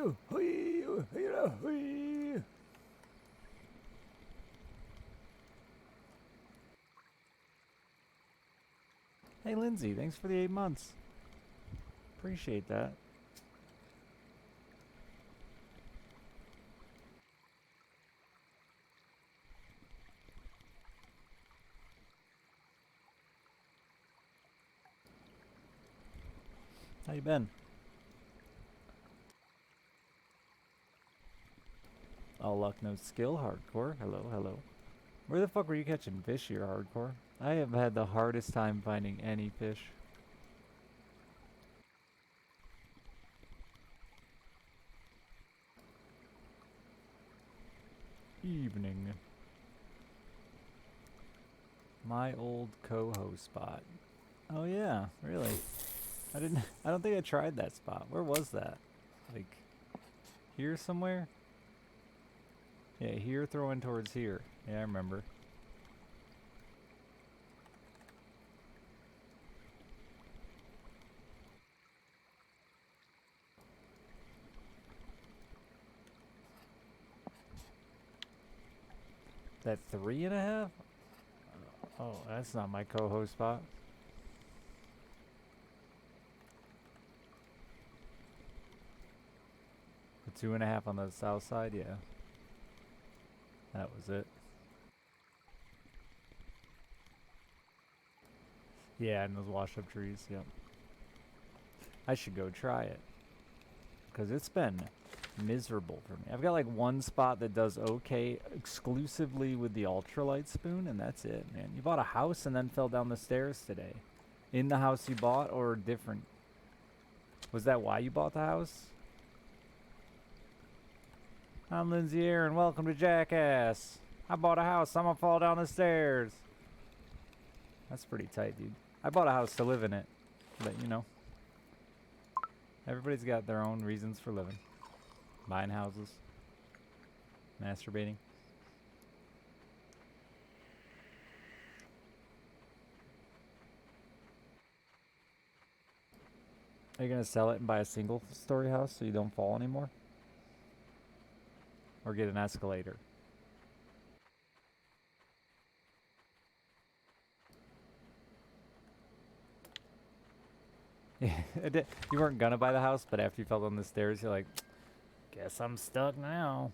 Hey, Lindsay, thanks for the 8 months. Appreciate that. How you been? All luck, no skill, hardcore. Hello, hello. Where the fuck were you catching fish here, hardcore? I have had the hardest time finding any fish. Evening. My old coho spot. Oh yeah, really? I don't think I tried that spot. Where was that? Like, here somewhere? Yeah, here throwing towards here. Yeah, I remember. That 3.5? Oh, that's not my coho spot. The 2.5 on the south side, yeah. That was it. Yeah, and those wash up trees, yep. I should go try it. Because it's been miserable for me. I've got like one spot that does okay exclusively with the ultralight spoon, and that's it, man. You bought a house and then fell down the stairs today. In the house you bought or different? Was that why you bought the house? I'm Lindsay Aaron. Welcome to Jackass. I bought a house. I'm gonna fall down the stairs. That's pretty tight, dude. I bought a house to live in it. But, you know, everybody's got their own reasons for living. Buying houses. Masturbating. Are you gonna sell it and buy a single story house so you don't fall anymore? Or get an escalator? Yeah, you weren't gonna buy the house, but after you fell down the stairs, you're like, guess I'm stuck now.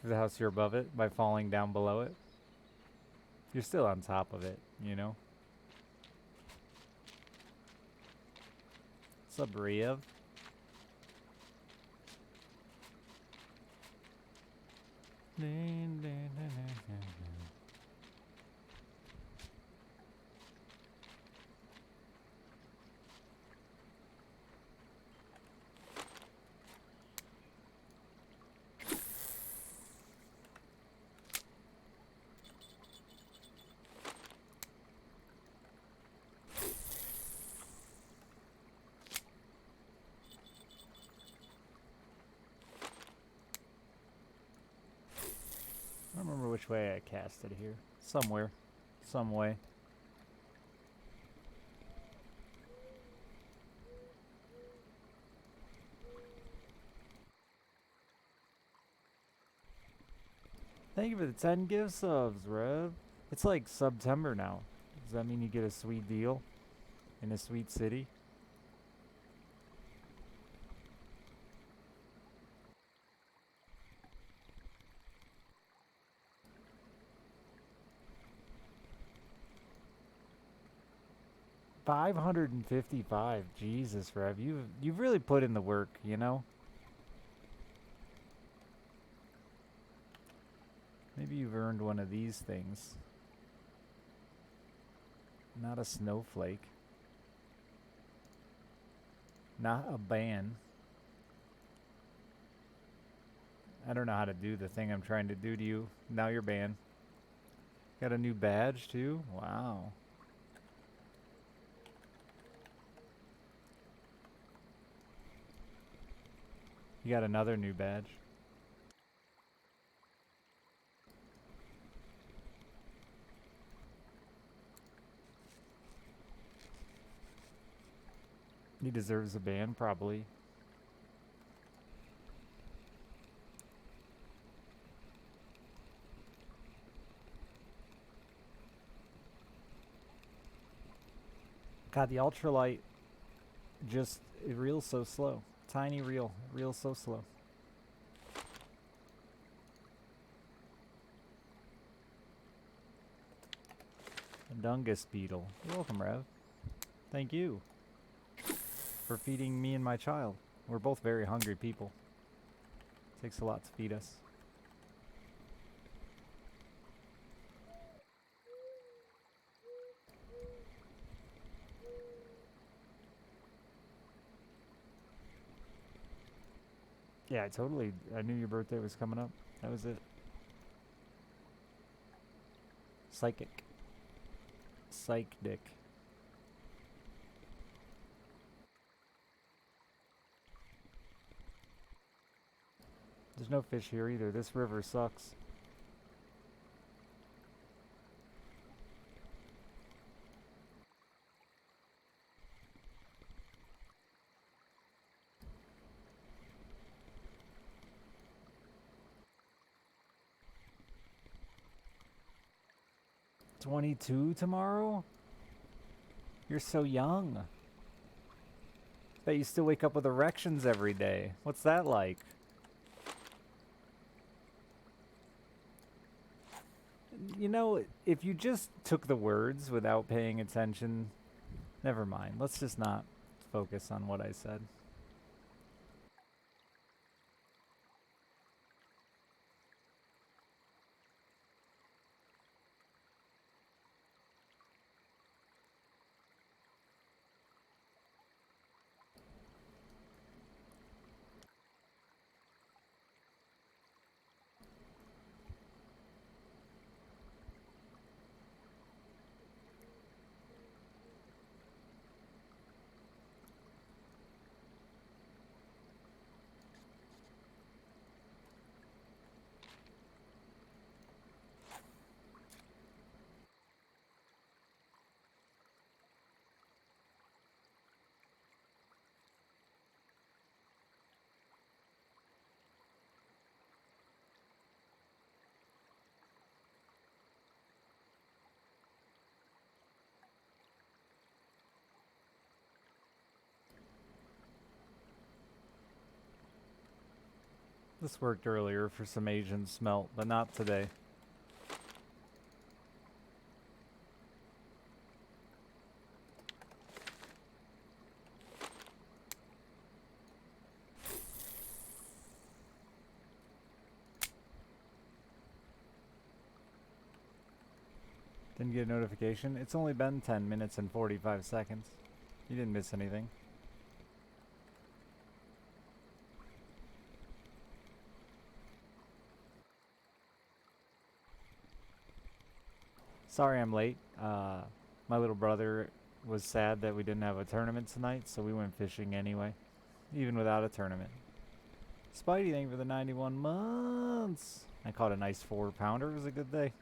For the house, you're above it by falling down below it. You're still on top of it, you know? What's up, Riev? I don't remember which way I cast it here. Somewhere. Some way. Thank you for the 10 gift subs, Rev. It's like September now. Does that mean you get a sweet deal in a sweet city? $555. Jesus, Rev. You've really put in the work, you know? Maybe you've earned one of these things. Not a snowflake. Not a ban. I don't know how to do the thing I'm trying to do to you. Now you're banned. Got a new badge too? Wow. You got another new badge. He deserves a ban, probably. God, the ultralight just, it reels so slow. Tiny reel, reels so slow. A Dungus beetle. You're welcome, Rev. Thank you for feeding me and my child. We're both very hungry people. Takes a lot to feed us. Yeah, I knew your birthday was coming up. That was it. Psychic. Psych dick. There's no fish here either. This river sucks. $22 tomorrow? You're so young. Bet you still wake up with erections every day. What's that like? You know, if you just took the words without paying attention, never mind. Let's just not focus on what I said. This worked earlier for some Asian smelt, but not today. Didn't get a notification. It's only been 10 minutes and 45 seconds. You didn't miss anything. Sorry I'm late. My little brother was sad that we didn't have a tournament tonight, so we went fishing anyway, even without a tournament. Spidey, thank you for the 91 months. I caught a nice 4-pounder. It was a good day.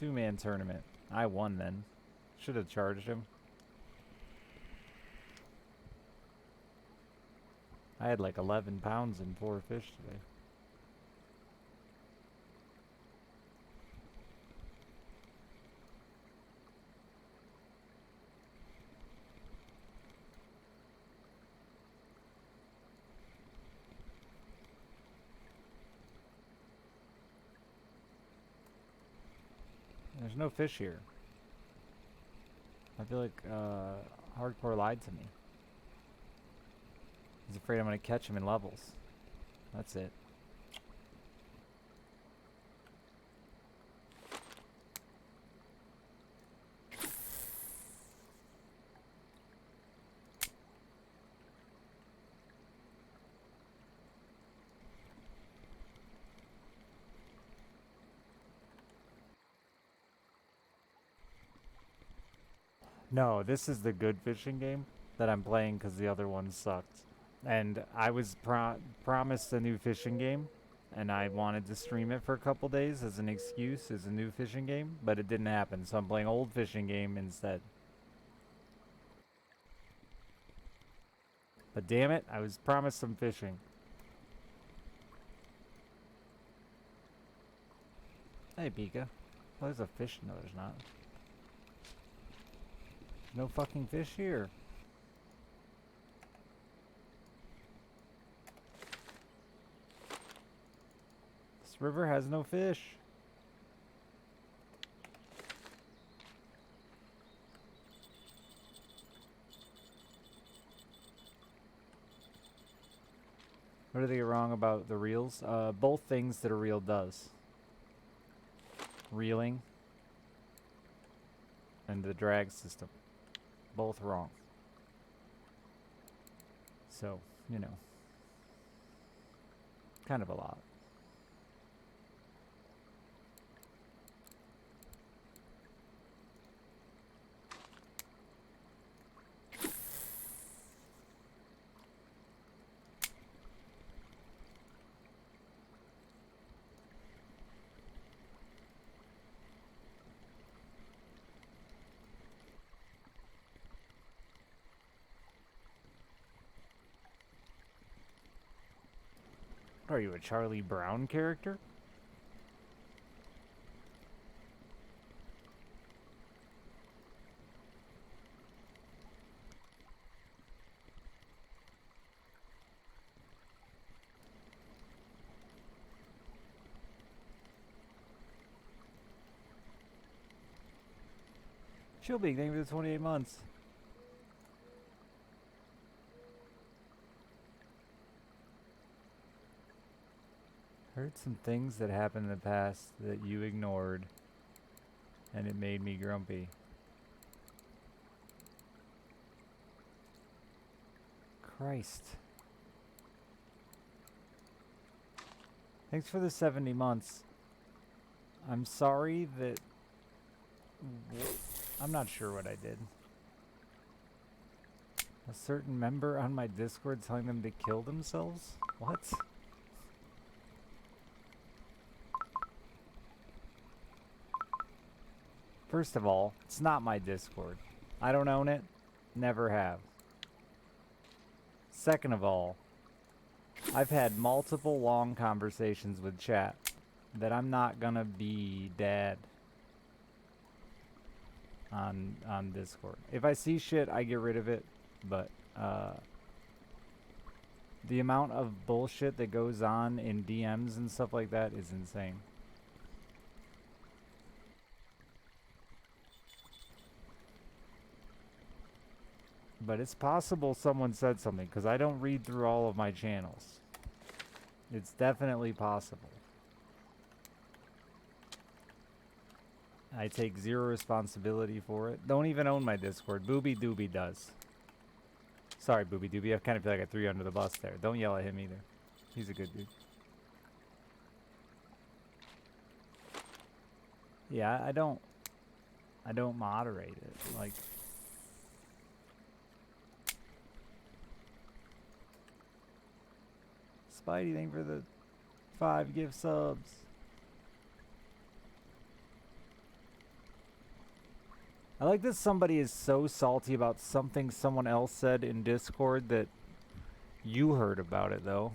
2-man tournament. I won then. Should have charged him. I had like 11 pounds in 4 fish today. There's no fish here. I feel like Hardcore lied to me. He's afraid I'm going to catch him in levels. That's it. No, this is the good fishing game that I'm playing because the other one sucked. And I was promised a new fishing game, and I wanted to stream it for a couple days as an excuse as a new fishing game, but it didn't happen, so I'm playing old fishing game instead. But damn it, I was promised some fishing. Hey, Pika. Oh, there's a fish. No, there's not. No fucking fish here. This river has no fish. What do they get wrong about the reels? Both things that a reel does. Reeling and the drag system. Both wrong. So, you know. Kind of a lot. What are you, a Charlie Brown character? She'll be thank you for the 28 months. Heard some things that happened in the past that you ignored, and it made me grumpy. Christ. Thanks for the 70 months. I'm sorry that... I'm not sure what I did. A certain member on my Discord telling them to kill themselves? What? First of all, it's not my Discord. I don't own it. Never have. Second of all, I've had multiple long conversations with chat that I'm not gonna be dad on Discord. If I see shit, I get rid of it, but the amount of bullshit that goes on in DMs and stuff like that is insane. But it's possible someone said something, because I don't read through all of my channels. It's definitely possible. I take zero responsibility for it. Don't even own my Discord. Booby Dooby does. Sorry, Booby Dooby. I kind of feel like I threw you under the bus there. Don't yell at him either. He's a good dude. Yeah, I don't moderate it. Like... Spidey, thank you for the 5 gift subs. I like that somebody is so salty about something someone else said in Discord that you heard about it, though.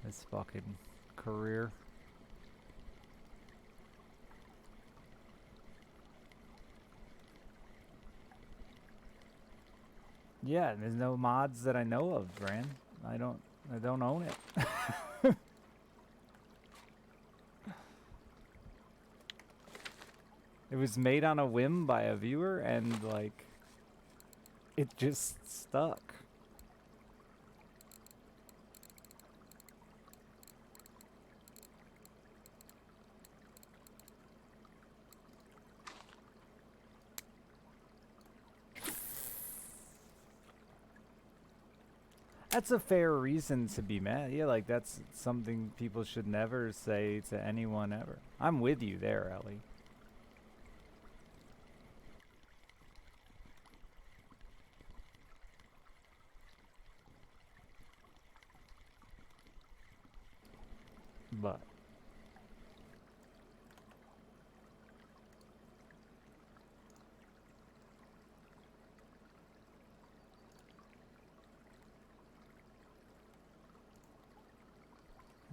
This fucking career. Yeah, there's no mods that I know of, Bran. I don't own it. It was made on a whim by a viewer, and like, it just stuck. That's a fair reason to be mad. Yeah, like that's something people should never say to anyone ever. I'm with you there, Ellie. But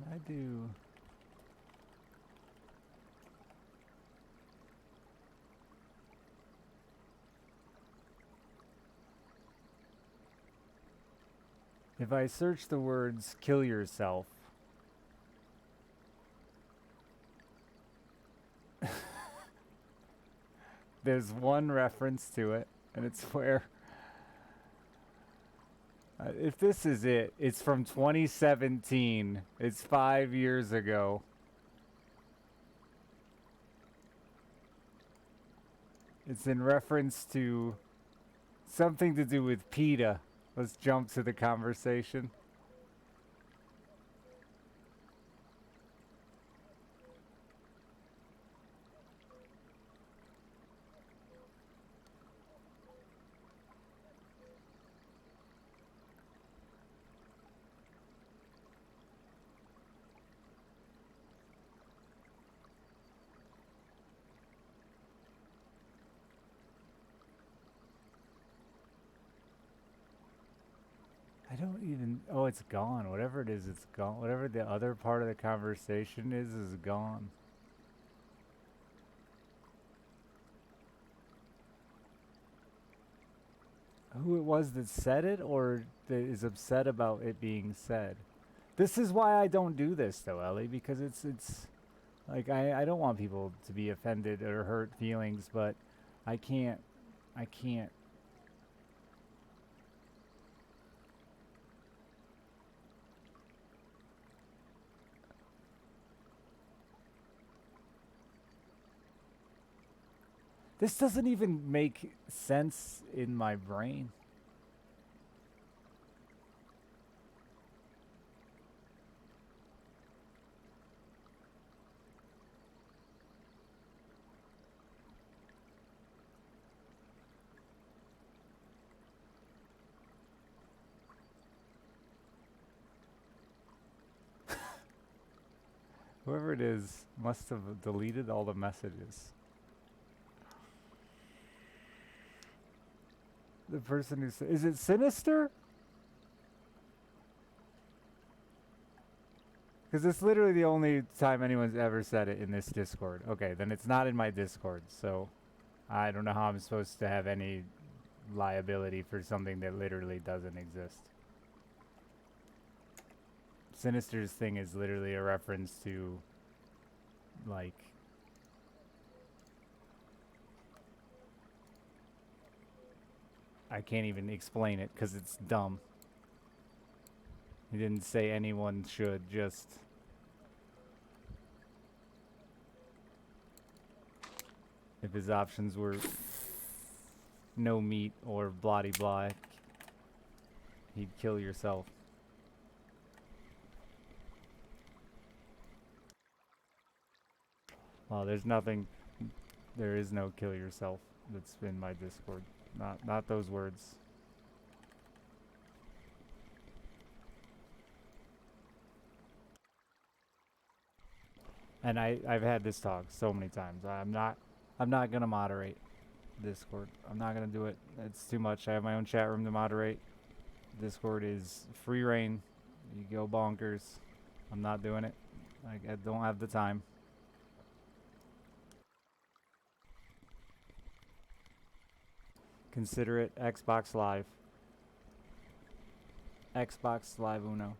I do. If I search the words kill yourself, there's one reference to it, and it's where, if this is it, it's from 2017. It's 5 years ago. It's in reference to something to do with PETA. Let's jump to the conversation. I don't even. Oh, it's gone. Whatever it is, it's gone. Whatever the other part of the conversation is gone. Who it was that said it, or that is upset about it being said. This is why I don't do this, though, Ellie, because it's like I don't want people to be offended or hurt feelings, but I can't. I can't. This doesn't even make sense in my brain. Whoever it is must have deleted all the messages. The person who said, is it Sinister? Because it's literally the only time anyone's ever said it in this Discord. Okay, then it's not in my Discord, so I don't know how I'm supposed to have any liability for something that literally doesn't exist. Sinister's thing is literally a reference to, like, I can't even explain it because it's dumb. He didn't say anyone should, just... If his options were no meat or bloody blah, he'd kill yourself. Well, there's nothing... There is no kill yourself that's in my Discord. Not those words. And I've had this talk so many times. I'm not gonna moderate Discord. I'm not gonna do it. It's too much. I have my own chat room to moderate. Discord is free reign. You go bonkers. I'm not doing it. Like, I don't have the time. Consider it Xbox Live. Xbox Live Uno.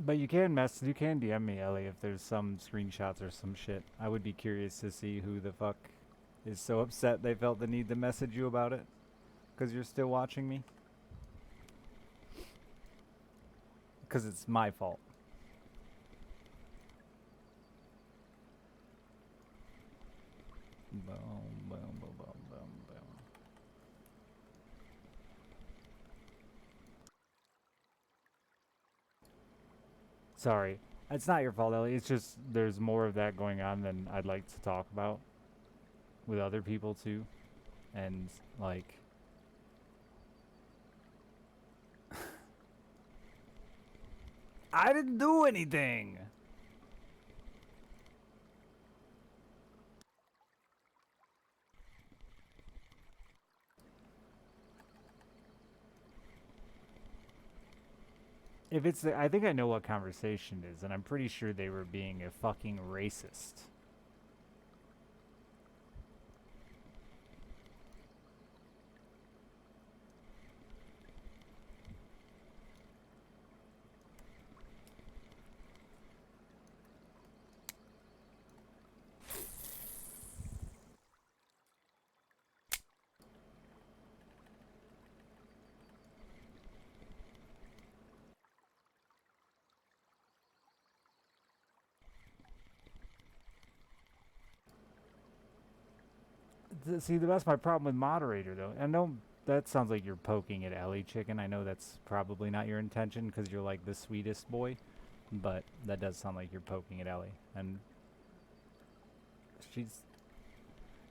But you can DM me, Ellie, if there's some screenshots or some shit. I would be curious to see who the fuck is so upset they felt the need to message you about it. Because you're still watching me. Because it's my fault. Boom, boom, boom, boom, boom, boom. Sorry. It's not your fault, Ellie. It's just there's more of that going on than I'd like to talk about with other people too. And like I didn't do anything. If it's I think I know what conversation is, and I'm pretty sure they were being a fucking racist. See, that's my problem with moderator, though. I know that sounds like you're poking at Ellie Chicken. I know that's probably not your intention because you're like the sweetest boy, but that does sound like you're poking at Ellie. And she's.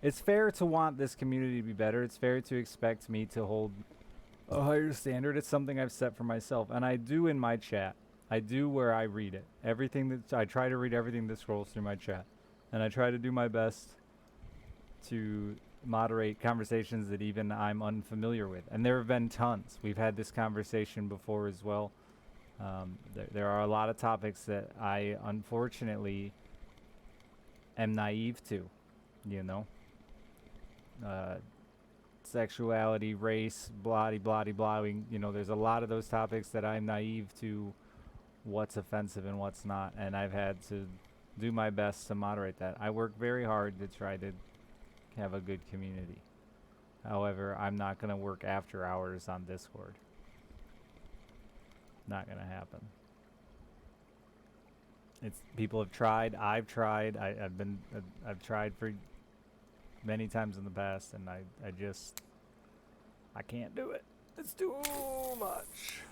It's fair to want this community to be better. It's fair to expect me to hold a higher standard. It's something I've set for myself, and I do in my chat. I do where I read it. Everything that I try to read everything that scrolls through my chat, and I try to do my best to moderate conversations that even I'm unfamiliar with. And there have been tons. We've had this conversation before as well. There are a lot of topics that I unfortunately am naive to, you know. Sexuality, race, blah, blah, blah. You know, there's a lot of those topics that I'm naive to what's offensive and what's not. And I've had to do my best to moderate that. I work very hard to try to have a good community. However, I'm not going to work after hours on Discord. Not going to happen. It's people have tried. I've tried. I've tried for many times in the past, and I can't do it. It's too much.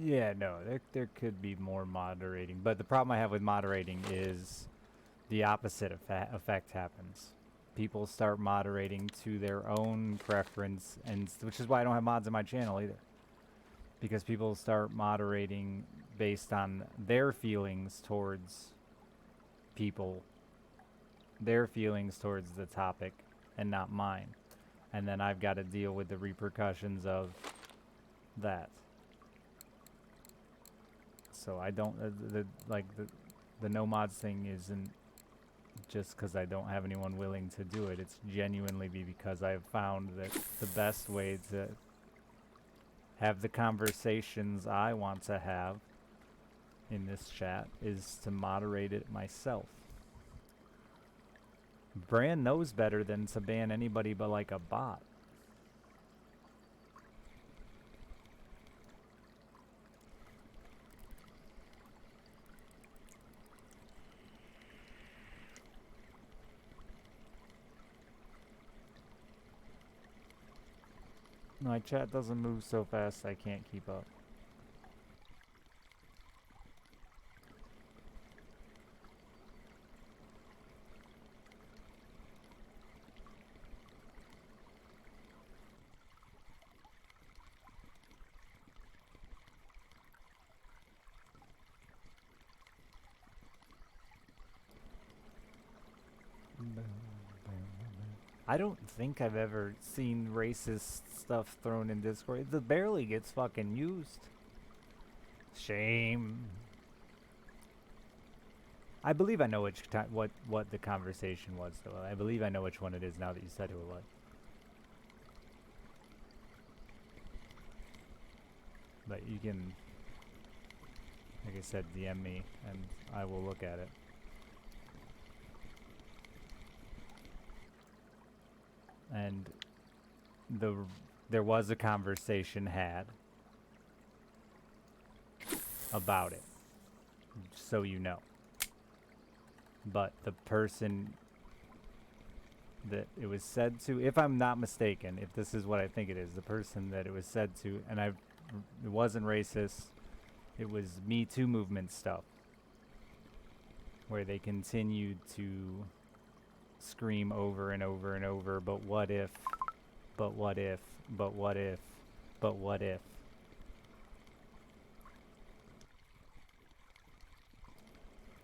Yeah, no, there could be more moderating, but the problem I have with moderating is the opposite effect happens. People start moderating to their own preference, and which is why I don't have mods on my channel either. Because people start moderating based on their feelings towards people, their feelings towards the topic, and not mine. And then I've got to deal with the repercussions of that. So I don't the no mods thing isn't just because I don't have anyone willing to do it. It's genuinely because I've found that the best way to have the conversations I want to have in this chat is to moderate it myself. Bran knows better than to ban anybody but like a bot. My chat doesn't move so fast I can't keep up. I don't think I've ever seen racist stuff thrown in Discord. It barely gets fucking used. Shame. I believe I know what the conversation was, though. I believe I know which one it is now that you said who it was. But you can, like I said, DM me and I will look at it. And there was a conversation had about it, so you know. But the person that it was said to, if I'm not mistaken, if this is what I think it is, the person that it was said to, and it wasn't racist, it was Me Too movement stuff, where they continued to scream over and over and over, but what if, but what if, but what if, but what if.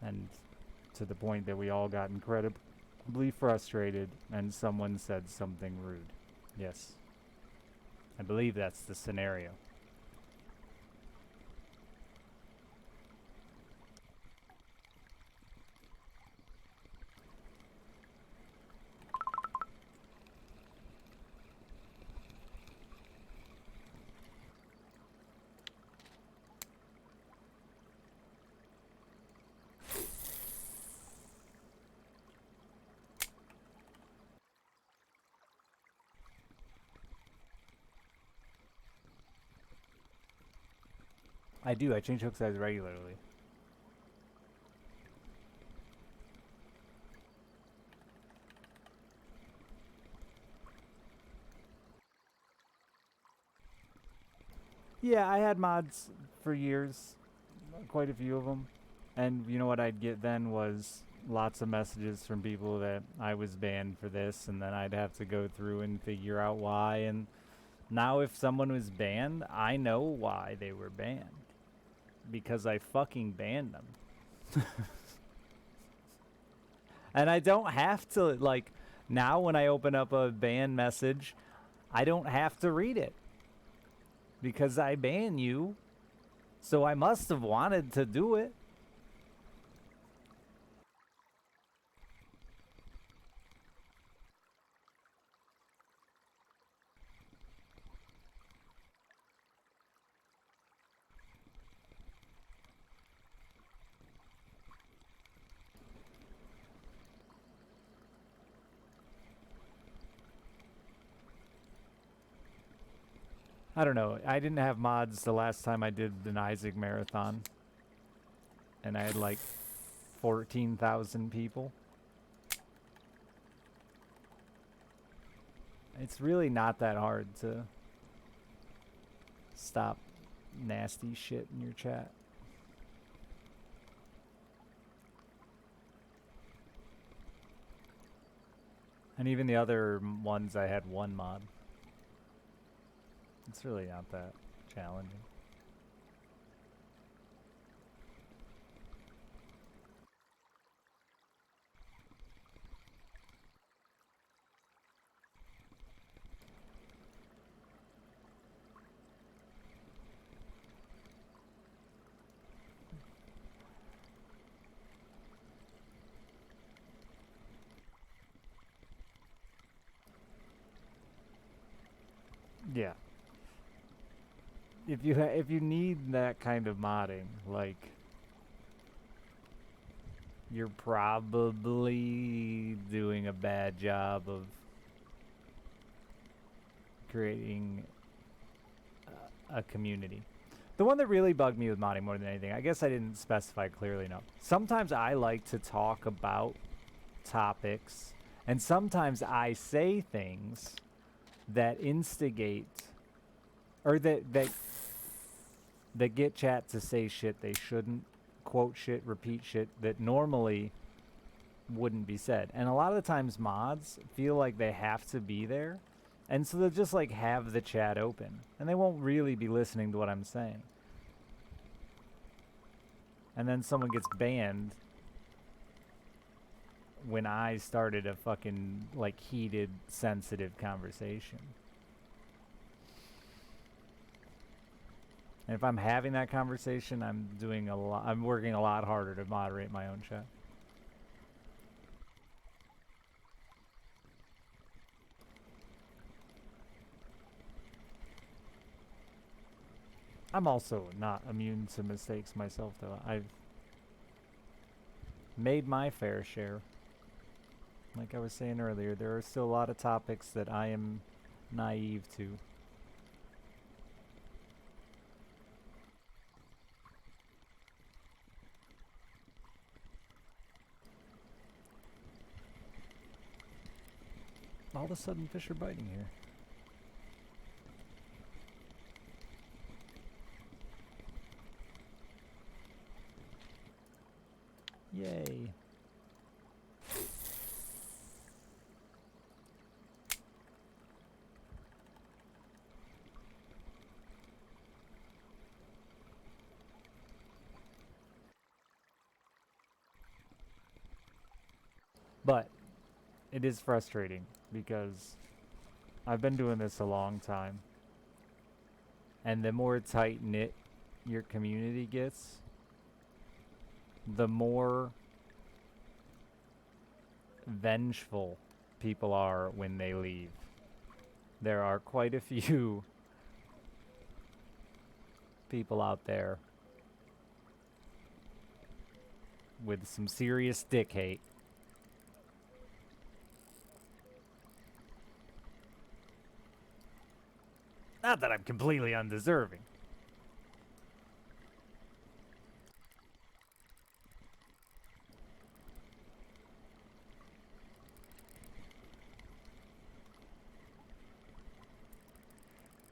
And to the point that we all got incredibly frustrated and someone said something rude. Yes. I believe that's the scenario. I do. I change hook size regularly. Yeah, I had mods for years, quite a few of them. And you know what I'd get then was lots of messages from people that I was banned for this, and then I'd have to go through and figure out why. And now if someone was banned, I know why they were banned. Because I fucking banned them. And I don't have to, like, now when I open up a ban message, I don't have to read it. Because I ban you, so I must have wanted to do it. I don't know. I didn't have mods the last time I did an Isaac marathon. And I had like 14,000 people. It's really not that hard to stop nasty shit in your chat. And even the other ones, I had one mod. It's really not that challenging. Yeah. If you need that kind of modding, like, you're probably doing a bad job of creating a community. The one that really bugged me with modding more than anything, I guess I didn't specify clearly enough. Sometimes I like to talk about topics, and sometimes I say things that instigate, or that get chat to say shit they shouldn't, quote shit, repeat shit that normally wouldn't be said. And a lot of the times mods feel like they have to be there, and so they'll just like have the chat open and they won't really be listening to what I'm saying. And then someone gets banned when I started a fucking like heated, sensitive conversation. And if I'm having that conversation, I'm working a lot harder to moderate my own chat. I'm also not immune to mistakes myself, though. I've made my fair share. Like I was saying earlier, there are still a lot of topics that I am naive to. All of a sudden, fish are biting here. Yay. But it is frustrating because I've been doing this a long time. And the more tight knit your community gets, the more vengeful people are when they leave. There are quite a few people out there with some serious dick hate. Not that I'm completely undeserving.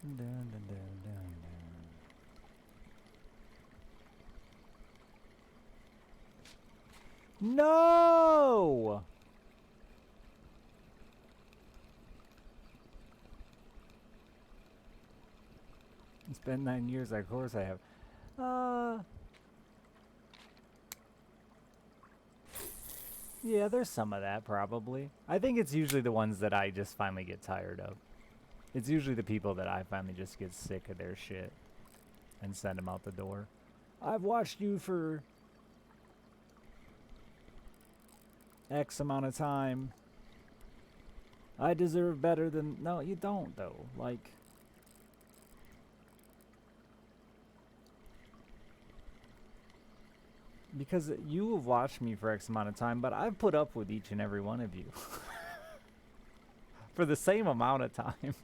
Dun, dun, dun, dun, dun. No! It's been 9 years, of course I have. Yeah, there's some of that, probably. I think it's usually the ones that I just finally get tired of. It's usually the people that I finally just get sick of their shit and send them out the door. I've watched you for X amount of time. I deserve better than... No, you don't, though. Like... Because you have watched me for X amount of time, but I've put up with each and every one of you. For the same amount of time.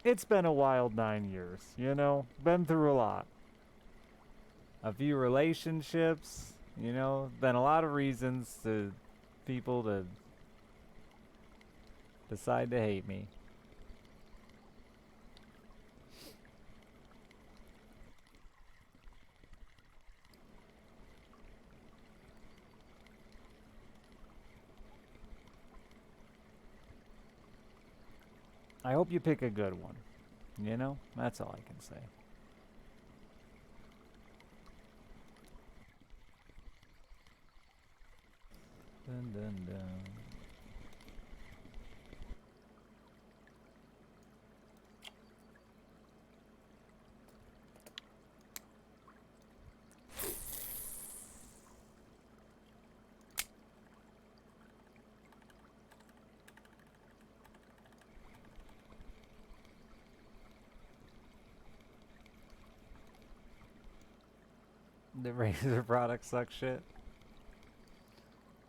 It's been a wild 9 years, you know? Been through a lot. A few relationships, you know? Been a lot of reasons to people to decide to hate me. I hope you pick a good one. You know? That's all I can say. Dun dun dun. The Razer product sucks shit.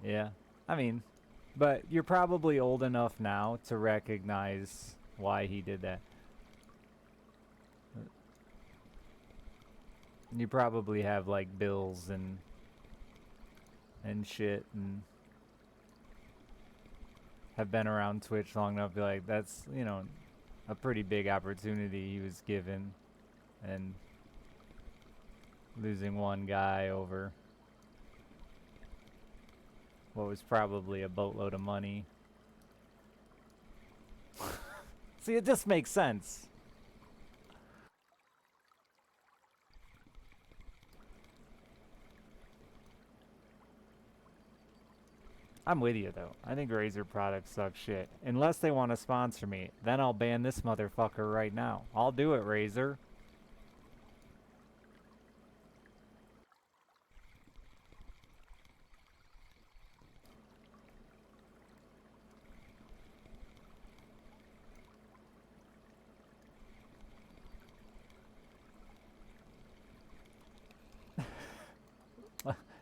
Yeah. I mean, but you're probably old enough now to recognize why he did that. You probably have like bills and shit and have been around Twitch long enough to be like, that's, you know, a pretty big opportunity he was given, and losing one guy over what was probably a boatload of money. See, it just makes sense. I'm with you though. I think Razer products suck shit. Unless they want to sponsor me, then I'll ban this motherfucker right now. I'll do it, Razer.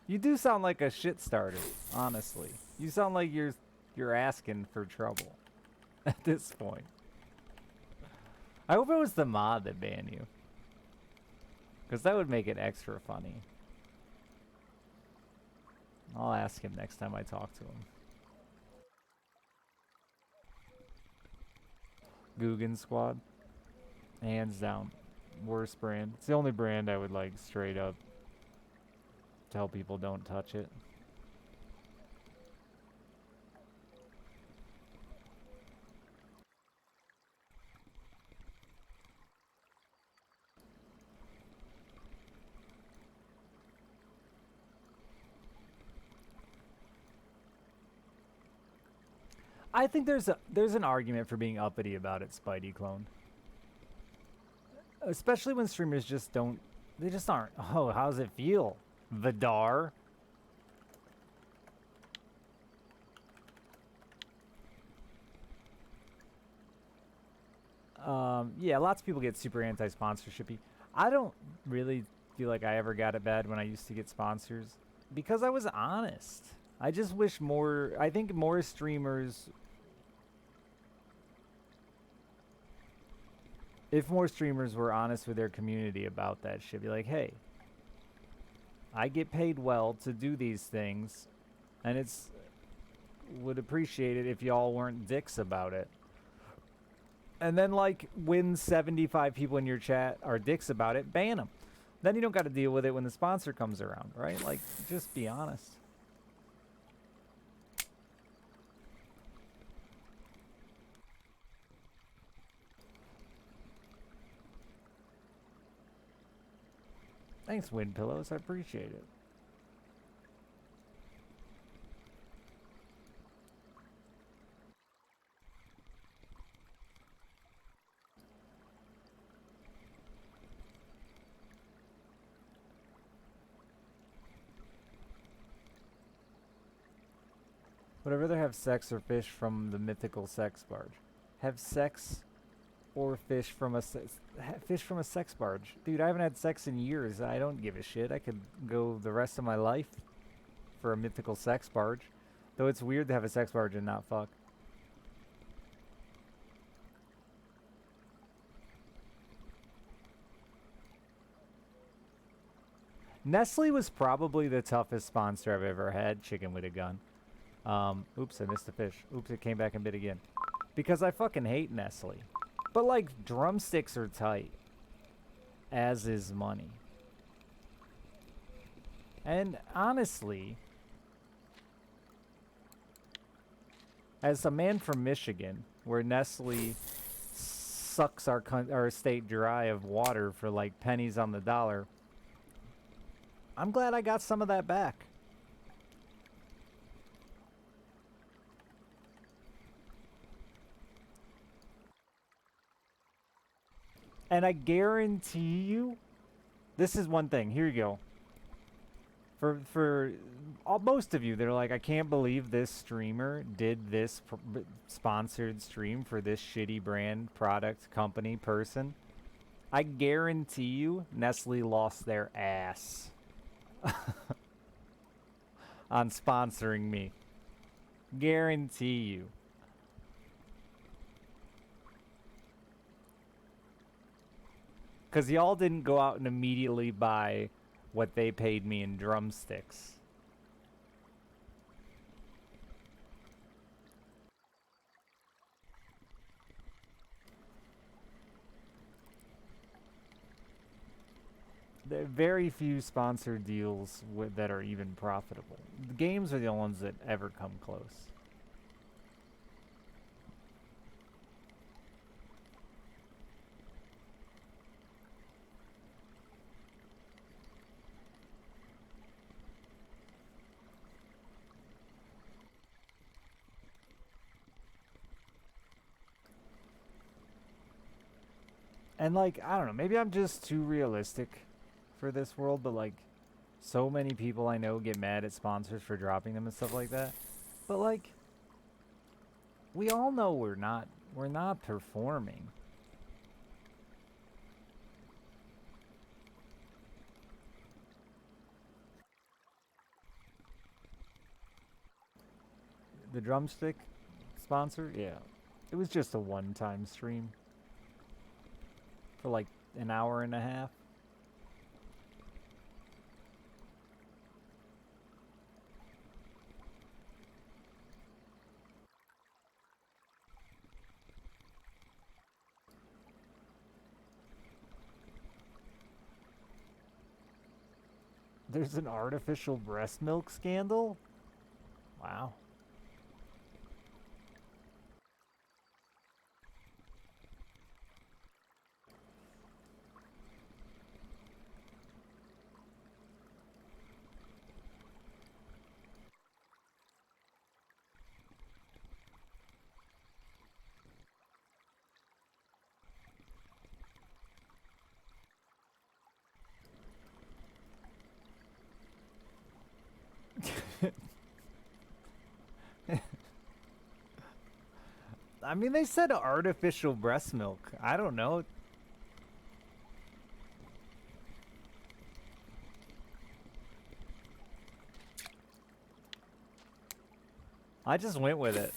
You do sound like a shit starter, honestly. You sound like you're asking for trouble at this point. I hope it was the mod that banned you. Because that would make it extra funny. I'll ask him next time I talk to him. Guggen Squad. Hands down. Worst brand. It's the only brand I would like straight up tell people don't touch it. I think there's an argument for being uppity about it, Spidey Clone. Especially when streamers just don't, they just aren't. Oh, how's it feel, Vidar? Yeah, lots of people get super anti-sponsorshipy. I don't really feel like I ever got it bad when I used to get sponsors because I was honest. I just wish more, I think more streamers, if more streamers were honest with their community about that shit, be like, hey, I get paid well to do these things, and would appreciate it if y'all weren't dicks about it. And then, like, when 75 people in your chat are dicks about it, ban them. Then you don't got to deal with it when the sponsor comes around, right? Like, just be honest. Thanks, Wind Pillows. I appreciate it. Would I rather have sex or fish from the mythical sex barge? Have sex or fish from a sex barge? Dude, I haven't had sex in years. I don't give a shit. I could go the rest of my life for a mythical sex barge. Though it's weird to have a sex barge and not fuck. Nestle was probably the toughest sponsor I've ever had. Chicken with a gun. Oops, I missed the fish. Oops, it came back and bit again. Because I fucking hate Nestle. But, like, drumsticks are tight. As is money. And, honestly, as a man from Michigan, where Nestle sucks our state dry of water for, like, pennies on the dollar, I'm glad I got some of that back. And I guarantee you, this is one thing. Here you go. For most of you, they're like, I can't believe this streamer did this sponsored stream for this shitty brand, product, company, person. I guarantee you, Nestle lost their ass on sponsoring me. Guarantee you. Because y'all didn't go out and immediately buy what they paid me in drumsticks. There are very few sponsored deals that are even profitable. The games are the only ones that ever come close. And like, I don't know, maybe I'm just too realistic for this world, but like, so many people I know get mad at sponsors for dropping them and stuff like that. But like, we all know we're not performing. The drumstick sponsor, yeah. It was just a one-time stream for like an hour and a half. There's an artificial breast milk scandal? Wow. I mean, they said artificial breast milk. I don't know. I just went with it.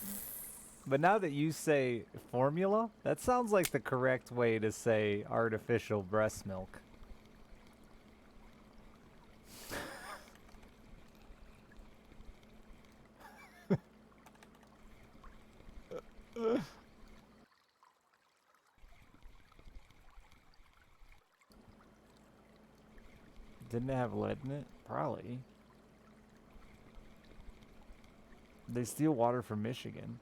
But now that you say formula, that sounds like the correct way to say artificial breast milk. Didn't it have lead in it? Probably. They steal water from Michigan.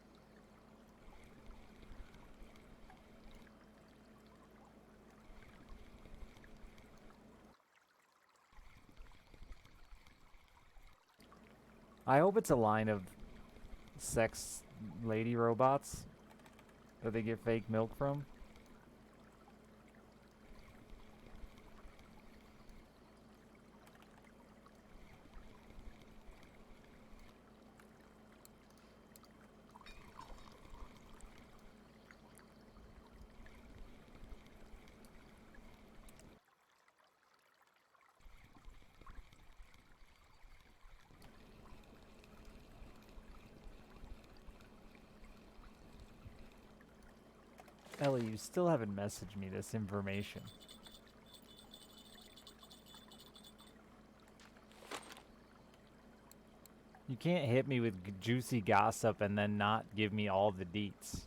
I hope it's a line of sex lady robots that they get fake milk from. Ellie, you still haven't messaged me this information. You can't hit me with juicy gossip and then not give me all the deets.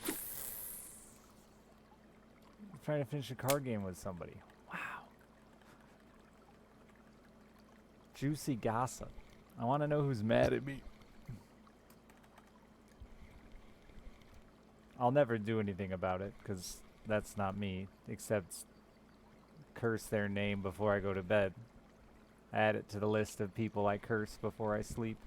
I'm trying to finish a card game with somebody. Wow. Juicy gossip. I want to know who's mad at me. I'll never do anything about it, because that's not me, except curse their name before I go to bed. Add it to the list of people I curse before I sleep.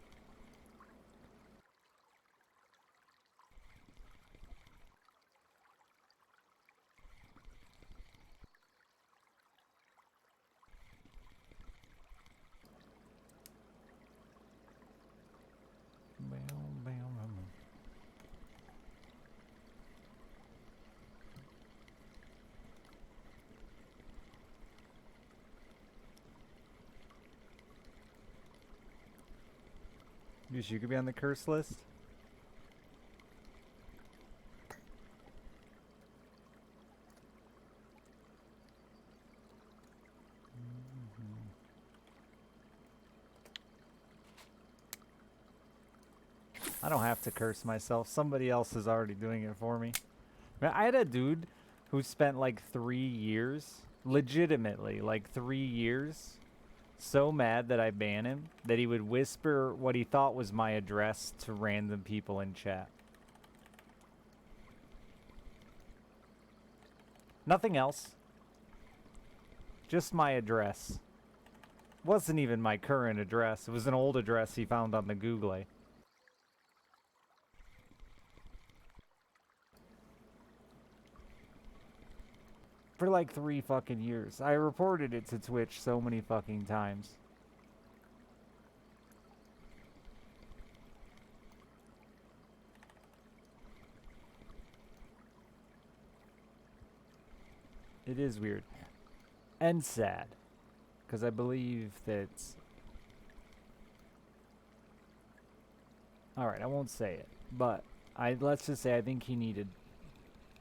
You could be on the curse list. I don't have to curse myself. Somebody else is already doing it for me. I had a dude who spent like 3 years, legitimately, like 3 years, so mad that I ban him that he would whisper what he thought was my address to random people in chat. Nothing else. Just my address. Wasn't even my current address. It was an old address he found on the Google. like 3 fucking years. I reported it to Twitch so many fucking times. It is weird. And sad. Because I believe that... Alright, I won't say it. But let's just say I think he needed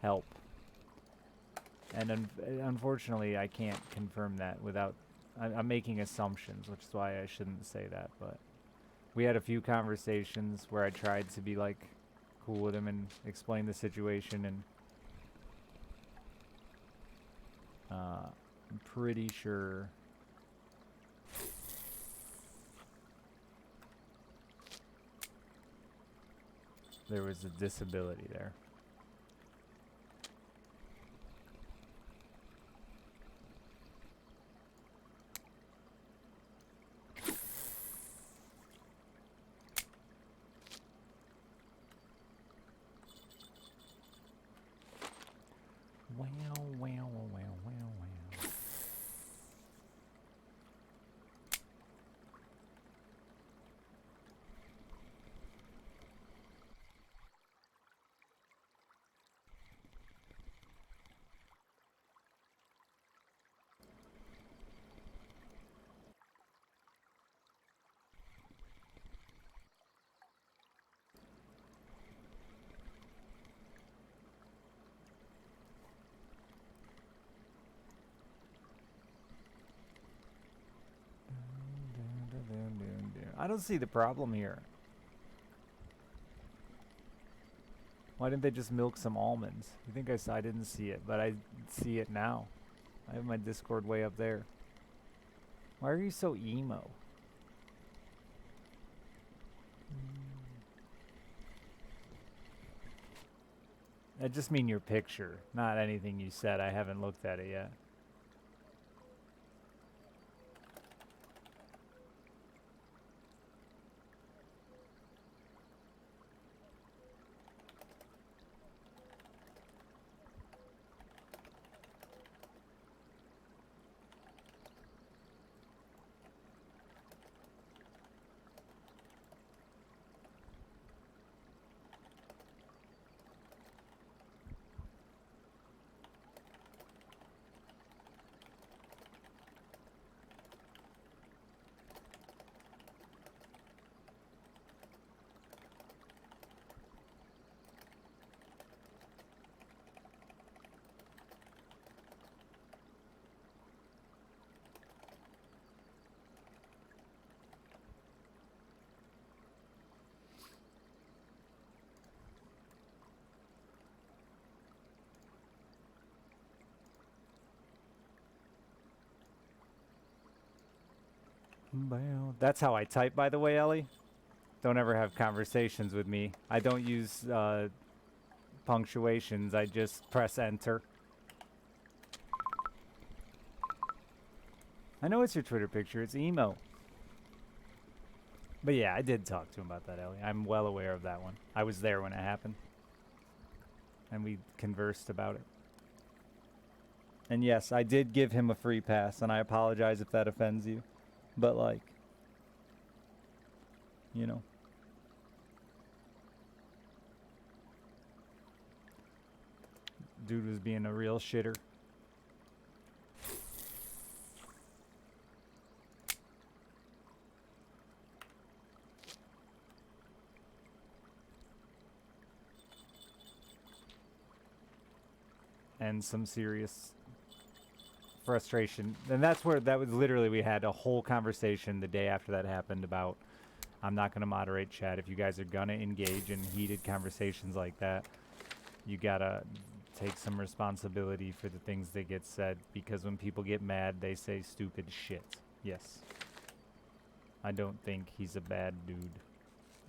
help. And unfortunately, I can't confirm that without... I'm making assumptions, which is why I shouldn't say that. But we had a few conversations where I tried to be, like, cool with him and explain the situation, and... I'm pretty sure... there was a disability there. Wow, wow, wow, wow, wow. I don't see the problem here. Why didn't they just milk some almonds? You think I didn't see it, but I see it now. I have my Discord way up there. Why are you so emo? I just mean your picture, not anything you said. I haven't looked at it yet. That's how I type, by the way, Ellie. Don't ever have conversations with me. I don't use punctuations. I just press enter. I know it's your Twitter picture. It's emo. But yeah, I did talk to him about that, Ellie. I'm well aware of that one. I was there when it happened. And we conversed about it. And yes, I did give him a free pass, and I apologize if that offends you. But, like, you know. Dude was being a real shitter. And some serious frustration. And that was literally, we had a whole conversation the day after that happened about, I'm not going to moderate chat. If you guys are going to engage in heated conversations like that, you got to take some responsibility for the things that get said, because when people get mad, they say stupid shit. Yes. I don't think he's a bad dude.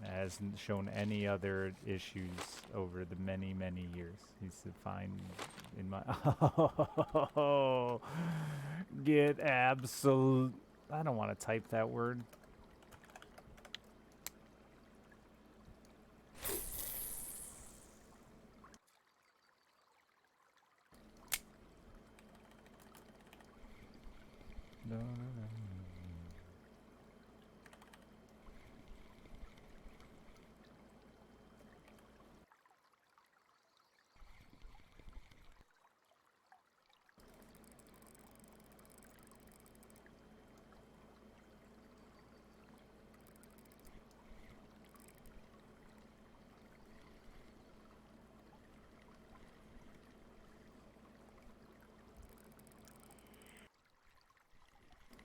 Hasn't shown any other issues over the many, many years. He's fine in my... Oh, get absolute... I don't want to type that word.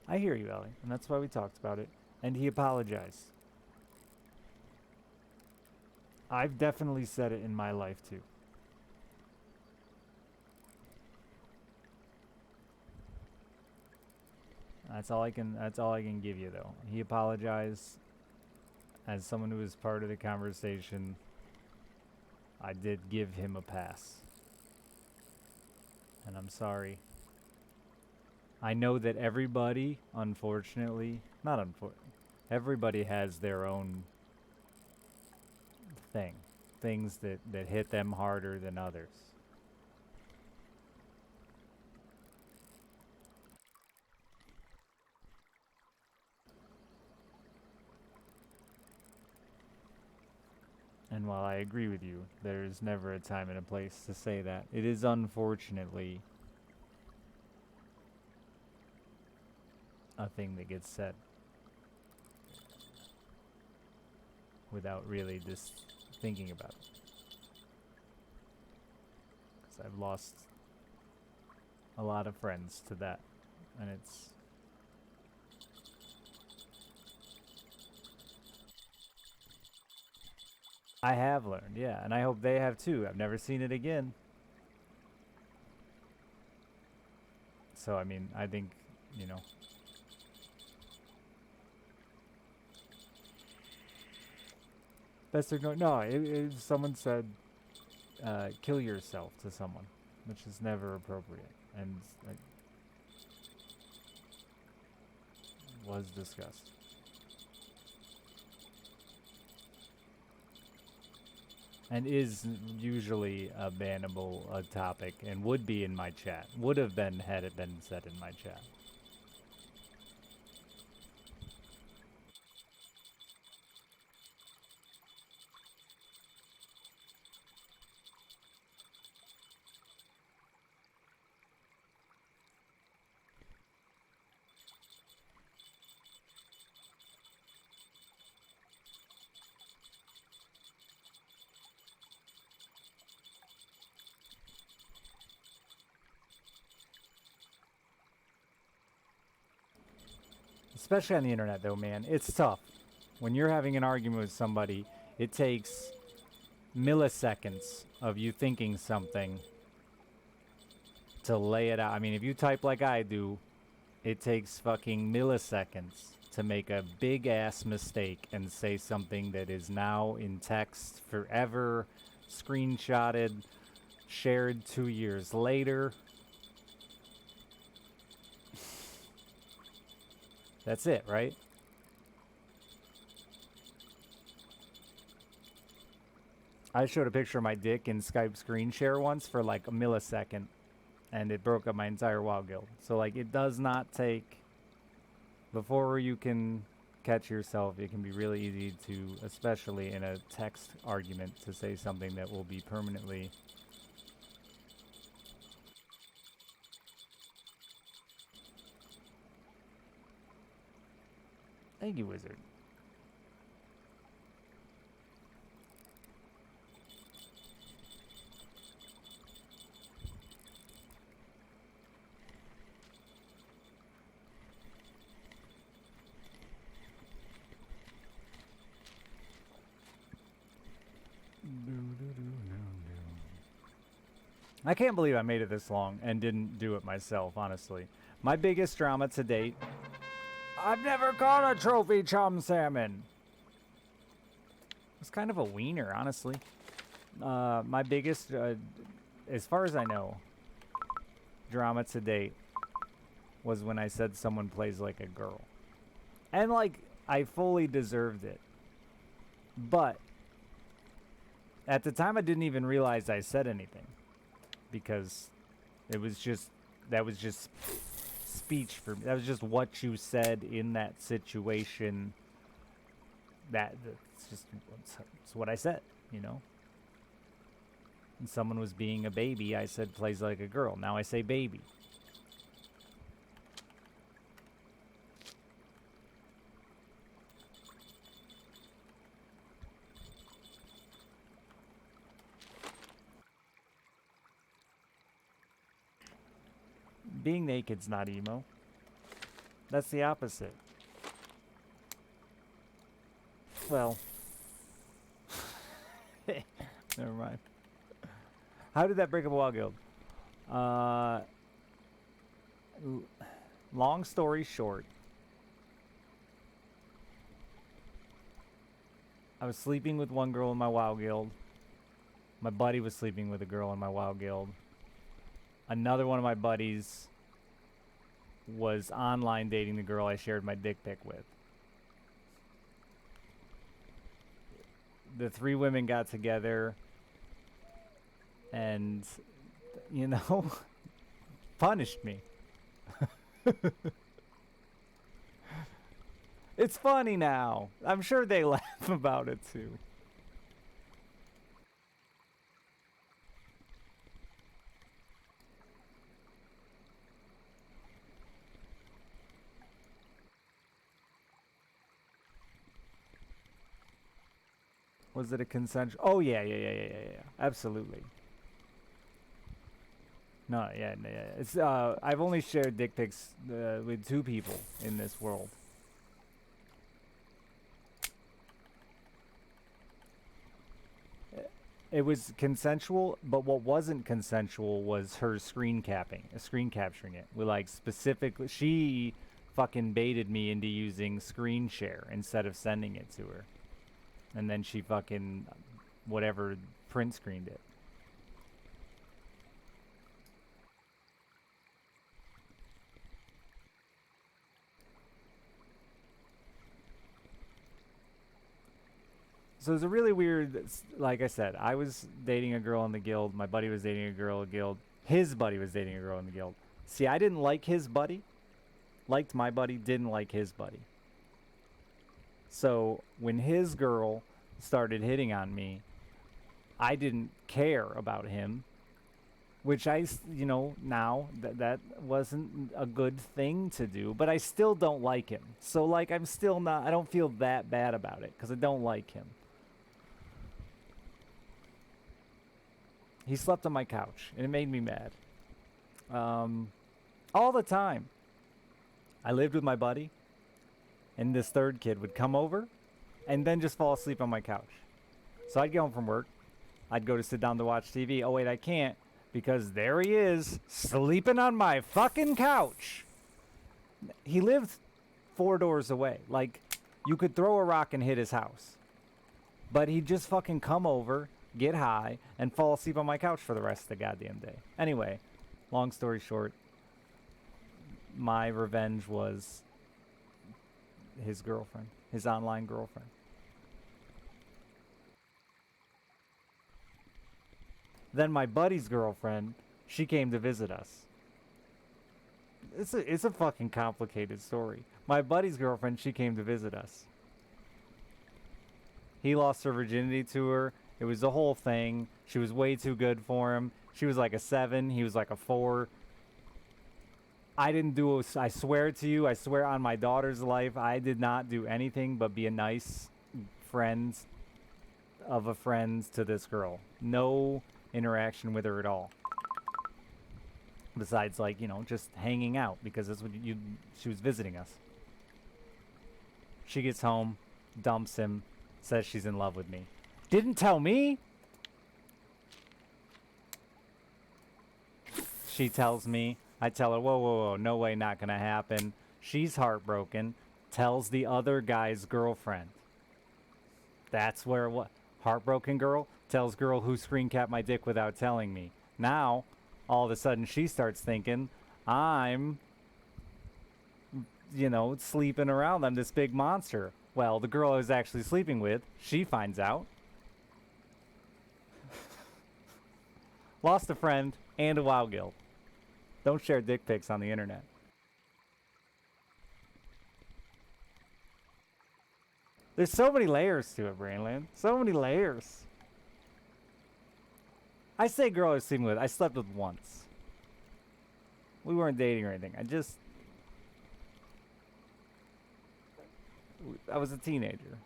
I hear you, Ellie, and that's why we talked about it. And he apologized. I've definitely said it in my life too. That's all I can give you though. He apologized as someone who was part of the conversation. I did give him a pass. And I'm sorry. I know that everybody, unfortunately, not unfortunately, everybody has their own things that hit them harder than others. And while I agree with you, there's never a time and a place to say that. It is unfortunately a thing that gets said without really just thinking about it. Because I've lost a lot of friends to that, and it's... I have learned, yeah, and I hope they have too. I've never seen it again. So, I mean, I think, you know... Best ignore... No, someone said, kill yourself to someone, which is never appropriate, and like, was discussed. And is usually a bannable topic, and would be in my chat. Would have been had it been said in my chat. Especially on the internet, though, man. It's tough. When you're having an argument with somebody, it takes milliseconds of you thinking something to lay it out. I mean, if you type like I do, it takes fucking milliseconds to make a big-ass mistake and say something that is now in text forever, screenshotted, shared 2 years later. That's it, right? I showed a picture of my dick in Skype screen share once for like a millisecond, and it broke up my entire WoW guild. So like, it does not take... Before you can catch yourself, it can be really easy to, especially in a text argument, to say something that will be permanently... Thank you, Wizard. I can't believe I made it this long and didn't do it myself, honestly. My biggest drama to date... I've never caught a trophy chum salmon! It's kind of a wiener, honestly. My biggest, as far as I know, drama to date was when I said someone plays like a girl. And, like, I fully deserved it. But at the time, I didn't even realize I said anything. Because it was just... That was just speech for me. That was just what you said in that situation. That's what I said, you know? And someone was being a baby, I said plays like a girl. Now I say baby. Being naked's not emo. That's the opposite. Well, never mind. How did that break up a Wild Guild? Long story short, I was sleeping with one girl in my WoW guild. My buddy was sleeping with a girl in my WoW guild. Another one of my buddies was online dating the girl I shared my dick pic with. The three women got together and, you know, punished me. It's funny now. I'm sure they laugh about it too. Was it a consensual? Oh yeah. Absolutely. No, yeah. It's I've only shared dick pics with 2 people in this world. It was consensual, but what wasn't consensual was her screen capturing it. We like specifically, she fucking baited me into using screen share instead of sending it to her. And then she fucking, whatever, print screened it. So it's a really weird, like I said, I was dating a girl in the guild. My buddy was dating a girl in the guild. His buddy was dating a girl in the guild. See, I didn't like his buddy. Liked my buddy, didn't like his buddy. So when his girl started hitting on me, I didn't care about him. Which now that wasn't a good thing to do. But I still don't like him. So, like, I don't feel that bad about it. Because I don't like him. He slept on my couch, and it made me mad. All the time. I lived with my buddy, and this third kid would come over, and then just fall asleep on my couch. So I'd get home from work. I'd go to sit down to watch TV. Oh, wait, I can't, because there he is, sleeping on my fucking couch. He lived 4 doors away. Like, you could throw a rock and hit his house. But he'd just fucking come over, get high, and fall asleep on my couch for the rest of the goddamn day. Anyway, long story short, my revenge was his girlfriend, his online girlfriend. Then my buddy's girlfriend, she came to visit us. It's a fucking complicated story. My buddy's girlfriend, she came to visit us. He lost her virginity to her. It was the whole thing. She was way too good for him. She was like a 7. He was like a 4. I swear to you, I swear on my daughter's life, I did not do anything but be a nice friend of a friend to this girl. No interaction with her at all. Besides, like, just hanging out, because that's what she was visiting us. She gets home, dumps him, says she's in love with me. Didn't tell me. She tells me. I tell her, whoa, no way, not gonna happen. She's heartbroken. Tells the other guy's girlfriend. That's where what? Heartbroken girl tells girl who screen capped my dick without telling me. Now, all of a sudden, she starts thinking I'm, sleeping around. I'm this big monster. Well, the girl I was actually sleeping with, she finds out. Lost a friend and a WoW guild. Don't share dick pics on the internet. There's so many layers to it, Brainland. So many layers. I say girl I was sleeping with. I slept with once. We weren't dating or anything. I was a teenager.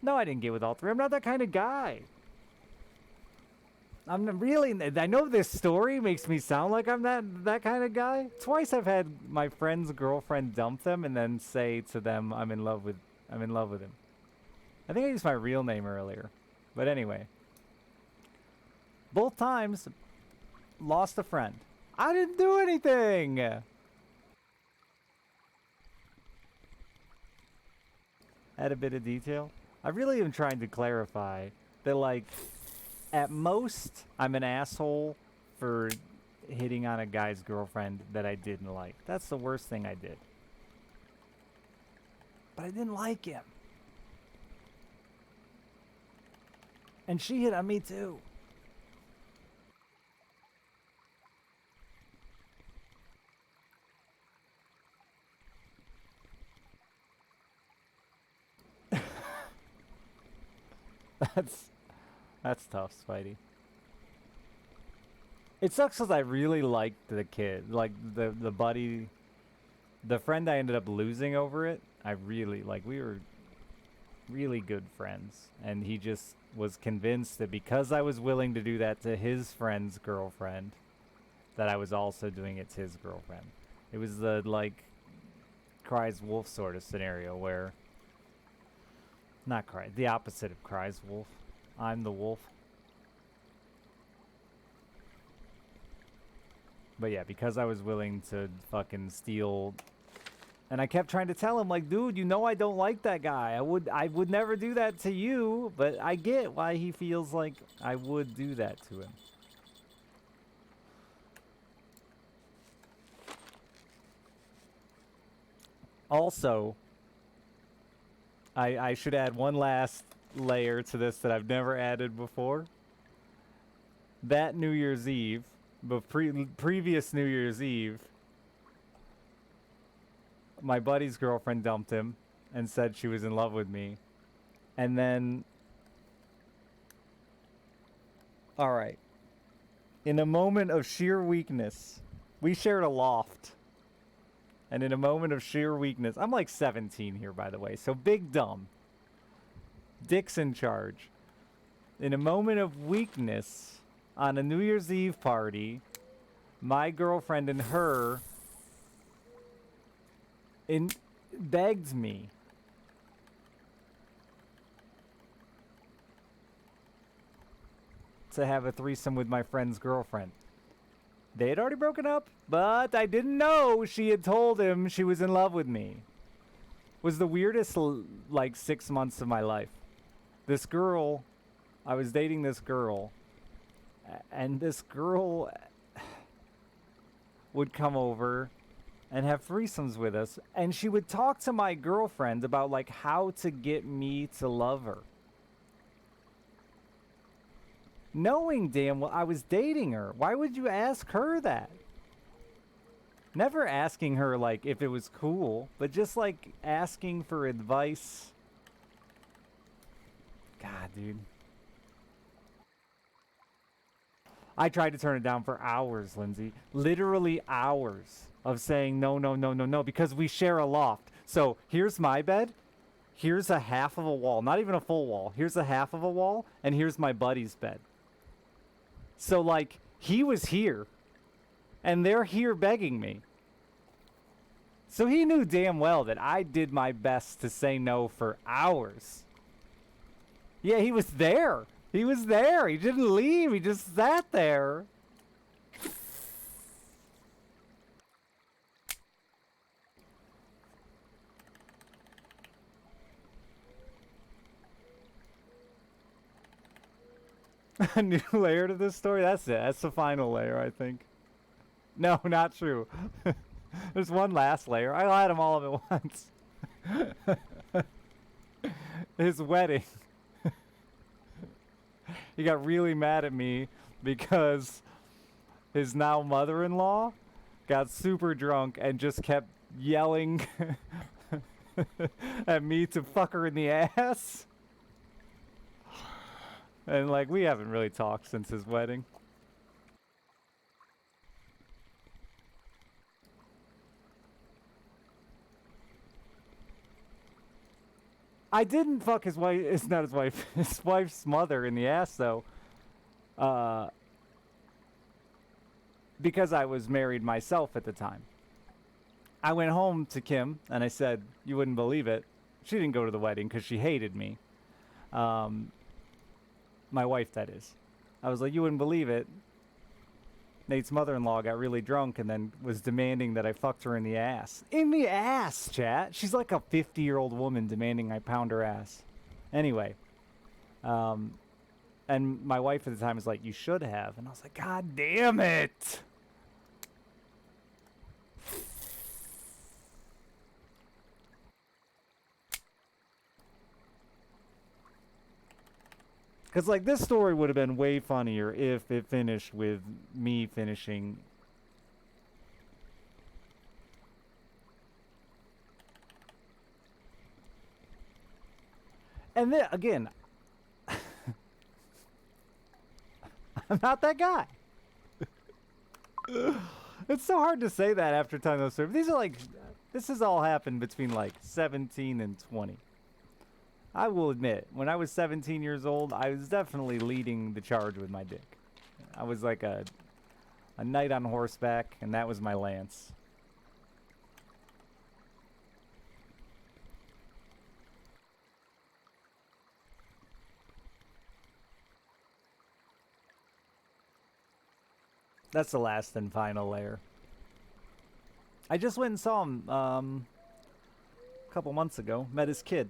No, I didn't get with all three. I'm not that kind of guy. I'm not really. I know this story makes me sound like I'm that kind of guy. Twice I've had my friend's girlfriend dump them and then say to them, I'm in love with him. I think I used my real name earlier. But anyway. Both times, lost a friend. I didn't do anything! Add a bit of detail. I really am trying to clarify that, like, at most, I'm an asshole for hitting on a guy's girlfriend that I didn't like. That's the worst thing I did. But I didn't like him. And she hit on me too. That's tough, Spidey. It sucks because I really liked the kid. Like, the buddy... The friend I ended up losing over it, I really... Like, we were really good friends. And he just was convinced that because I was willing to do that to his friend's girlfriend, that I was also doing it to his girlfriend. It was the, like, cries wolf sort of scenario where... Not cry. The opposite of cries wolf. I'm the wolf. But yeah, because I was willing to fucking steal... And I kept trying to tell him, like, dude, you know I don't like that guy. I would never do that to you, but I get why he feels like I would do that to him. Also, I should add one last layer to this that I've never added before. That New Year's Eve, previous New Year's Eve, my buddy's girlfriend dumped him and said she was in love with me. And then... Alright. In a moment of sheer weakness, we shared a loft. And in a moment of sheer weakness... I'm like 17 here, by the way, so big dumb. Dick's in charge. In a moment of weakness, on a New Year's Eve party, my girlfriend and her... begged me to have a threesome with my friend's girlfriend. They had already broken up, but I didn't know she had told him she was in love with me. Was the weirdest, like, 6 months of my life. This girl, I was dating this girl, and this girl would come over and have threesomes with us, and she would talk to my girlfriend about, like, how to get me to love her. Knowing damn well I was dating her. Why would you ask her that? Never asking her, like, if it was cool, but just, like, asking for advice. God, dude. I tried to turn it down for hours, Lindsay. Literally hours of saying no, no, no, no, no, because we share a loft. So here's my bed. Here's a half of a wall. Not even a full wall. Here's a half of a wall. And here's my buddy's bed. So, like, he was here. And they're here begging me. So he knew damn well that I did my best to say no for hours. Yeah, he was there. He was there. He didn't leave. He just sat there. A new layer to this story? That's it. That's the final layer, I think. No, not true. There's one last layer. I'll add them all of at once. His wedding. He got really mad at me because his now mother-in-law got super drunk and just kept yelling at me to fuck her in the ass. And like we haven't really talked since his wedding. I didn't fuck his wife. It's not his wife. His wife's mother in the ass though. Uh, because I was married myself at the time. I went home to Kim and I said, "You wouldn't believe it." She didn't go to the wedding because she hated me. My wife, that is. I was like, "You wouldn't believe it." Nate's mother-in-law got really drunk and then was demanding that I fucked her in the ass. In the ass, chat. She's like a 50-year-old woman demanding I pound her ass. Anyway, and my wife at the time was like, "You should have," and I was like, "God damn it!" Because, like, this story would have been way funnier if it finished with me finishing. And then, again, I'm not that guy. It's so hard to say that after telling those stories. These are like, this has all happened between, like, 17 and 20. I will admit, when I was 17 years old, I was definitely leading the charge with my dick. I was like a knight on horseback, and that was my lance. That's the last and final layer. I just went and saw him a couple months ago. Met his kid.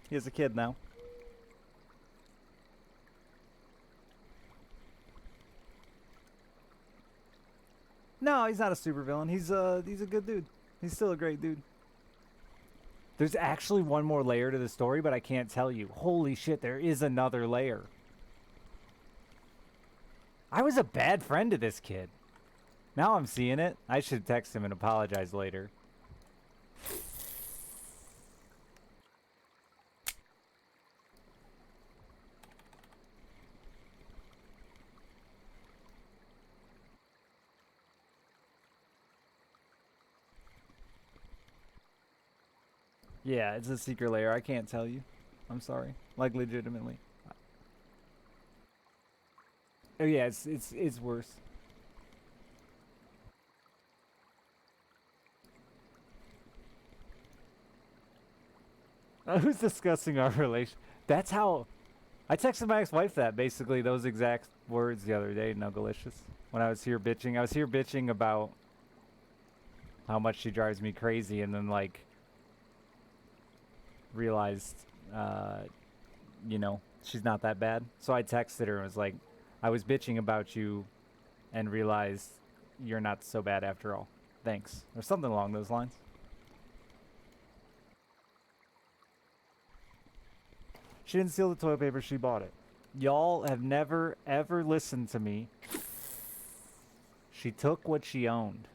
He has a kid now. No, he's not a supervillain. He's a good dude. He's still a great dude. There's actually one more layer to the story, but I can't tell you. Holy shit, there is another layer. I was a bad friend to this kid. Now I'm seeing it. I should text him and apologize later. Yeah, it's a secret layer. I can't tell you. I'm sorry. Like, legitimately. Oh yeah, it's worse. I was discussing our relation. That's how I texted my ex-wife that basically those exact words the other day, Nuggalicious. When I was here bitching about how much she drives me crazy, and then like realized, you know, she's not that bad. So I texted her and was like, I was bitching about you, and realized you're not so bad after all. Thanks, or something along those lines. She didn't steal the toilet paper, she bought it. Y'all have never, ever listened to me. She took what she owned.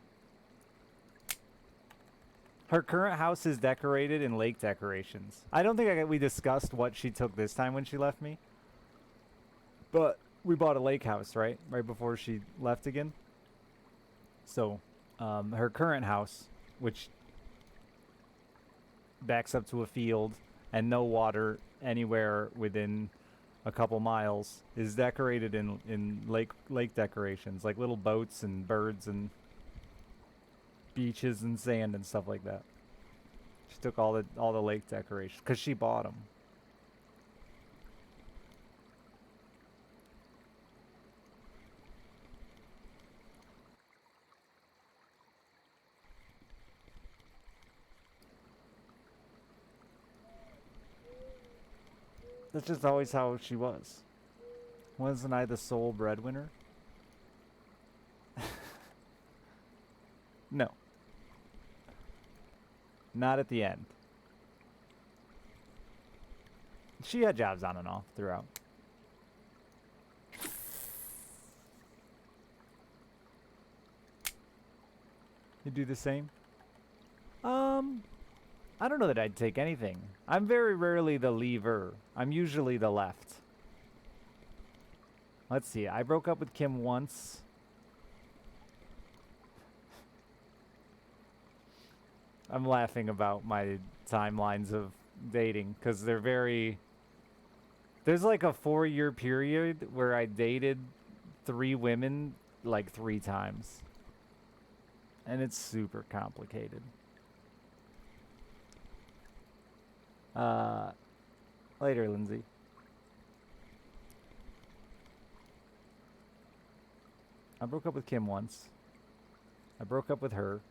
Her current house is decorated in lake decorations. I don't think we discussed what she took this time when she left me. But we bought a lake house, right? Right before she left again. So, her current house, which backs up to a field and no water anywhere within a couple miles, is decorated in lake decorations, like little boats and birds and beaches and sand and stuff like that. She took all the lake decorations because she bought them. That's just always how she was. Wasn't I the sole breadwinner? No. Not at the end. She had jobs on and off throughout. You do the same? I don't know that I'd take anything. I'm very rarely the leaver. I'm usually the left. Let's see. I broke up with Kim once. I'm laughing about my timelines of dating because they're very... There's like a 4-year period where I dated 3 women like 3 times. And it's super complicated. Later, Lindsay. I broke up with Kim once. I broke up with her.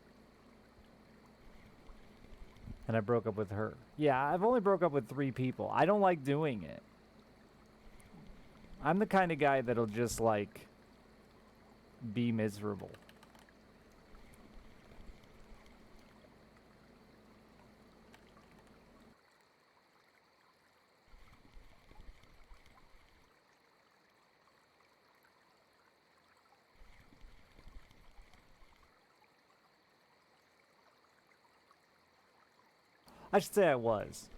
And I broke up with her. Yeah, I've only broke up with 3 people. I don't like doing it. I'm the kind of guy that'll just, like, be miserable. I should say I was.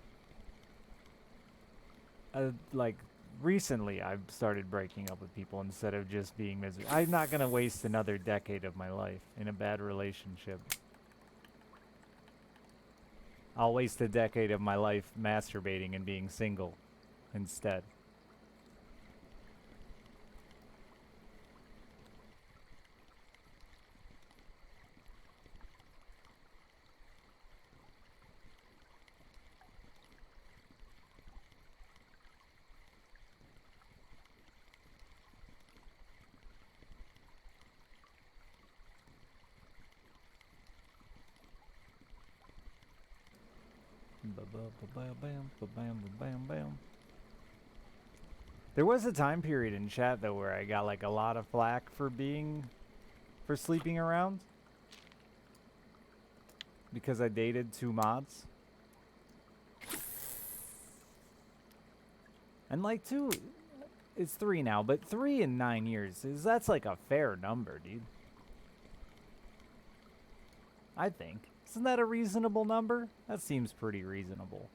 Like, recently I've started breaking up with people instead of just being miserable. I'm not going to waste another decade of my life in a bad relationship. I'll waste a decade of my life masturbating and being single instead. Ba-bam. There was a time period in chat though where I got like a lot of flack for sleeping around because I dated 2 mods. And like 2, it's 3 now, but 3 in 9 years that's like a fair number, dude. I think. Isn't that a reasonable number? That seems pretty reasonable.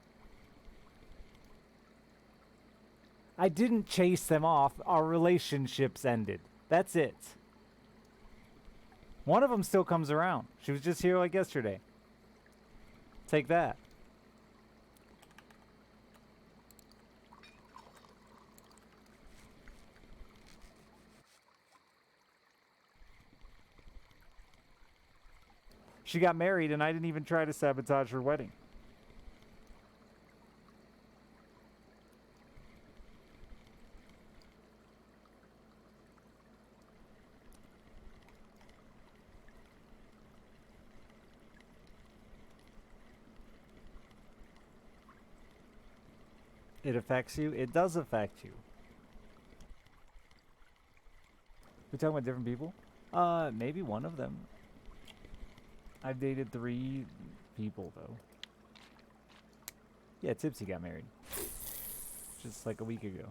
I didn't chase them off. Our relationships ended. That's it. One of them still comes around. She was just here like yesterday. Take that. She got married and I didn't even try to sabotage her wedding. It affects you? It does affect you. We're talking about different people? Maybe one of them. I've dated 3 people, though. Yeah, Tipsy got married. Just like a week ago.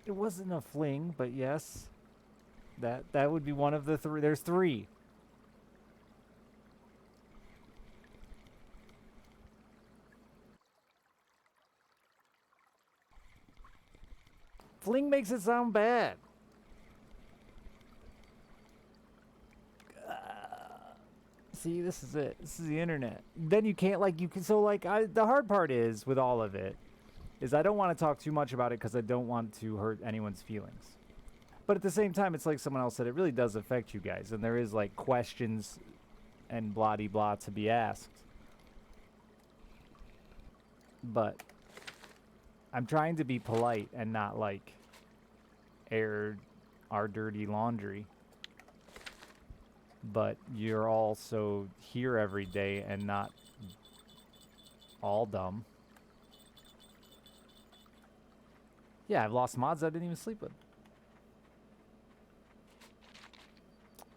It wasn't a fling, but yes. That would be one of the 3. There's 3. Fling makes it sound bad. See, this is it. This is the internet. Then you can't, like, you can, so, like, the hard part is, with all of it, is I don't want to talk too much about it because I don't want to hurt anyone's feelings. But at the same time, it's like someone else said, it really does affect you guys. And there is, like, questions and blah-de-blah to be asked. But I'm trying to be polite and not, like, air our dirty laundry. But you're also here every day and not all dumb. Yeah, I've lost mods I didn't even sleep with.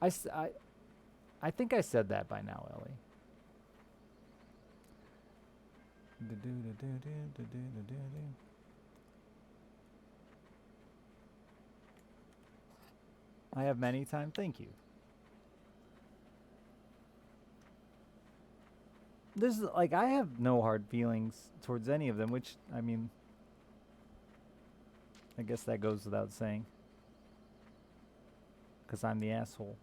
I think I said that by now, Ellie. I have many times. Thank you. This is like I have no hard feelings towards any of them, which I mean, I guess that goes without saying. Because I'm the asshole.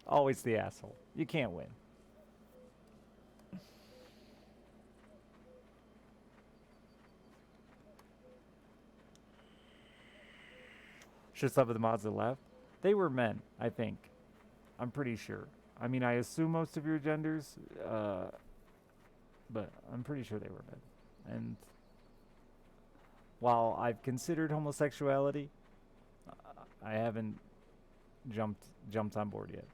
Always the asshole. You can't win. Should some of the mods that left? They were men, I think. I'm pretty sure. I mean, I assume most of your genders, but I'm pretty sure they were men. And while I've considered homosexuality, I haven't jumped on board yet.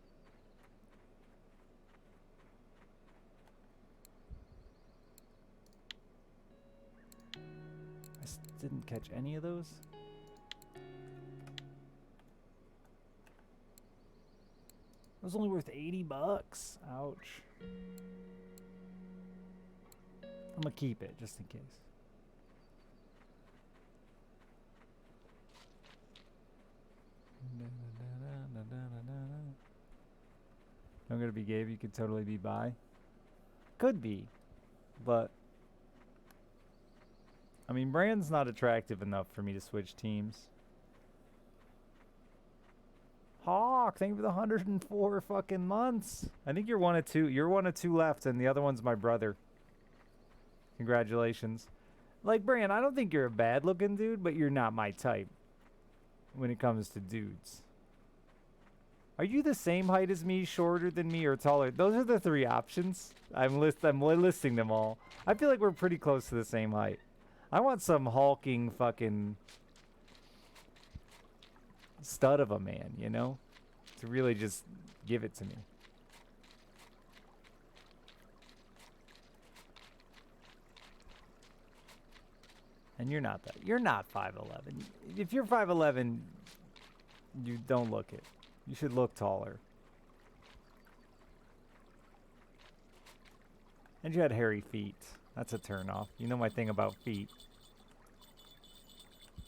I didn't catch any of those. It was only worth 80 bucks. Ouch. I'm gonna keep it just in case. I'm gonna be gay, but you could totally be bi. Could be, but I mean, Brand's not attractive enough for me to switch teams. Hawk, thank you for the 104 fucking months. I think you're one of two. You're one of two left, and the other one's my brother. Congratulations. Like, Brand, I don't think you're a bad-looking dude, but you're not my type when it comes to dudes. Are you the same height as me, shorter than me, or taller? Those are the three options. I'm listing them all. I feel like we're pretty close to the same height. I want some hulking fucking stud of a man, you know? To really just give it to me. And you're not that. You're not 5'11". If you're 5'11", you don't look it. You should look taller. And you had hairy feet. That's a turnoff. You know my thing about feet.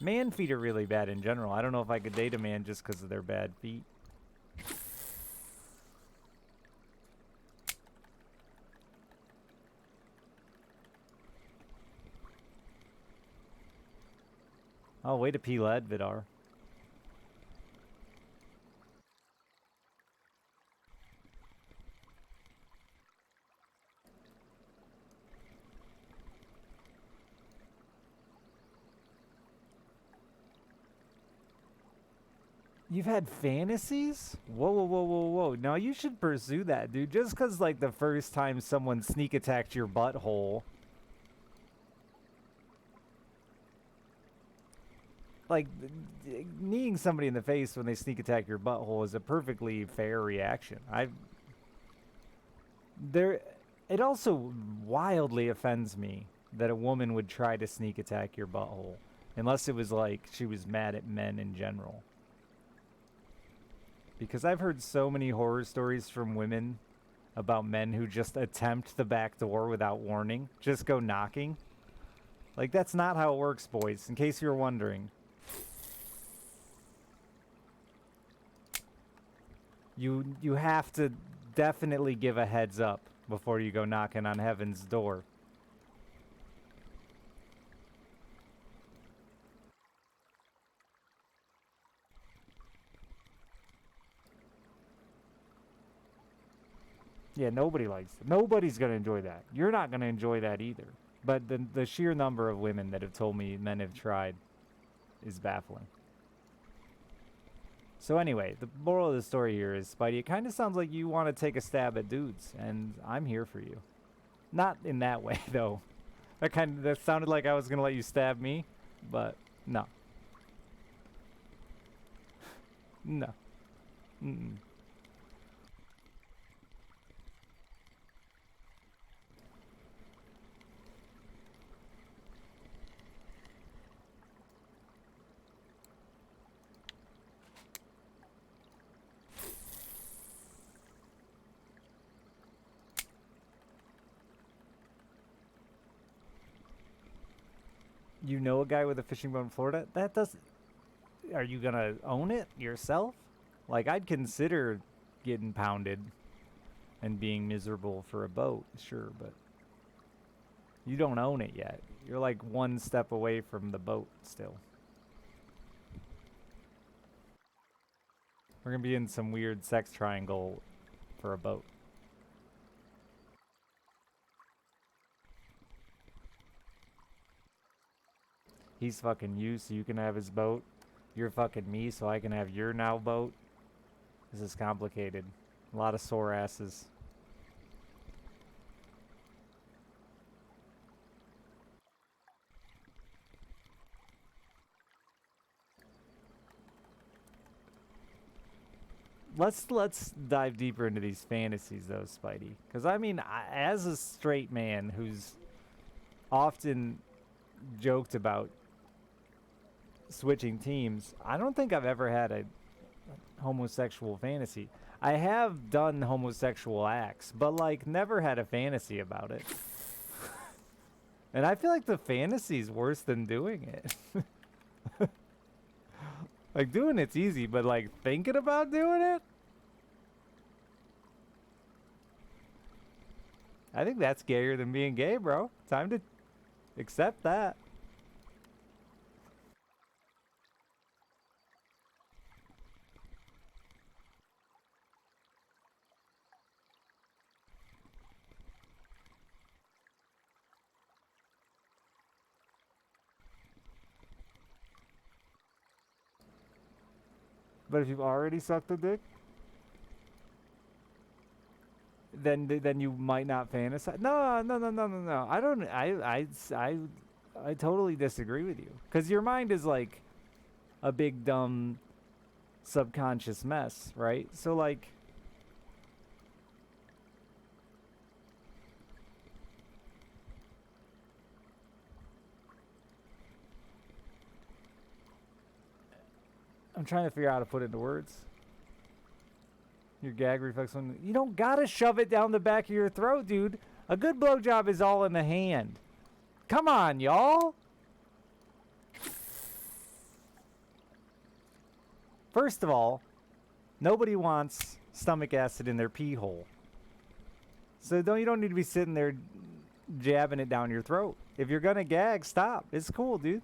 Man feet are really bad in general. I don't know if I could date a man just because of their bad feet. Oh, way to pee lead, Vidar. You've had fantasies? Whoa, whoa, whoa, whoa, whoa. Now you should pursue that, dude. Just because, like, the first time someone sneak attacked your butthole. Like, kneeing somebody in the face when they sneak attack your butthole is a perfectly fair reaction. It also wildly offends me that a woman would try to sneak attack your butthole. Unless it was like she was mad at men in general. Because I've heard so many horror stories from women about men who just attempt the back door without warning. Just go knocking. Like, that's not how it works, boys, in case you're wondering. You have to definitely give a heads up before you go knocking on heaven's door. Yeah, nobody likes it. Nobody's going to enjoy that. You're not going to enjoy that either. But the sheer number of women that have told me men have tried is baffling. So anyway, the moral of the story here is, Spidey, it kind of sounds like you want to take a stab at dudes, and I'm here for you. Not in that way, though. That sounded like I was going to let you stab me, but no. No. Mm-mm. You know a guy with a fishing boat in Florida? That does. Are you gonna own it yourself? Like, I'd consider getting pounded and being miserable for a boat, sure, but you don't own it yet. You're like one step away from the boat still. We're gonna be in some weird sex triangle for a boat. He's fucking you so you can have his boat. You're fucking me so I can have your now boat. This is complicated. A lot of sore asses. Let's dive deeper into these fantasies though, Spidey. Because I mean, as a straight man who's often joked about switching teams, I don't think I've ever had a homosexual fantasy. I have done homosexual acts, but like never had a fantasy about it. And I feel like the fantasy's worse than doing it. Like doing it's easy, but like thinking about doing it? I think that's gayer than being gay, bro. Time to accept that. But if you've already sucked a dick, then you might not fantasize. No, no, no, no, no, no. I don't. I totally disagree with you. Cause your mind is like a big dumb subconscious mess, right? So like, I'm trying to figure out how to put it into words. Your gag reflex one. You don't gotta shove it down the back of your throat, dude. A good blowjob is all in the hand. Come on, y'all. First of all, nobody wants stomach acid in their pee hole. So you don't need to be sitting there jabbing it down your throat. If you're gonna gag, stop. It's cool, dude.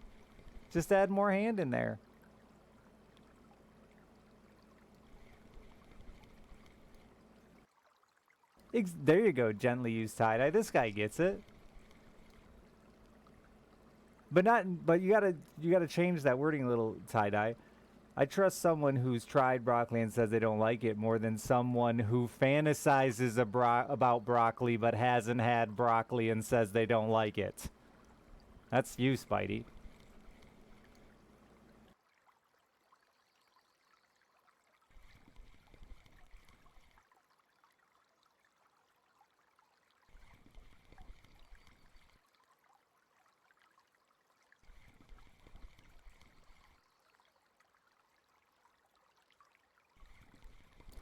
Just add more hand in there. There you go, gently used tie-dye. This guy gets it. But you gotta change that wording a little, tie-dye. I trust someone who's tried broccoli and says they don't like it more than someone who fantasizes about broccoli but hasn't had broccoli and says they don't like it. That's you, Spidey.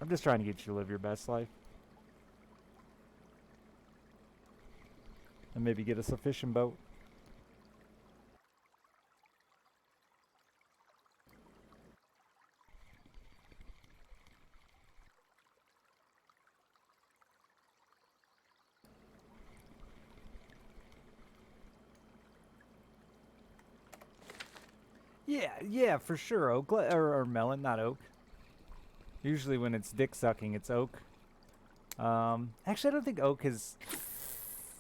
I'm just trying to get you to live your best life. And maybe get us a fishing boat. Yeah, for sure. Oak or melon, not oak. Usually when it's dick sucking, it's oak. Actually, I don't think oak has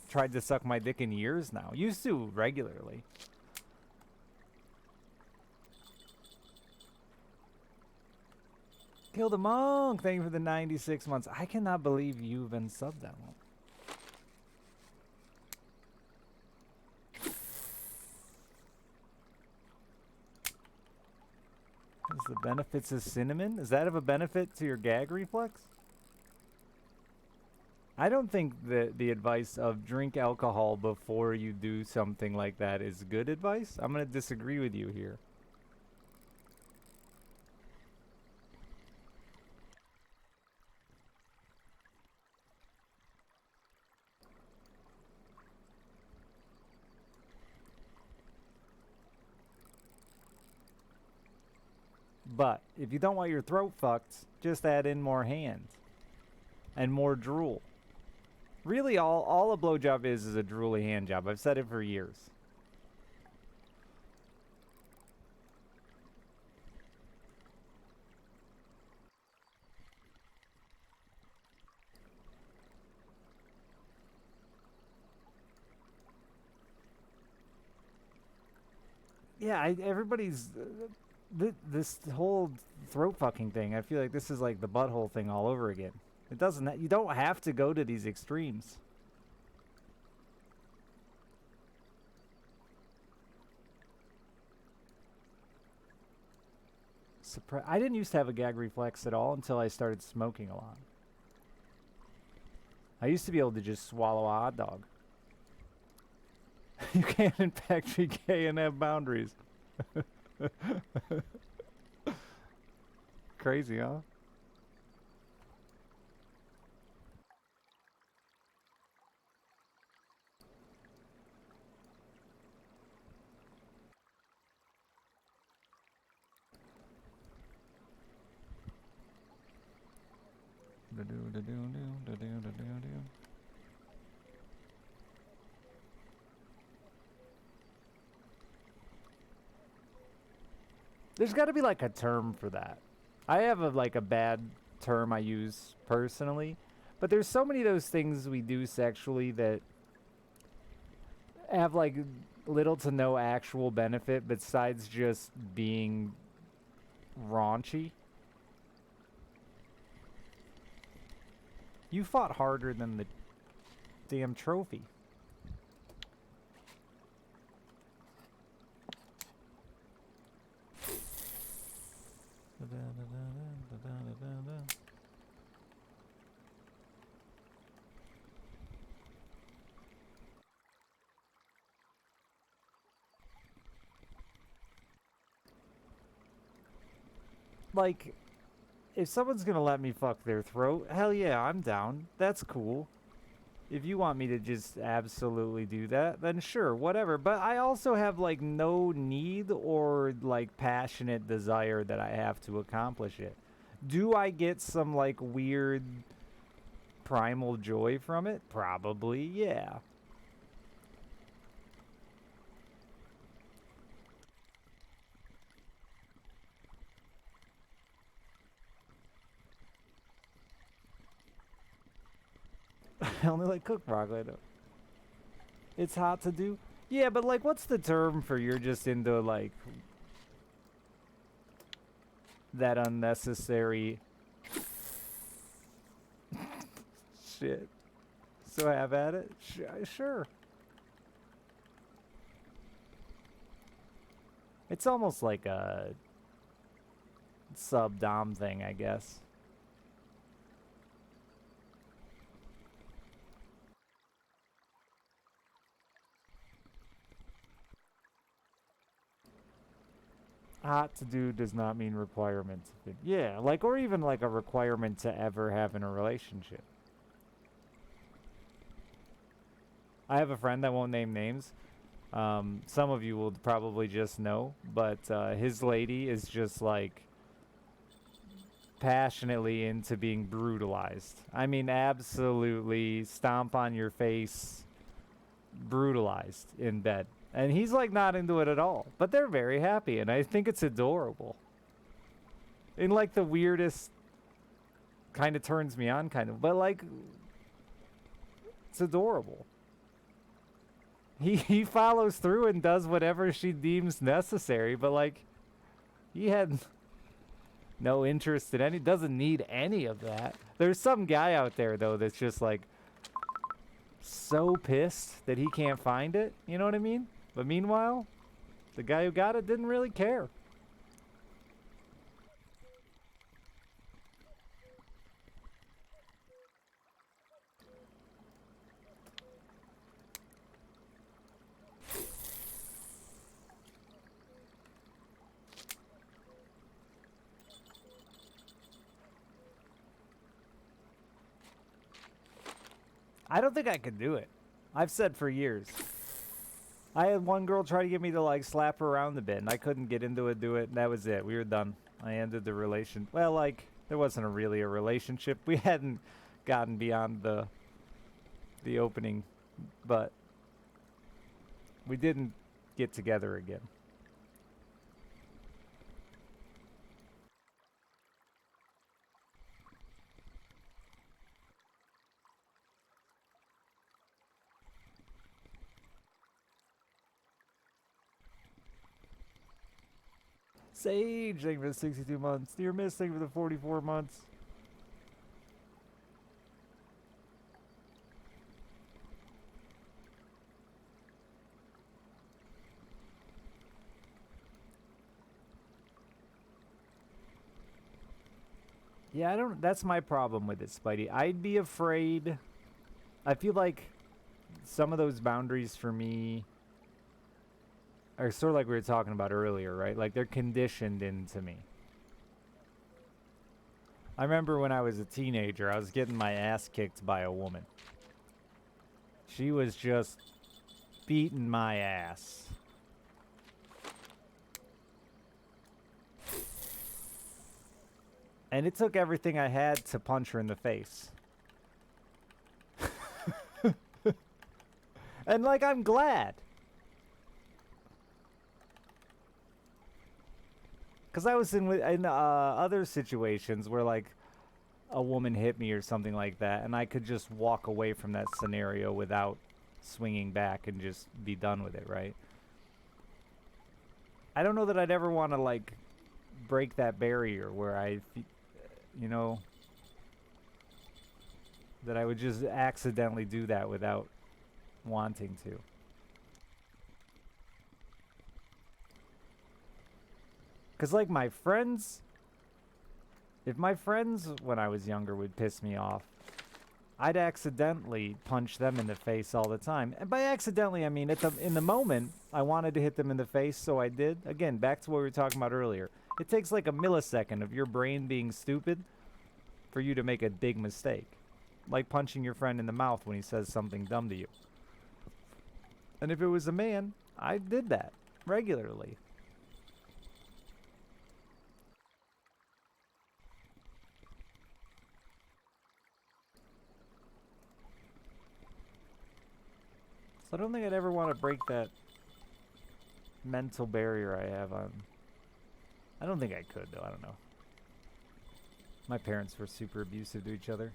tried to suck my dick in years now. Used to regularly. Kill the monk. Thank you for the 96 months. I cannot believe you've been subbed that long. Is the benefits of cinnamon? Is that of a benefit to your gag reflex? I don't think that the advice of drink alcohol before you do something like that is good advice. I'm going to disagree with you here. But if you don't want your throat fucked, just add in more hand and more drool. Really, all a blowjob is a drooly hand job. I've said it for years. Yeah, everybody's this whole throat fucking thing. I feel like this is like the butthole thing all over again. It doesn't. You don't have to go to these extremes. I didn't used to have a gag reflex at all until I started smoking a lot. I used to be able to just swallow a hot dog. You can't in fact be gay and have boundaries. Crazy, huh? There's got to be like a term for that. I have like a bad term I use personally, but there's so many of those things we do sexually that have like little to no actual benefit besides just being raunchy. You fought harder than the damn trophy. Like, if someone's gonna let me fuck their throat, hell yeah, I'm down. That's cool. If you want me to just absolutely do that, then sure, whatever. But I also have like no need or like passionate desire that I have to accomplish it. Do I get some like weird primal joy from it? Probably, yeah. I only like cooked broccoli though. It's hot to do. Yeah, but like, what's the term for you're just into like that unnecessary shit? So have at it. Sure. It's almost like a sub-dom thing, I guess. Hot to do does not mean requirement. Yeah, like, or even like a requirement to ever have in a relationship. I have a friend, I won't name names. Some of you will probably just know, but his lady is just like passionately into being brutalized. I mean, absolutely stomp on your face, brutalized in bed. And he's like not into it at all. But they're very happy, and I think it's adorable. In like the weirdest kind of turns me on kind of, but like it's adorable. He follows through and does whatever she deems necessary, but like he had no interest in any, doesn't need any of that. There's some guy out there though that's just like so pissed that he can't find it, you know what I mean? But meanwhile, the guy who got it didn't really care. I don't think I could do it. I've said for years. I had one girl try to get me to like slap her around a bit, and I couldn't get into it, do it, and that was it. We were done. I ended the relation. Well, like there wasn't really a relationship. We hadn't gotten beyond the opening, but we didn't get together again. Sage, thank you for the 62 months. Dear Miss, thank you for the 44 months. Yeah, I don't. That's my problem with it, Spidey. I'd be afraid. I feel like some of those boundaries for me are sort of like we were talking about earlier, right? Like they're conditioned into me. I remember when I was a teenager, I was getting my ass kicked by a woman. She was just beating my ass. And it took everything I had to punch her in the face. And like, I'm glad. Because I was in other situations where like a woman hit me or something like that, and I could just walk away from that scenario without swinging back and just be done with it, right? I don't know that I'd ever want to like break that barrier where you know, that I would just accidentally do that without wanting to. Because like my friends, if my friends when I was younger would piss me off, I'd accidentally punch them in the face all the time. And by accidentally, I mean in the moment, I wanted to hit them in the face, so I did. Again, back to what we were talking about earlier. It takes like a millisecond of your brain being stupid for you to make a big mistake. Like punching your friend in the mouth when he says something dumb to you. And if it was a man, I did that regularly. So I don't think I'd ever want to break that mental barrier I have on. I don't think I could, though. I don't know. My parents were super abusive to each other.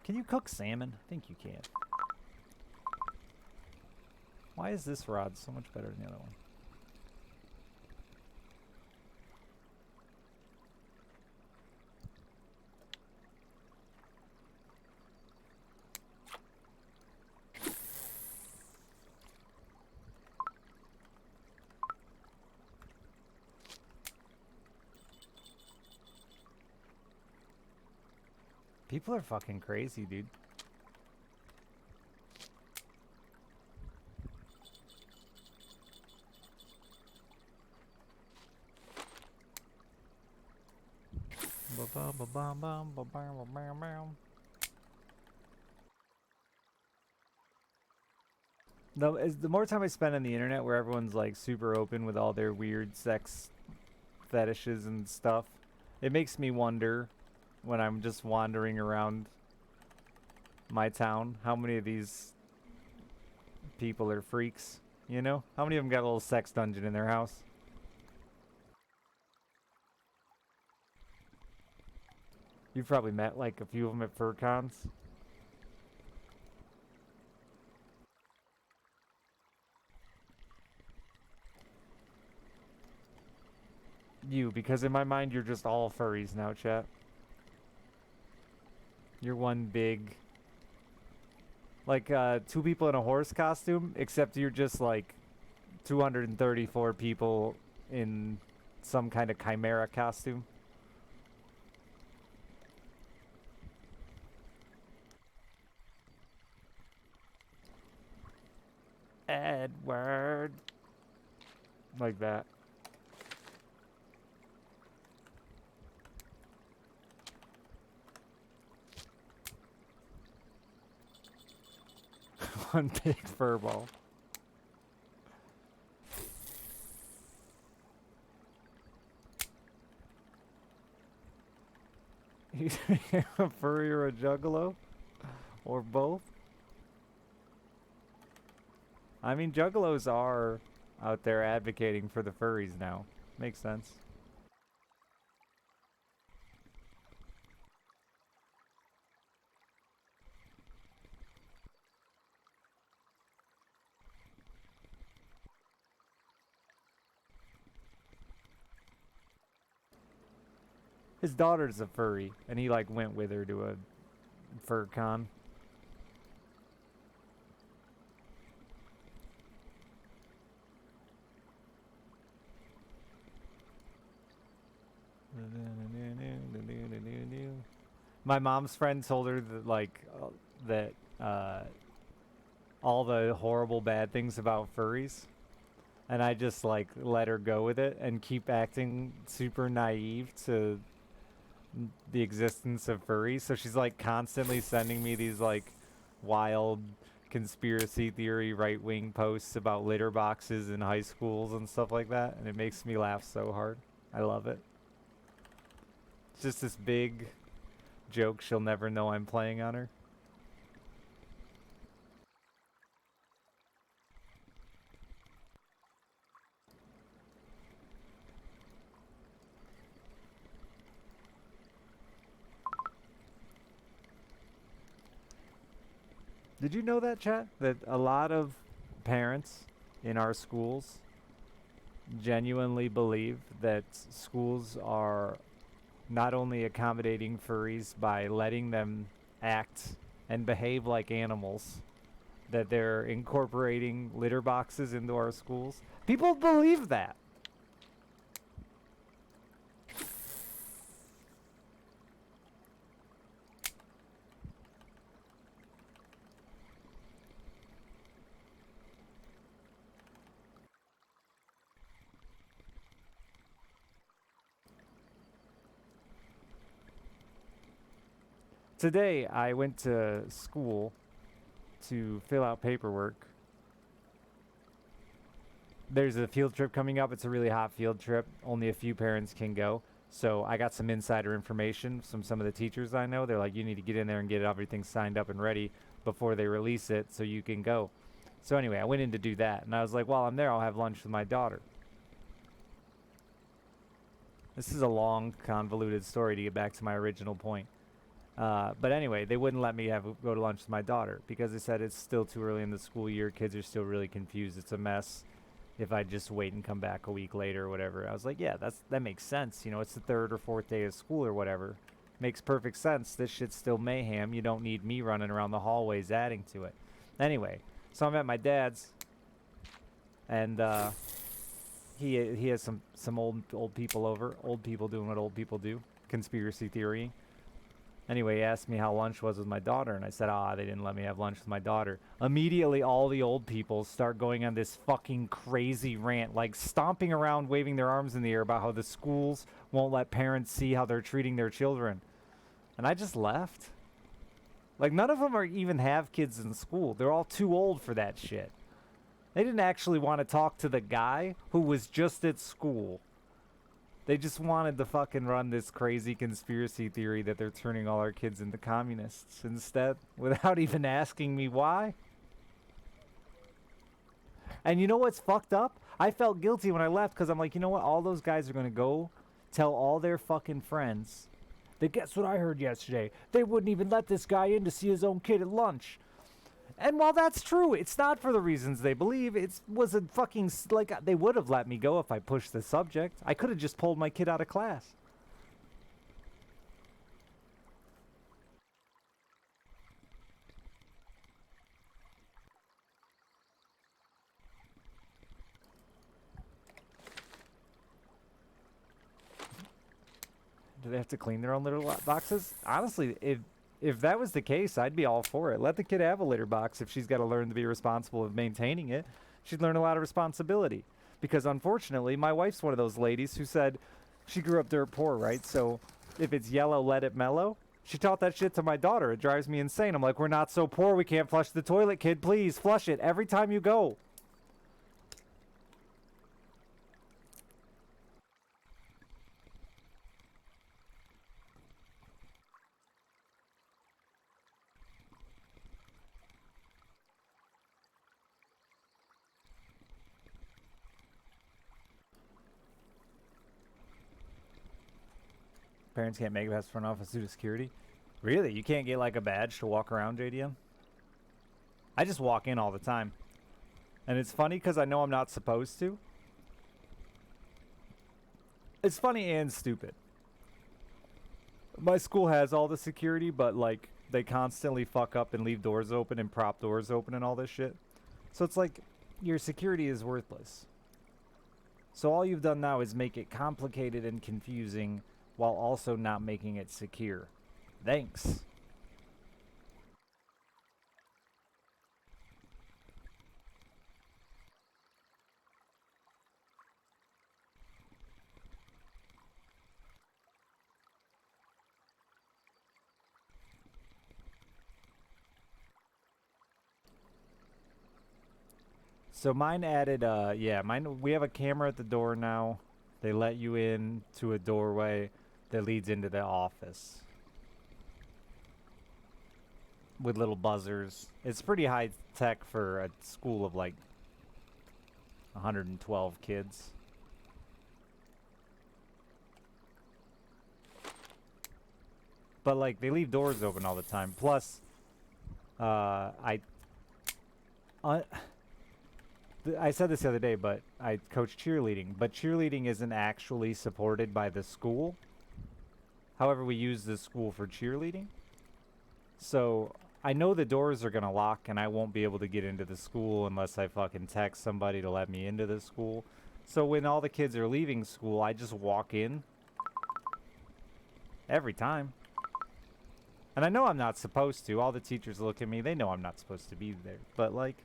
Can you cook salmon? I think you can. Why is this rod so much better than the other one? People are fucking crazy, dude. The more time I spend on the internet where everyone's like super open with all their weird sex fetishes and stuff, it makes me wonder when I'm just wandering around my town, how many of these people are freaks, you know? How many of them got a little sex dungeon in their house? You've probably met like a few of them at fur cons. You, because in my mind you're just all furries now, chat. You're one big, like, two people in a horse costume, except you're just like 234 people in some kind of chimera costume. Edward. Like that. one big fur ball. You a furry or a juggalo? Or both? I mean, juggalos are out there advocating for the furries now. Makes sense. His daughter's a furry, and he like went with her to a fur con. My mom's friend told her that that all the horrible bad things about furries, and I just like let her go with it and keep acting super naive to the existence of furries. So she's like constantly sending me these like wild conspiracy theory right-wing posts about litter boxes in high schools and stuff like that, and it makes me laugh so hard. I love it. It's just this big joke she'll never know I'm playing on her. Did you know that, chat? That a lot of parents in our schools genuinely believe that schools are not only accommodating furries by letting them act and behave like animals, that they're incorporating litter boxes into our schools. People believe that. Today, I went to school to fill out paperwork. There's a field trip coming up. It's a really hot field trip. Only a few parents can go. So I got some insider information from some of the teachers I know. They're like, you need to get in there and get everything signed up and ready before they release it so you can go. So anyway, I went in to do that. And I was like, while I'm there, I'll have lunch with my daughter. This is a long, convoluted story to get back to my original point. But anyway, they wouldn't let me go to lunch with my daughter because they said it's still too early in the school year. Kids are still really confused. It's a mess if I just wait and come back a week later or whatever. I was like, yeah, that makes sense. You know, it's the third or fourth day of school or whatever. Makes perfect sense. This shit's still mayhem. You don't need me running around the hallways adding to it. Anyway, so I'm at my dad's, and he has some old people over. Old people doing what old people do. Conspiracy theory. Anyway, he asked me how lunch was with my daughter, and I said, they didn't let me have lunch with my daughter. Immediately, all the old people start going on this fucking crazy rant, like stomping around, waving their arms in the air about how the schools won't let parents see how they're treating their children. And I just left. Like, none of them even have kids in school. They're all too old for that shit. They didn't actually want to talk to the guy who was just at school. They just wanted to fucking run this crazy conspiracy theory that they're turning all our kids into communists instead, without even asking me why. And you know what's fucked up? I felt guilty when I left because I'm like, you know what? All those guys are going to go tell all their fucking friends that guess what I heard yesterday? They wouldn't even let this guy in to see his own kid at lunch. And while that's true, it's not for the reasons they believe. It was a fucking, like, they would have let me go if I pushed the subject. I could have just pulled my kid out of class. Do they have to clean their own litter boxes? Honestly, if that was the case, I'd be all for it. Let the kid have a litter box if she's got to learn to be responsible of maintaining it. She'd learn a lot of responsibility. Because unfortunately, my wife's one of those ladies who said she grew up dirt poor, right? So if it's yellow, let it mellow. She taught that shit to my daughter. It drives me insane. I'm like, we're not so poor we can't flush the toilet, kid. Please, flush it every time you go. Parents can't make it past front office due to security. Really? You can't get like a badge to walk around, JDM? I just walk in all the time. And it's funny because I know I'm not supposed to. It's funny and stupid. My school has all the security, but like they constantly fuck up and leave doors open and prop doors open and all this shit. So it's like your security is worthless. So all you've done now is make it complicated and confusing while also not making it secure. Thanks. So mine added, yeah, mine. We have a camera at the door now. They let you in to a doorway that leads into the office with little buzzers. It's pretty high tech for a school of like 112 kids. But like they leave doors open all the time. Plus, I said this the other day, but I coach cheerleading. But cheerleading isn't actually supported by the school. However, we use the school for cheerleading. So I know the doors are going to lock and I won't be able to get into the school unless I fucking text somebody to let me into the school. So when all the kids are leaving school, I just walk in. Every time. And I know I'm not supposed to. All the teachers look at me. They know I'm not supposed to be there. But like,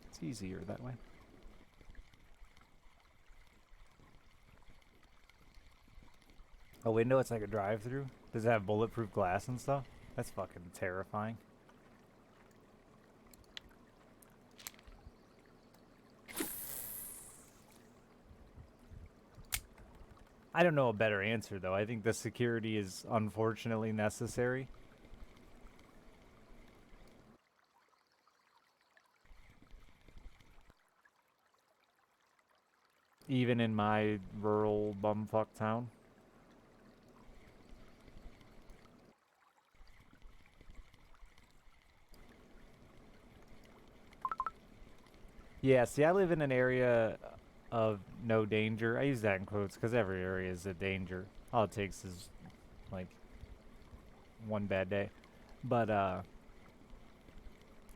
it's easier that way. A window, it's like a drive-through? Does it have bulletproof glass and stuff? That's fucking terrifying. I don't know a better answer, though. I think the security is unfortunately necessary. Even in my rural bumfuck town. Yeah, see, I live in an area of no danger. I use that in quotes because every area is a danger. All it takes is, like, one bad day. But,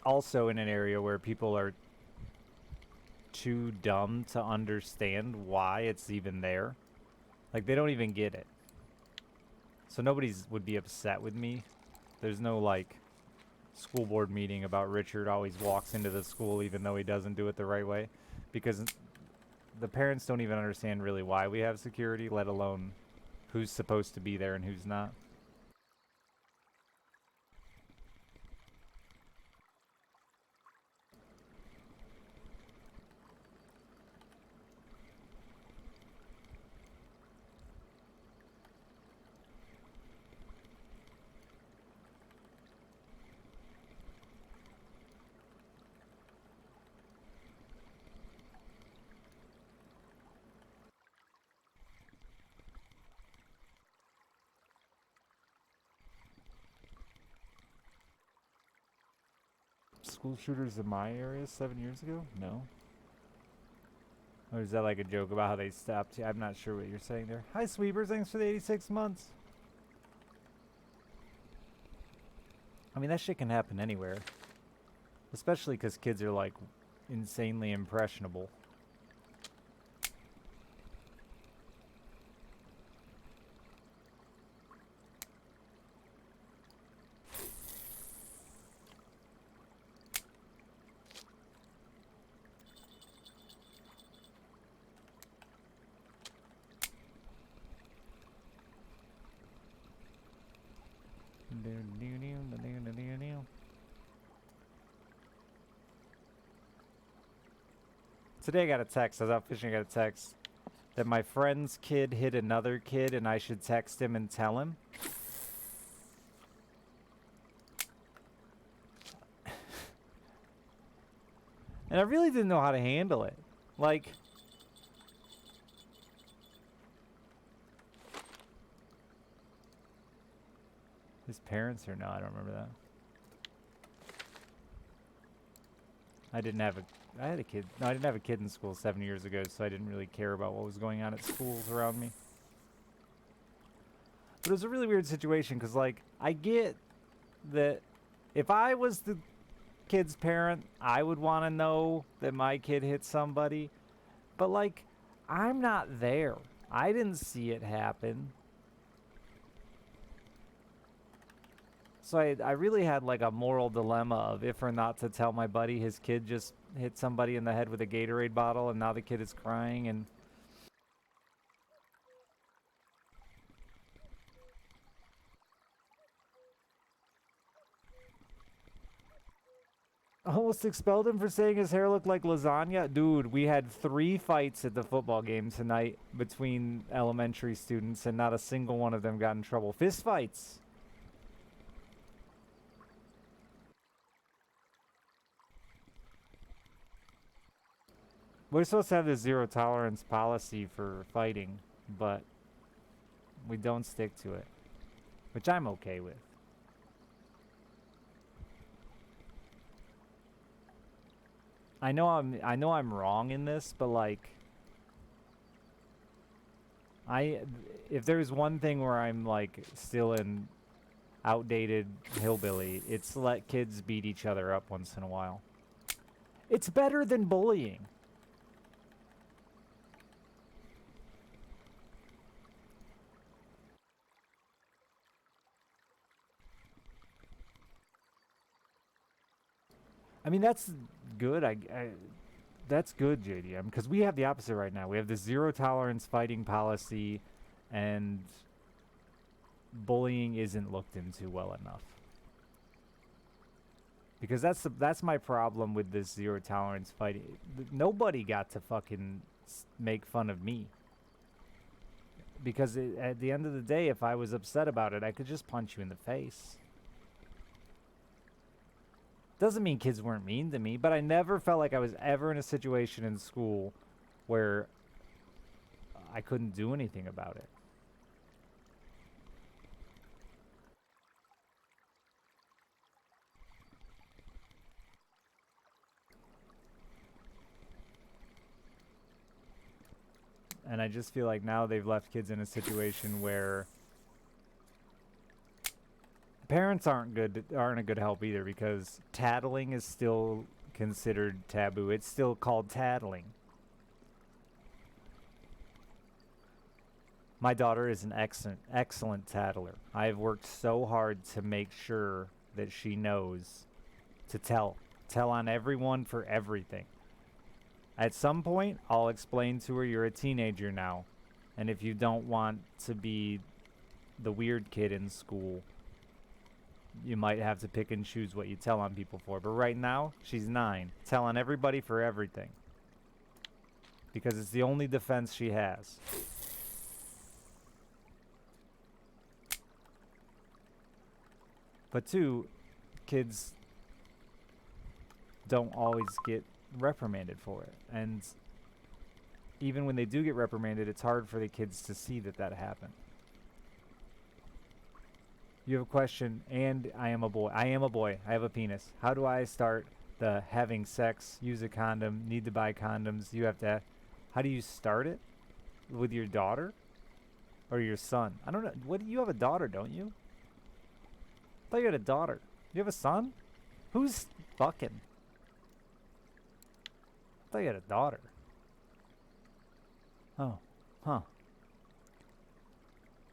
also in an area where people are too dumb to understand why it's even there. Like, they don't even get it. So nobody's would be upset with me. There's no, like, school board meeting about Richard always walks into the school even though he doesn't do it the right way. Because the parents don't even understand really why we have security, let alone who's supposed to be there and who's not. School shooters in my area 7 years ago? No. Or is that like a joke about how they stopped? I'm not sure what you're saying there. Hi, Sweepers. Thanks for the 86 months. I mean, that shit can happen anywhere. Especially because kids are, like, insanely impressionable. Today I got a text. I was out fishing. I got a text that my friend's kid hit another kid, and I should text him and tell him. And I really didn't know how to handle it. Like, his parents or no, I don't remember that. I didn't have a, I had a kid. No, I didn't have a kid in school 7 years ago, so I didn't really care about what was going on at schools around me. But it was a really weird situation because, like, I get that if I was the kid's parent, I would want to know that my kid hit somebody. But, like, I'm not there. I didn't see it happen. So I really had, like, a moral dilemma of if or not to tell my buddy his kid just hit somebody in the head with a Gatorade bottle and now the kid is crying and... Almost expelled him for saying his hair looked like lasagna. Dude, we had 3 fights at the football game tonight between elementary students, and not a single one of them got in trouble. Fist fights. We're supposed to have this zero tolerance policy for fighting, but we don't stick to it, which I'm okay with. I know I'm wrong in this, but like if there's one thing where I'm like still an outdated hillbilly, it's let kids beat each other up once in a while. It's better than bullying. I mean, that's good. That's good, JDM, because we have the opposite right now. We have the zero tolerance fighting policy, and bullying isn't looked into well enough. Because that's my problem with this zero tolerance fighting. Nobody got to fucking make fun of me. Because at the end of the day, if I was upset about it, I could just punch you in the face. Doesn't mean kids weren't mean to me, but I never felt like I was ever in a situation in school where I couldn't do anything about it. And I just feel like now they've left kids in a situation where parents aren't a good help either, because tattling is still considered taboo. It's still called tattling. My daughter is an excellent tattler. I've worked so hard to make sure that she knows to tell on everyone for everything. At some point, I'll explain to her, you're a teenager now, and if you don't want to be the weird kid in school, you might have to pick and choose what you tell on people for. But right now, she's 9, telling everybody for everything, because it's the only defense she has. But 2, kids don't always get reprimanded for it, and even when they do get reprimanded, it's hard for the kids to see that happened. You have a question, and I am a boy. I am a boy. I have a penis. How do I start the having sex, use a condom, need to buy condoms? You have to. How do you start it? With your daughter? Or your son? I don't know. What, you have a daughter, don't you? I thought you had a daughter. You have a son? Who's fucking? I thought you had a daughter. Oh. Huh.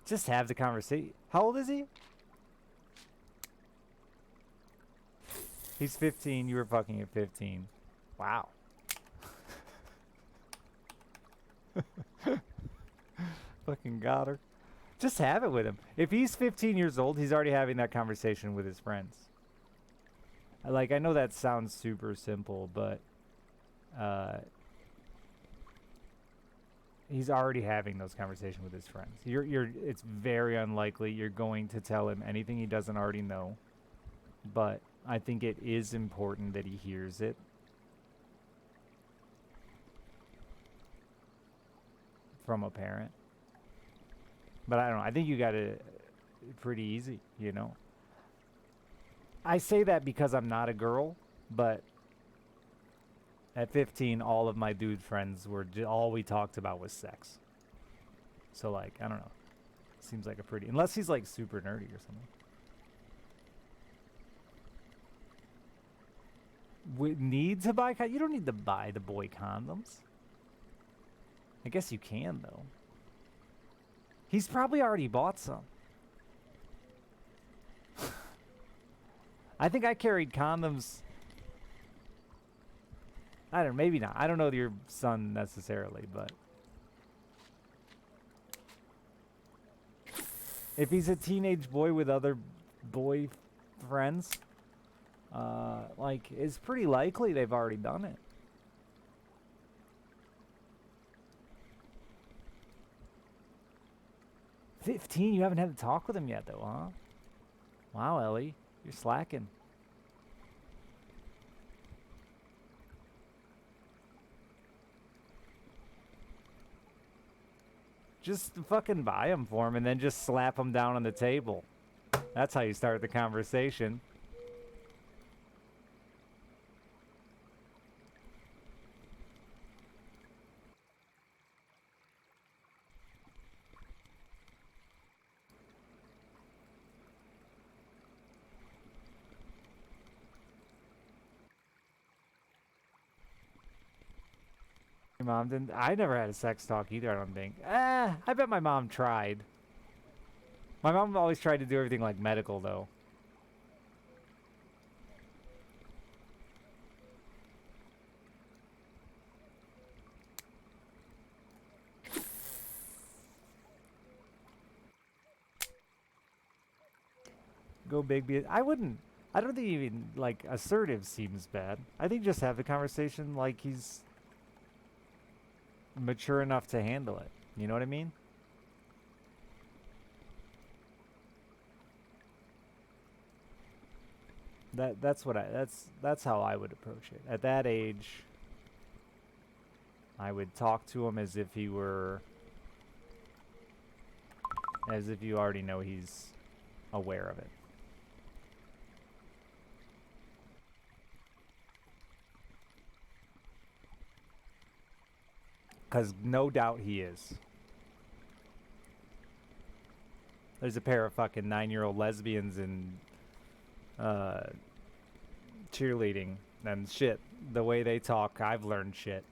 Just have the conversation. How old is he? He's 15. You were fucking at 15. Wow. Fucking got her. Just have it with him. If he's 15 years old, he's already having that conversation with his friends. Like, I know that sounds super simple, but he's already having those conversations with his friends. It's very unlikely you're going to tell him anything he doesn't already know. But I think it is important that he hears it. From a parent. But I don't know. I think you got it pretty easy, you know. I say that because I'm not a girl, but at 15, all of my dude friends were all we talked about was sex. So like, I don't know. Seems like a pretty, unless he's like super nerdy or something. We need to buy you don't need to buy the boy condoms. I guess you can though. He's probably already bought some. I think I carried condoms. I don't know, maybe not. I don't know your son necessarily, but if he's a teenage boy with other boy friends, like, it's pretty likely they've already done it. $15? You haven't had to talk with him yet, though, huh? Wow, Ellie. You're slacking. Just fucking buy them for him and then just slap them down on the table. That's how you start the conversation. Your mom didn't. I never had a sex talk either, I don't think. I bet my mom tried. My mom always tried to do everything like medical, though. Go big, be. I wouldn't. I don't think even like assertive seems bad. I think just have the conversation like he's mature enough to handle it. You know what I mean? That's how I would approach it. At that age, I would talk to him as if he were, as if you already know he's aware of it. Because no doubt he is. There's a pair of fucking 9-year-old lesbians in cheerleading and shit. The way they talk, I've learned shit.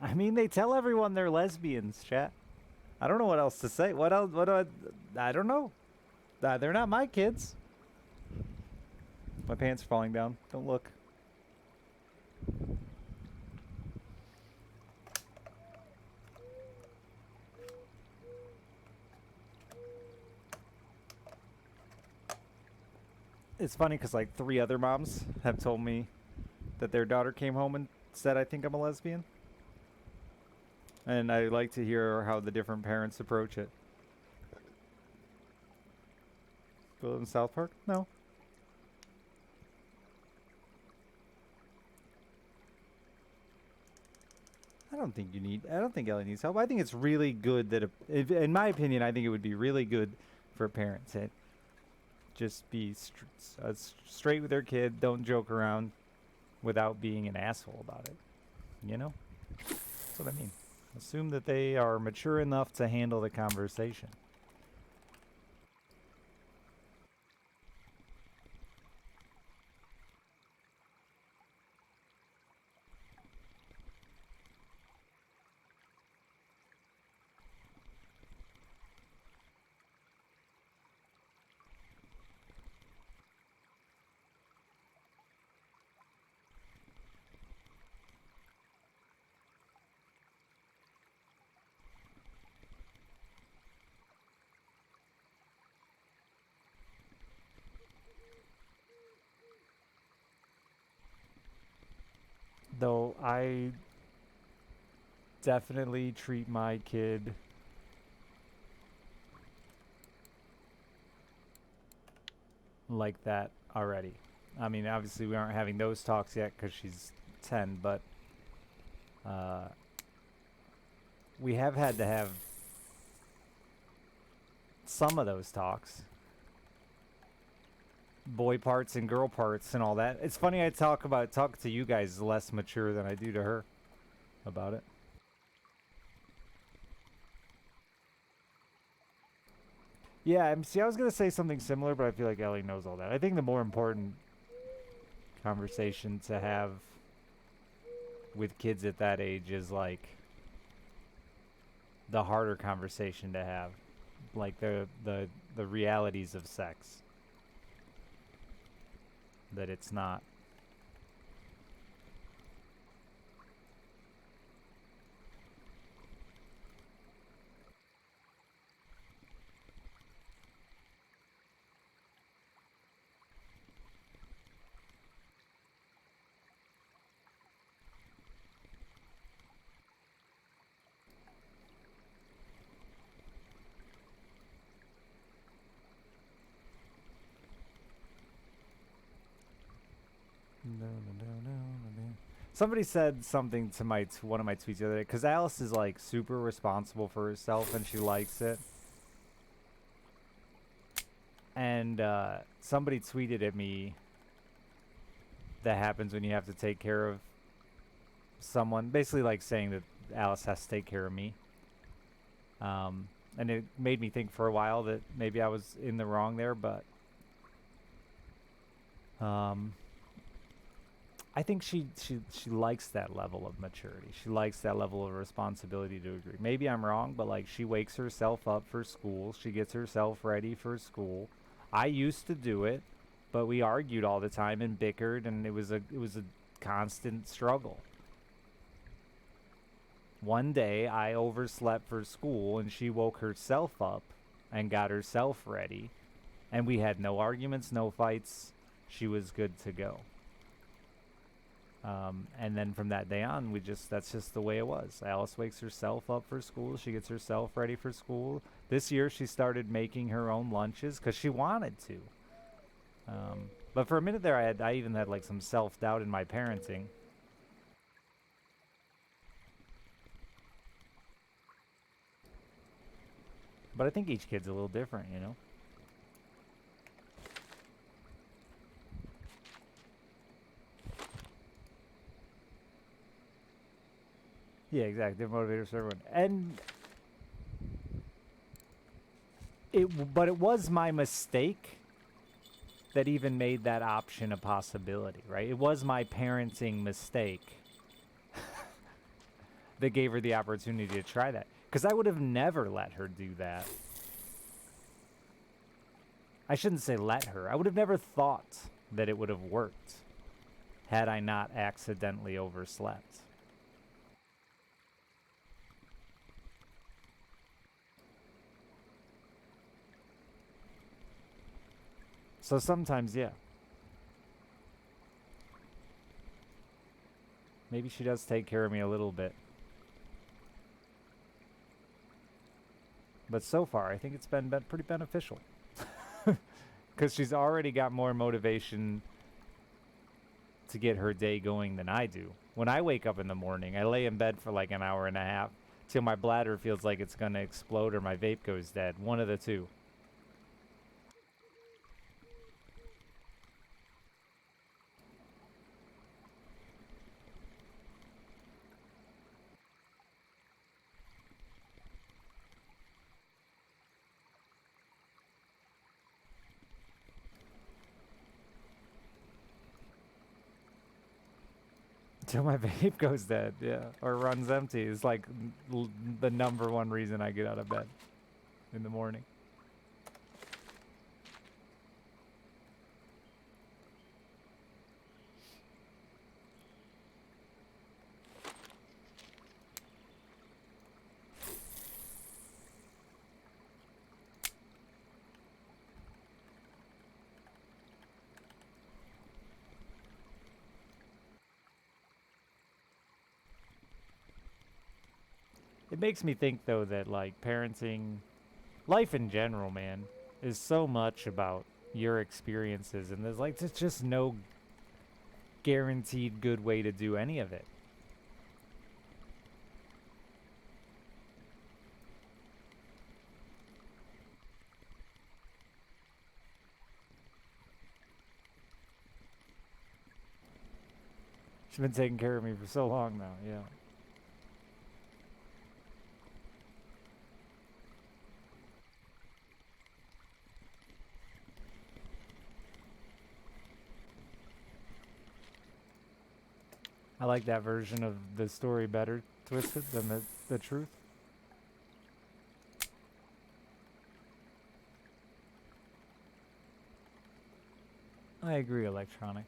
I mean, they tell everyone they're lesbians, chat. I don't know what else to say. What else? What do I don't know. They're not my kids. My pants are falling down. Don't look. It's funny because like 3 other moms have told me that their daughter came home and said, I think I'm a lesbian. And I like to hear how the different parents approach it. Do you live in South Park? No. I don't think Ellie needs help. I think it's really good that, in my opinion, I think it would be really good for a parent to just be straight with their kid. Don't joke around without being an asshole about it. You know? That's what I mean. Assume that they are mature enough to handle the conversation. Though I definitely treat my kid like that already. I mean, obviously we aren't having those talks yet because she's 10, but uh, we have had to have some of those talks. Boy parts and girl parts and all that. It's funny I talk to you guys less mature than I do to her about it. Yeah, see, I was gonna say something similar, but I feel like Ellie knows all that. I think the more important conversation to have with kids at that age is like the harder conversation to have, like the realities of sex. That it's not. Somebody said something to one of my tweets the other day because Alice is like super responsible for herself and she likes it. And somebody tweeted at me that happens when you have to take care of someone, basically like saying that Alice has to take care of me. And it made me think for a while that maybe I was in the wrong there, but I think she likes that level of maturity. She likes that level of responsibility to agree. Maybe I'm wrong, but like she wakes herself up for school. She gets herself ready for school. I used to do it, but we argued all the time and bickered, and it was a constant struggle. One day I overslept for school and she woke herself up and got herself ready, and we had no arguments, no fights. She was good to go. And then from that day on, that's just the way it was. Alice wakes herself up for school. She gets herself ready for school. This year she started making her own lunches because she wanted to. But for a minute there, I even had like some self-doubt in my parenting. But I think each kid's a little different, you know? Yeah, exactly. Different motivators for everyone. And but it was my mistake that even made that option a possibility, right? It was my parenting mistake that gave her the opportunity to try that. Because I would have never let her do that. I shouldn't say let her. I would have never thought that it would have worked had I not accidentally overslept. So sometimes, yeah. Maybe she does take care of me a little bit. But so far, I think it's been pretty beneficial. Because she's already got more motivation to get her day going than I do. When I wake up in the morning, I lay in bed for like an hour and a half till my bladder feels like it's going to explode or my vape goes dead. One of the two. Till my vape goes dead, yeah, or runs empty is like the number one reason I get out of bed in the morning. It makes me think though that like parenting, life in general, man, is so much about your experiences, and there's just no guaranteed good way to do any of it. She's been taking care of me for so long now, yeah. I like that version of the story better twisted than the truth. I agree, electronic.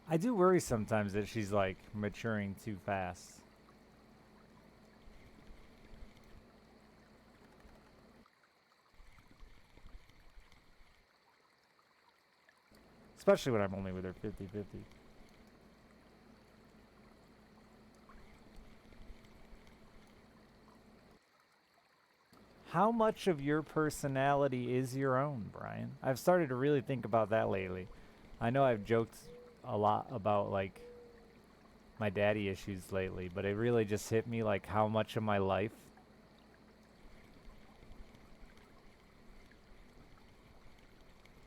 I do worry sometimes that she's like maturing too fast. Especially when I'm only with her 50-50. How much of your personality is your own, Brian? I've started to really think about that lately. I know I've joked a lot about like my daddy issues lately, but it really just hit me like how much of my life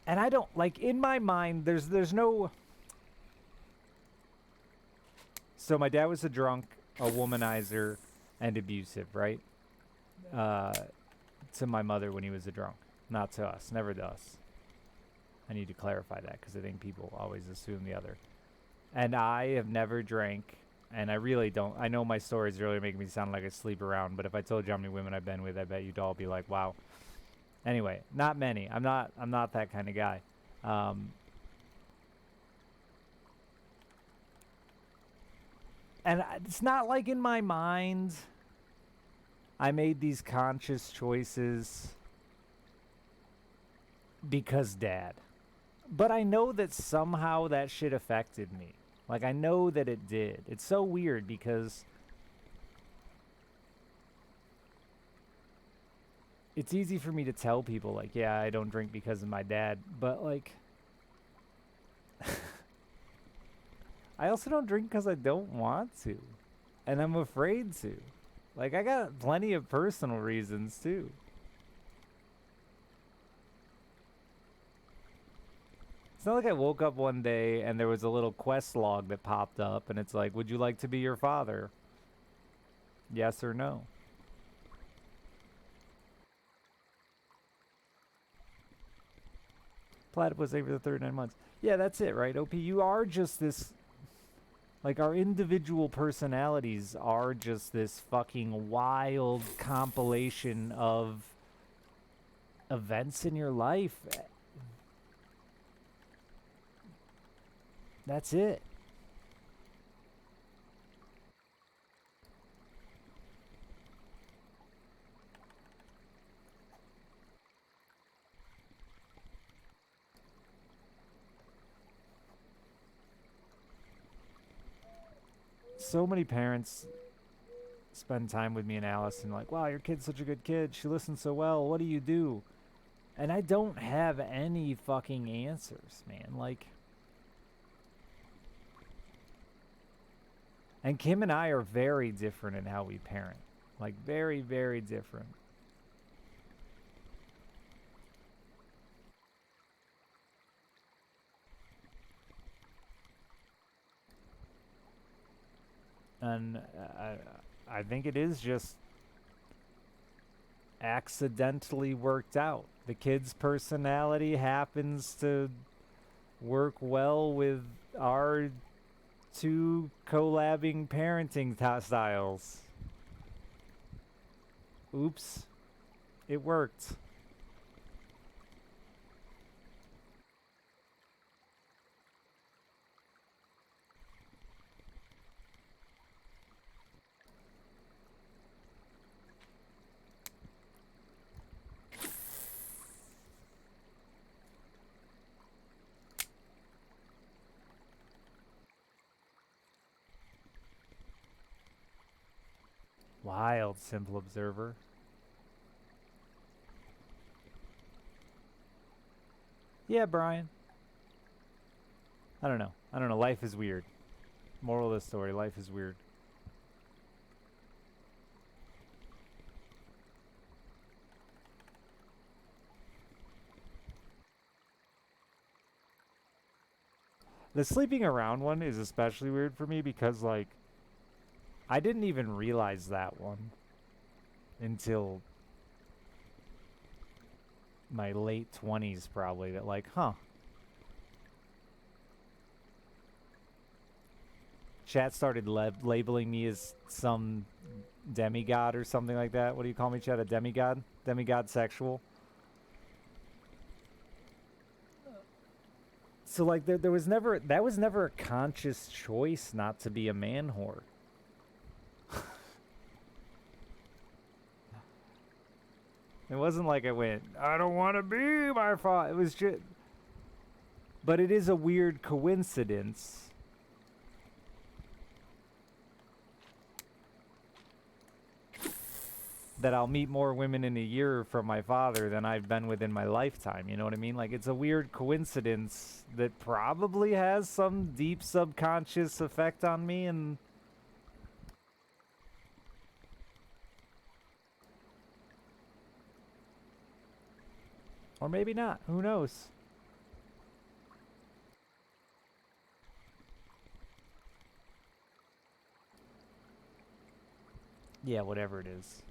and I don't like in my mind there's no. So my dad was a drunk, a womanizer, and abusive, right? Uh, to my mother when he was a drunk, not to us, never to us. I need to clarify that because I think people always assume the other. And I have never drank, and I really don't. I know my stories really make me sound like I sleep around, but if I told you how many women I've been with, I bet you'd all be like, "Wow." Anyway, not many. I'm not that kind of guy. Um, and it's not like in my mind I made these conscious choices because dad. But I know that somehow that shit affected me. Like, I know that it did. It's so weird because it's easy for me to tell people, like, yeah, I don't drink because of my dad. But, like, I also don't drink because I don't want to. And I'm afraid to. Like, I got plenty of personal reasons, too. It's not like I woke up one day and there was a little quest log that popped up and it's like, would you like to be your father? Yes or no? Platypus ate for the 39 months. Yeah, that's it, right? OP, you are just this. Like, our individual personalities are just this fucking wild compilation of events in your life. That's it. So many parents spend time with me and Alice and like, wow, your kid's such a good kid. She listens so well. What do you do? And I don't have any fucking answers, man. Like, and Kim and I are very different in how we parent. Like, very, very different. And I think it is just accidentally worked out. The kid's personality happens to work well with our two collabing parenting styles. Oops. It worked. Wild, simple observer. Yeah, Brian. I don't know. I don't know. Life is weird. Moral of the story, life is weird. The sleeping around one is especially weird for me because, like, I didn't even realize that one until my late 20s, probably. That, like, huh. Chat started labeling me as some demigod or something like that. What do you call me, Chat? A demigod? Demigod sexual? So, like, there was never, that was never a conscious choice not to be a man whore. It wasn't like I went, I don't want to be my father. It was just, but it is a weird coincidence that I'll meet more women in a year from my father than I've been within my lifetime. You know what I mean? Like, it's a weird coincidence that probably has some deep subconscious effect on me, and or maybe not. Who knows? Yeah, whatever it is.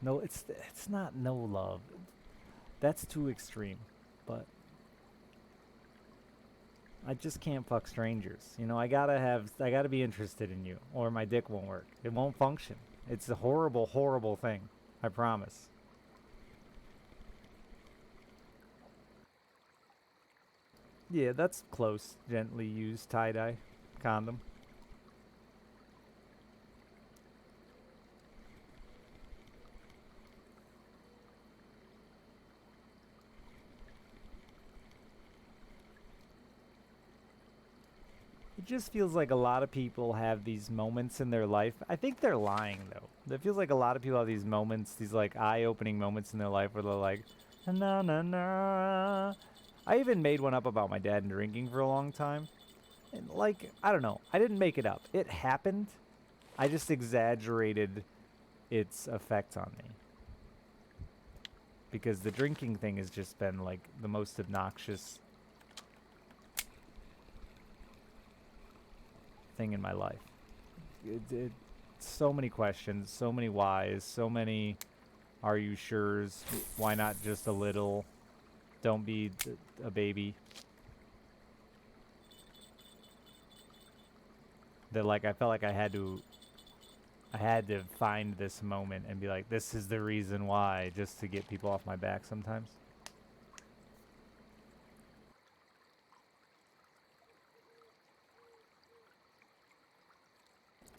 No, it's not no love. That's too extreme. But I just can't fuck strangers. You know, I gotta be interested in you, or my dick won't work. It won't function. It's a horrible, horrible thing. I promise. Yeah, that's close. Gently used tie-dye condom. It just feels like a lot of people have these moments in their life. I think they're lying though. It feels like a lot of people have these moments, these like eye-opening moments in their life where they're like, na na na. I even made one up about my dad drinking for a long time. And like, I don't know. I didn't make it up. It happened. I just exaggerated its effect on me. Because the drinking thing has just been like the most obnoxious thing in my life. So many questions, so many whys, so many are you sure's, why not just a little, don't be a baby. That like I felt like I had to find this moment and be like, this is the reason why, just to get people off my back sometimes.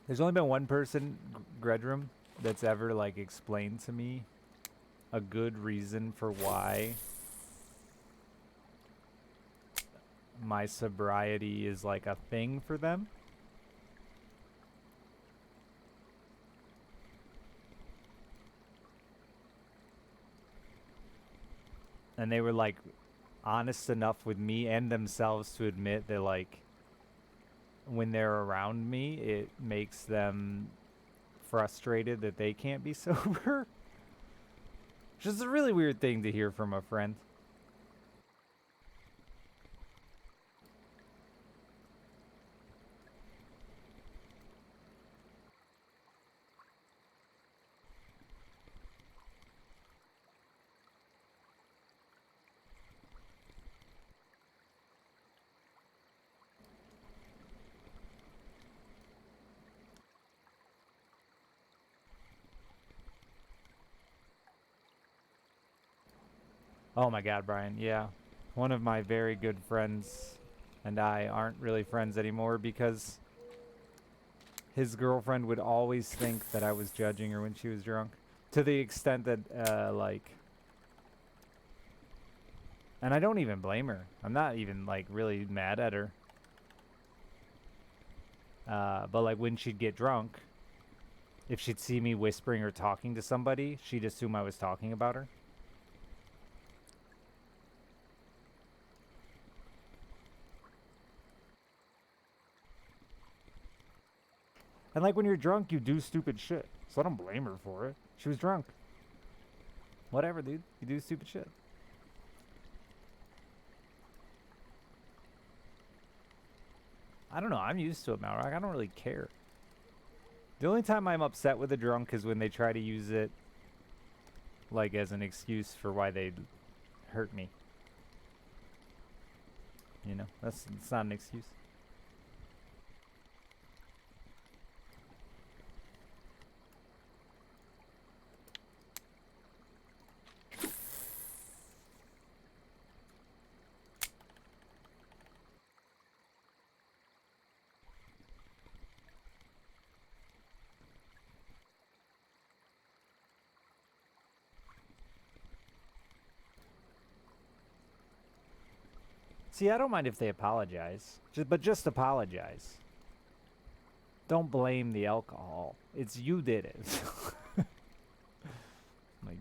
There's only been one person, Gredrum, that's ever like explained to me a good reason for why my sobriety is like a thing for them. And they were like honest enough with me and themselves to admit that like when they're around me, it makes them frustrated that they can't be sober. Which is a really weird thing to hear from a friend. Oh my god, Brian, yeah. One of my very good friends and I aren't really friends anymore because his girlfriend would always think that I was judging her when she was drunk. To the extent that, like... And I don't even blame her. I'm not even, like, really mad at her. But like when she'd get drunk, if she'd see me whispering or talking to somebody, she'd assume I was talking about her. And like when you're drunk, you do stupid shit. So I don't blame her for it. She was drunk. Whatever, dude. You do stupid shit. I don't know. I'm used to it, Malrock. I don't really care. The only time I'm upset with a drunk is when they try to use it like as an excuse for why they hurt me. You know, it's not an excuse. See, I don't mind if they apologize, but just apologize. Don't blame the alcohol. It's you did it. Like,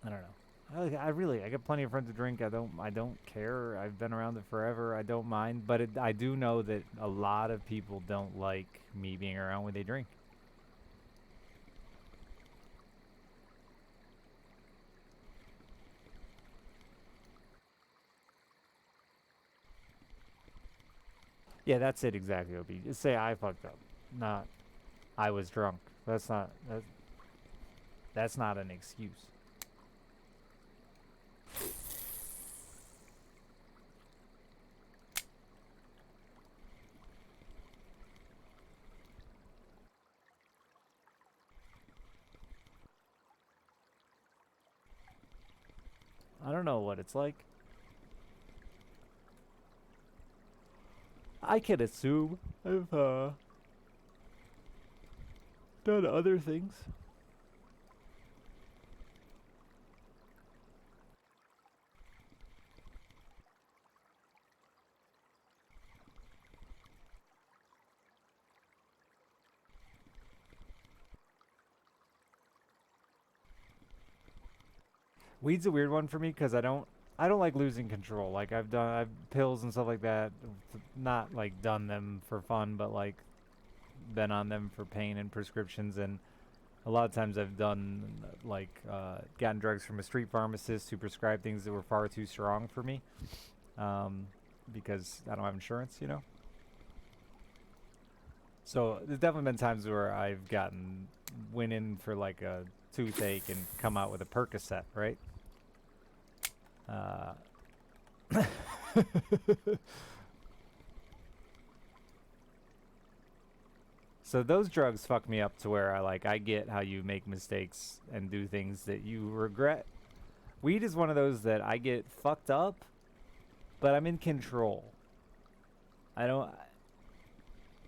I don't know. I got plenty of friends to drink. I don't care. I've been around it forever. I don't mind, but I do know that a lot of people don't like me being around when they drink. Yeah, that's it exactly. Obi. Just say I fucked up, not I was drunk. That's not an excuse. I don't know what it's like. I can assume I've done other things. Weed's a weird one for me because I don't like losing control. Like I've pills and stuff like that. Not like done them for fun, but like been on them for pain and prescriptions. And a lot of times I've done like gotten drugs from a street pharmacist who prescribed things that were far too strong for me, because I don't have insurance, you know. So there's definitely been times where I've went in for like a toothache and come out with a Percocet, right? Uh, so those drugs fuck me up to where I get how you make mistakes and do things that you regret. Weed is one of those that I get fucked up, but I'm in control. I don't.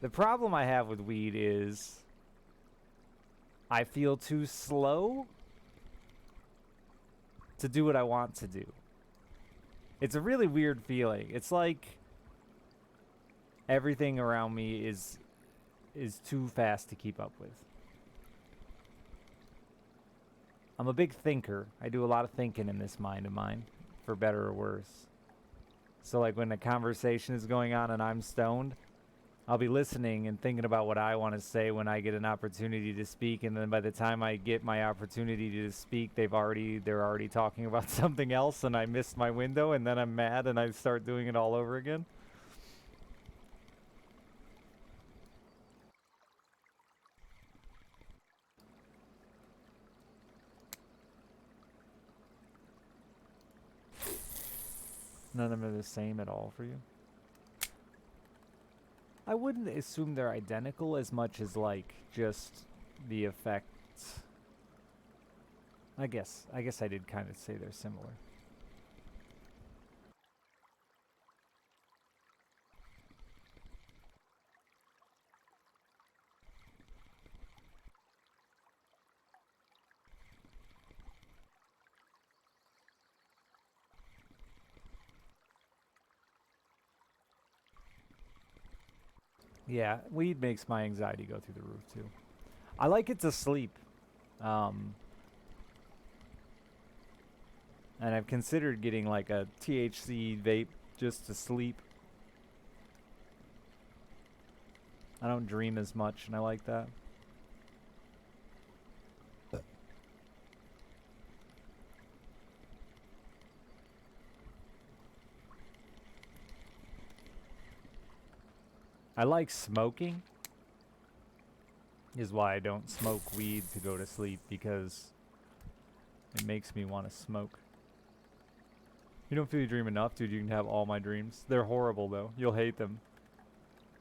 The problem I have with weed is I feel too slow to do what I want to do. It's a really weird feeling. It's like everything around me is too fast to keep up with. I'm a big thinker. I do a lot of thinking in this mind of mine, for better or worse. So like when a conversation is going on and I'm stoned, I'll be listening and thinking about what I want to say when I get an opportunity to speak, and then by the time I get my opportunity to speak, they're already talking about something else, and I missed my window, and then I'm mad and I start doing it all over again. None of them are the same at all for you. I wouldn't assume they're identical as much as like just the effects. I guess I did kind of say they're similar. Yeah, weed makes my anxiety go through the roof too. I like it to sleep. Um, and I've considered getting like a THC vape just to sleep. I don't dream as much, and I like that. I like smoking, is why I don't smoke weed to go to sleep, because it makes me want to smoke. You don't feel you dream enough, dude. You can have all my dreams. They're horrible, though. You'll hate them.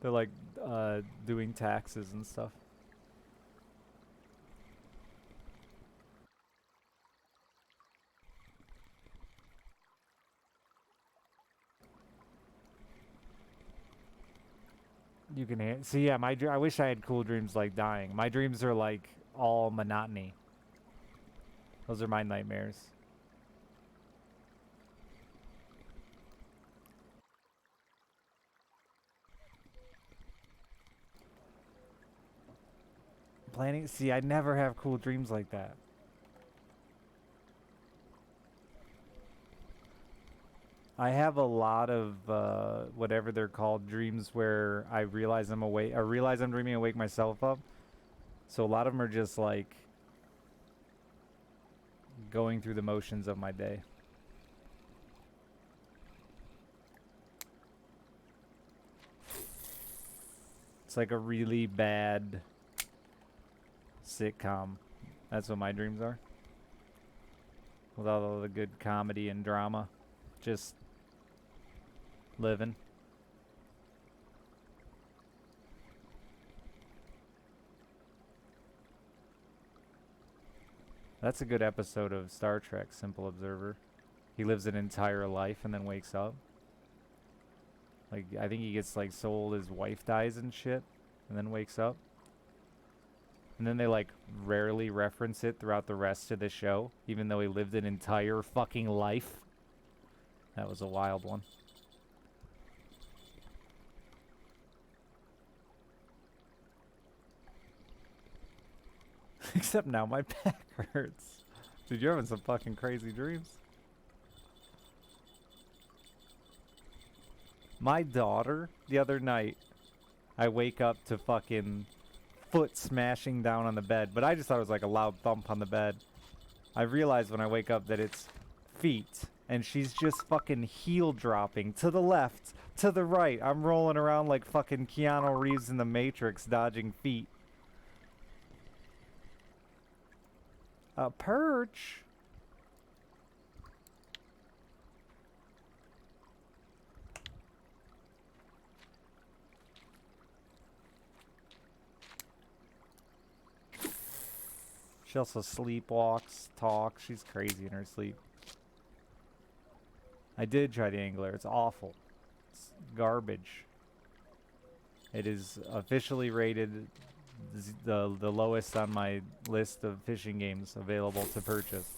They're like doing taxes and stuff. You can see, yeah. I wish I had cool dreams like dying. My dreams are like all monotony. Those are my nightmares. Planning. See, I never have cool dreams like that. I have a lot of whatever they're called dreams where I realize I'm awake. I realize I'm dreaming and wake myself up. So a lot of them are just like going through the motions of my day. It's like a really bad sitcom. That's what my dreams are. Without all the good comedy and drama. Just living. That's a good episode of Star Trek, Simple Observer. He lives an entire life and then wakes up. Like, I think he gets, like, sold, his wife dies and shit, and then wakes up. And then they, like, rarely reference it throughout the rest of the show, even though he lived an entire fucking life. That was a wild one. Except now my back hurts. Dude, you're having some fucking crazy dreams. My daughter, the other night, I wake up to fucking foot smashing down on the bed, but I just thought it was like a loud thump on the bed. I realized when I wake up that it's feet, and she's just fucking heel dropping to the left, to the right. I'm rolling around like fucking Keanu Reeves in The Matrix, dodging feet. A perch? She also sleepwalks, talks. She's crazy in her sleep. I did try the angler. It's awful. It's garbage. It is officially rated the lowest on my list of fishing games available to purchase.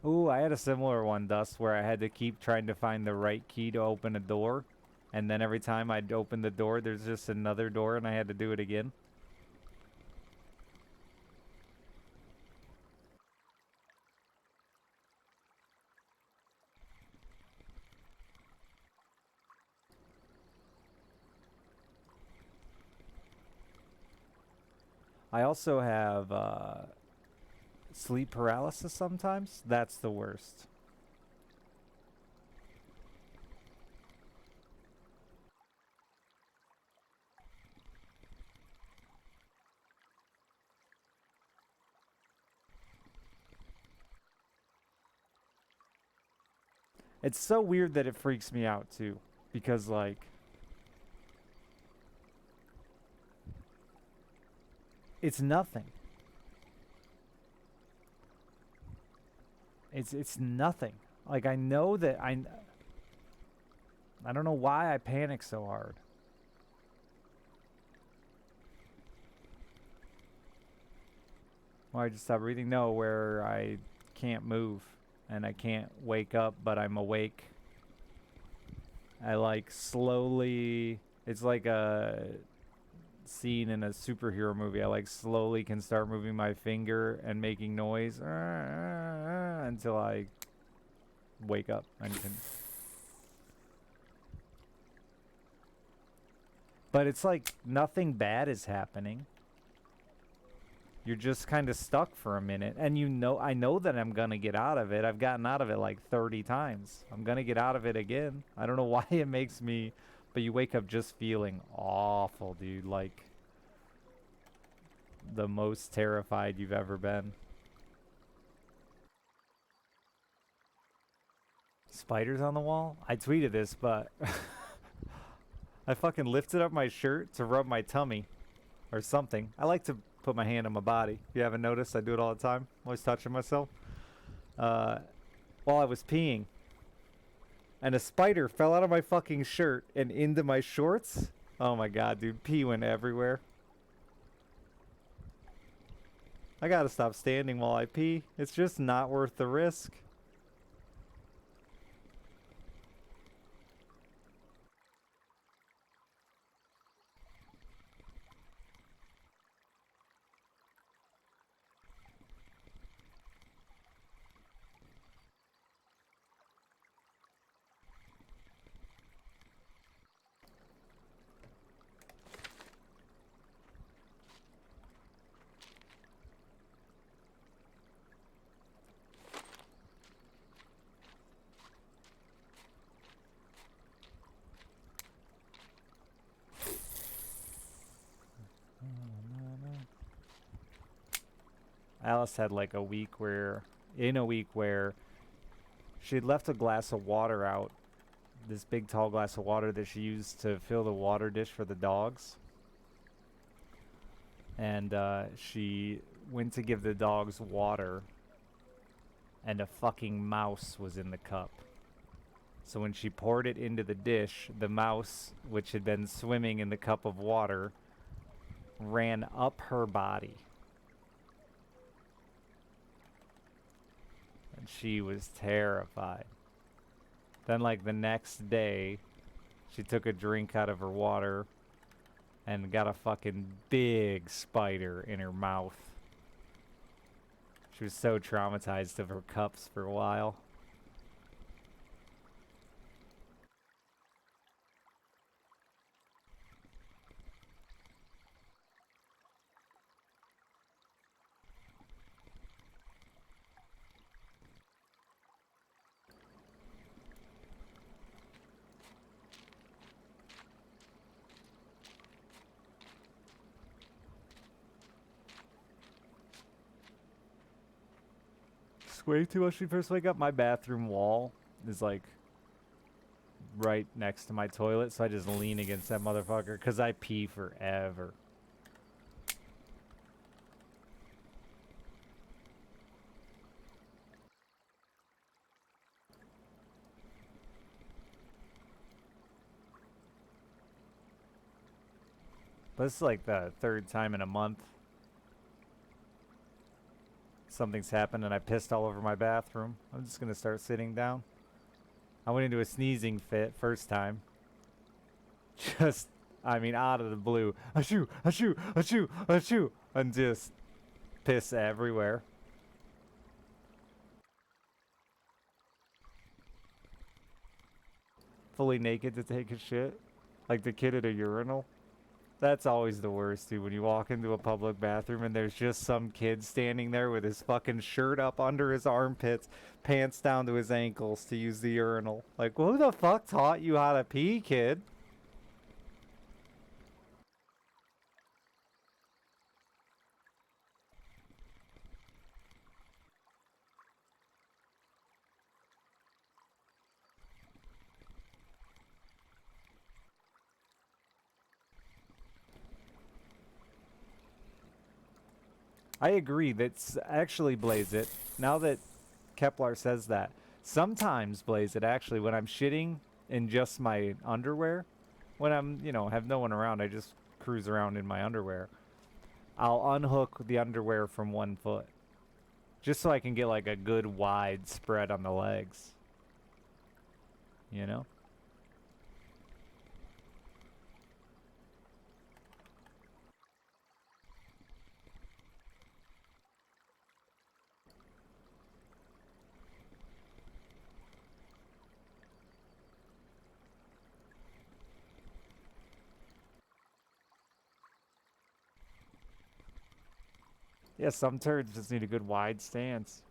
Ooh, I had a similar one, Dust, where I had to keep trying to find the right key to open a door. And then every time I'd open the door, there's just another door and I had to do it again. I also have sleep paralysis sometimes. That's the worst. It's so weird that it freaks me out too, because like it's nothing. It's nothing. Like I know that I don't know why I panic so hard. Why I just stop breathing? No, where I can't move and I can't wake up, but I'm awake. I like slowly, it's like a scene in a superhero movie. I like slowly can start moving my finger and making noise until I wake up and can. But it's like nothing bad is happening. You're just kind of stuck for a minute, and I know that I'm gonna get out of it. I've gotten out of it like 30 times. I'm gonna get out of it again. I don't know why it makes me, but you wake up just feeling awful, dude. Like the most terrified you've ever been. Spiders on the wall? I tweeted this, but I fucking lifted up my shirt to rub my tummy or something. I like to put my hand on my body. If you haven't noticed, I do it all the time. I'm always touching myself. While I was peeing. And a spider fell out of my fucking shirt and into my shorts. Oh my god, dude. Pee went everywhere. I gotta stop standing while I pee. It's just not worth the risk. Alice had like a week where, she'd left a glass of water out, this big tall glass of water that she used to fill the water dish for the dogs. And she went to give the dogs water, and a fucking mouse was in the cup. So when she poured it into the dish, the mouse, which had been swimming in the cup of water, ran up her body. And she was terrified. Then, like, the next day, she took a drink out of her water and got a fucking big spider in her mouth. She was so traumatized of her cups for a while. It's way too much when you first wake up. My bathroom wall is like right next to my toilet, so I just lean against that motherfucker because I pee forever. But it's like the third time in a month something's happened and I pissed all over my bathroom. I'm just gonna start sitting down. I went into a sneezing fit first time. Just, I mean, out of the blue. Achoo, achoo, achoo, achoo. And just piss everywhere. Fully naked to take a shit. Like the kid at a urinal. That's always the worst, dude. When you walk into a public bathroom and there's just some kid standing there with his fucking shirt up under his armpits, pants down to his ankles to use the urinal. Like, who the fuck taught you how to pee, kid? I agree. That's actually, Blaze It. Now that Kepler says that, sometimes, Blaze It, actually, when I'm shitting in just my underwear, when I'm, have no one around, I just cruise around in my underwear. I'll unhook the underwear from one foot. Just so I can get like a good wide spread on the legs. You know? Yeah, some turds just need a good wide stance.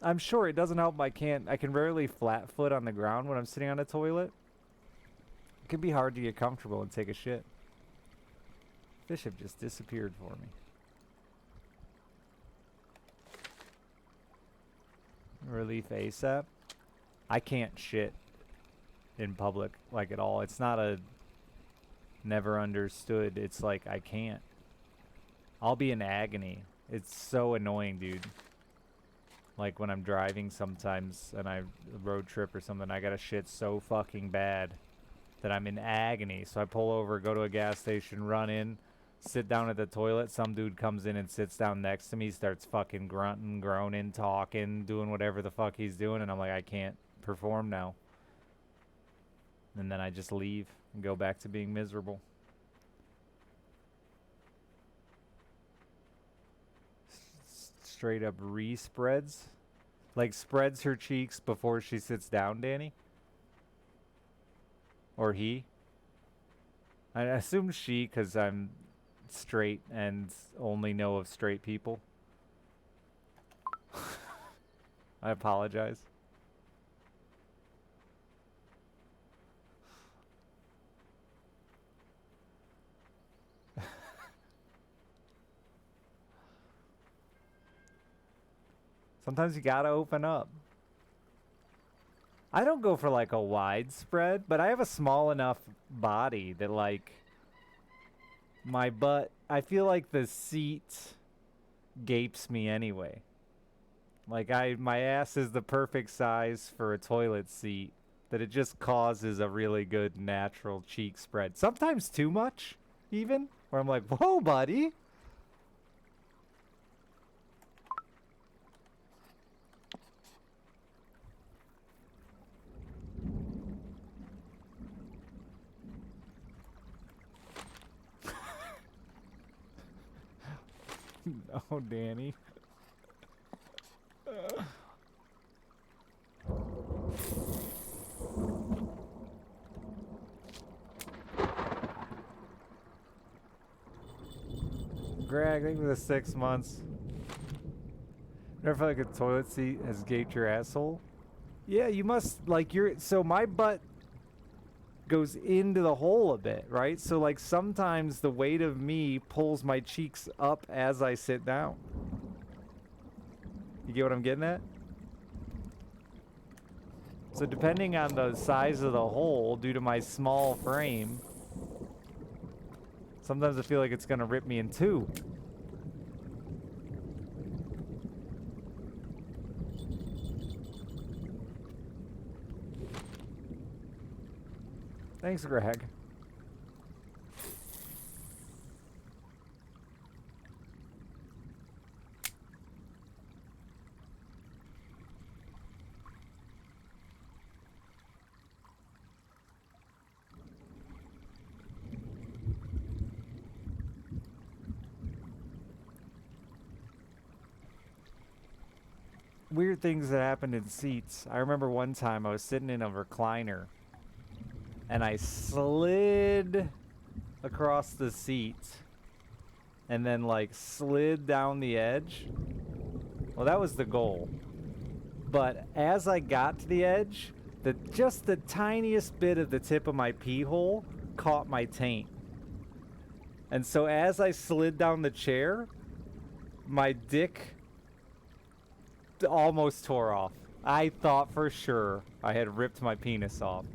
I'm sure it doesn't help. I can rarely flat foot on the ground when I'm sitting on a toilet. It can be hard to get comfortable and take a shit. Fish have just disappeared for me. Relief ASAP. I can't shit in public like at all. It's not a never understood. It's like I can't. I'll be in agony. It's so annoying, dude. Like when I'm driving sometimes and I road trip or something, I gotta shit so fucking bad that I'm in agony. So I pull over, go to a gas station, run in, sit down at the toilet. Some dude comes in and sits down next to me, starts fucking grunting, groaning, talking, doing whatever the fuck he's doing, and I'm like, I can't perform now. And then I just leave and go back to being miserable. Straight up re-spreads? Like spreads her cheeks before she sits down, Danny? Or he? I assume she, because I'm straight and only know of straight people. I apologize. Sometimes you gotta open up. I don't go for like a wide spread, but I have a small enough body that like my butt, I feel like the seat gapes me anyway. Like my ass is the perfect size for a toilet seat that it just causes a really good natural cheek spread. Sometimes too much even, where I'm like, "Whoa, buddy." No, Danny. Greg, I think for the 6 months. Never felt like a toilet seat has gaped your asshole? Yeah, you must, like, so my butt goes into the hole a bit, right? So, like, sometimes the weight of me pulls my cheeks up as I sit down. You get what I'm getting at? So depending on the size of the hole, due to my small frame, sometimes I feel like it's gonna rip me in two. Thanks, Greg. Weird things that happened in seats. I remember one time I was sitting in a recliner and I slid across the seat and then like slid down the edge. Well, that was the goal. But as I got to the edge, just the tiniest bit of the tip of my pee hole caught my taint. And so as I slid down the chair, my dick almost tore off. I thought for sure I had ripped my penis off.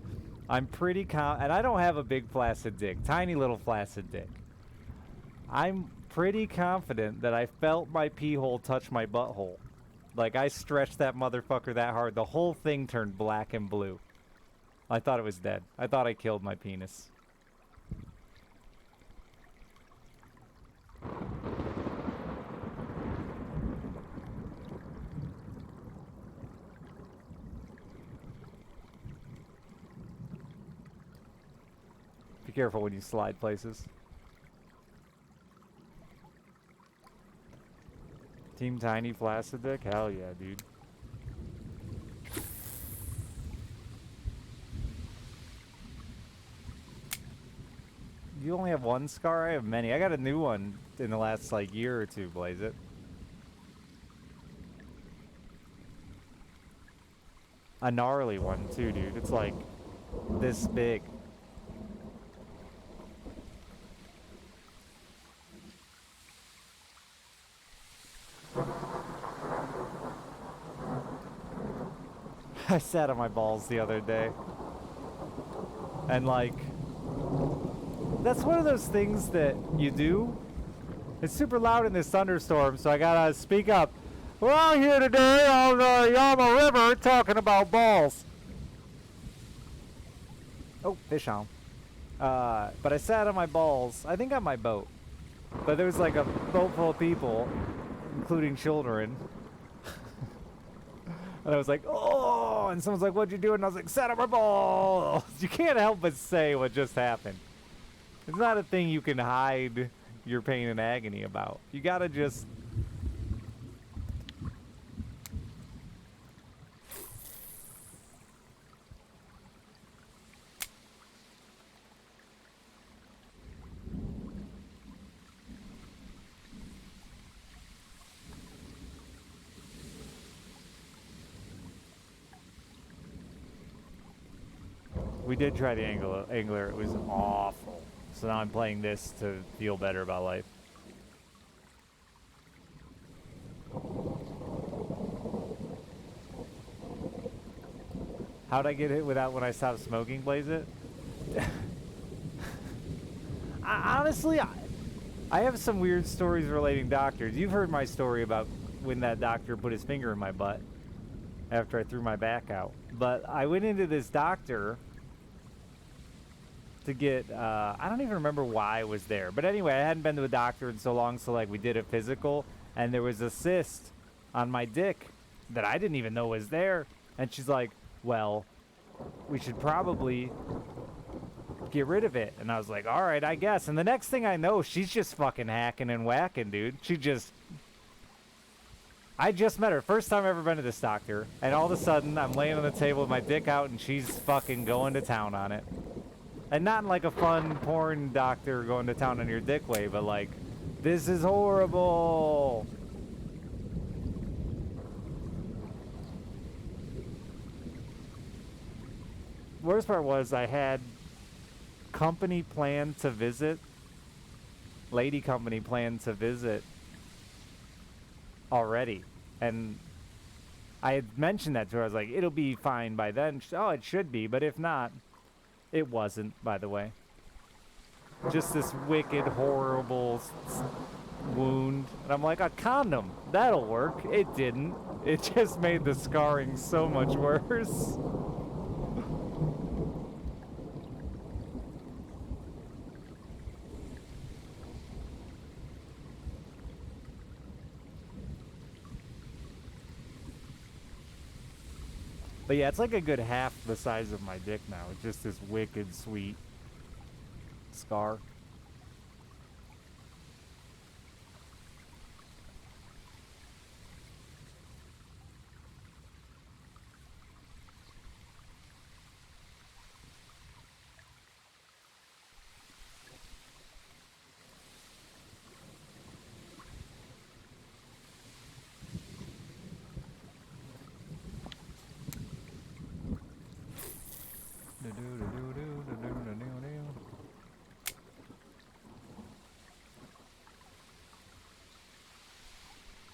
I'm pretty and I don't have a big flaccid dick, tiny little flaccid dick. I'm pretty confident that I felt my pee hole touch my butthole. Like I stretched that motherfucker that hard, the whole thing turned black and blue. I thought it was dead. I thought I killed my penis. Be careful when you slide places. Team Tiny Flaccid Dick? Hell yeah, dude. You only have one scar? I have many. I got a new one in the last, like, year or two, Blaze It. A gnarly one, too, dude. It's, like, this big. I sat on my balls the other day. And, like, that's one of those things that you do. It's super loud in this thunderstorm, so I gotta speak up. We're out here today on the Yama River talking about balls. Oh, fish on. But I sat on my balls, I think on my boat. But there was like a boat full of people, including children. And I was like, oh, and someone's like, what'd you do? And I was like, sat on my balls. You can't help but say what just happened. It's not a thing you can hide your pain and agony about. You gotta just... We did try the angler. It was awful. So now I'm playing this to feel better about life. How'd I get hit without when I stopped smoking, Blaze It? Honestly, I have some weird stories relating doctors. You've heard my story about when that doctor put his finger in my butt after I threw my back out. But I went into this doctor to get, I don't even remember why I was there. But anyway, I hadn't been to a doctor in so long, so like we did a physical, and there was a cyst on my dick that I didn't even know was there. And she's like, well, we should probably get rid of it. And I was like, all right, I guess. And the next thing I know, she's just fucking hacking and whacking, dude. I just met her. First time I've ever been to this doctor. And all of a sudden, I'm laying on the table with my dick out, and she's fucking going to town on it. And not in like a fun porn doctor going to town on your dick way, but like, this is horrible. Worst part was I had company planned to visit, lady company planned to visit already. And I had mentioned that to her. I was like, it'll be fine by then. Oh, it should be, but if not, it wasn't, by the way. Just this wicked, horrible wound. And I'm like, a condom, that'll work. It didn't. It just made the scarring so much worse. But yeah, it's like a good half the size of my dick now. It's just this wicked, sweet scar.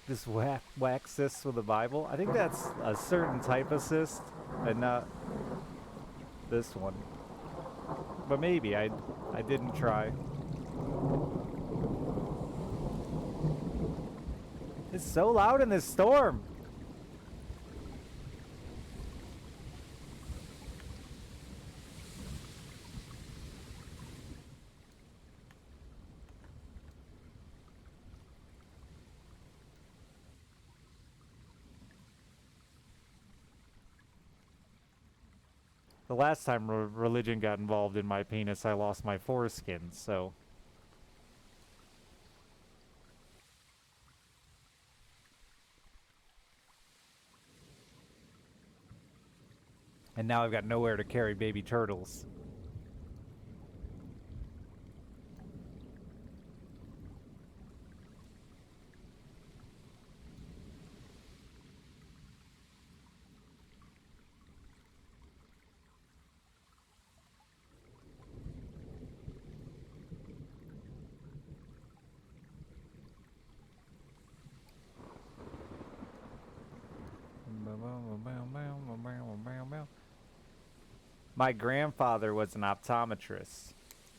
This whack cyst with the Bible. I think that's a certain type of cyst, and not this one. But maybe I didn't try. It's so loud in this storm. The last time religion got involved in my penis, I lost my foreskin, so... And now I've got nowhere to carry baby turtles. My grandfather was an optometrist,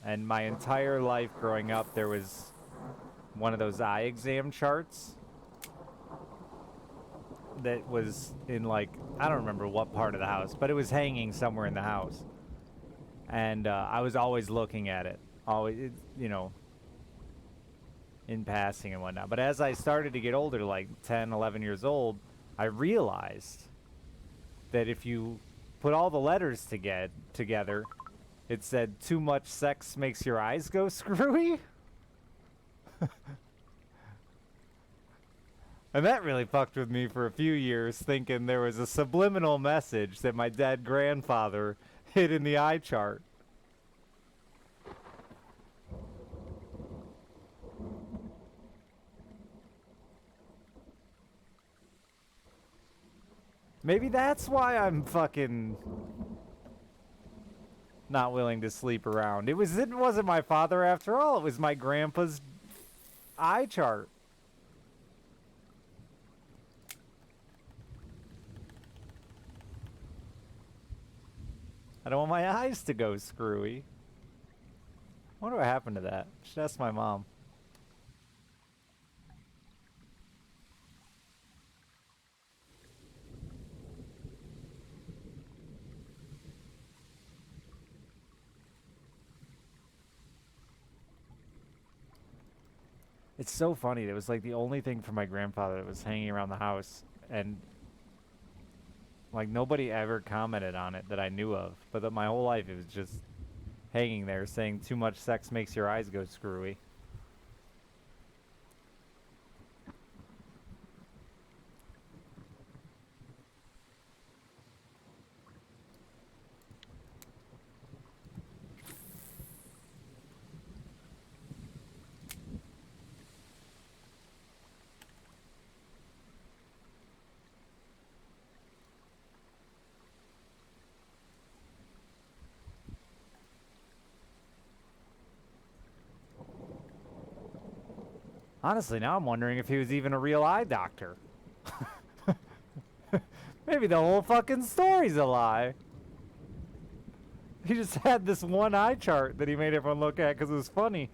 and my entire life growing up there was one of those eye exam charts that was in, like, I don't remember what part of the house, but it was hanging somewhere in the house. And I was always looking at it, always, you know, in passing and whatnot. But as I started to get older, like 10, 11 years old, I realized that if you put all the letters together, it said too much sex makes your eyes go screwy. And that really fucked with me for a few years, thinking there was a subliminal message that my dead grandfather hid in the eye chart. Maybe that's why I'm fucking not willing to sleep around. It wasn't my father after all. It was my grandpa's eye chart. I don't want my eyes to go screwy. I wonder what happened to that. Should ask my mom. It's so funny. It was like the only thing for my grandfather that was hanging around the house, and like nobody ever commented on it that I knew of. But that my whole life it was just hanging there saying too much sex makes your eyes go screwy. Honestly, now I'm wondering if he was even a real eye doctor. Maybe the whole fucking story's a lie. He just had this one eye chart that he made everyone look at because it was funny.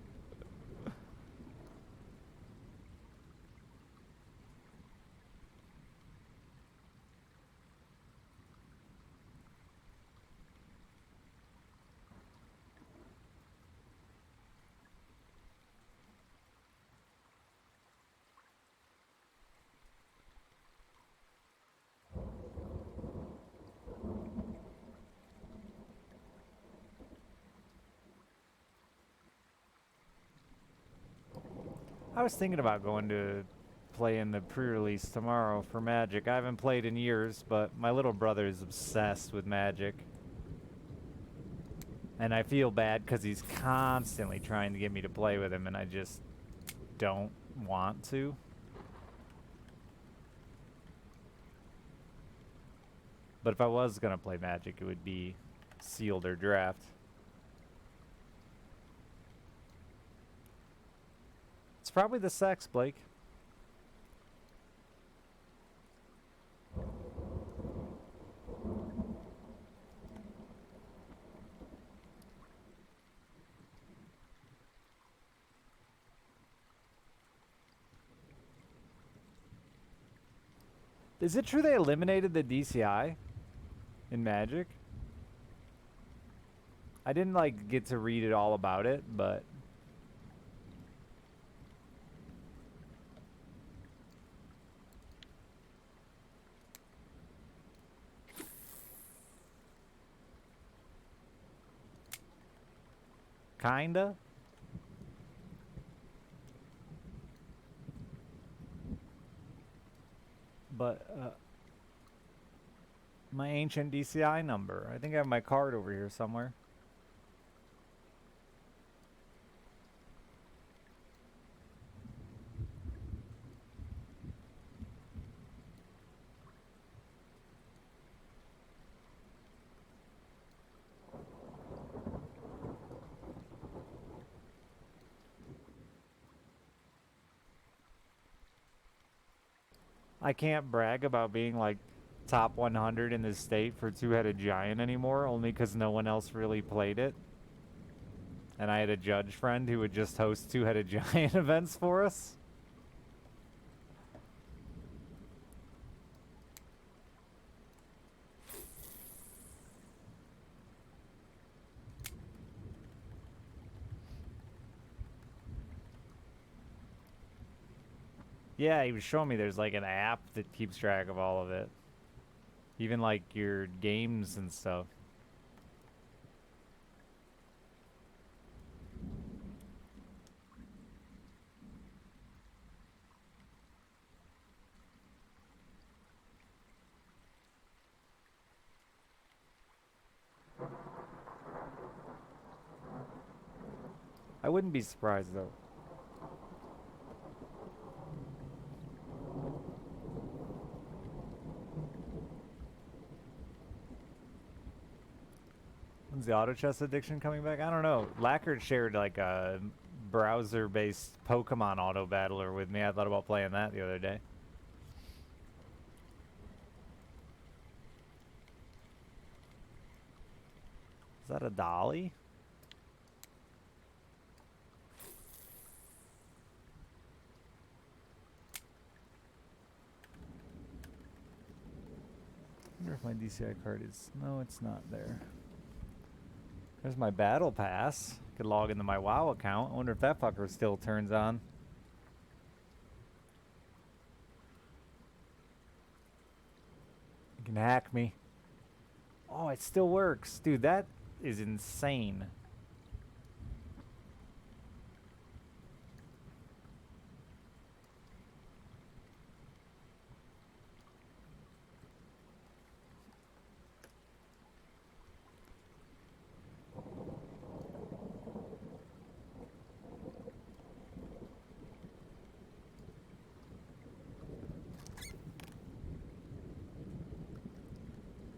I was thinking about going to play in the pre-release tomorrow for Magic. I haven't played in years, but my little brother is obsessed with Magic. And I feel bad because he's constantly trying to get me to play with him, and I just don't want to. But if I was going to play Magic, it would be sealed or draft. It's probably the sex, Blake. Is it true they eliminated the DCI in Magic? I didn't like get to read it all about it, but Kinda. But, my ancient DCI number. I think I have my card over here somewhere. I can't brag about being like top 100 in the state for Two-Headed Giant anymore, only because no one else really played it. And I had a judge friend who would just host Two-Headed Giant events for us. Yeah, he was showing me there's like an app that keeps track of all of it. Even like your games and stuff. I wouldn't be surprised though. When's the auto chess addiction coming back? I don't know. Lackard shared like a browser-based Pokemon auto battler with me. I thought about playing that the other day. Is that a dolly? I wonder if my DCI card is... No, it's not there. There's my battle pass. Could log into my WoW account. I wonder if that fucker still turns on. You can hack me. Oh, it still works. Dude, that is insane.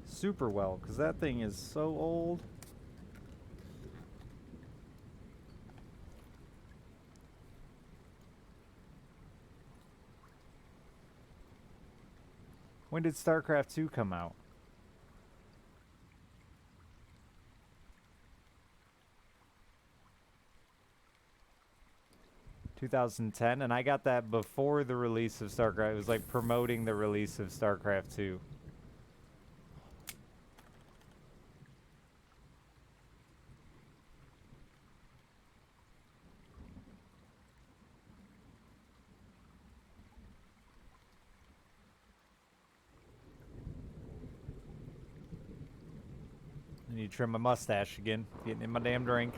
Super well, because that thing is so old. When did StarCraft 2 come out? 2010, and I got that before the release of StarCraft. It was like promoting the release of StarCraft 2. I need to trim my mustache again. Getting in my damn drink.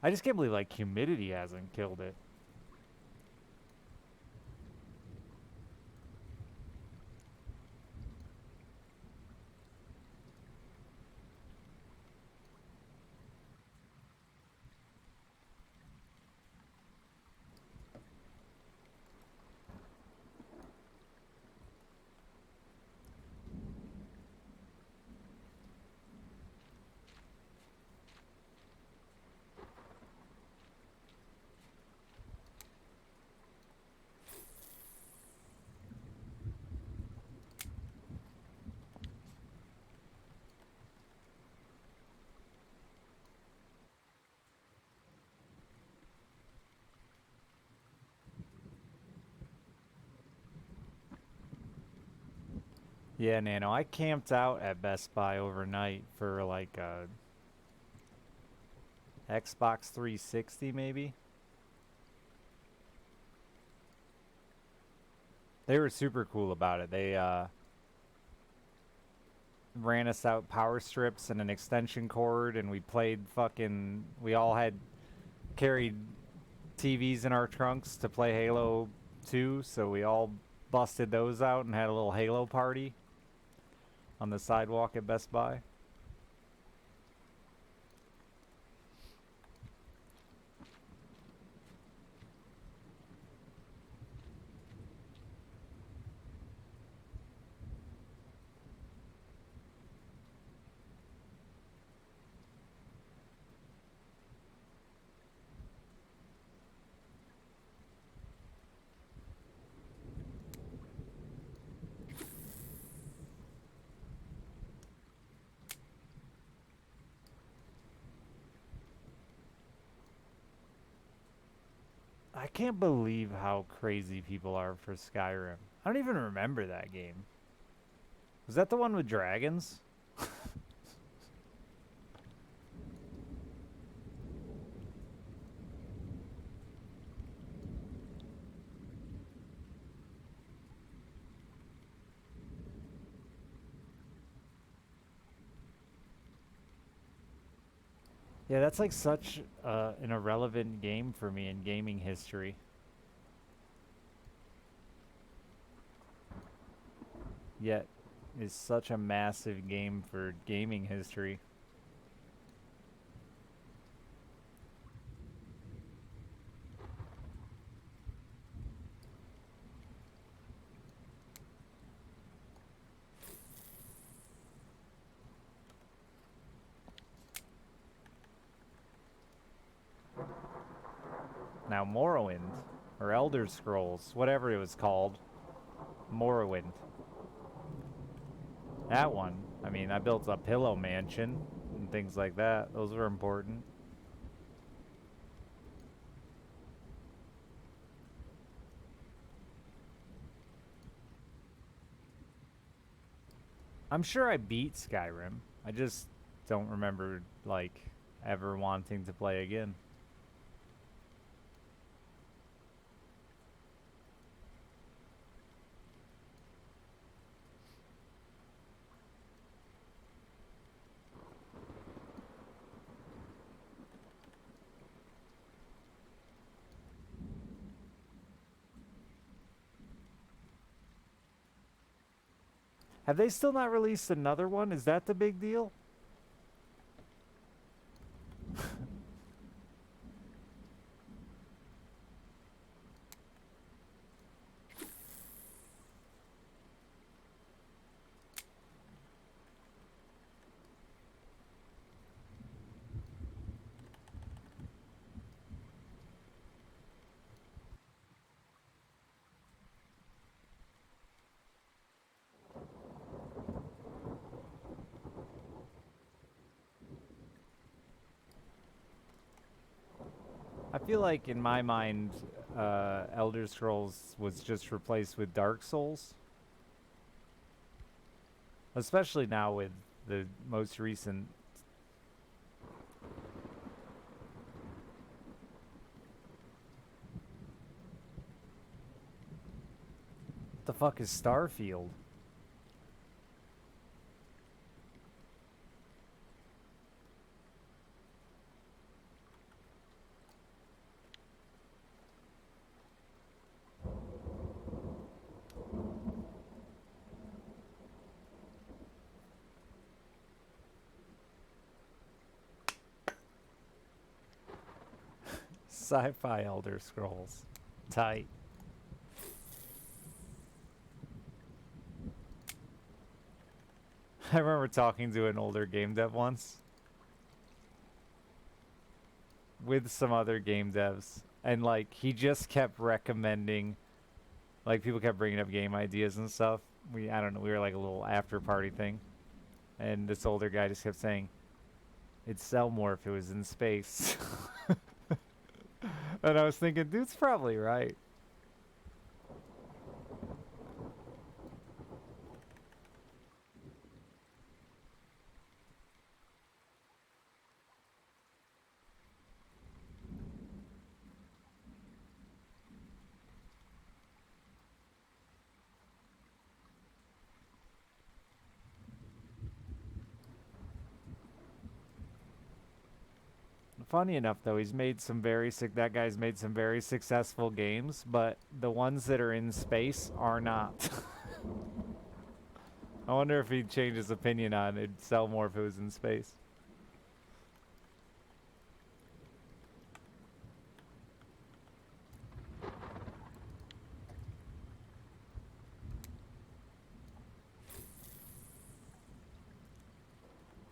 I just can't believe like humidity hasn't killed it. Yeah, Nano, I camped out at Best Buy overnight for like a Xbox 360 maybe. They were super cool about it. They ran us out power strips and an extension cord, and we played fucking. We all had carried TVs in our trunks to play Halo 2, so we all busted those out and had a little Halo party on the sidewalk at Best Buy. I can't believe how crazy people are for Skyrim. I don't even remember that game. Was that the one with dragons? Yeah, that's like such an irrelevant game for me in gaming history. Yet is such a massive game for gaming history. Now Morrowind, or Elder Scrolls, whatever it was called, Morrowind. That one, I mean, I built a pillow mansion and things like that. Those were important. I'm sure I beat Skyrim. I just don't remember, like, ever wanting to play again. Have they still not released another one? Is that the big deal? I feel like in my mind, Elder Scrolls was just replaced with Dark Souls. Especially now with the most recent. What the fuck is Starfield? Sci-fi Elder Scrolls. Tight. I remember talking to an older game dev once with some other game devs, and like he just kept recommending, like people kept bringing up game ideas and stuff. I don't know, we were like a little after party thing, and this older guy just kept saying, "It'd sell more if it was in space." And I was thinking, dude's probably right. Funny enough, though, that guy's made some very successful games, but the ones that are in space are not. I wonder if he'd change his opinion on it'd sell more if it was in space.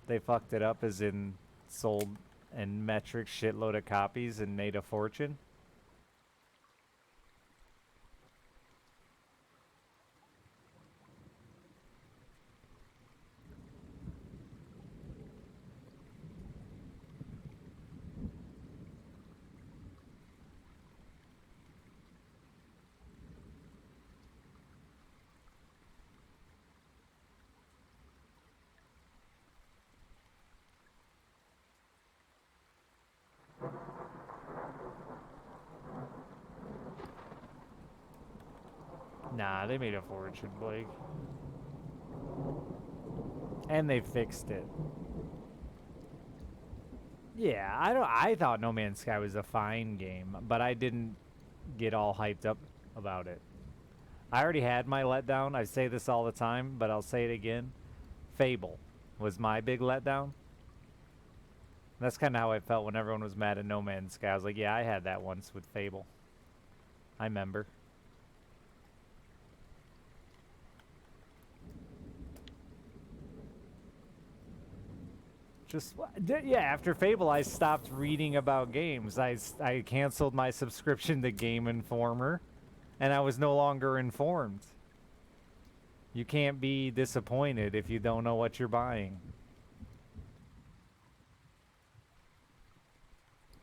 They fucked it up as in sold in metric shitload of copies and made a fortune. Nah, they made a fortune, Blake. And they fixed it. Yeah, I thought No Man's Sky was a fine game, but I didn't get all hyped up about it. I already had my letdown. I say this all the time, but I'll say it again. Fable was my big letdown. That's kind of how I felt when everyone was mad at No Man's Sky. I was like, yeah, I had that once with Fable. I remember. Yeah, after Fable, I stopped reading about games. I canceled my subscription to Game Informer, and I was no longer informed. You can't be disappointed if you don't know what you're buying.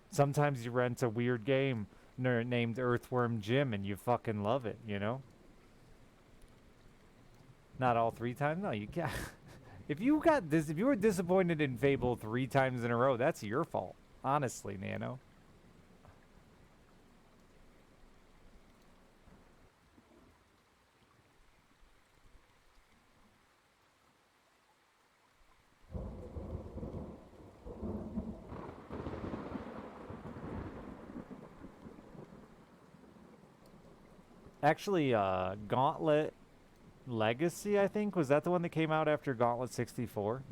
Sometimes you rent a weird game named Earthworm Jim, and you fucking love it, you know? Not all 3 times? No, you can't. If you were disappointed in Fable 3 times in a row, that's your fault. Honestly, Nano. Actually, Gauntlet Legacy, I think, was that the one that came out after Gauntlet 64?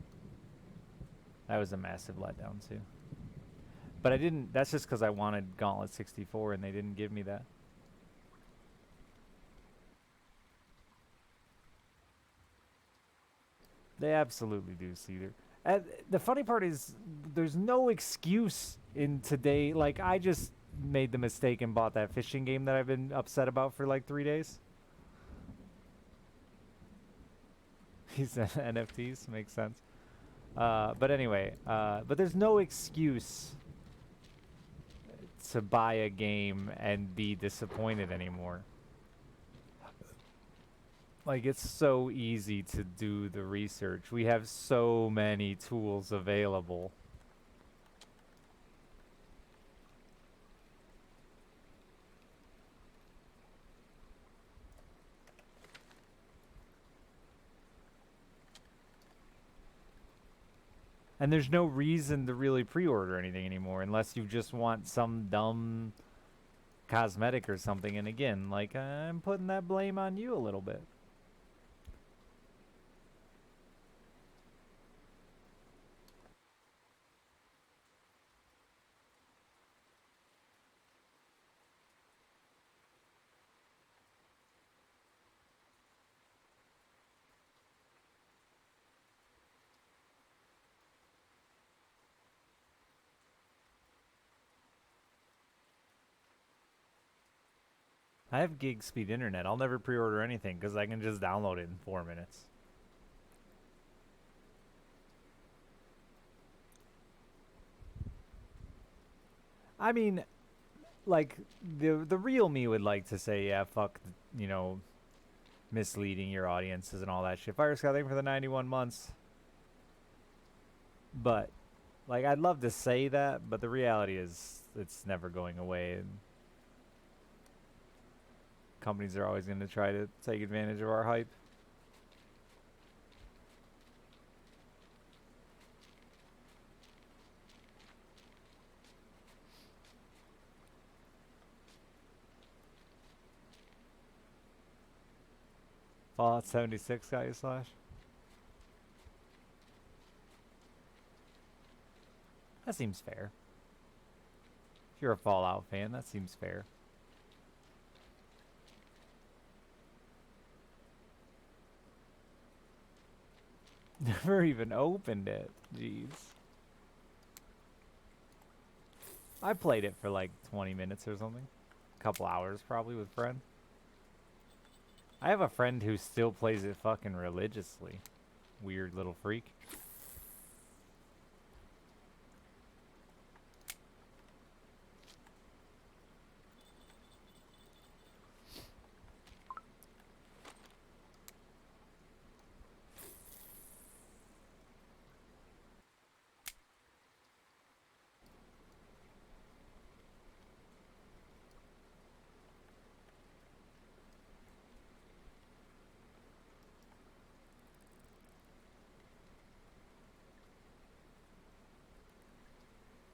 That was a massive letdown, too. But I didn't, that's just because I wanted Gauntlet 64 and they didn't give me that. They absolutely do, Cedar. The funny part is, there's no excuse in today. Like, I just made the mistake and bought that fishing game that I've been upset about for like 3 days. He said NFTs, makes sense. But anyway, but there's no excuse to buy a game and be disappointed anymore. Like, it's so easy to do the research. We have so many tools available. And there's no reason to really pre-order anything anymore unless you just want some dumb cosmetic or something. And again, like, I'm putting that blame on you a little bit. I have gig speed internet. I'll never pre-order anything because I can just download it in 4 minutes. I mean, like, the real me would like to say, yeah, fuck, you know, misleading your audiences and all that shit. Fire Sky, thank you for the 91 months. But, like, I'd love to say that, but the reality is it's never going away. And companies are always going to try to take advantage of our hype. Fallout 76 got you, Slash? That seems fair. If you're a Fallout fan, that seems fair. Never even opened it. Jeez. I played it for like 20 minutes or something. A couple hours probably with a friend. I have a friend who still plays it fucking religiously. Weird little freak.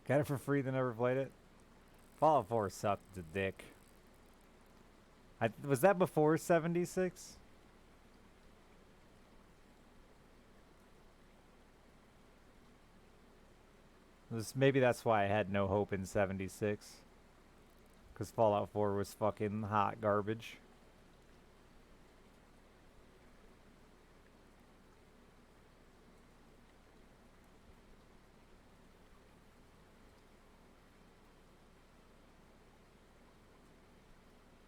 Got it for free, then never played it. Fallout 4 sucked the dick. Was that before 76? Maybe that's why I had no hope in 76. Because Fallout 4 was fucking hot garbage.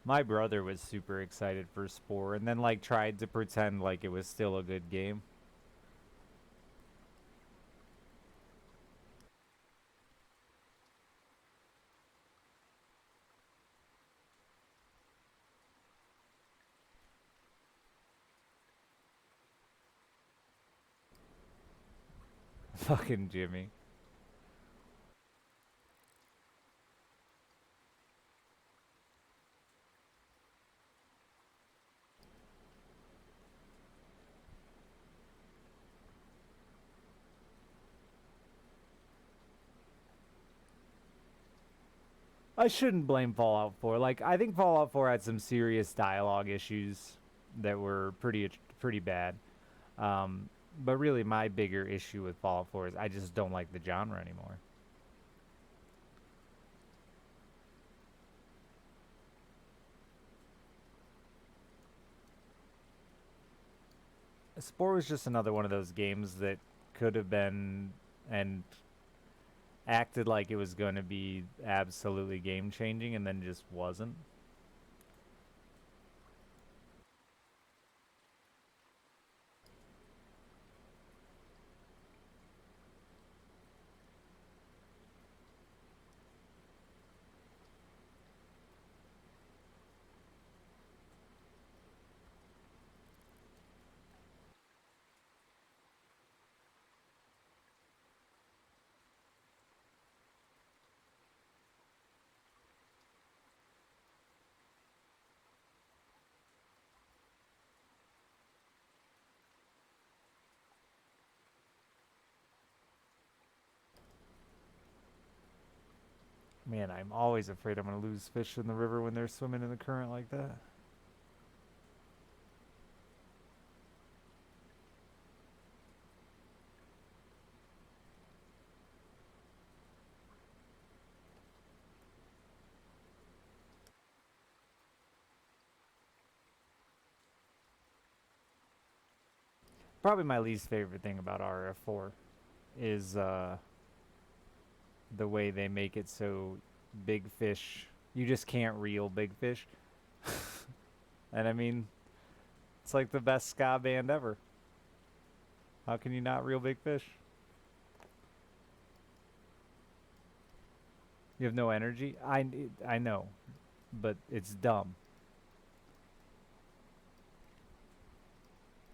My brother was super excited for Spore and then like tried to pretend like it was still a good game. Fucking Jimmy. I shouldn't blame Fallout 4. Like, I think Fallout 4 had some serious dialogue issues that were pretty bad. But really, my bigger issue with Fallout 4 is I just don't like the genre anymore. Spore was just another one of those games that could have been and acted like it was going to be absolutely game changing and then just wasn't. Man, I'm always afraid I'm going to lose fish in the river when they're swimming in the current like that. Probably my least favorite thing about RF4 is the way they make it so big fish, you just can't reel big fish. And I mean, it's like the best ska band ever. How can you not reel big fish? You have no energy? I know, but it's dumb.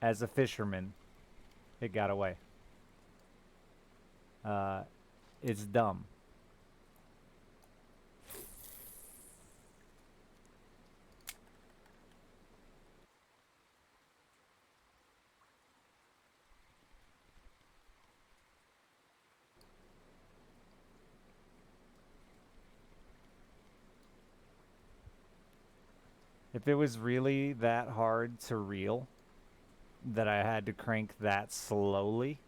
As a fisherman, it got away. Uh, it's dumb. If it was really that hard to reel, that I had to crank that slowly,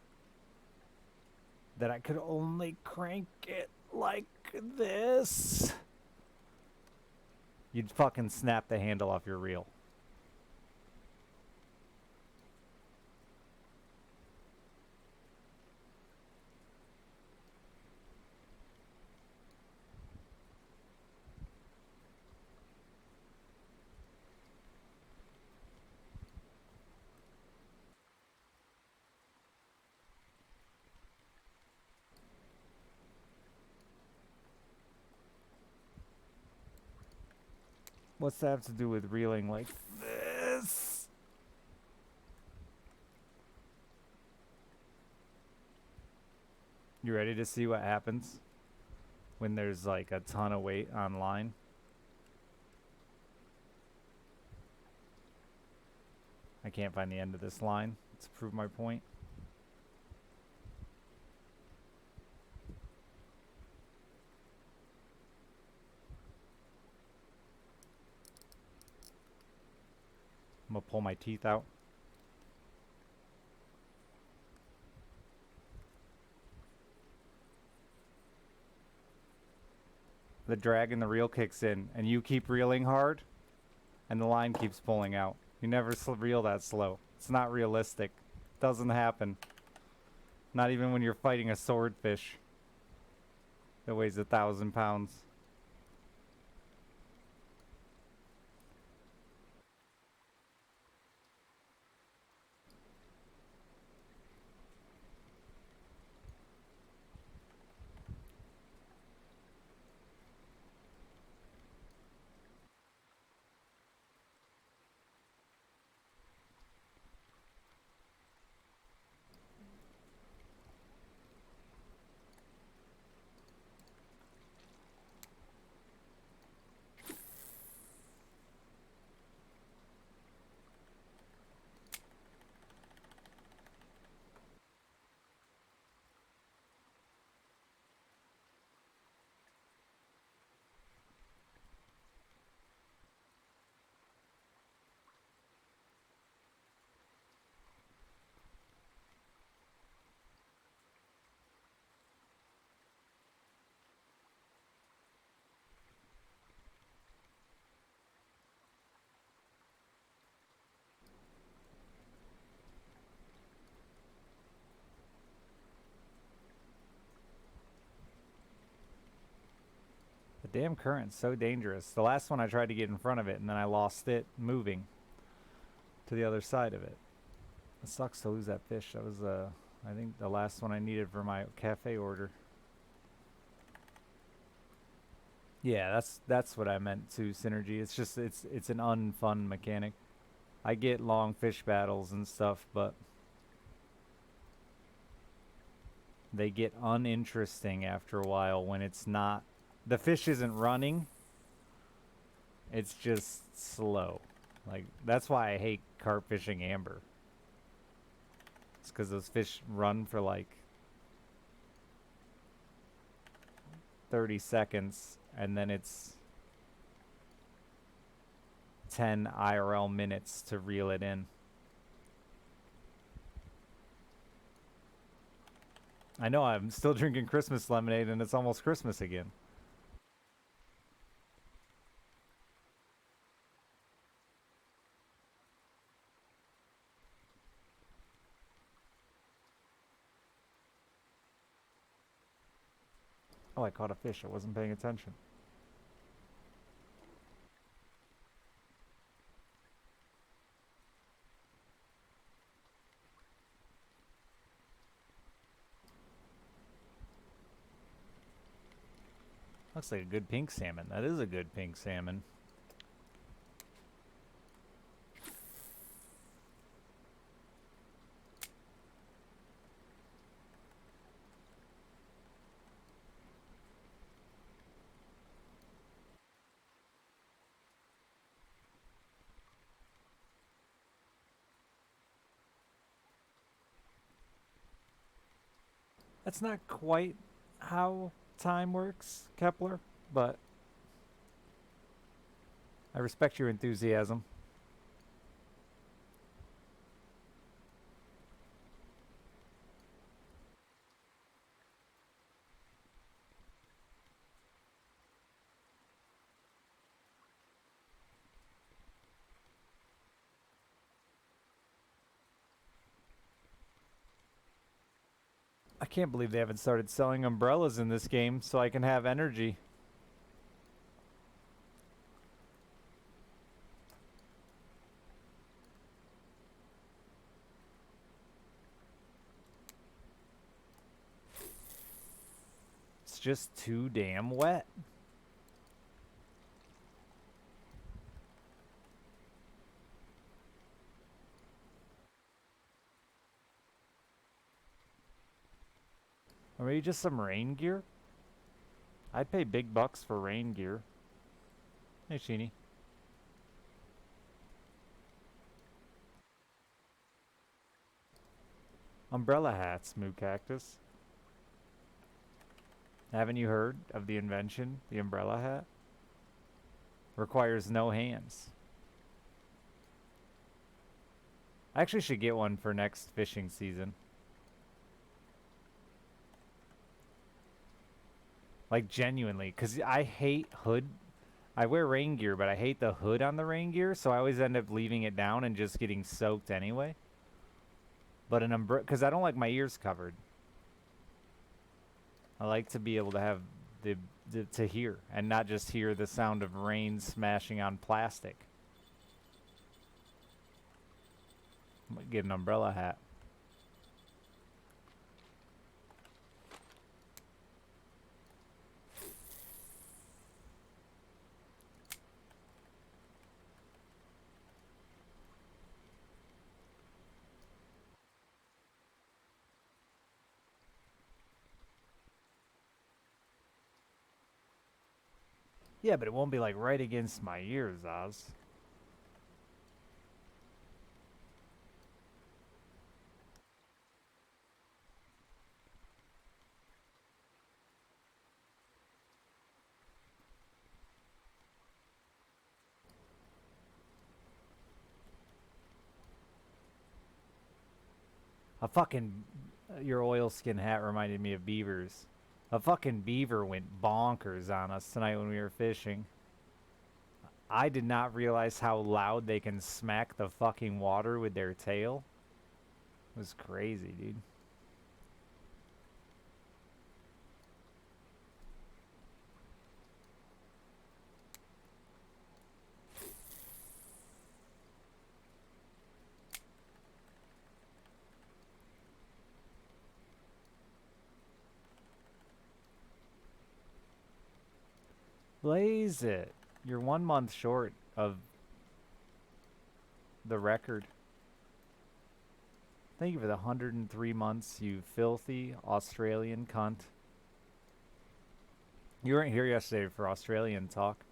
that I could only crank it like this, you'd fucking snap the handle off your reel. What's that have to do with reeling like this? You ready to see what happens when there's like a ton of weight on line? I can't find the end of this line to prove my point. I'm gonna pull my teeth out. The drag in the reel kicks in, and you keep reeling hard, and the line keeps pulling out. You never reel that slow. It's not realistic. Doesn't happen. Not even when you're fighting a swordfish that weighs 1,000 pounds. The damn current's so dangerous. The last one I tried to get in front of it, and then I lost it moving to the other side of it. It sucks to lose that fish. That was, I think, the last one I needed for my cafe order. Yeah, that's what I meant too, Synergy. It's just, it's an unfun mechanic. I get long fish battles and stuff, but they get uninteresting after a while when it's not, the fish isn't running, it's just slow. Like, that's why I hate carp fishing amber. It's because those fish run for like 30 seconds, and then it's 10 IRL minutes to reel it in. I know, I'm still drinking Christmas lemonade, and it's almost Christmas again. Oh, I caught a fish. I wasn't paying attention. Looks like a good pink salmon. That is a good pink salmon. That's not quite how time works, Kepler, but I respect your enthusiasm. Can't believe they haven't started selling umbrellas in this game so I can have energy. It's just too damn wet. Or maybe just some rain gear? I'd pay big bucks for rain gear. Hey, Sheeny. Umbrella hats, Moo Cactus. Haven't you heard of the invention, the umbrella hat? Requires no hands. I actually should get one for next fishing season. Like, genuinely, because I hate hood. I wear rain gear, but I hate the hood on the rain gear, so I always end up leaving it down and just getting soaked anyway. But an umbrella, because I don't like my ears covered. I like to be able to have to hear, and not just hear the sound of rain smashing on plastic. I'm gonna get an umbrella hat. Yeah, but it won't be like right against my ears, Oz. A fucking... your oilskin hat reminded me of beavers. A fucking beaver went bonkers on us tonight when we were fishing. I did not realize how loud they can smack the fucking water with their tail. It was crazy, dude. Blaze it. You're 1 month short of the record. Thank you for the 103 months, you filthy Australian cunt. You weren't here yesterday for Australian talk.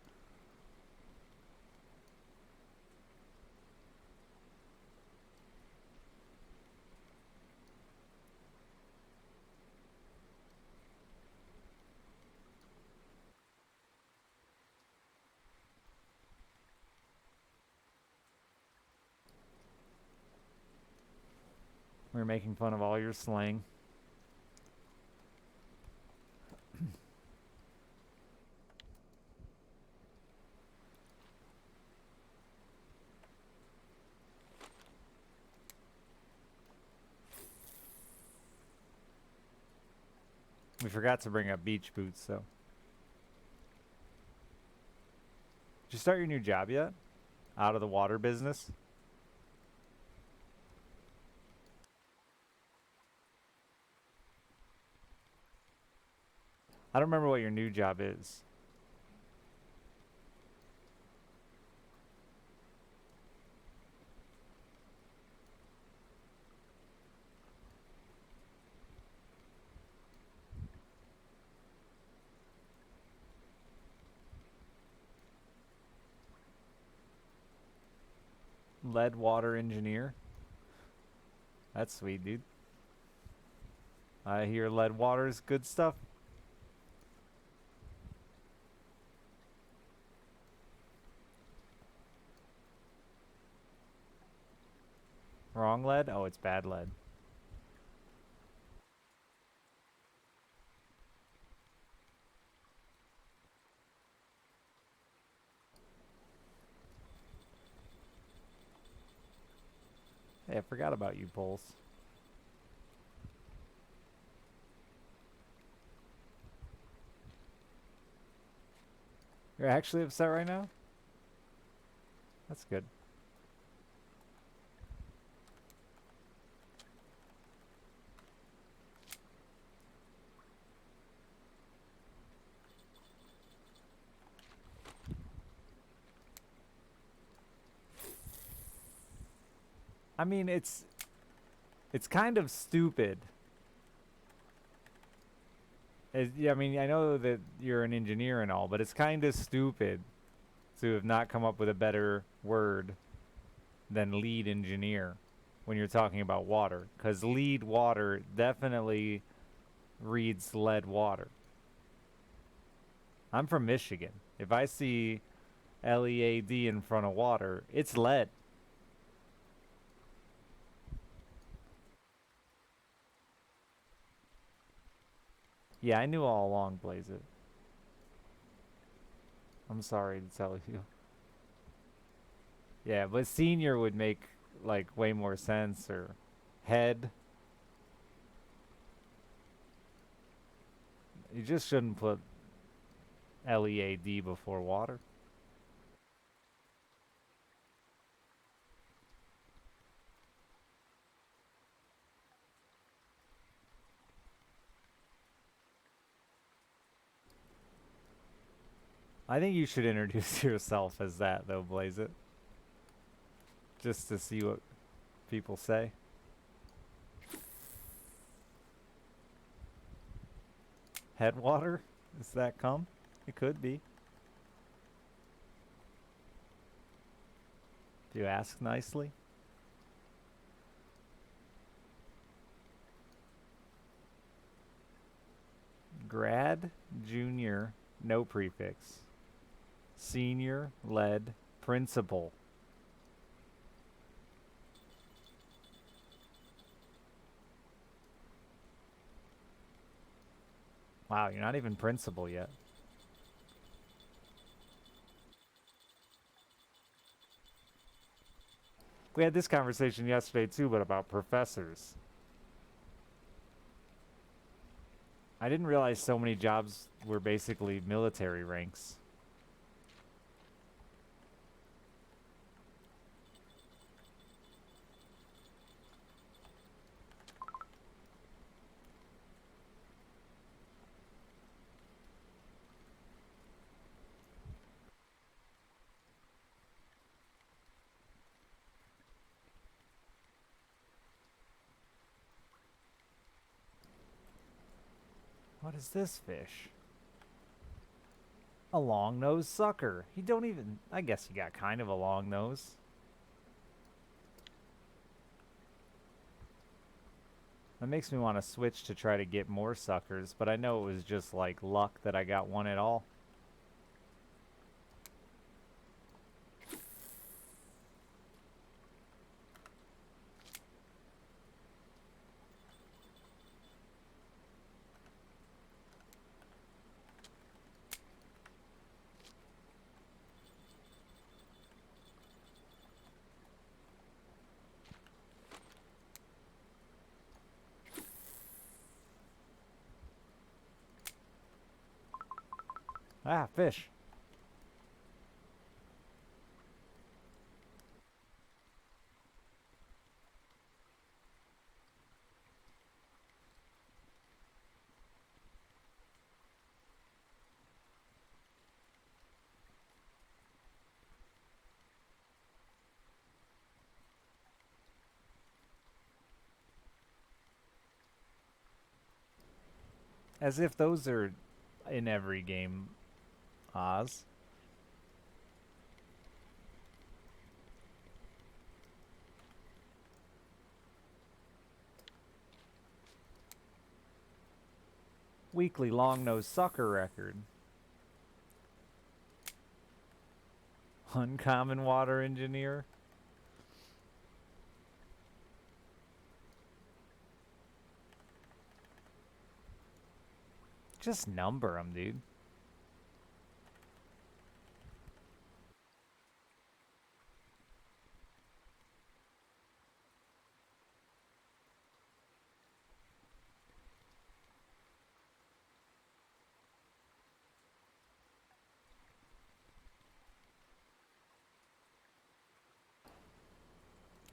We were making fun of all your slang. We forgot to bring up beach boots, though. Did you start your new job yet? Out of the water business? I don't remember what your new job is. Lead water engineer. That's sweet, dude. I hear lead water is good stuff. Wrong lead? Oh, it's bad lead. Hey, I forgot about you, Pulse. You're actually upset right now? That's good. I mean, it's kind of stupid. Yeah, I mean, I know that you're an engineer and all, but it's kind of stupid to have not come up with a better word than lead engineer when you're talking about water, because lead water definitely reads lead water. I'm from Michigan. If I see LEAD in front of water, it's lead. Yeah, I knew all along, Blaze It. I'm sorry to tell you. Yeah, but senior would make like way more sense, or head. You just shouldn't put LEAD before water. I think you should introduce yourself as that, though, Blaze It. Just to see what people say. Headwater? Does that come? It could be. If you ask nicely. Grad, junior, no prefix. Senior, lead, principal. Wow, you're not even principal yet. We had this conversation yesterday too, but about professors. I didn't realize so many jobs were basically military ranks. What is this fish? A long-nosed sucker. He don't even... I guess he got kind of a long nose. That makes me want to switch to try to get more suckers, but I know it was just like luck that I got one at all. Ah, fish. As if those are in every game, Oz. Weekly long-nosed sucker record. Uncommon water engineer. Just number them, dude.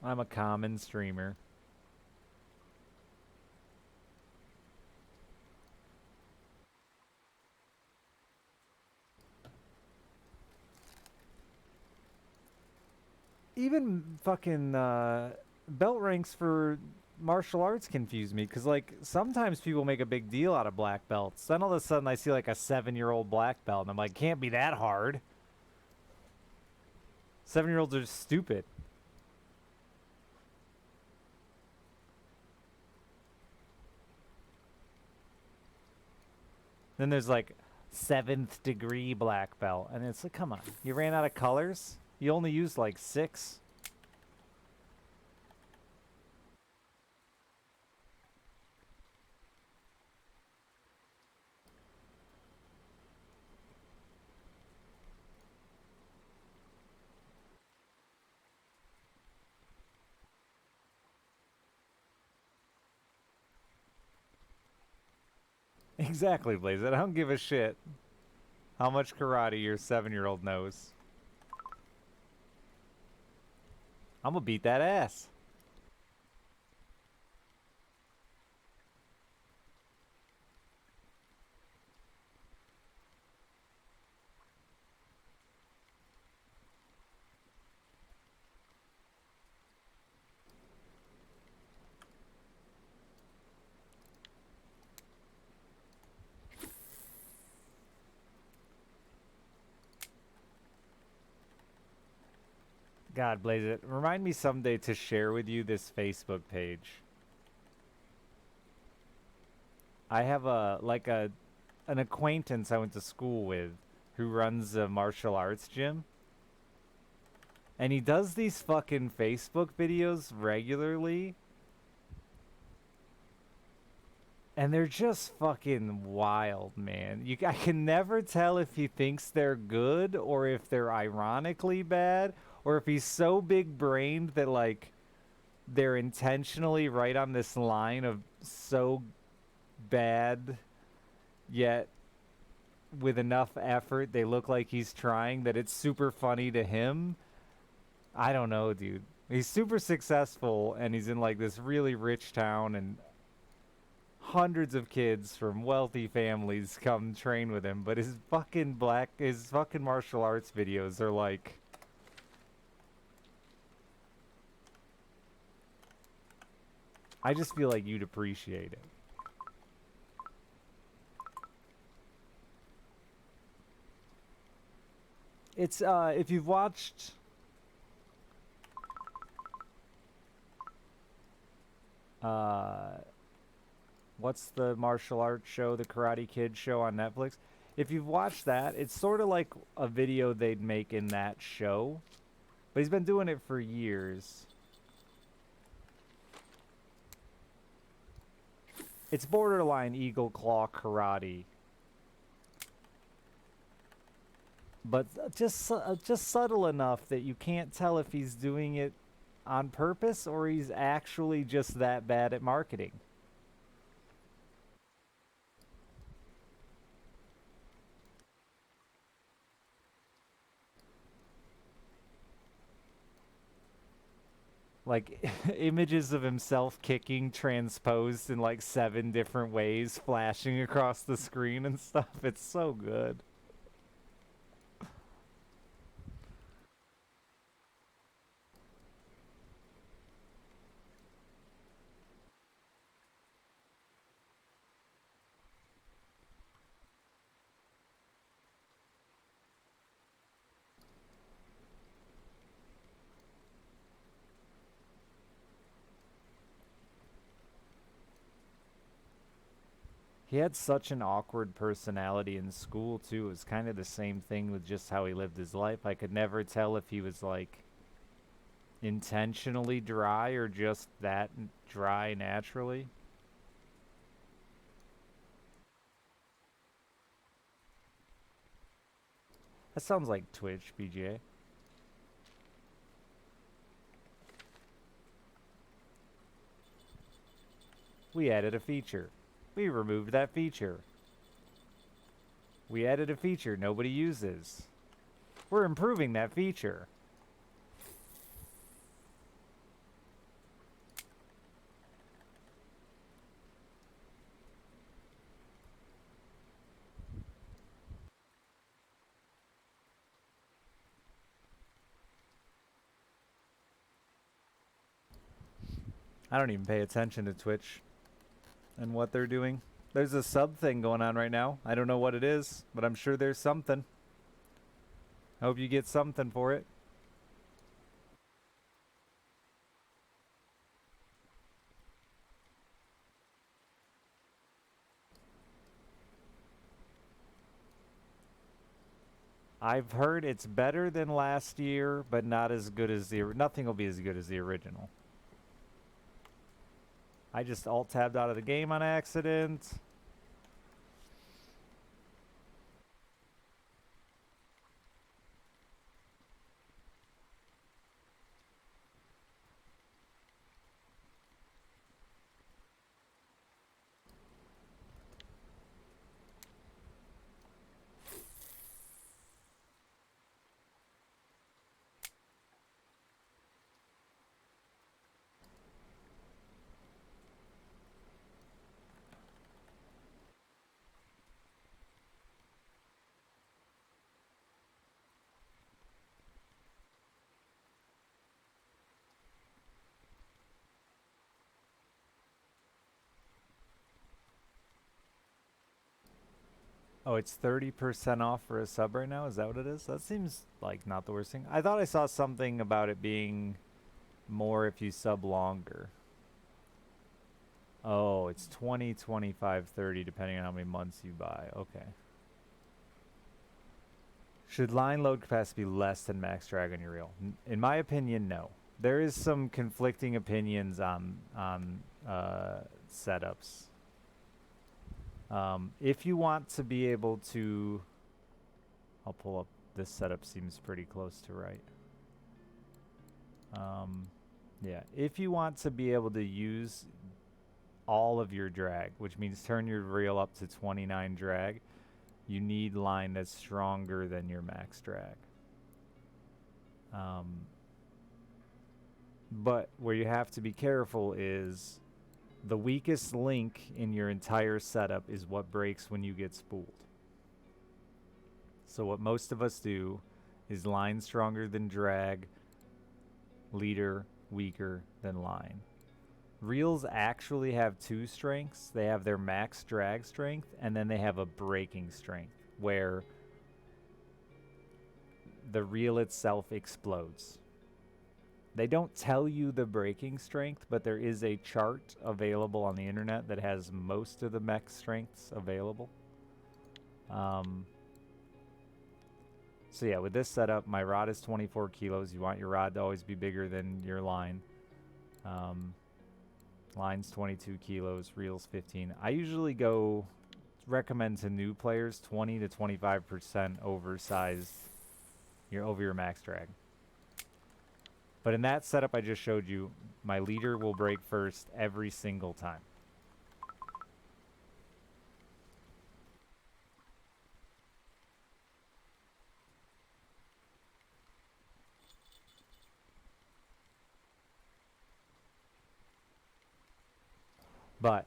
I'm a common streamer. Even fucking belt ranks for martial arts confuse me because like sometimes people make a big deal out of black belts. Then all of a sudden I see like a 7-year-old black belt and I'm like, can't be that hard. 7-year-olds are stupid. Then there's like 7th degree black belt and it's like, come on, you ran out of colors? You only used like 6? Exactly, Blaze. I don't give a shit how much karate your 7-year-old knows. I'm gonna beat that ass. God, Blaze it. Remind me someday to share with you this Facebook page. I have an acquaintance I went to school with who runs a martial arts gym. And he does these fucking Facebook videos regularly. And they're just fucking wild, man. I can never tell if he thinks they're good or if they're ironically bad or if he's so big-brained that like they're intentionally right on this line of so bad yet with enough effort they look like he's trying that it's super funny to him. I don't know, dude. He's super successful and he's in like this really rich town and hundreds of kids from wealthy families come train with him, but his fucking martial arts videos are like I just feel like you'd appreciate it. It's if you've watched what's the martial arts show, the Karate Kid show on Netflix? If you've watched that, it's sort of like a video they'd make in that show. But he's been doing it for years. It's borderline Eagle Claw Karate. But just subtle enough that you can't tell if he's doing it on purpose or he's actually just that bad at marketing. Like images of himself kicking transposed in like 7 different ways flashing across the screen and stuff. It's so good. He had such an awkward personality in school too. It was kind of the same thing with just how he lived his life. I could never tell if he was like intentionally dry or just that dry naturally. That sounds like Twitch, BJ. We added a feature. We removed that feature. We added a feature nobody uses. We're improving that feature. I don't even pay attention to Twitch and what they're doing. There's a sub thing going on right now. I don't know what it is, but I'm sure there's something. I hope you get something for it. I've heard it's better than last year, but not as good as the... Nothing will be as good as the original. I just alt-tabbed out of the game on accident. Oh, it's 30% off for a sub right now? Is that what it is? That seems like not the worst thing. I thought I saw something about it being more if you sub longer. Oh, it's 20, 25, 30 depending on how many months you buy. Okay. Should line load capacity be less than max drag on your reel? In my opinion, no. There is some conflicting opinions on setups. If you want to be able to, I'll pull up, this setup seems pretty close to right. Yeah, if you want to be able to use all of your drag, which means turn your reel up to 29 drag, you need line that's stronger than your max drag. But where you have to be careful is the weakest link in your entire setup is what breaks when you get spooled. So what most of us do is line stronger than drag, leader weaker than line. Reels actually have two strengths. They have their max drag strength, and then they have a breaking strength, where the reel itself explodes. They don't tell you the breaking strength, but there is a chart available on the internet that has most of the max strengths available. So yeah, with this setup, my rod is 24 kilos. You want your rod to always be bigger than your line. Line's 22 kilos, reel's 15. I usually recommend to new players 20 to 25% oversized over your max drag. But in that setup I just showed you, my leader will break first every single time. But,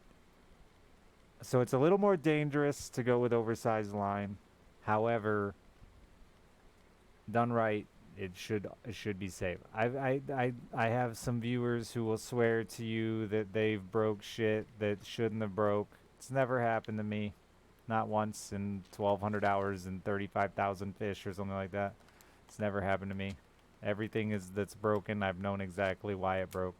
so it's a little more dangerous to go with oversized line. However, done right, it should be safe. I have some viewers who will swear to you that they've broke shit that shouldn't have broke. It's never happened to me, not once in 1,200 hours and 35,000 fish or something like that. It's never happened to me. Everything that's broken, I've known exactly why it broke.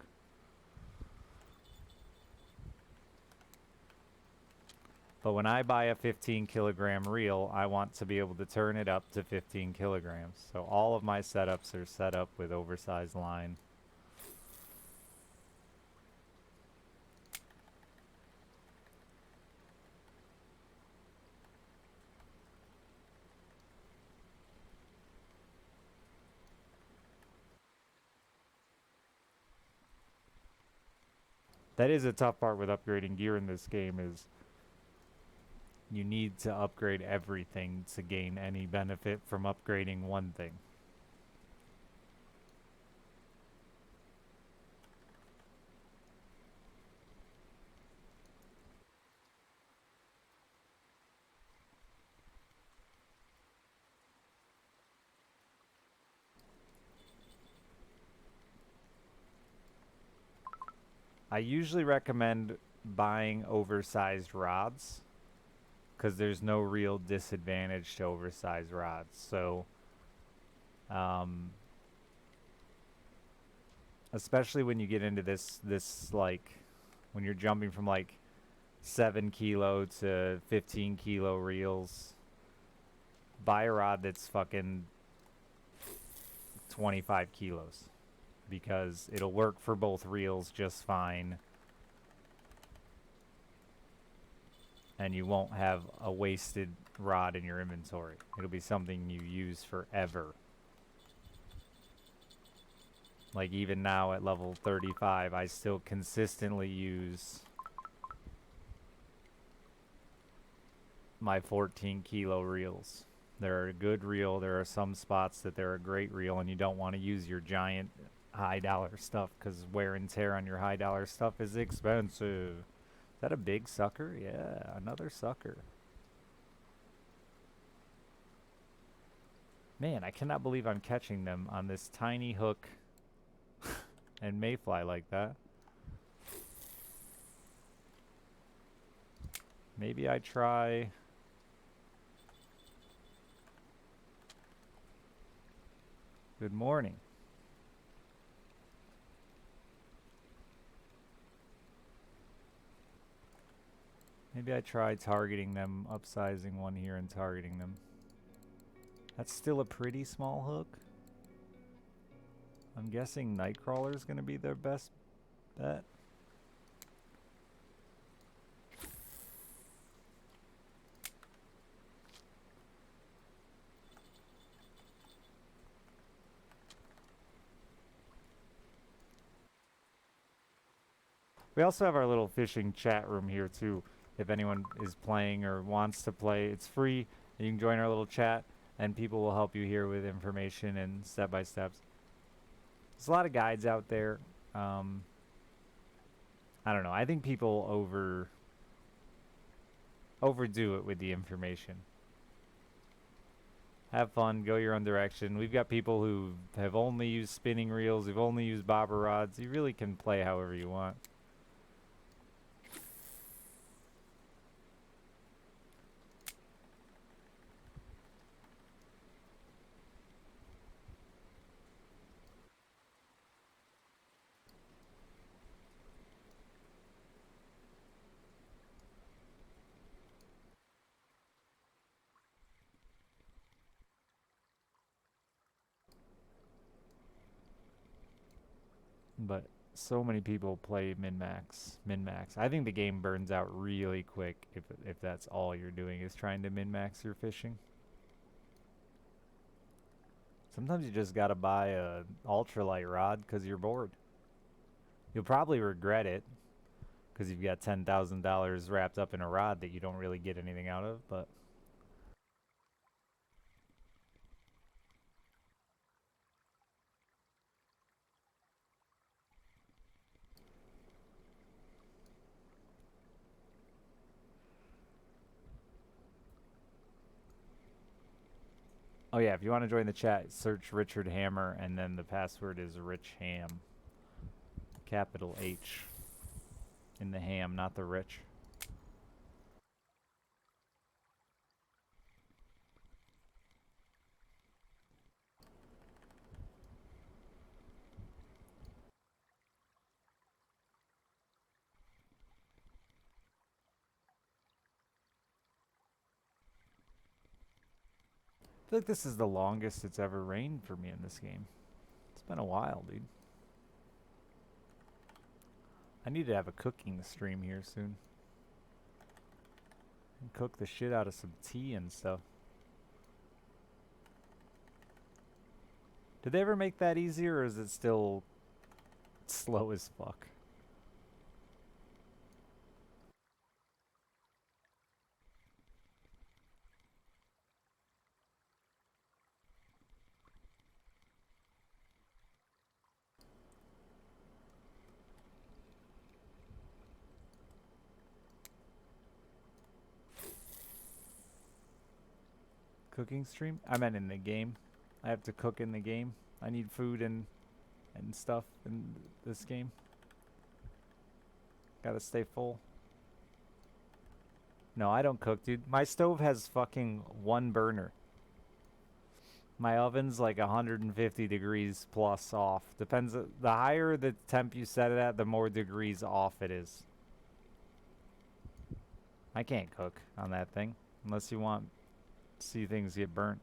But when I buy a 15 kilogram reel, I want to be able to turn it up to 15 kilograms. So all of my setups are set up with oversized line. That is a tough part with upgrading gear in this game, is you need to upgrade everything to gain any benefit from upgrading one thing. I usually recommend buying oversized rods because there's no real disadvantage to oversized rods. So, um, especially when you get into this like when you're jumping from like 7 kilo to 15 kilo reels, buy a rod that's fucking 25 kilos because it'll work for both reels just fine. And you won't have a wasted rod in your inventory. It'll be something you use forever. Like even now at level 35, I still consistently use my 14 kilo reels. They're a good reel. There are some spots that they're a great reel, and you don't want to use your giant high dollar stuff because wear and tear on your high dollar stuff is expensive. Is that a big sucker? Yeah, another sucker. Man, I cannot believe I'm catching them on this tiny hook and mayfly like that. Maybe I try... Good morning. Maybe I try targeting them, upsizing one here and targeting them. That's still a pretty small hook. I'm guessing Nightcrawler is going to be their best bet. We also have our little fishing chat room here too. If anyone is playing or wants to play, it's free. You can join our little chat and people will help you here with information and step-by-steps. There's a lot of guides out there. I don't know. I think people overdo it with the information. Have fun, go your own direction. We've got people who have only used spinning reels, who've only used bobber rods. You really can play however you want. But so many people play min-max. Min-max. I think the game burns out really quick if that's all you're doing is trying to min-max your fishing. Sometimes you just gotta buy a ultralight rod because you're bored. You'll probably regret it because you've got $10,000 wrapped up in a rod that you don't really get anything out of, but... Oh yeah, if you want to join the chat, search Richard Hammer, and then the password is Rich Ham. Capital H. In the ham, not the rich. I feel like this is the longest it's ever rained for me in this game. It's been a while, dude. I need to have a cooking stream here soon. And cook the shit out of some tea and stuff. Did they ever make that easier, or is it still slow as fuck? Cooking stream? I meant in the game. I have to cook in the game. I need food and stuff in this game. Gotta stay full. No, I don't cook, dude. My stove has fucking one burner. My oven's like 150 degrees plus off. Depends. The higher the temp you set it at, the more degrees off it is. I can't cook on that thing unless you want to see things get burnt.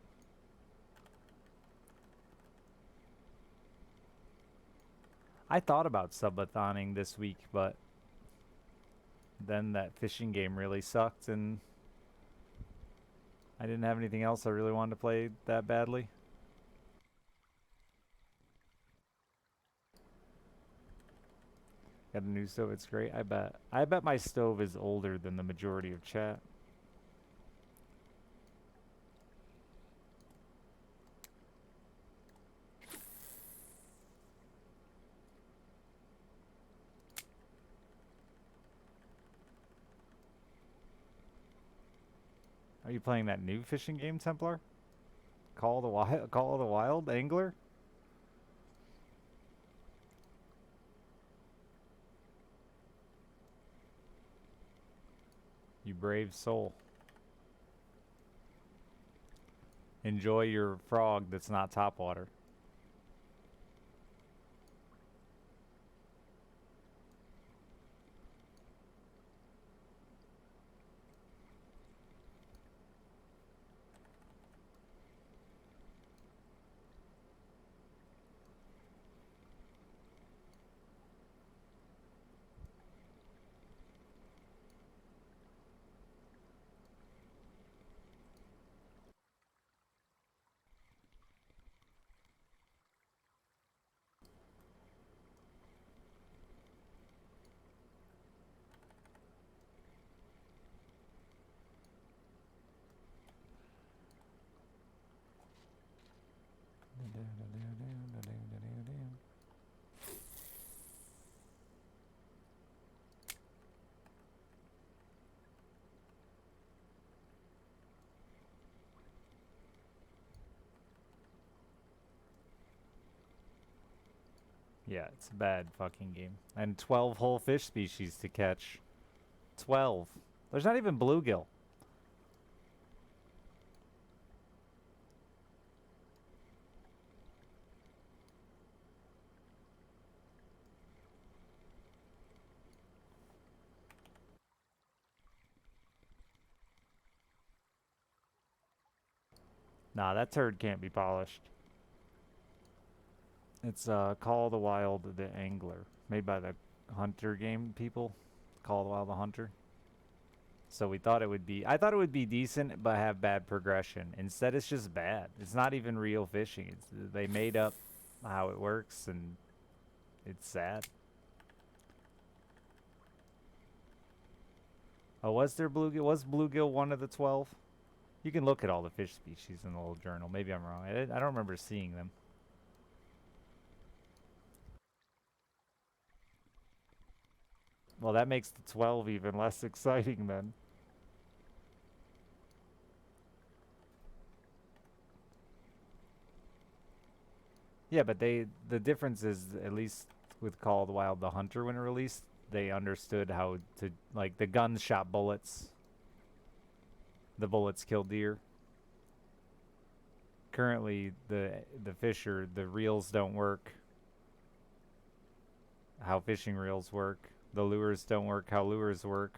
I thought about subathoning this week, but then that fishing game really sucked and I didn't have anything else I really wanted to play that badly. Got a new stove, it's great. I bet. I bet my stove is older than the majority of chat. Are you playing that new fishing game, Templar? Call of the Wild Angler? You brave soul. Enjoy your frog that's not topwater. Yeah, it's a bad fucking game. And 12 whole fish species to catch. 12. There's not even bluegill. Nah, that turd can't be polished. It's Call of the Wild the Angler, made by the Hunter game people. Call of the Wild the Hunter. So we thought it would be, I thought it would be decent, but have bad progression. Instead, it's just bad. It's not even real fishing. It's, they made up how it works, and it's sad. Oh, was there bluegill? Was bluegill one of the 12? You can look at all the fish species in the little journal. Maybe I'm wrong. I don't remember seeing them. Well, that makes the 12 even less exciting then. Yeah, but the difference is, at least with Call of the Wild the Hunter when it released, they understood how to, like, the guns shot bullets. The bullets kill deer. Currently, the fisher, the reels don't work how fishing reels work. The lures don't work how lures work.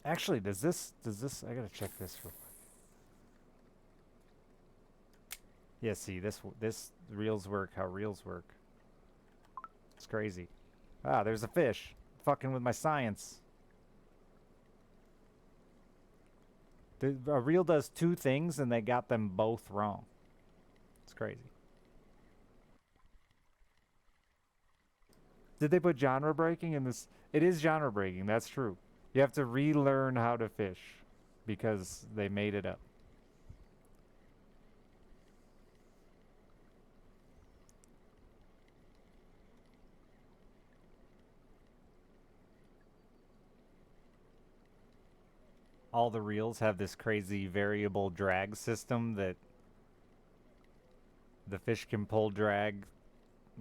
Actually, does this, I gotta check this real quick. Yeah, see, this reels work how reels work. It's crazy. Ah, there's a fish. Fucking with my science. A reel does two things and they got them both wrong. It's crazy. Did they put genre breaking in this? It is genre breaking, that's true. You have to relearn how to fish because they made it up. all the reels have this crazy variable drag system that the fish can pull drag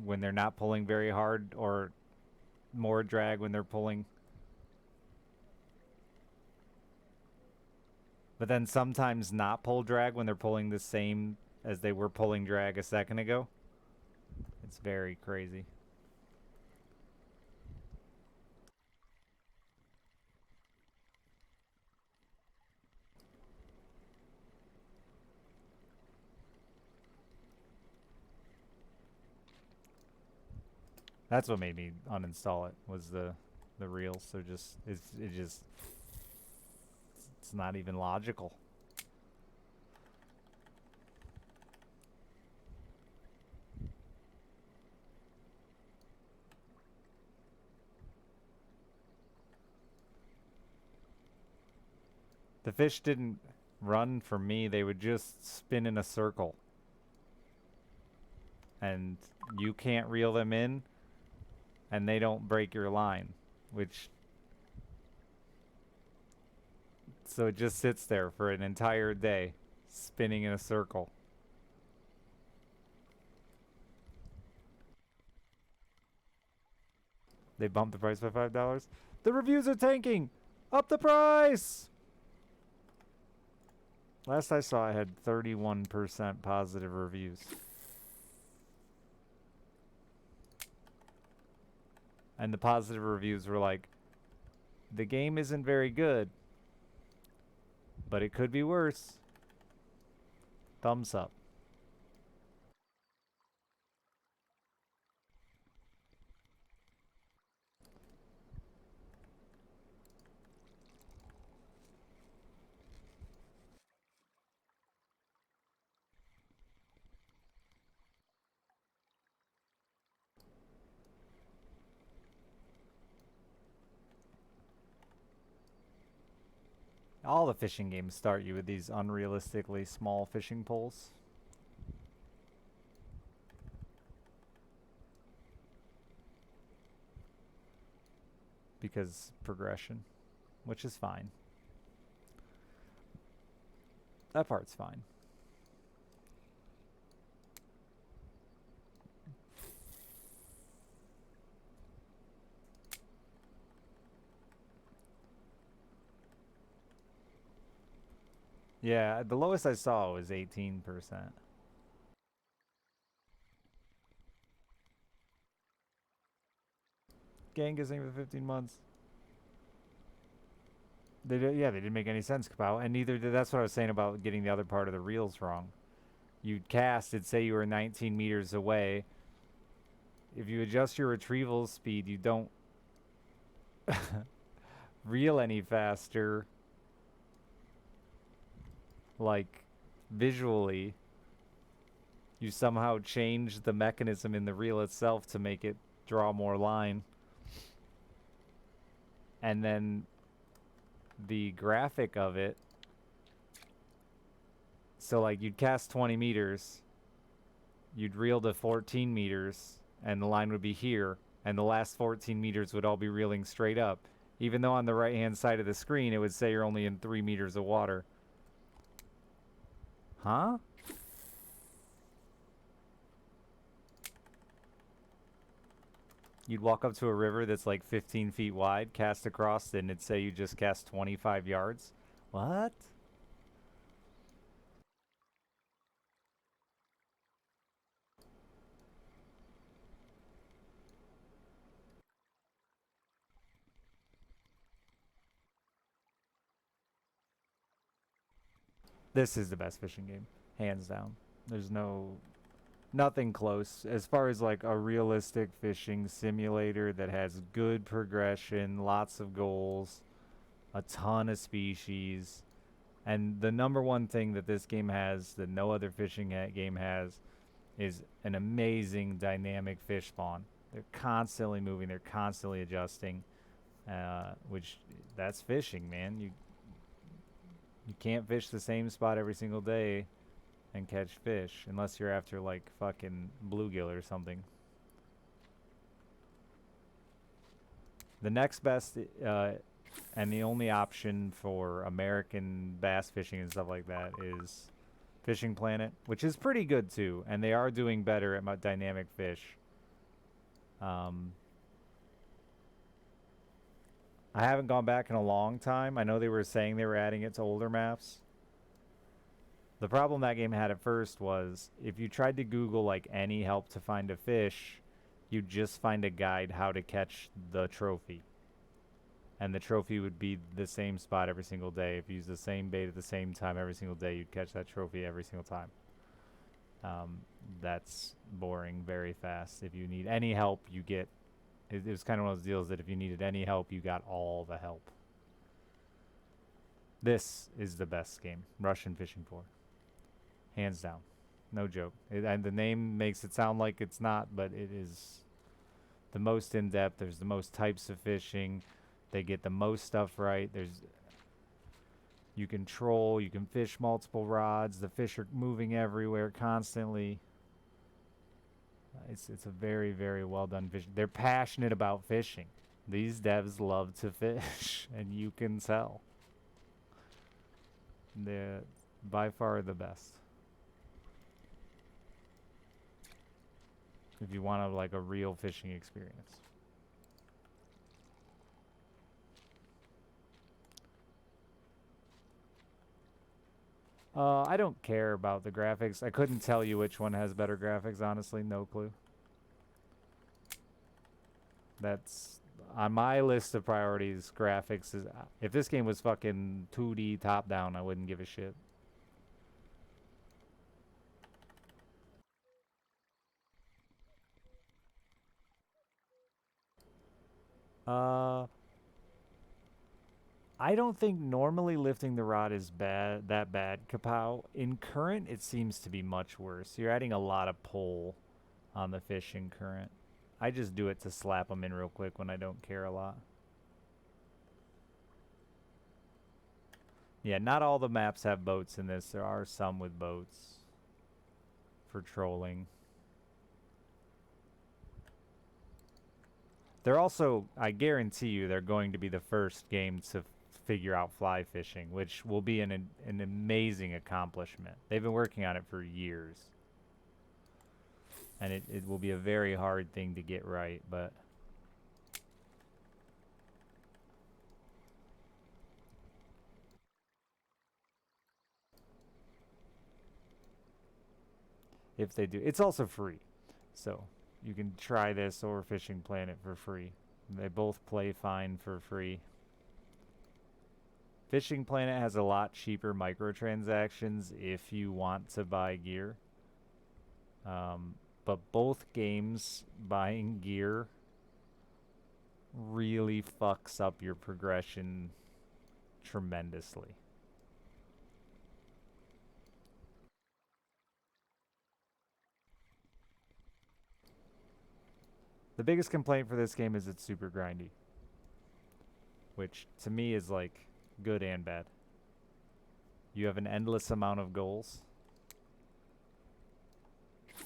when they're not pulling very hard, or more drag when they're pulling. But then sometimes not pull drag when they're pulling the same as they were pulling drag a second ago. It's very crazy. That's what made me uninstall it, was the reels. So just it's not even logical. The fish didn't run for me, they would just spin in a circle. And you can't reel them in, and they don't break your line, which... So it just sits there for an entire day, spinning in a circle. They bumped the price by $5. The reviews are tanking! Up the price! Last I saw, I had 31% positive reviews. And the positive reviews were like, the game isn't very good, but it could be worse. Thumbs up. All the fishing games start you with these unrealistically small fishing poles. Because progression, which is fine. That part's fine. Yeah, the lowest I saw was 18%. Gang is for 15 months. They didn't make any sense, Kapow. And neither did, that's what I was saying about getting the other part of the reels wrong. You'd cast, it'd say you were 19 meters away. If you adjust your retrieval speed, you don't reel any faster. Like, visually, you somehow change the mechanism in the reel itself to make it draw more line. And then the graphic of it, so like you'd cast 20 meters, you'd reel to 14 meters, and the line would be here, and the last 14 meters would all be reeling straight up. Even though on the right-hand side of the screen, it would say you're only in 3 meters of water. Huh? You'd walk up to a river that's like 15 feet wide, cast across, and it'd say you just cast 25 yards. What? This is the best fishing game, hands down. There's nothing close as far as like a realistic fishing simulator that has good progression, lots of goals, a ton of species. And the number one thing that this game has that no other fishing game has is an amazing dynamic fish spawn. They're constantly moving, they're constantly adjusting, which that's fishing, man. You can't fish the same spot every single day and catch fish unless you're after like fucking bluegill or something. The next best And the only option for American bass fishing and stuff like that is Fishing Planet, which is pretty good too, and they are doing better at dynamic fish. I haven't gone back in a long time. I know they were saying they were adding it to older maps. The problem that game had at first was if you tried to Google like any help to find a fish, you'd just find a guide how to catch the trophy. And the trophy would be the same spot every single day. If you use the same bait at the same time every single day, you'd catch that trophy every single time. That's boring very fast. If you need any help, you get... It was kind of one of those deals that if you needed any help, you got all the help. This is the best game, Russian Fishing 4. Hands down. No joke. And the name makes it sound like it's not, but it is the most in-depth. There's the most types of fishing. They get the most stuff right. You can troll, you can fish multiple rods. The fish are moving everywhere constantly. It's a very, very well done fish. They're passionate about fishing. These devs love to fish, and you can tell. They're by far the best. If you want like a real fishing experience. I don't care about the graphics. I couldn't tell you which one has better graphics, honestly. No clue. That's on my list of priorities. Graphics is... If this game was fucking 2D top-down, I wouldn't give a shit. I don't think normally lifting the rod is that bad, Kapow. In current, it seems to be much worse. You're adding a lot of pull on the fish in current. I just do it to slap them in real quick when I don't care a lot. Yeah, not all the maps have boats in this. There are some with boats for trolling. They're also, I guarantee you, they're going to be the first game to figure out fly fishing, which will be an amazing accomplishment. They've been working on it for years. And it will be a very hard thing to get right, but... If they do. It's also free. So, you can try this or Fishing Planet for free. They both play fine for free. Fishing Planet has a lot cheaper microtransactions if you want to buy gear. But both games, buying gear really fucks up your progression tremendously. The biggest complaint for this game is it's super grindy. Which, to me, is like good and bad. You have an endless amount of goals,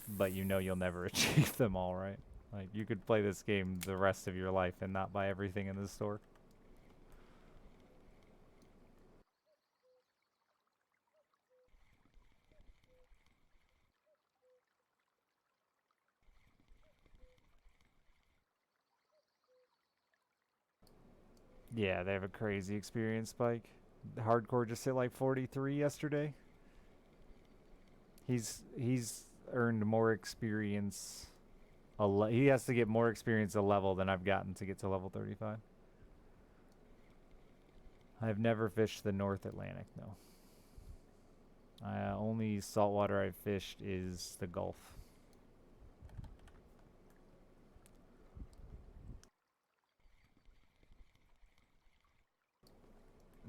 but you know you'll never achieve them all, right? Like, you could play this game the rest of your life and not buy everything in the store. Yeah, they have a crazy experience spike. Hardcore just hit like 43 yesterday. He's earned more experience. He has to get more experience a level than I've gotten to get to level 35. I've never fished the North Atlantic, no. Only saltwater I've fished is the Gulf.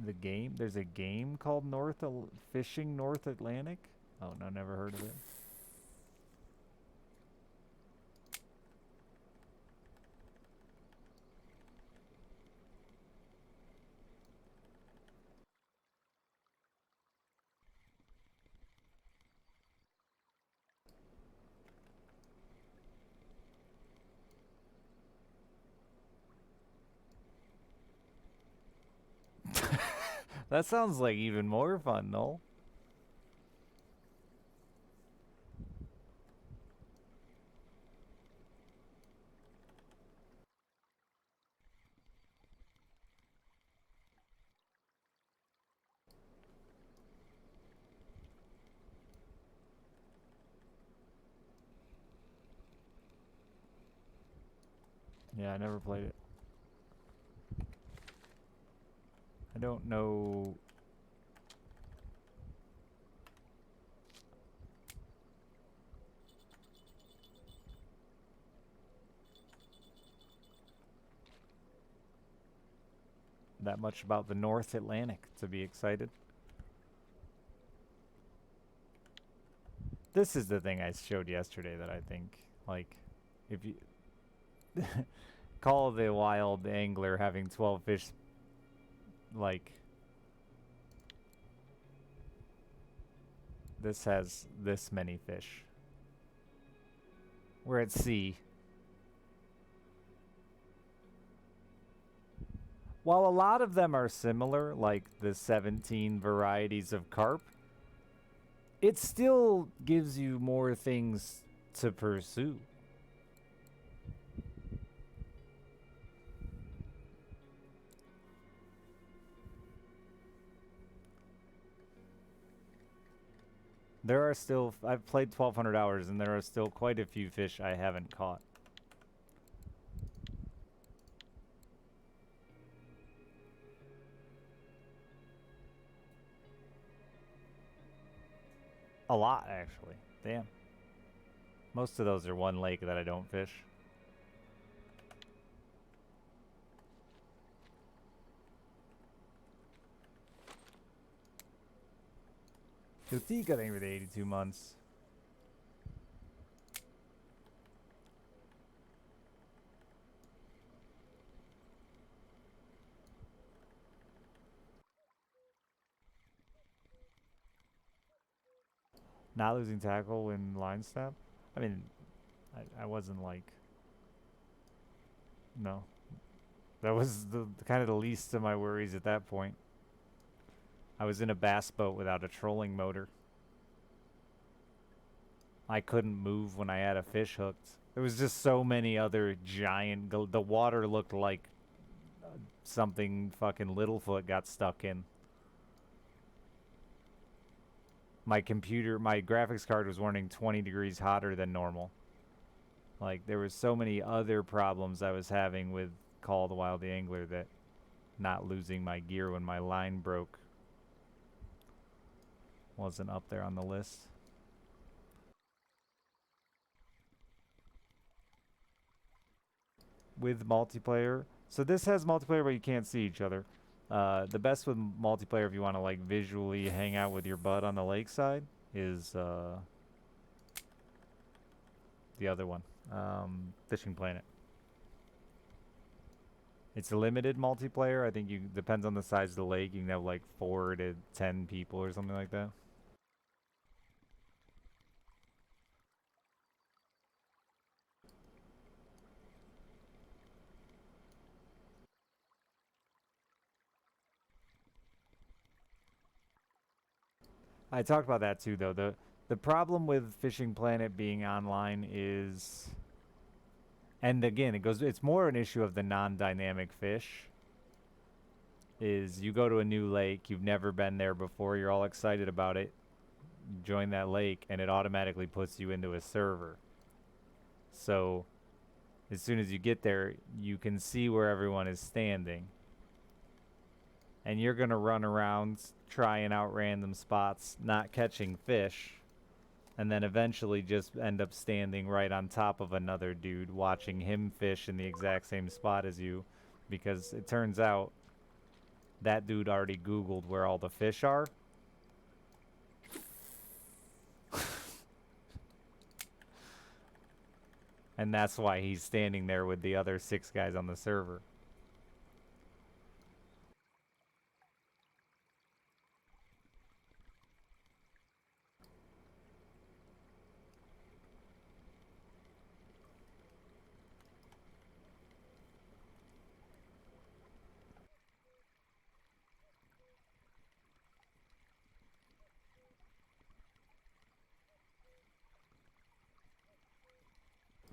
The game? There's a game called Fishing North Atlantic? Oh, no, never heard of it. That sounds like even more fun, no? Yeah, I never played it. I don't know. That much about the North Atlantic to be excited. This is the thing I showed yesterday that I think, like, if you call the wild angler having 12 fish, like, this has this many fish. We're at sea. While a lot of them are similar, like the 17 varieties of carp, it still gives you more things to pursue. There are still, I've played 1,200 hours and there are still quite a few fish I haven't caught. A lot, actually. Damn. Most of those are one lake that I don't fish. Kutika, thank you for the 82 months. Not losing tackle in line snap? I mean, I wasn't like... No. That was the kind of the least of my worries at that point. I was in a bass boat without a trolling motor. I couldn't move when I had a fish hooked. There was just so many other giant... The water looked like something fucking Littlefoot got stuck in. My computer, my graphics card was running 20 degrees hotter than normal. Like, there was so many other problems I was having with Call of the Wild the Angler that not losing my gear when my line broke wasn't up there on the list. With multiplayer, so this has multiplayer but you can't see each other. The best with multiplayer if you want to like visually hang out with your bud on the lakeside is the other one, Fishing Planet. It's a limited multiplayer. I think you depends on the size of the lake. You can have like 4 to 10 people or something like that. I talked about that too, though. The problem with Fishing Planet being online is, and again, it's more an issue of the non-dynamic fish. Is you go to a new lake, you've never been there before, you're all excited about it, join that lake, and it automatically puts you into a server. So, as soon as you get there, you can see where everyone is standing. And you're going to run around trying out random spots, not catching fish, and then eventually just end up standing right on top of another dude watching him fish in the exact same spot as you, because it turns out that dude already Googled where all the fish are. And that's why he's standing there with the other 6 guys on the server.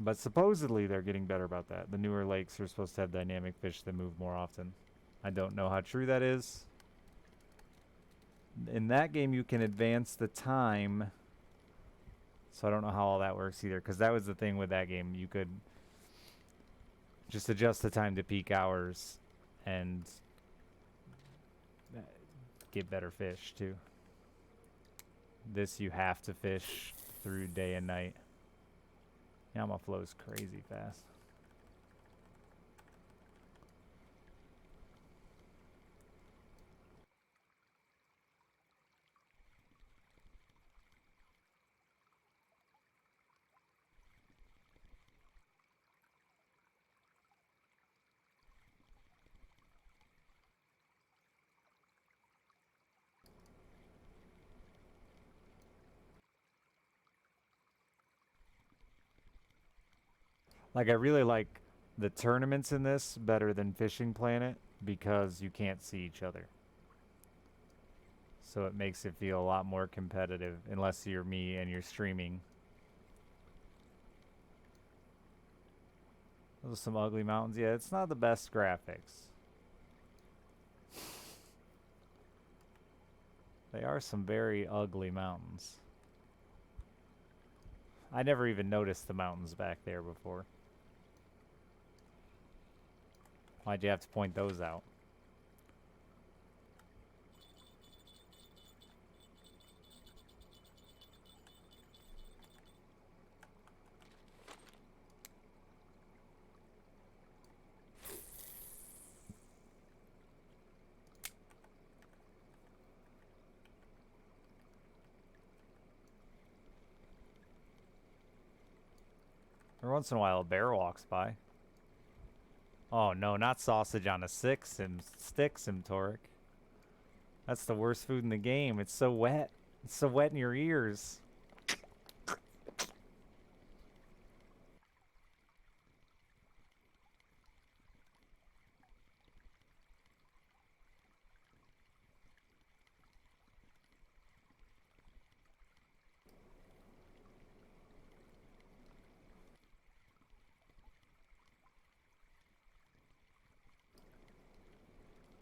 But supposedly they're getting better about that. The newer lakes are supposed to have dynamic fish that move more often. I don't know how true that is. In that game, you can advance the time. So I don't know how all that works either. Because that was the thing with that game. You could just adjust the time to peak hours and get better fish too. This you have to fish through day and night. Yama flows crazy fast. Like, I really like the tournaments in this better than Fishing Planet because you can't see each other. So it makes it feel a lot more competitive unless you're me and you're streaming. Those are some ugly mountains. Yeah, it's not the best graphics. They are some very ugly mountains. I never even noticed the mountains back there before. Why'd you have to point those out? Every once in a while, a bear walks by. Oh no, not sausage on a stick, Simtoric. That's the worst food in the game. It's so wet. It's so wet in your ears.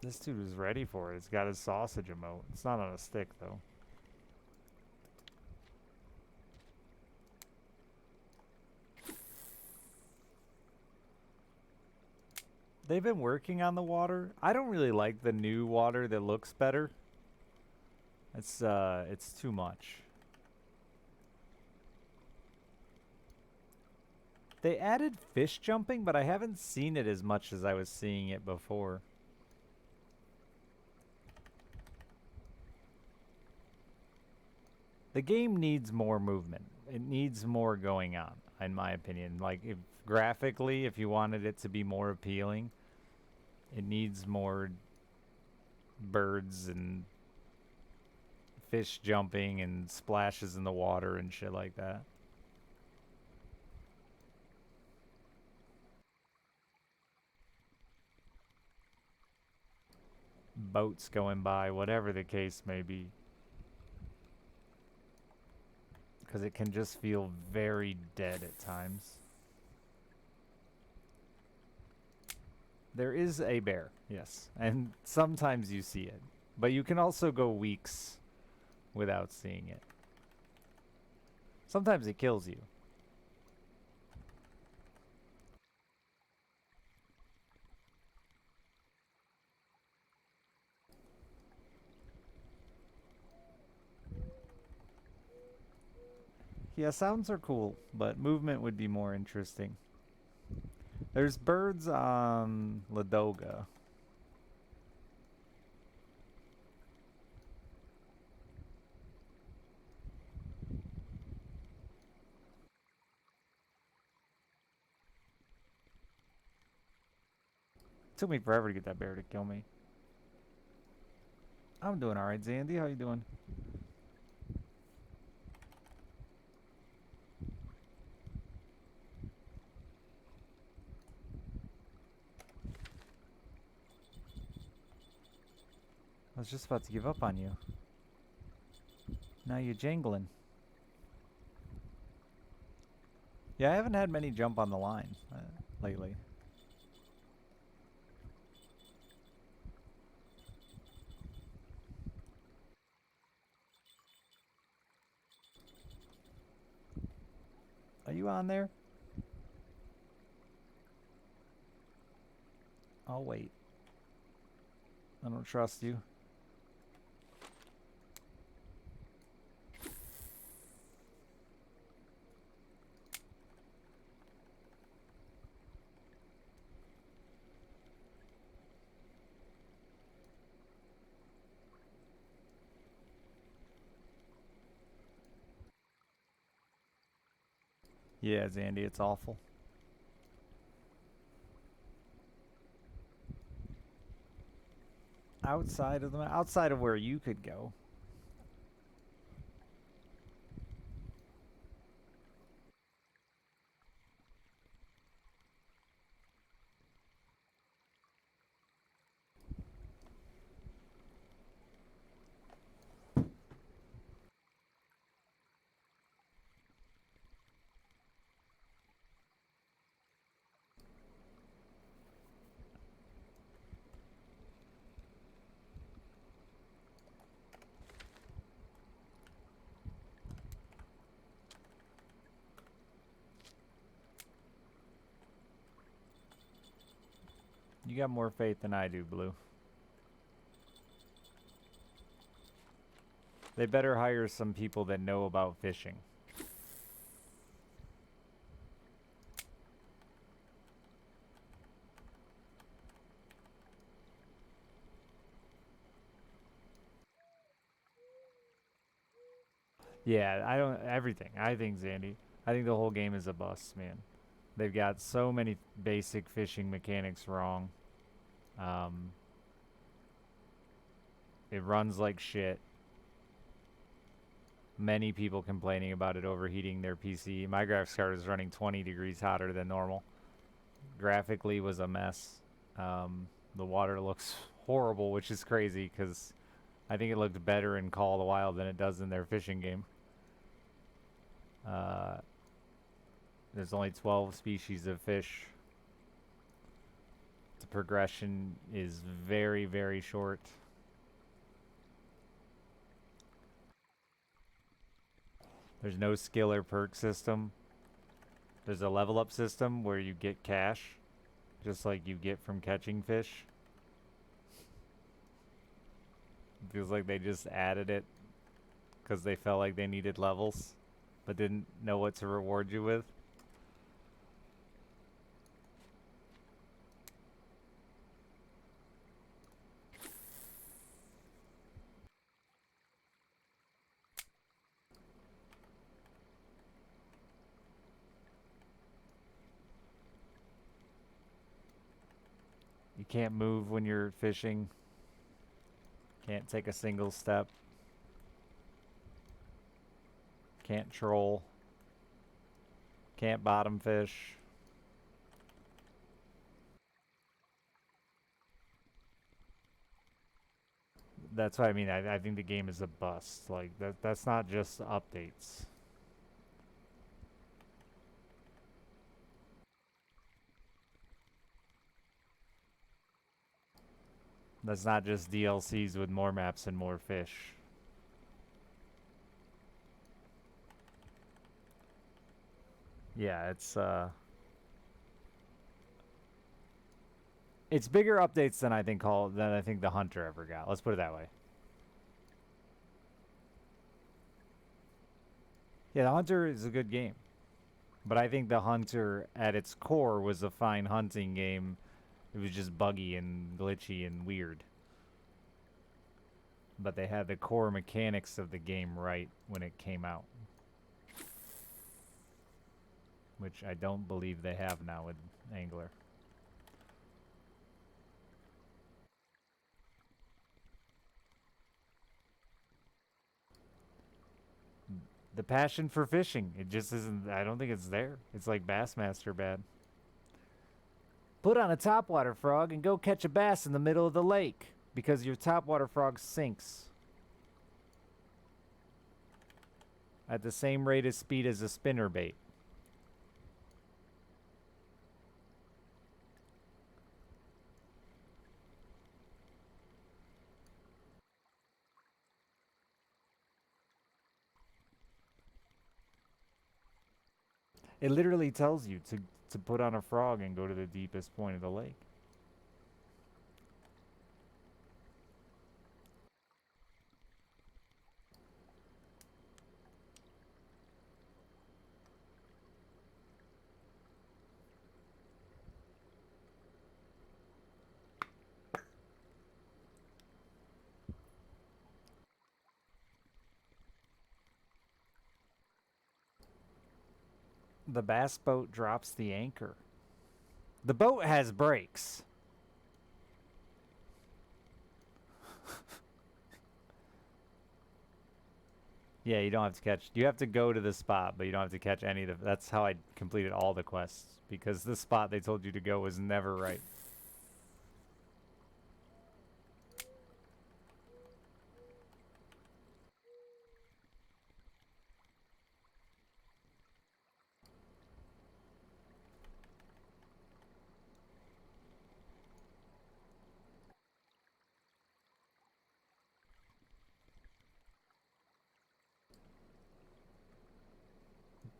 This dude was ready for it. It's got his sausage emote. It's not on a stick, though. They've been working on the water. I don't really like the new water that looks better. It's too much. They added fish jumping, but I haven't seen it as much as I was seeing it before. The game needs more movement. It needs more going on, in my opinion. Like, if graphically, if you wanted it to be more appealing, it needs more birds and fish jumping and splashes in the water and shit like that. Boats going by, whatever the case may be. Because it can just feel very dead at times. There is a bear, yes. And sometimes you see it. But you can also go weeks without seeing it. Sometimes it kills you. Yeah, sounds are cool, but movement would be more interesting. There's birds on Ladoga. Took me forever to get that bear to kill me. I'm doing alright, Zandy. How you doing? I was just about to give up on you. Now you're jangling. Yeah, I haven't had many jump on the line lately. Are you on there? I'll wait. I don't trust you. Yeah, Zandy, it's awful. Outside of where you could go. You got more faith than I do, Blue. They better hire some people that know about fishing. Yeah, I don't everything. I think Zandy. I think the whole game is a bust, man. They've got so many basic fishing mechanics wrong. Um, it runs like shit. Many people complaining about it overheating their PC. My graphics card is running 20 degrees hotter than normal. Graphically was a mess. The water looks horrible, which is crazy because I think it looked better in Call of the Wild than it does in their fishing game. Uh, there's only 12 species of fish. The progression is very, very short. There's no skill or perk system. There's a level up system where you get cash, just like you get from catching fish. It feels like they just added it because they felt like they needed levels, but didn't know what to reward you with. You can't move when you're fishing. Can't take a single step. Can't troll. Can't bottom fish. That's what I mean. I think the game is a bust. Like that's not just updates. That's not just DLCs with more maps and more fish. Yeah, it's bigger updates than I think the Hunter ever got. Let's put it that way. Yeah, the Hunter is a good game. But I think the Hunter at its core was a fine hunting game. It was just buggy and glitchy and weird. But they had the core mechanics of the game right when it came out, which I don't believe they have now with Angler. The passion for fishing, it just isn't. I don't think it's there. It's like Bassmaster bad. Put on a topwater frog and go catch a bass in the middle of the lake because your topwater frog sinks at the same rate of speed as a spinnerbait. It literally tells you to put on a frog and go to the deepest point of the lake. The bass boat drops the anchor. The boat has brakes. Yeah, you don't have to catch. You have to go to the spot, but you don't have to catch any of the. That's how I completed all the quests, because the spot they told you to go was never right.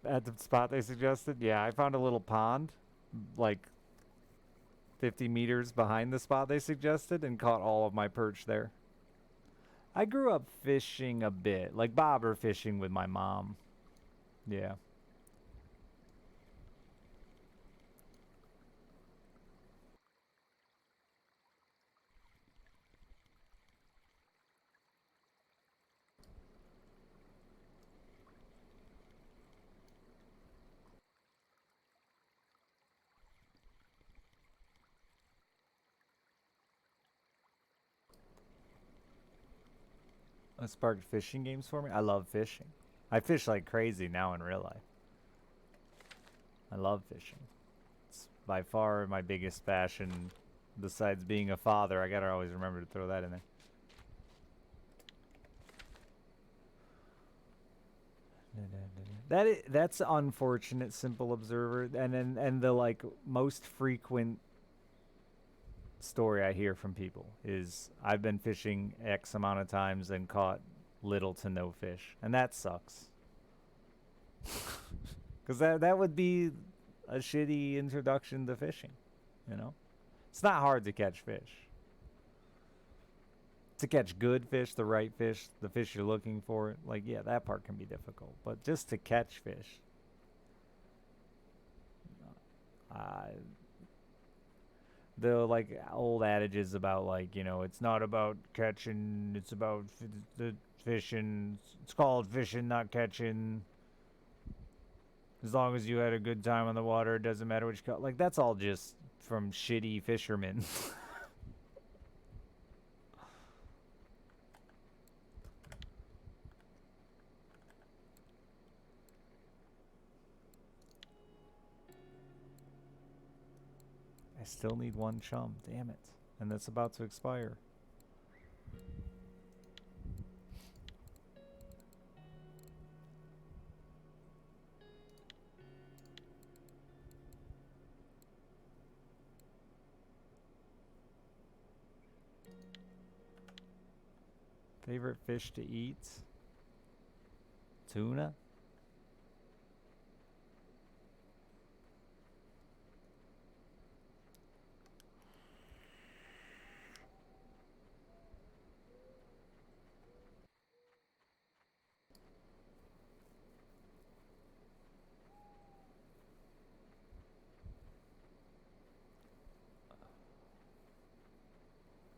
At the spot they suggested, yeah, I found a little pond, like 50 meters behind the spot they suggested, and caught all of my perch there. I grew up fishing a bit, like bobber fishing with my mom. Yeah. That sparked fishing games for me. I love fishing. I fish like crazy now in real life. I love fishing. It's by far my biggest passion. Besides being a father, I gotta always remember to throw that in there. That's unfortunate, Simple Observer, and the like most frequent story I hear from people is I've been fishing X amount of times and caught little to no fish, and that sucks. Because that would be a shitty introduction to fishing, you know? It's not hard to catch fish. To catch good fish, the right fish, the fish you're looking for, like, yeah, that part can be difficult. But just to catch fish, uh, the like old adages about like it's not about catching, it's about the fishing. It's called fishing, not catching. As long as you had a good time on the water, it doesn't matter what you caught. Like that's all just from shitty fishermen. I still need one chum, damn it, and that's about to expire. Favorite fish to eat? Tuna.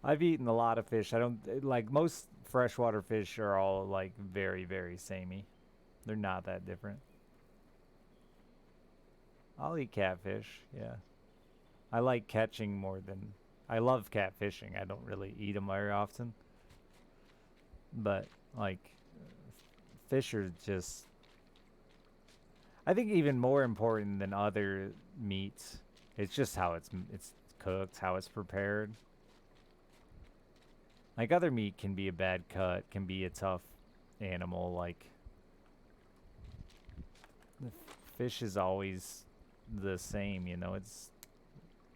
I've eaten a lot of fish. I don't like most freshwater fish are all like very, very samey. They're not that different. I'll eat catfish, yeah. I like catching more than I love catfishing. I don't really eat them very often. But like fish are just I think even more important than other meats. It's just how it's cooked, how it's prepared. Like other meat can be a bad cut, can be a tough animal. Like the fish is always the same, It's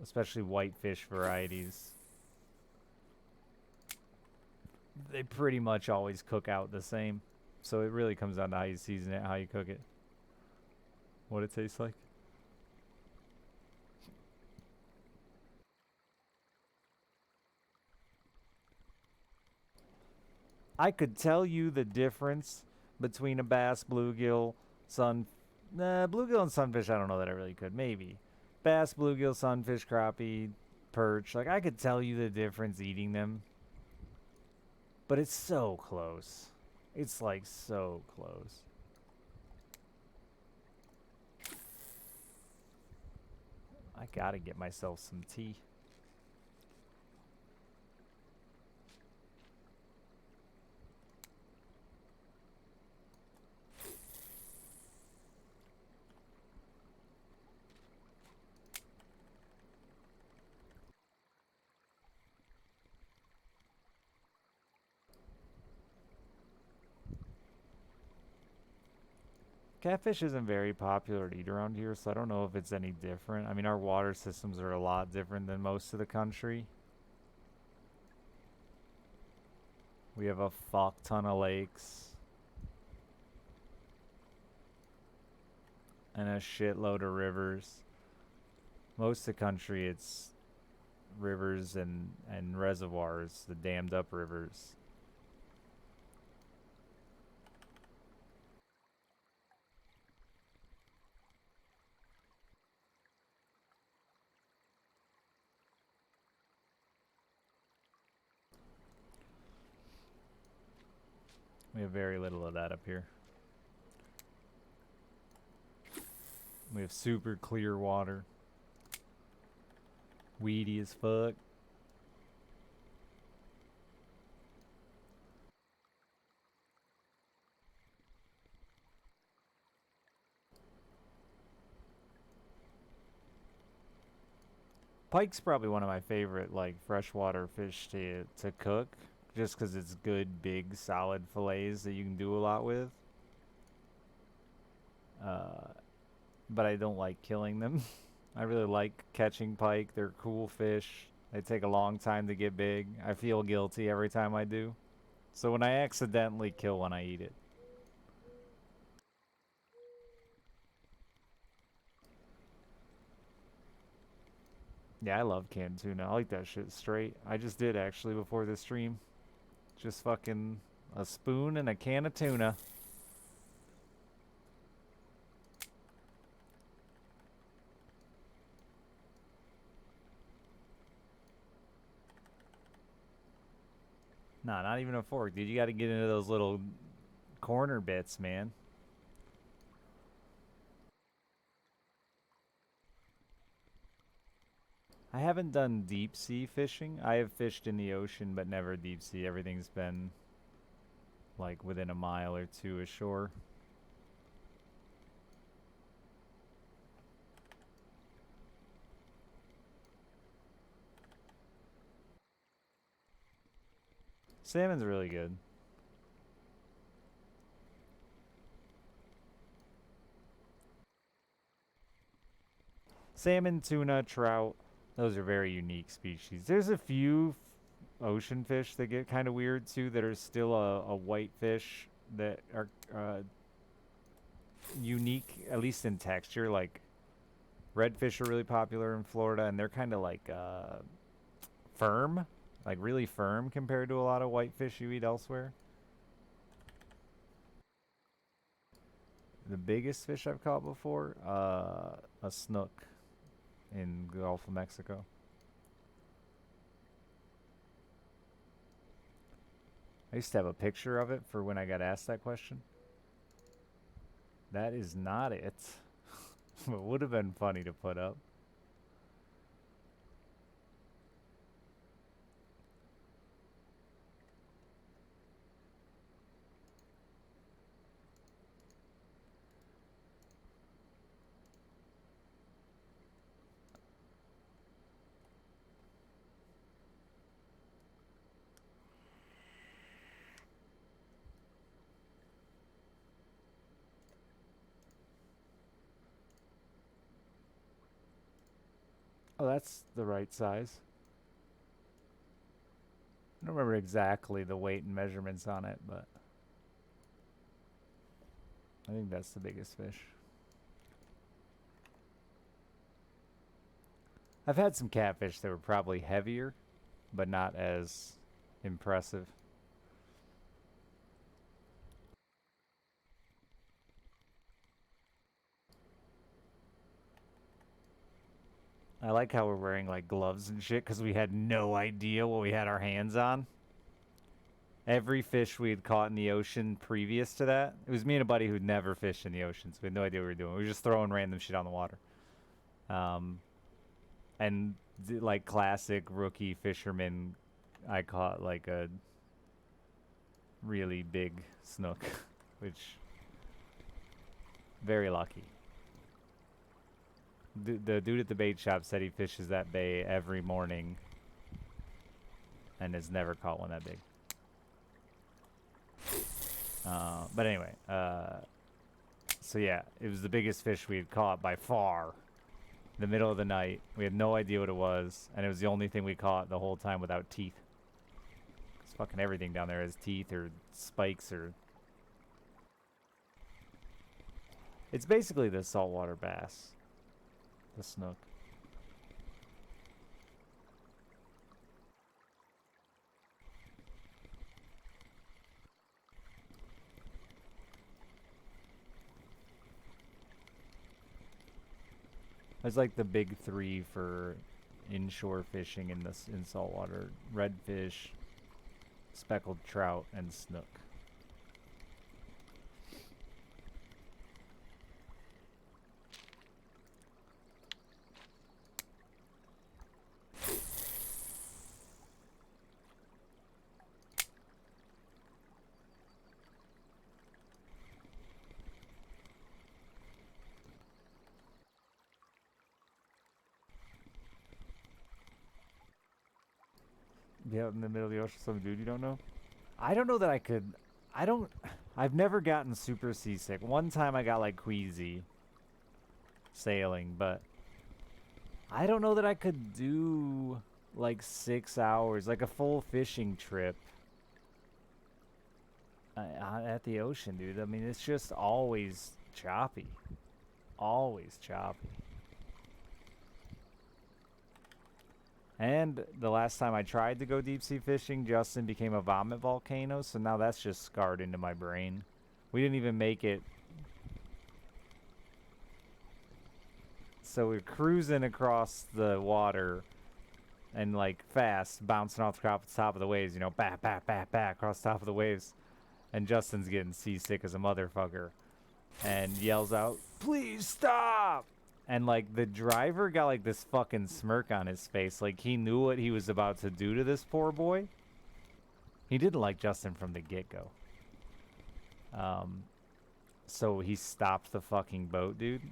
especially whitefish varieties. They pretty much always cook out the same. So it really comes down to how you season it, how you cook it. what it tastes like? I could tell you the difference between a bass, bluegill, bluegill and sunfish. I don't know that I really could. Maybe bass, bluegill, sunfish, crappie, perch. Like I could tell you the difference eating them, but it's so close. It's like so close. I gotta get myself some tea. Catfish isn't very popular to eat around here, so I don't know if it's any different. I mean, our water systems are a lot different than most of the country. We have a fuck ton of lakes and a shitload of rivers. Most of the country, it's rivers and reservoirs, the dammed up rivers. We have very little of that up here. We have super clear water. Weedy as fuck. Pike's probably one of my favorite like freshwater fish to cook, just because it's good, big, solid fillets that you can do a lot with. Uh, but I don't like killing them. I really like catching pike. They're cool fish. They take a long time to get big. I feel guilty every time I do. So when I accidentally kill one, I eat it. Yeah, I love canned tuna. I like that shit straight. I just did actually before this stream. Just fucking a spoon and a can of tuna. Nah, not even a fork, dude. You gotta get into those little corner bits, man. I haven't done deep sea fishing. I have fished in the ocean, but never deep sea. Everything's been like within a mile or two ashore. Salmon's really good. Salmon, tuna, trout, those are very unique species. There's a few ocean fish that get kind of weird too that are still a white fish that are unique, at least in texture. Like redfish are really popular in Florida, and they're kind of like firm, like really firm compared to a lot of white fish you eat elsewhere. The biggest fish I've caught before, a snook in the Gulf of Mexico. I used to have a picture of it for when I got asked that question. That is not it. It would have been funny to put up. Oh, that's the right size. I don't remember exactly the weight and measurements on it, but I think that's the biggest fish. I've had some catfish that were probably heavier, but not as impressive. I like how we're wearing like gloves and shit because we had no idea what we had our hands on. Every fish we had caught in the ocean previous to that, it was me and a buddy who'd never fished in the ocean, so we had no idea what we were doing. We were just throwing random shit on the water. And like classic rookie fisherman, I caught like a really big snook, which very lucky. The dude at the bait shop said he fishes that bay every morning and has never caught one that big. But anyway, so yeah, it was the biggest fish we had caught by far. In the middle of the night, we had no idea what it was, and it was the only thing we caught the whole time without teeth. 'Cause fucking everything down there has teeth or spikes or... It's basically the saltwater bass. The snook. There's like the big three for inshore fishing in saltwater: redfish, speckled trout, and snook. Be out in the middle of the ocean, some dude you don't know? I don't know that I could. I've never gotten super seasick. One time I got like queasy sailing, but I don't know that I could do like 6 hours, like a full fishing trip at the ocean, dude. I mean, it's just always choppy. Always choppy. And the last time I tried to go deep sea fishing, Justin became a vomit volcano, so now that's just scarred into my brain. We didn't even make it. So we're cruising across the water and like fast, bouncing off the top of the waves, you know, back, across the top of the waves. And Justin's getting seasick as a motherfucker and yells out, "Please stop!" And like the driver got like this fucking smirk on his face, like he knew what he was about to do to this poor boy. He didn't like Justin from the get-go. So he stopped the fucking boat, dude.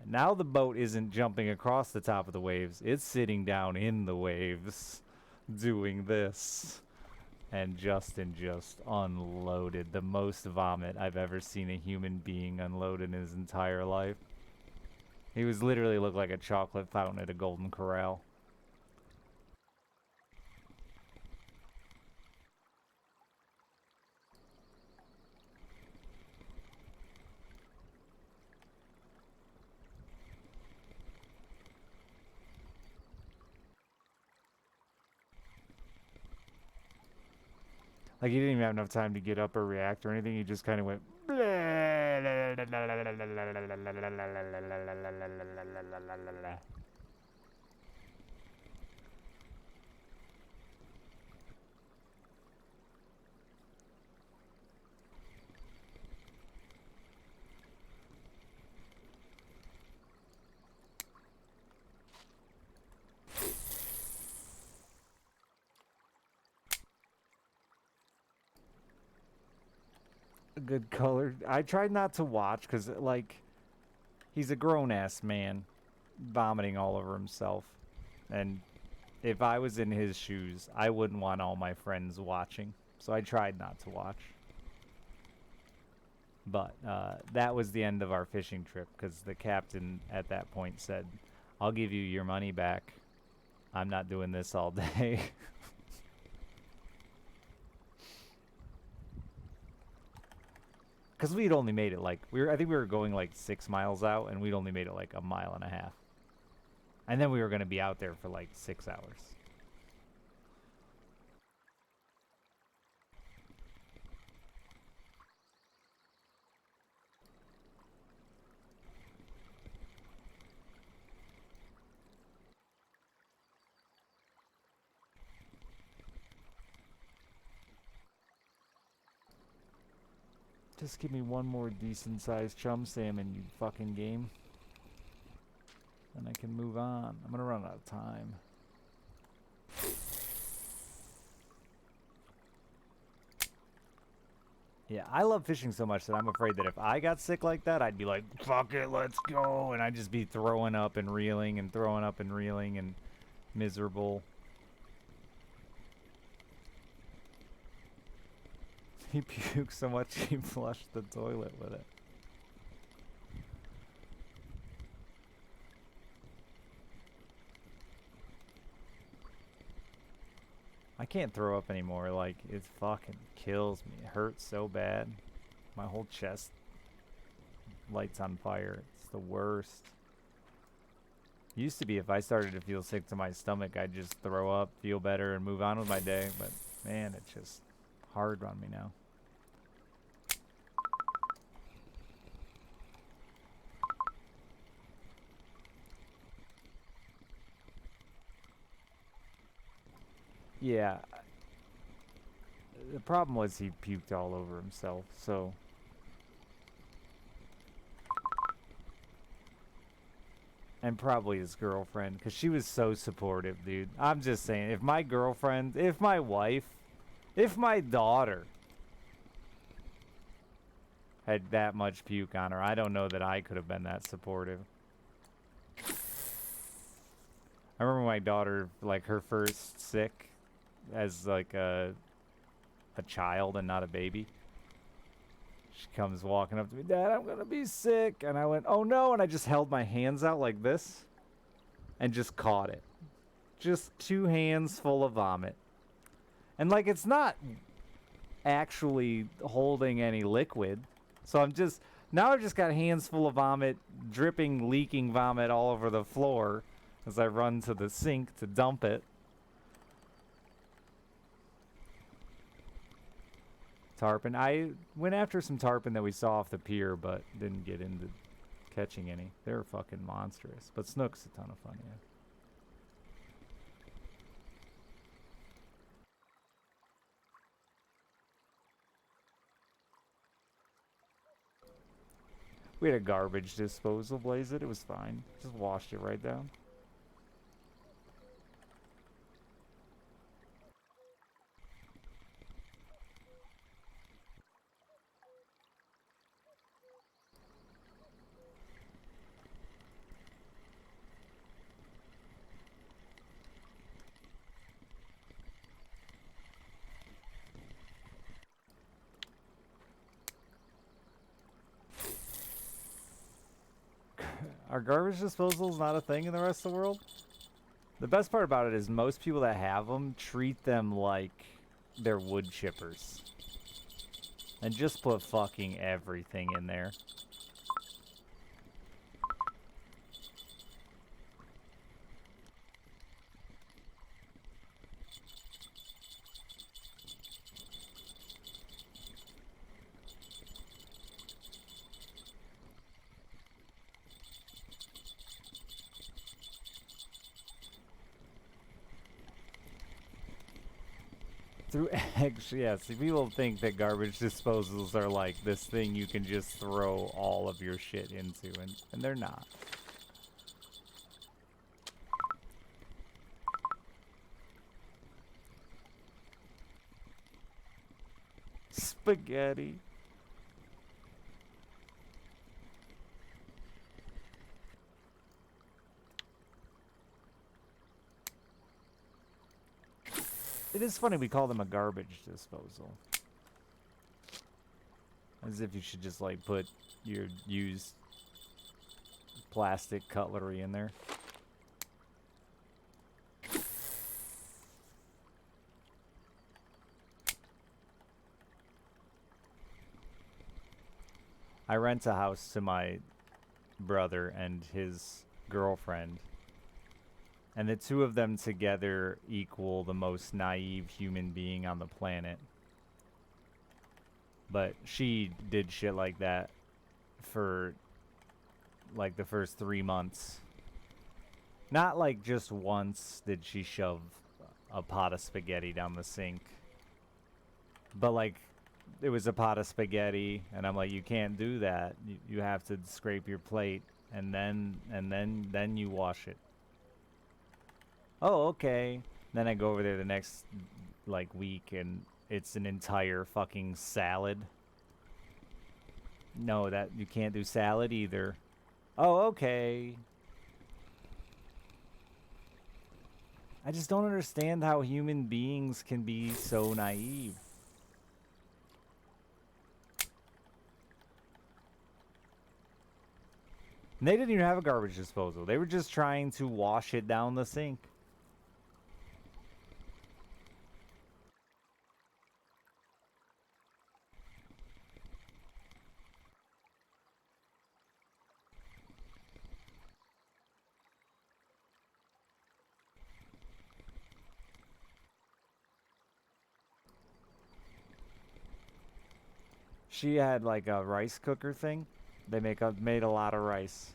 Now the boat isn't jumping across the top of the waves, it's sitting down in the waves doing this. And Justin just unloaded the most vomit I've ever seen a human being unload in his entire life. He was literally looked like a chocolate fountain at a Golden Corral. Like he didn't even have enough time to get up or react or anything. He just kind of went. Good color. I tried not to watch because, like, he's a grown-ass man vomiting all over himself. And if I was in his shoes, I wouldn't want all my friends watching. So I tried not to watch. But that was the end of our fishing trip because the captain at that point said, "I'll give you your money back. I'm not doing this all day." Because we'd only made it like I think we were going like 6 miles out, and we'd only made it like a mile and a half. And then we were going to be out there for like 6 hours. Just give me one more decent-sized chum salmon, you fucking game. And I can move on. I'm gonna run out of time. Yeah, I love fishing so much that I'm afraid that if I got sick like that, I'd be like, fuck it, let's go. And I'd just be throwing up and reeling and throwing up and reeling and miserable. He puked so much he flushed the toilet with it. I can't throw up anymore. Like, it fucking kills me. It hurts so bad. My whole chest lights on fire. It's the worst. Used to be if I started to feel sick to my stomach, I'd just throw up, feel better, and move on with my day. But, man, it's just hard on me now. Yeah. The problem was he puked all over himself, so... And probably his girlfriend, because she was so supportive, dude. I'm just saying, if my girlfriend, if my wife, if my daughter had that much puke on her, I don't know that I could have been that supportive. I remember my daughter, like, her first sick as, like, a child and not a baby. She comes walking up to me, Dad, I'm gonna be sick. And I went, oh no. And I just held my hands out like this and just caught it. Just 2 hands full of vomit. And like, it's not actually holding any liquid. So now I've just got hands full of vomit, dripping, leaking vomit all over the floor as I run to the sink to dump it. Tarpon. I went after some tarpon that we saw off the pier, but didn't get into catching any. They were fucking monstrous. But snook's a ton of fun, yeah. We had a garbage disposal, Blaze it. It was fine. Just washed it right down. Are garbage disposals not a thing in the rest of the world? The best part about it is most people that have them treat them like they're wood chippers. And just put fucking everything in there. Through eggs, yes. People think that garbage disposals are like this thing you can just throw all of your shit into, and they're not. Spaghetti. It is funny we call them a garbage disposal. As if you should just like put your used plastic cutlery in there. I rent a house to my brother and his girlfriend. And the two of them together equal the most naive human being on the planet. But she did shit like that for like the first 3 months. Not like just once did she shove a pot of spaghetti down the sink. But like it was a pot of spaghetti and I'm like, you can't do that. You have to scrape your plate and then you wash it. Oh, okay. Then I go over there the next like week and it's an entire fucking salad. No, that you can't do salad either. Oh, okay. I just don't understand how human beings can be so naive. And they didn't even have a garbage disposal. They were just trying to wash it down the sink. She had like a rice cooker thing. They made a lot of rice.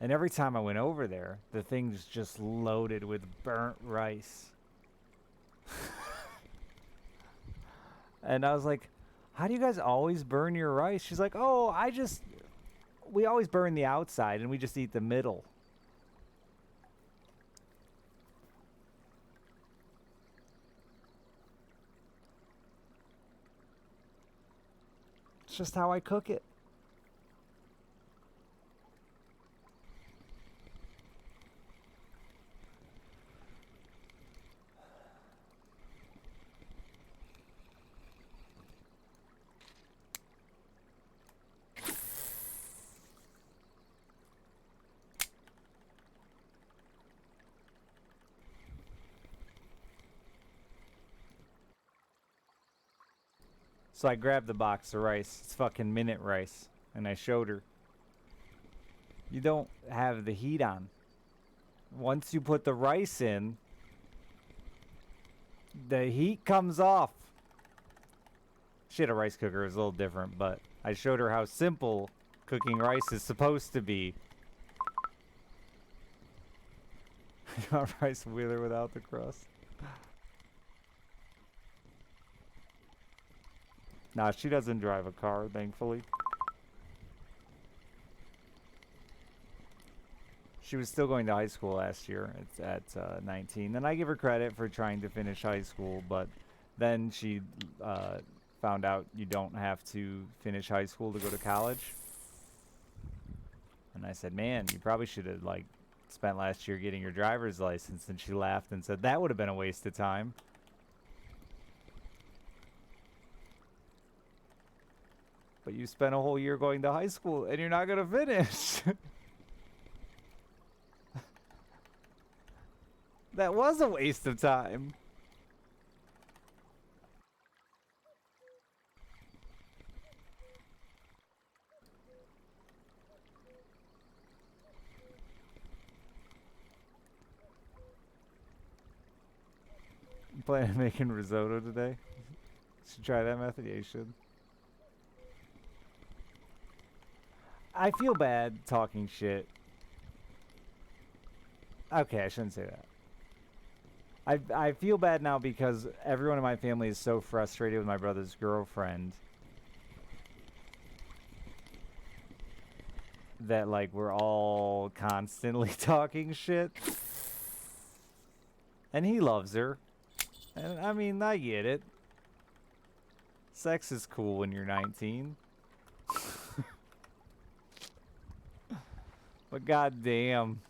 And every time I went over there, the thing's just loaded with burnt rice. And I was like, how do you guys always burn your rice? She's like, oh, we always burn the outside and we just eat the middle. It's just how I cook it. So I grabbed the box of rice. It's fucking minute rice. And I showed her. You don't have the heat on. Once you put the rice in, the heat comes off. She had a rice cooker. It was a little different, but I showed her how simple cooking rice is supposed to be. You want rice wheeler without the crust? Nah, she doesn't drive a car, thankfully. She was still going to high school last year. It's at 19. And I give her credit for trying to finish high school, but then she found out you don't have to finish high school to go to college. And I said, man, you probably should have like spent last year getting your driver's license. And she laughed and said, that would have been a waste of time. But you spent a whole year going to high school and you're not going to finish. That was a waste of time. You plan on making risotto today? Should try that method? Yeah, you should. I feel bad talking shit. Okay, I shouldn't say that. I feel bad now because everyone in my family is so frustrated with my brother's girlfriend that like we're all constantly talking shit. And he loves her. And I mean, I get it. Sex is cool when you're 19. But goddamn.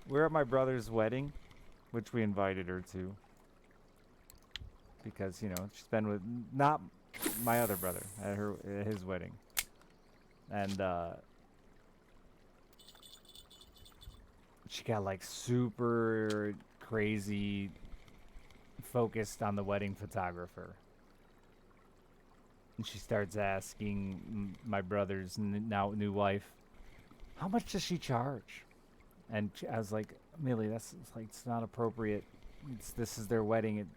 We're at my brother's wedding, which we invited her to. Because, you know, she's been with not my other brother at his wedding. And she got like super crazy focused on the wedding photographer. And she starts asking my brother's now new wife, how much does she charge? And I was like, Millie, that's like, it's not appropriate. This is their wedding.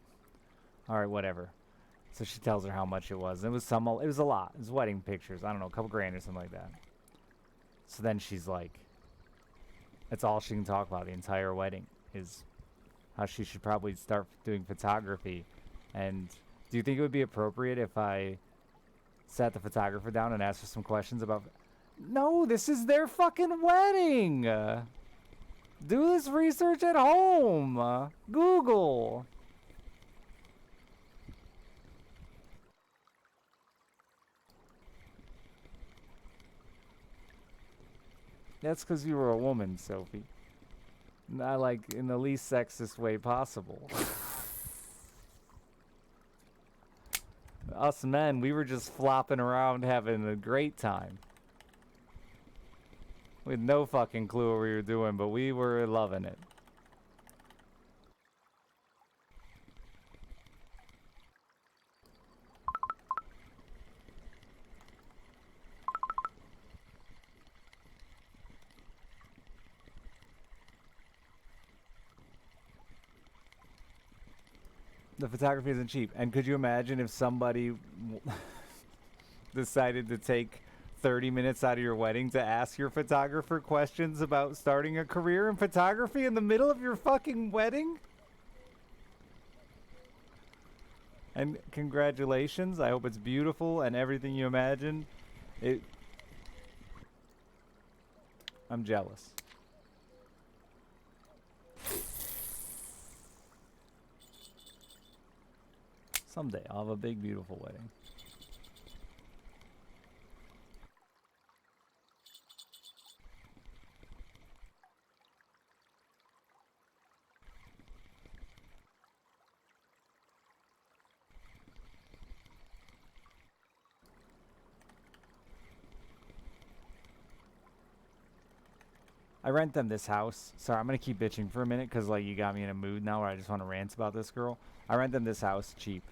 All right, whatever. So she tells her how much it was. It was a lot. It was wedding pictures. I don't know, a couple grand or something like that. So then she's like, that's all she can talk about the entire wedding is how she should probably start doing photography. And do you think it would be appropriate if I sat the photographer down and asked her some questions about... No, this is their fucking wedding! Do this research at home! Google! That's because you were a woman, Sophie. Not like in the least sexist way possible. Us men, we were just flopping around having a great time. We had no fucking clue what we were doing, but we were loving it. The photography isn't cheap. And could you imagine if somebody decided to take 30 minutes out of your wedding to ask your photographer questions about starting a career in photography in the middle of your fucking wedding? And congratulations. I hope it's beautiful and everything you imagined. I'm jealous. Someday I'll have a big, beautiful wedding. I rent them this house. Sorry, I'm going to keep bitching for a minute because, like, you got me in a mood now where I just want to rant about this girl. I rent them this house cheap.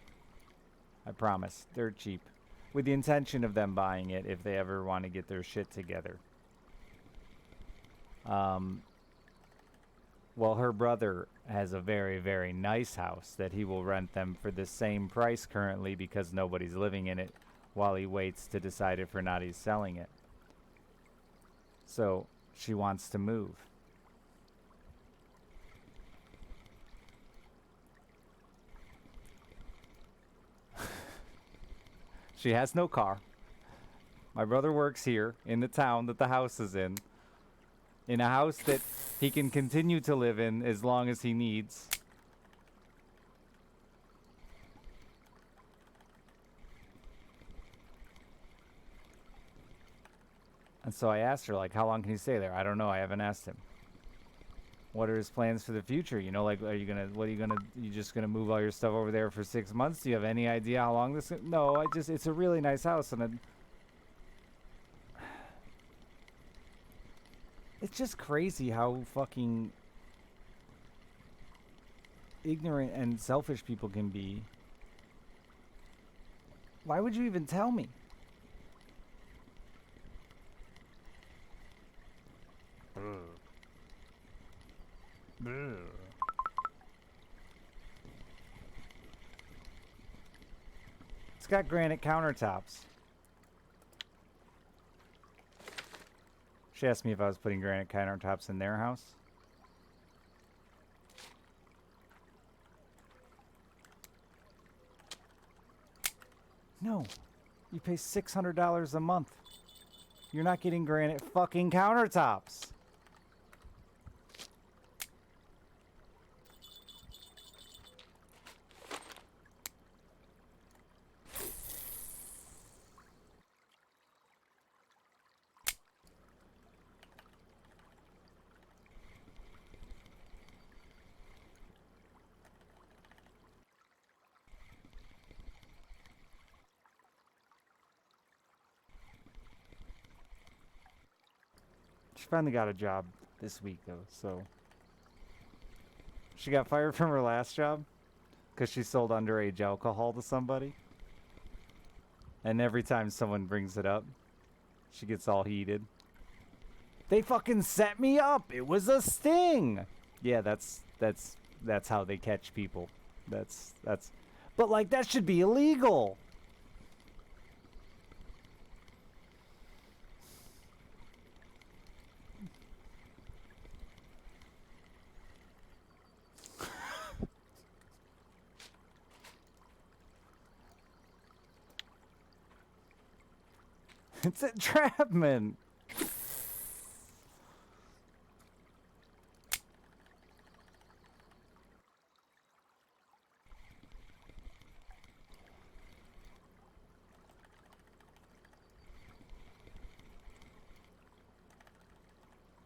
I promise. They're cheap. With the intention of them buying it if they ever want to get their shit together. Well, her brother has a very, very nice house that he will rent them for the same price currently because nobody's living in it while he waits to decide if or not he's selling it. So she wants to move. She has no car. My brother works here in the town that the house is in a house that he can continue to live in as long as he needs. And so I asked her, like, how long can he stay there? I don't know. I haven't asked him. What are his plans for the future? You know, like, you just gonna move all your stuff over there for 6 months? Do you have any idea how long this? No, it's a really nice house, and it's just crazy how fucking ignorant and selfish people can be. Why would you even tell me? It's got granite countertops. She asked me if I was putting granite countertops in their house. No. You pay $600 a month. You're not getting granite fucking countertops. She finally got a job this week, though, so... She got fired from her last job because she sold underage alcohol to somebody. And every time someone brings it up, she gets all heated. They fucking set me up. It was a sting. Yeah, that's how they catch people. That's but like that should be illegal. It's entrapment.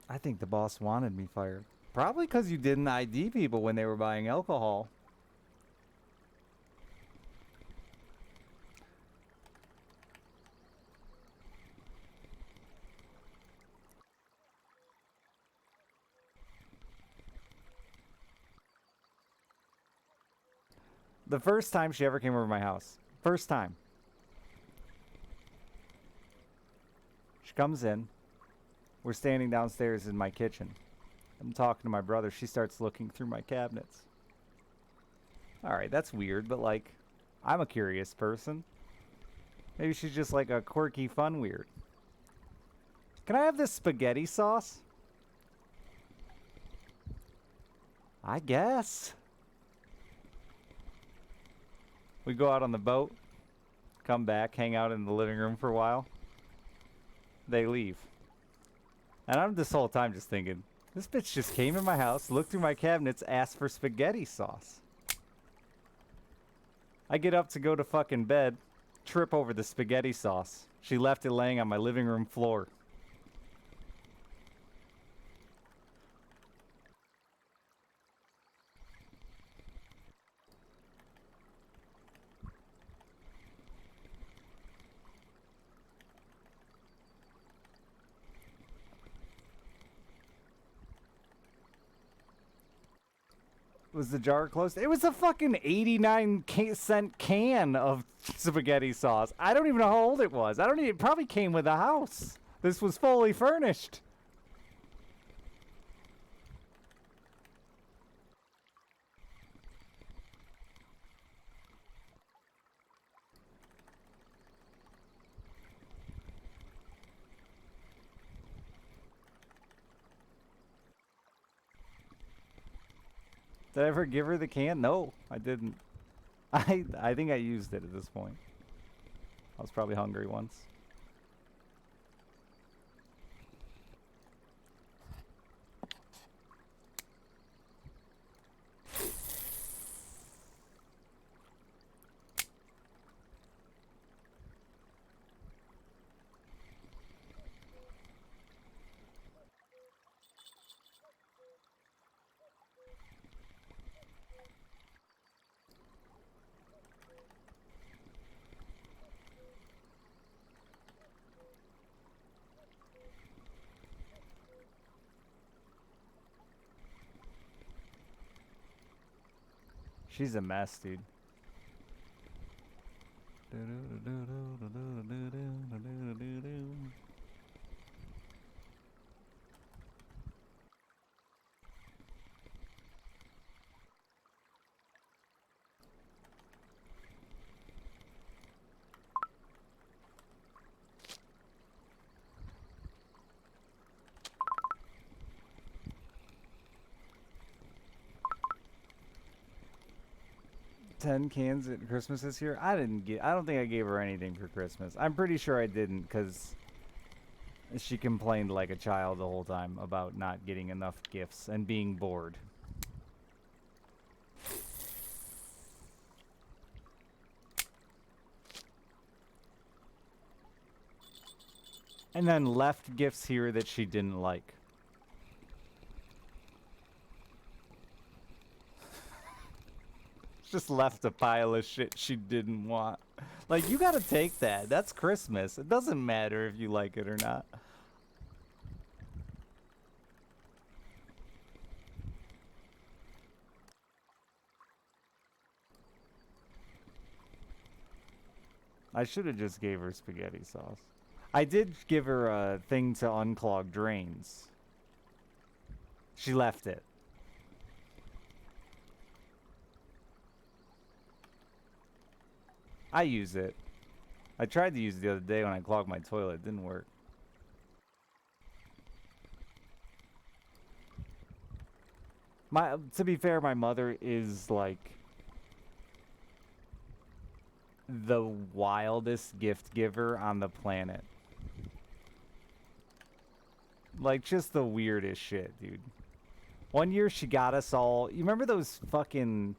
I think the boss wanted me fired. Probably because you didn't ID people when they were buying alcohol. The first time she ever came over my house. First time. She comes in. We're standing downstairs in my kitchen. I'm talking to my brother. She starts looking through my cabinets. Alright, that's weird, but like, I'm a curious person. Maybe she's just like a quirky, fun weird. Can I have this spaghetti sauce? I guess. We go out on the boat, come back, hang out in the living room for a while. They leave. And I'm this whole time just thinking, this bitch just came in my house, looked through my cabinets, asked for spaghetti sauce. I get up to go to fucking bed, trip over the spaghetti sauce. She left it laying on my living room floor. Was the jar closed? It was a fucking 89-cent can of spaghetti sauce. I don't even know how old it was. I don't even, it probably came with a house. This was fully furnished. Did I ever give her the can? No, I didn't. I think I used it at this point. I was probably hungry once. She's a mess, dude. 10 cans at Christmas this year? I don't think I gave her anything for Christmas. I'm pretty sure I didn't, because she complained like a child the whole time about not getting enough gifts and being bored. And then left gifts here that she didn't like. Just left a pile of shit she didn't want. Like, you gotta take that. That's Christmas. It doesn't matter if you like it or not. I should have just gave her spaghetti sauce. I did give her a thing to unclog drains. She left it. I use it. I tried to use it the other day when I clogged my toilet. It didn't work. To be fair, my mother is like the wildest gift giver on the planet. Like, just the weirdest shit, dude. One year she got us all... You remember those fucking...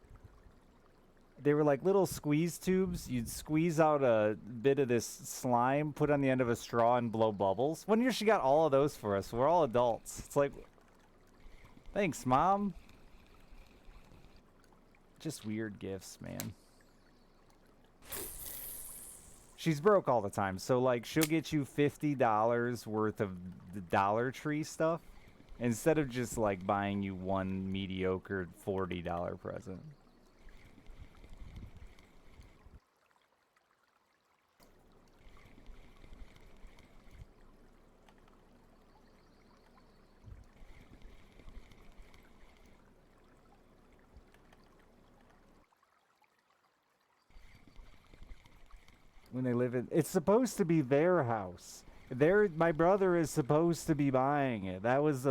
They were like little squeeze tubes. You'd squeeze out a bit of this slime, put on the end of a straw, and blow bubbles. One year she got all of those for us. We're all adults. It's like... Thanks, Mom. Just weird gifts, man. She's broke all the time, so like she'll get you $50 worth of the Dollar Tree stuff instead of just like buying you one mediocre $40 present. When they live in, it's supposed to be their house. My brother is supposed to be buying it. It was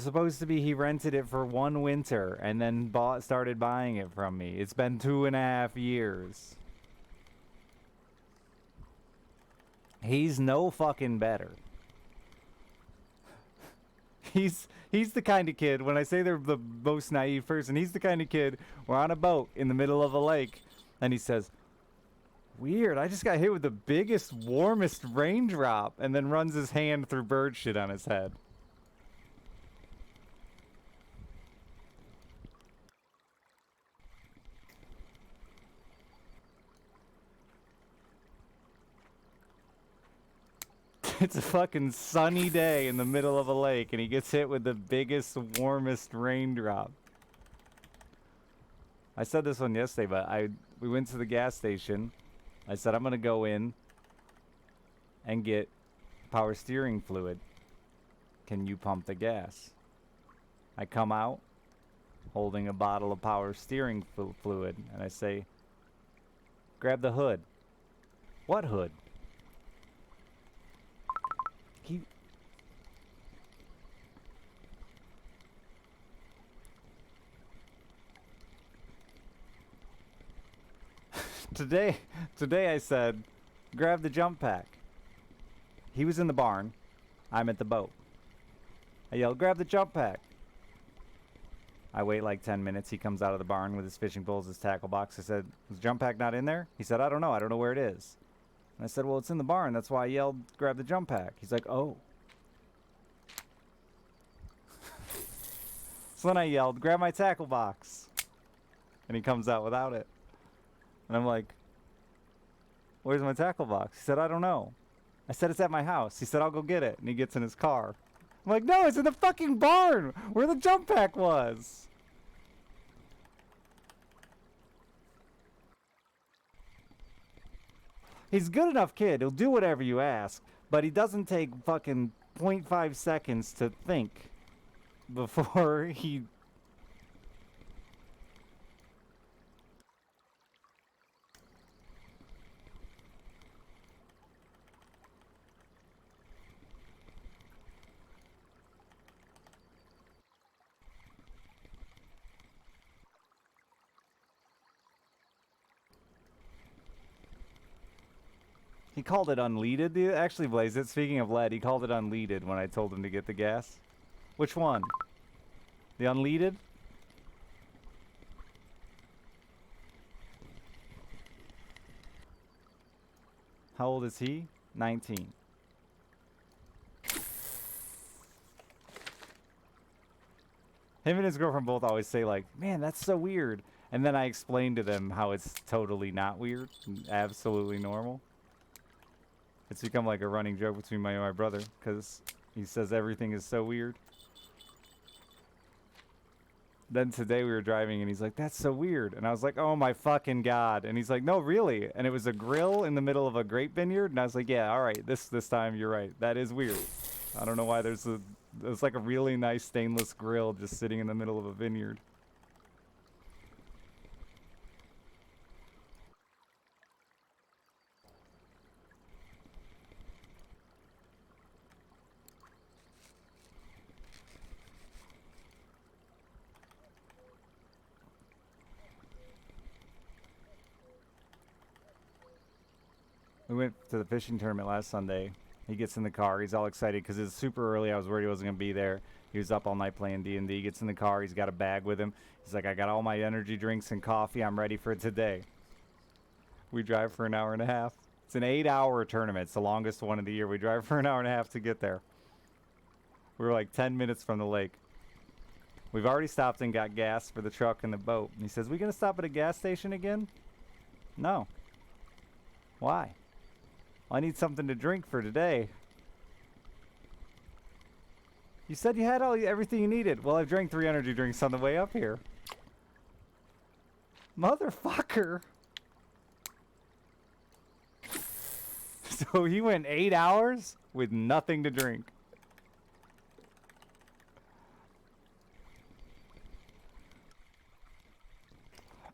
supposed to be he rented it for one winter and then started buying it from me. It's been 2.5 years. He's no fucking better. He's the kind of kid, when I say they're the most naive person, he's the kind of kid, we're on a boat in the middle of a lake, and he says, weird, I just got hit with the biggest, warmest raindrop, and then runs his hand through bird shit on his head. It's a fucking sunny day in the middle of a lake, and he gets hit with the biggest, warmest raindrop. I said this one yesterday, but we went to the gas station. I said, I'm going to go in and get power steering fluid. Can you pump the gas? I come out holding a bottle of power steering fluid, and I say, grab the hood. What hood? Today I said, grab the jump pack. He was in the barn. I'm at the boat. I yelled, grab the jump pack. I wait like 10 minutes. He comes out of the barn with his fishing poles, his tackle box. I said, was the jump pack not in there? He said, I don't know. I don't know where it is. And I said, well, it's in the barn. That's why I yelled, grab the jump pack. He's like, oh. So then I yelled, grab my tackle box. And he comes out without it. And I'm like, where's my tackle box? He said, I don't know. I said, it's at my house. He said, I'll go get it. And he gets in his car. I'm like, no, it's in the fucking barn where the jump pack was. He's a good enough kid. He'll do whatever you ask. But he doesn't take fucking 0.5 seconds to think before he... He called it unleaded. Actually, Blaze, it. Speaking of lead, he called it unleaded when I told him to get the gas. Which one? The unleaded? How old is he? 19. Him and his girlfriend both always say like, man, that's so weird. And then I explain to them how it's totally not weird. Absolutely normal. It's become like a running joke between me and my brother, because he says everything is so weird. Then today we were driving and he's like, "That's so weird." And I was like, "Oh my fucking god." And he's like, "No, really." And it was a grill in the middle of a grape vineyard, and I was like, "Yeah, all right. This time you're right. That is weird. I don't know why there's like a really nice stainless grill just sitting in the middle of a vineyard." We went to the fishing tournament last Sunday. He gets in the car. He's all excited because it's super early. I was worried he wasn't gonna be there. He was up all night playing D&D. He gets in the car. He's got a bag with him. He's like, "I got all my energy drinks and coffee. I'm ready for today." We drive for an hour and a half. It's an 8-hour tournament. It's the longest one of the year. We drive for an hour and a half to get there. We were like 10 minutes from the lake. We've already stopped and got gas for the truck and the boat. And he says, "We gonna stop at a gas station again?" No. Why? "I need something to drink for today." "You said you had everything you needed." "Well, I've drank 3 energy drinks on the way up here." Motherfucker. So he went 8 hours with nothing to drink.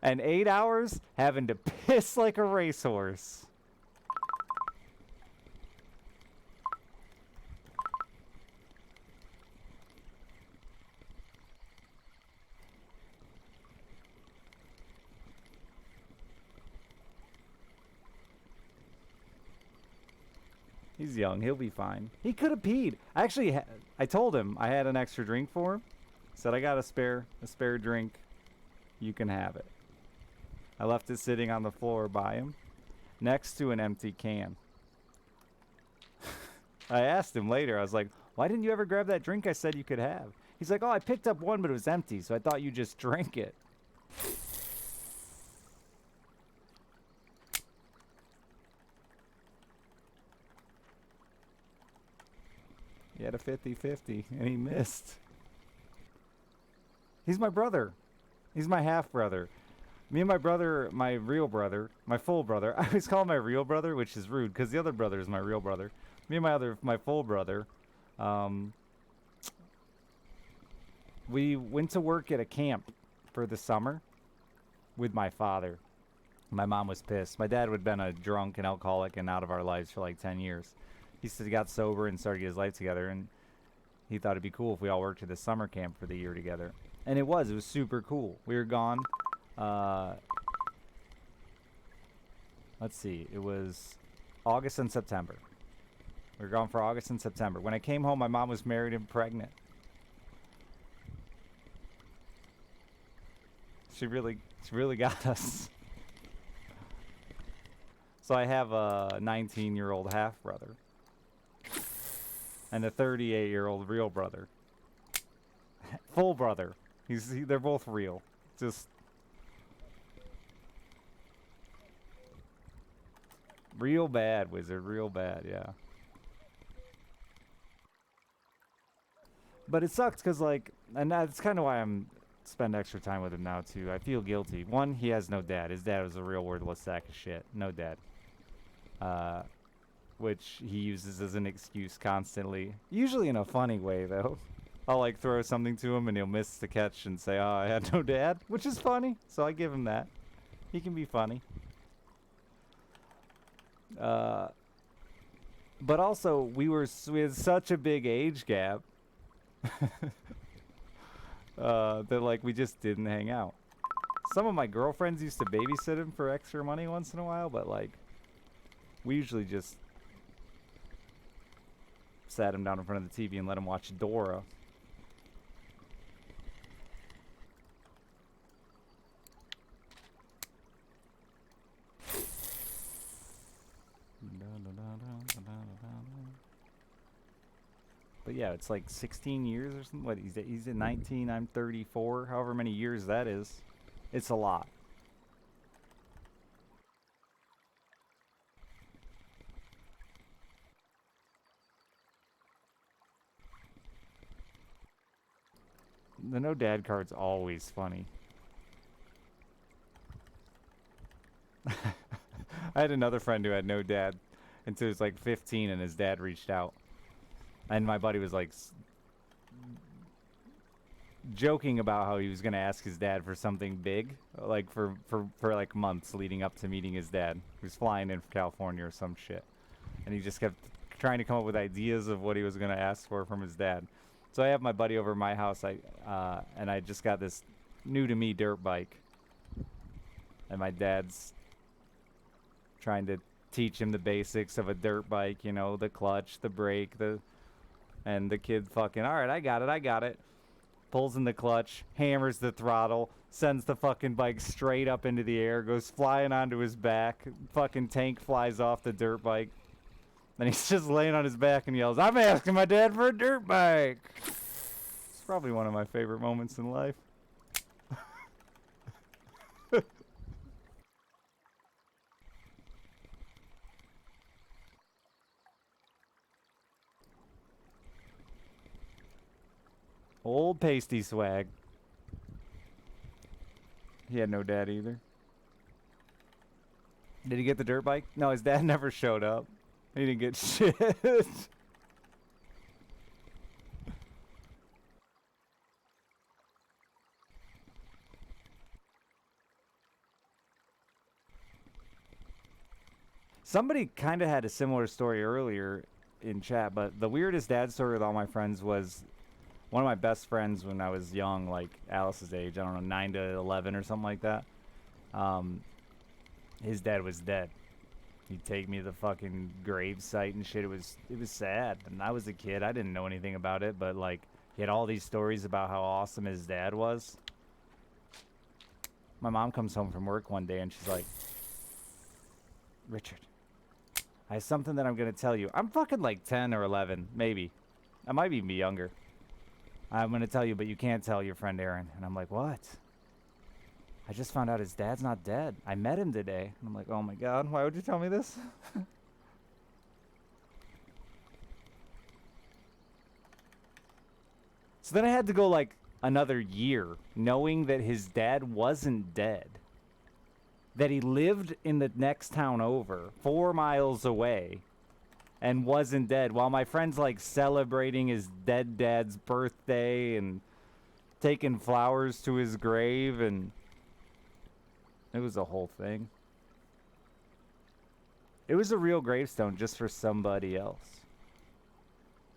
And 8 hours having to piss like a racehorse. He's young. He'll be fine. He could have peed. Actually, I told him I had an extra drink for him. Said, "I got a spare drink. You can have it." I left it sitting on the floor by him, next to an empty can. I asked him later. I was like, "Why didn't you ever grab that drink I said you could have?" He's like, "Oh, I picked up one, but it was empty, so I thought you just drank it." He had a 50-50, and he missed. He's my brother. He's my half-brother. Me and my brother, my real brother, my full brother. I always call him my real brother, which is rude, because the other brother is my real brother. Me and my full brother, um, we went to work at a camp for the summer with my father. My mom was pissed. My dad had been a drunk and alcoholic and out of our lives for like 10 years. He said he got sober and started to get his life together, and he thought it'd be cool if we all worked at the summer camp for the year together. And it was super cool. We were gone. Let's see. It was August and September. We were gone for August and September. When I came home, my mom was married and pregnant. She really got us. So I have a 19-year-old half brother and a 38-year-old real brother. Full brother. They're both real. Just real bad, Wizard. Real bad, yeah. But it sucks because, like, and that's kind of why I'm spend extra time with him now too. I feel guilty. One, he has no dad. His dad was a real worthless sack of shit. No dad. Which he uses as an excuse constantly. Usually in a funny way, though. I'll like throw something to him and he'll miss the catch and say, "Oh, I had no dad," which is funny. So I give him that. He can be funny. But also we had such a big age gap that like we just didn't hang out. Some of my girlfriends used to babysit him for extra money once in a while, but like we usually just sat him down in front of the TV and let him watch Dora. But yeah, it's like 16 years or something. What, he's at 19, I'm 34, however many years that is. It's a lot. The no dad card's always funny. I had another friend who had no dad until he was like 15 and his dad reached out. And my buddy was like joking about how he was going to ask his dad for something big, like for like months leading up to meeting his dad. He was flying in from California or some shit. And he just kept trying to come up with ideas of what he was going to ask for from his dad. So I have my buddy over at my house, and I just got this new to me dirt bike. And my dad's trying to teach him the basics of a dirt bike, you know, the clutch, the brake, and the kid fucking, all right, I got it. Pulls in the clutch, hammers the throttle, sends the fucking bike straight up into the air, goes flying onto his back, fucking tank flies off the dirt bike. Then he's just laying on his back and yells, I'm asking my dad for a dirt bike. It's probably one of my favorite moments in life. Old pasty swag. He had no dad either. Did he get the dirt bike? No, his dad never showed up. He didn't get shit. Somebody kind of had a similar story earlier in chat, but the weirdest dad story with all my friends was one of my best friends when I was young, like Alice's age, I don't know, 9 to 11 or something like that. His dad was dead. He'd take me to the fucking grave site and shit. It was sad. And I was a kid. I didn't know anything about it, but like he had all these stories about how awesome his dad was. My mom comes home from work one day and she's like, Richard, I have something that I'm going to tell you. I'm fucking like 10 or 11, maybe. I might even be younger. I'm going to tell you, but you can't tell your friend Aaron. And I'm like, what? I just found out his dad's not dead. I met him today. And I'm like, oh my God, why would you tell me this? So then I had to go like another year knowing that his dad wasn't dead. That he lived in the next town over, 4 miles away, and wasn't dead, while my friend's like celebrating his dead dad's birthday and taking flowers to his grave, and it was a whole thing. It was a real gravestone just for somebody else,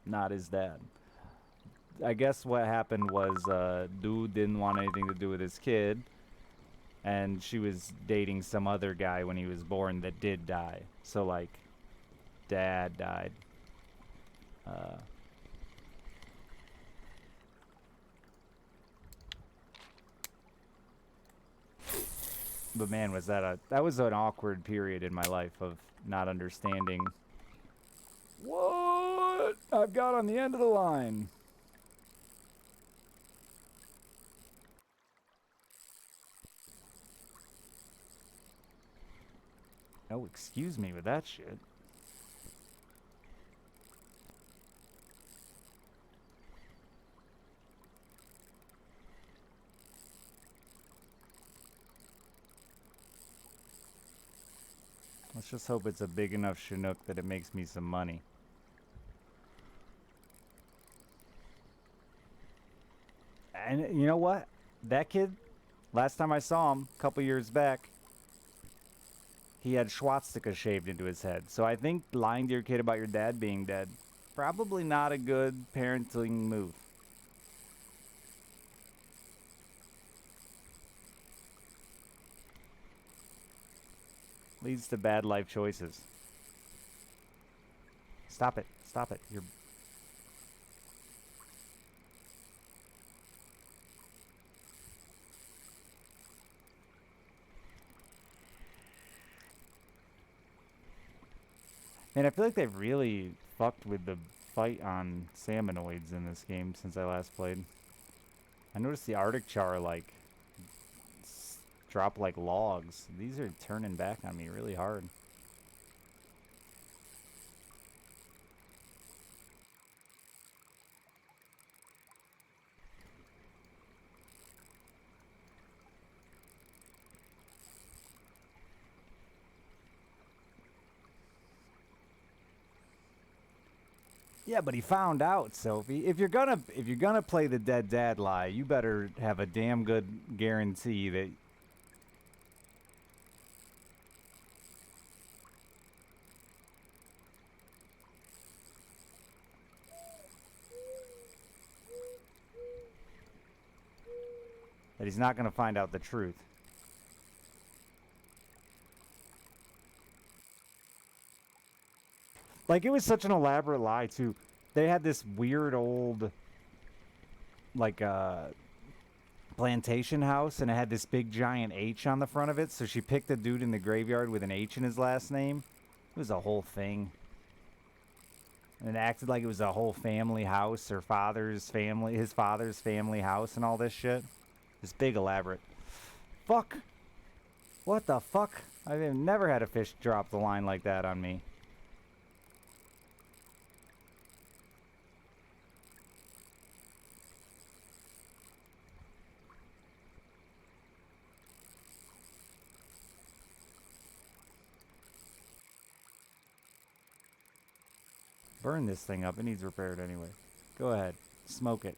not his dad. I guess what happened was dude didn't want anything to do with his kid, and she was dating some other guy when he was born that did die. So like dad died. But man, was that was an awkward period in my life of not understanding what I've got on the end of the line. Oh, excuse me with that shit. Let's just hope it's a big enough Chinook that it makes me some money. And you know what? That kid, last time I saw him, a couple years back, he had swastika shaved into his head. So I think lying to your kid about your dad being dead, probably not a good parenting move. Leads to bad life choices. Stop it. Stop it. You're... Man, I feel like they've really fucked with the fight on salmonoids in this game since I last played. I noticed the Arctic char, like, drop like logs. These are turning back on me really hard. Yeah, but he found out, Sophie. If you're gonna play the dead dad lie, you better have a damn good guarantee that he's not gonna find out the truth. Like, it was such an elaborate lie too. They had this weird old, like, plantation house, and it had this big giant H on the front of it. So she picked a dude in the graveyard with an H in his last name. It was a whole thing. And it acted like it was a whole family house, his father's family house, and all this shit. This big elaborate. Fuck. What the fuck? I've never had a fish drop the line like that on me. Burn this thing up. It needs repaired anyway. Go ahead. Smoke it.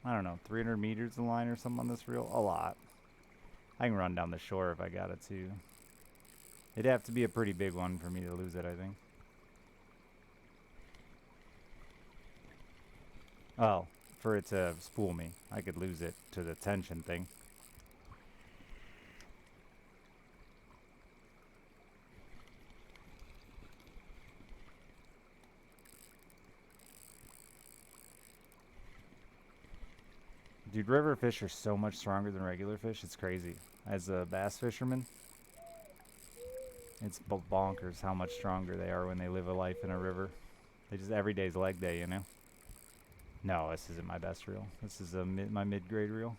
I don't know, 300 meters in line or something on this reel? A lot. I can run down the shore if I got it too. It'd have to be a pretty big one for me to lose it, I think. Oh, for it to spool me. I could lose it to the tension thing. Dude, river fish are so much stronger than regular fish. It's crazy. As a bass fisherman, it's bonkers how much stronger they are when they live a life in a river. They just, every day's leg day, you know? No, this isn't my best reel. This is my mid-grade reel.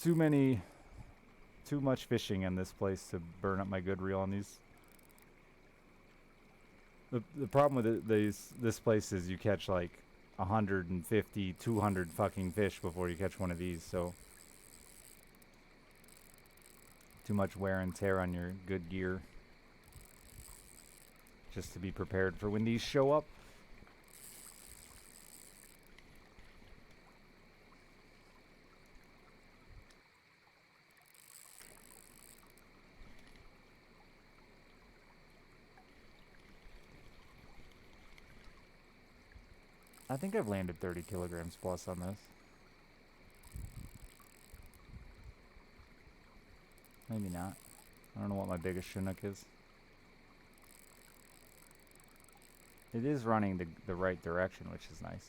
Too much fishing in this place to burn up my good reel on these. The problem with this place is you catch like 150, 200 fucking fish before you catch one of these, so too much wear and tear on your good gear just to be prepared for when these show up. I think I've landed 30 kilograms plus on this. Maybe not. I don't know what my biggest Chinook is. It is running the right direction, which is nice.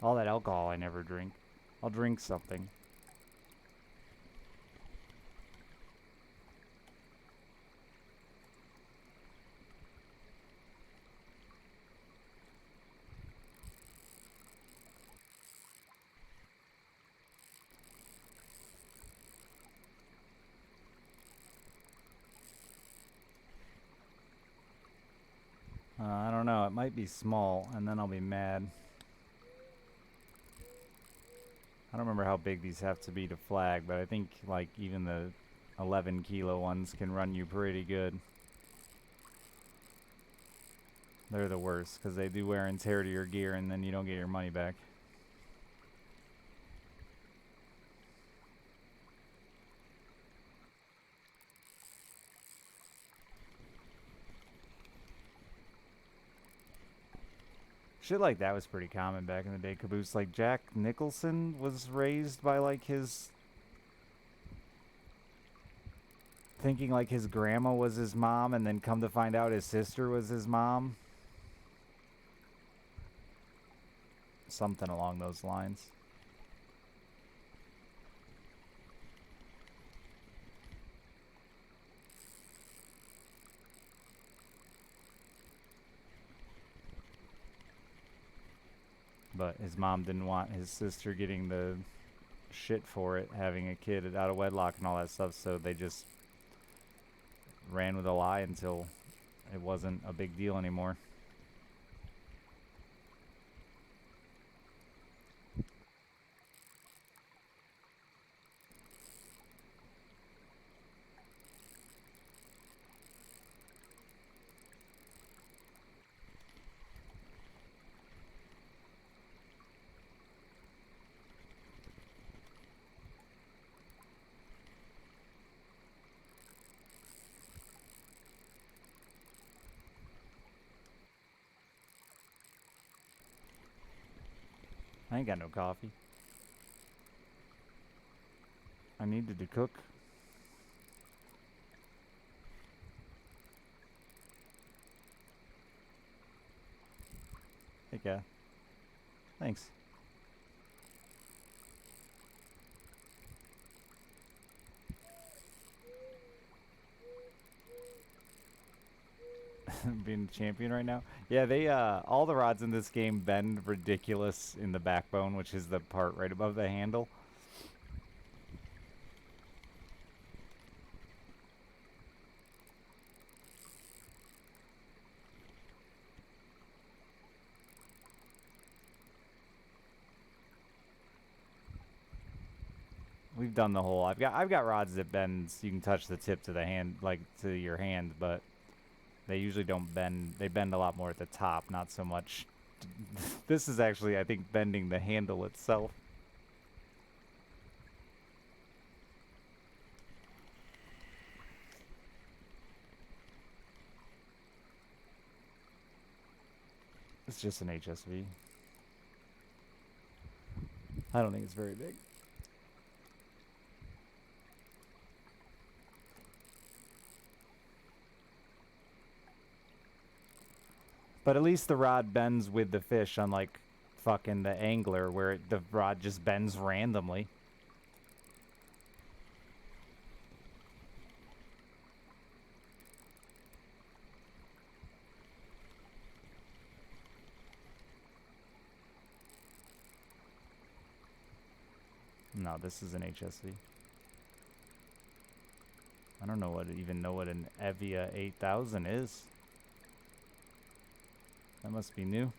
All that alcohol I never drink. I'll drink something. I don't know. It might be small, and then I'll be mad. I don't remember how big these have to be to flag, but I think like even the 11 kilo ones can run you pretty good. They're the worst because they do wear and tear to your gear, and then you don't get your money back. Shit like that was pretty common back in the day. Caboose, like Jack Nicholson was raised by like his thinking like his grandma was his mom, and then come to find out his sister was his mom. Something along those lines. But his mom didn't want his sister getting the shit for it, having a kid out of wedlock and all that stuff, so they just ran with a lie until it wasn't a big deal anymore. I ain't got no coffee. I needed to cook. Heck yeah. Thanks. Being a champion right now. Yeah, they all the rods in this game bend ridiculous in the backbone, which is the part right above the handle. We've done the whole. I've got rods that bends. You can touch the tip to the hand, like to your hand, but they usually don't bend. They bend a lot more at the top, not so much. This is actually, I think, bending the handle itself. It's just an HSV. I don't think it's very big. But at least the rod bends with the fish, unlike fucking the angler, where the rod just bends randomly. No, this is an HSV. I don't know even know what an Evia 8000 is. That must be new.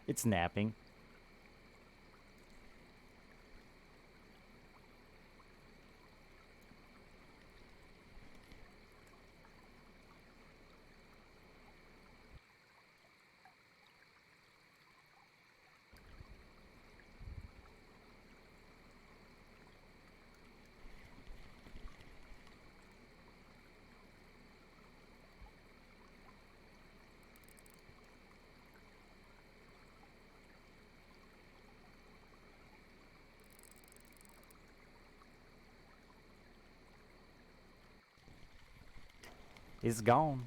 It's napping. It's gone.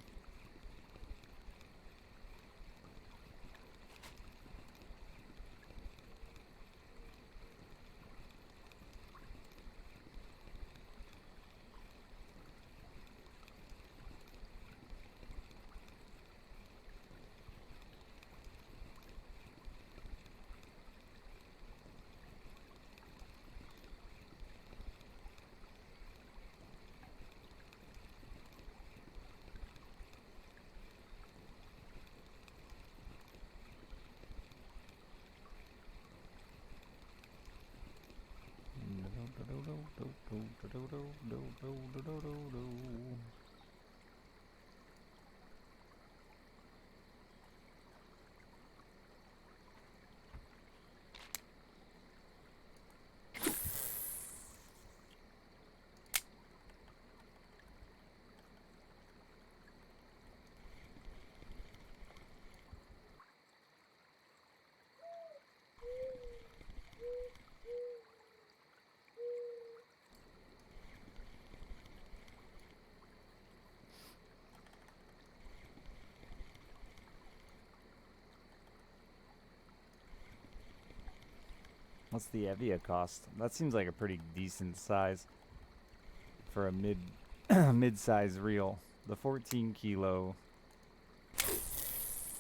What's the Evia cost? That seems like a pretty decent size for a mid-size reel. The 14 kilo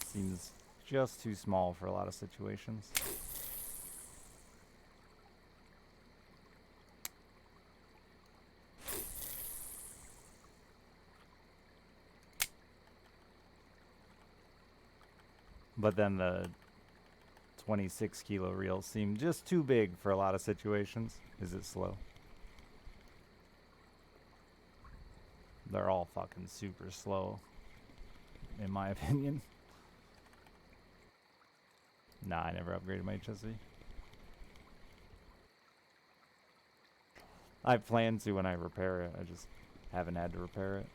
seems just too small for a lot of situations. But then the 26 kilo reels seem just too big for a lot of situations. Is it slow? They're all fucking super slow, in my opinion. Nah, I never upgraded my HSV. I plan to when I repair it. I just haven't had to repair it.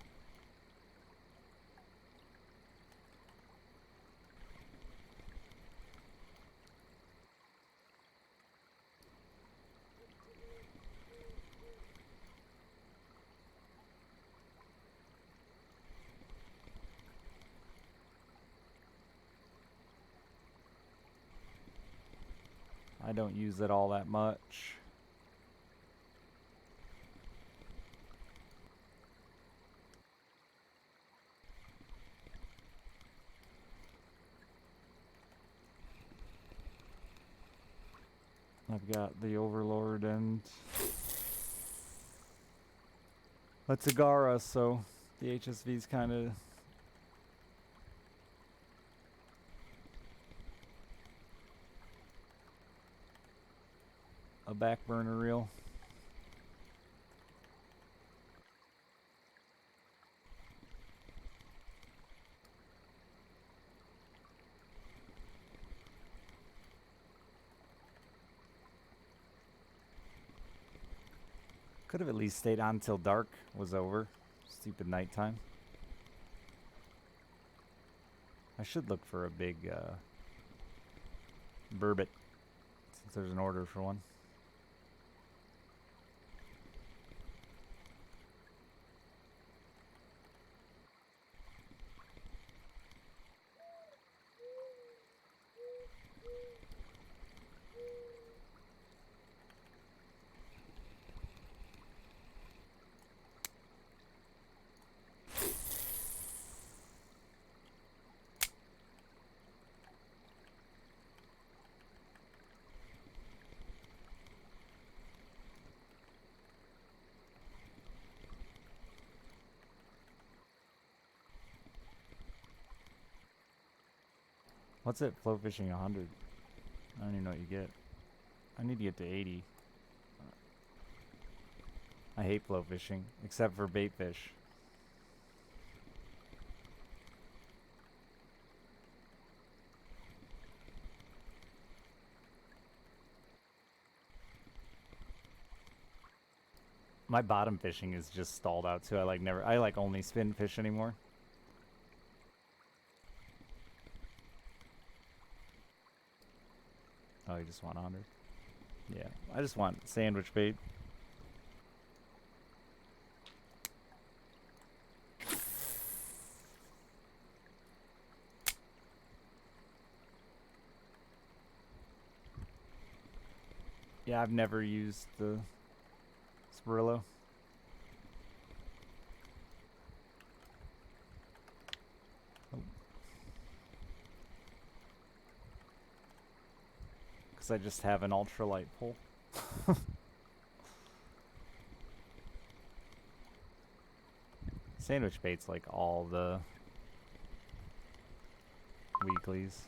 I don't use it all that much. I've got the Overlord and a Tagara, so the HSV's kind of a back burner reel. Could have at least stayed on till dark was over. Stupid nighttime. I should look for a big burbot, since there's an order for one. What's it? Flow fishing 100. I don't even know what you get. I need to get to 80. I hate flow fishing, except for bait fish. My bottom fishing is just stalled out too. I like only spin fish anymore. Oh, you just want 100? Yeah, I just want sandwich bait. Yeah, I've never used the Spirullo. Because I just have an ultralight pole. Sandwich bait's like all the weeklies.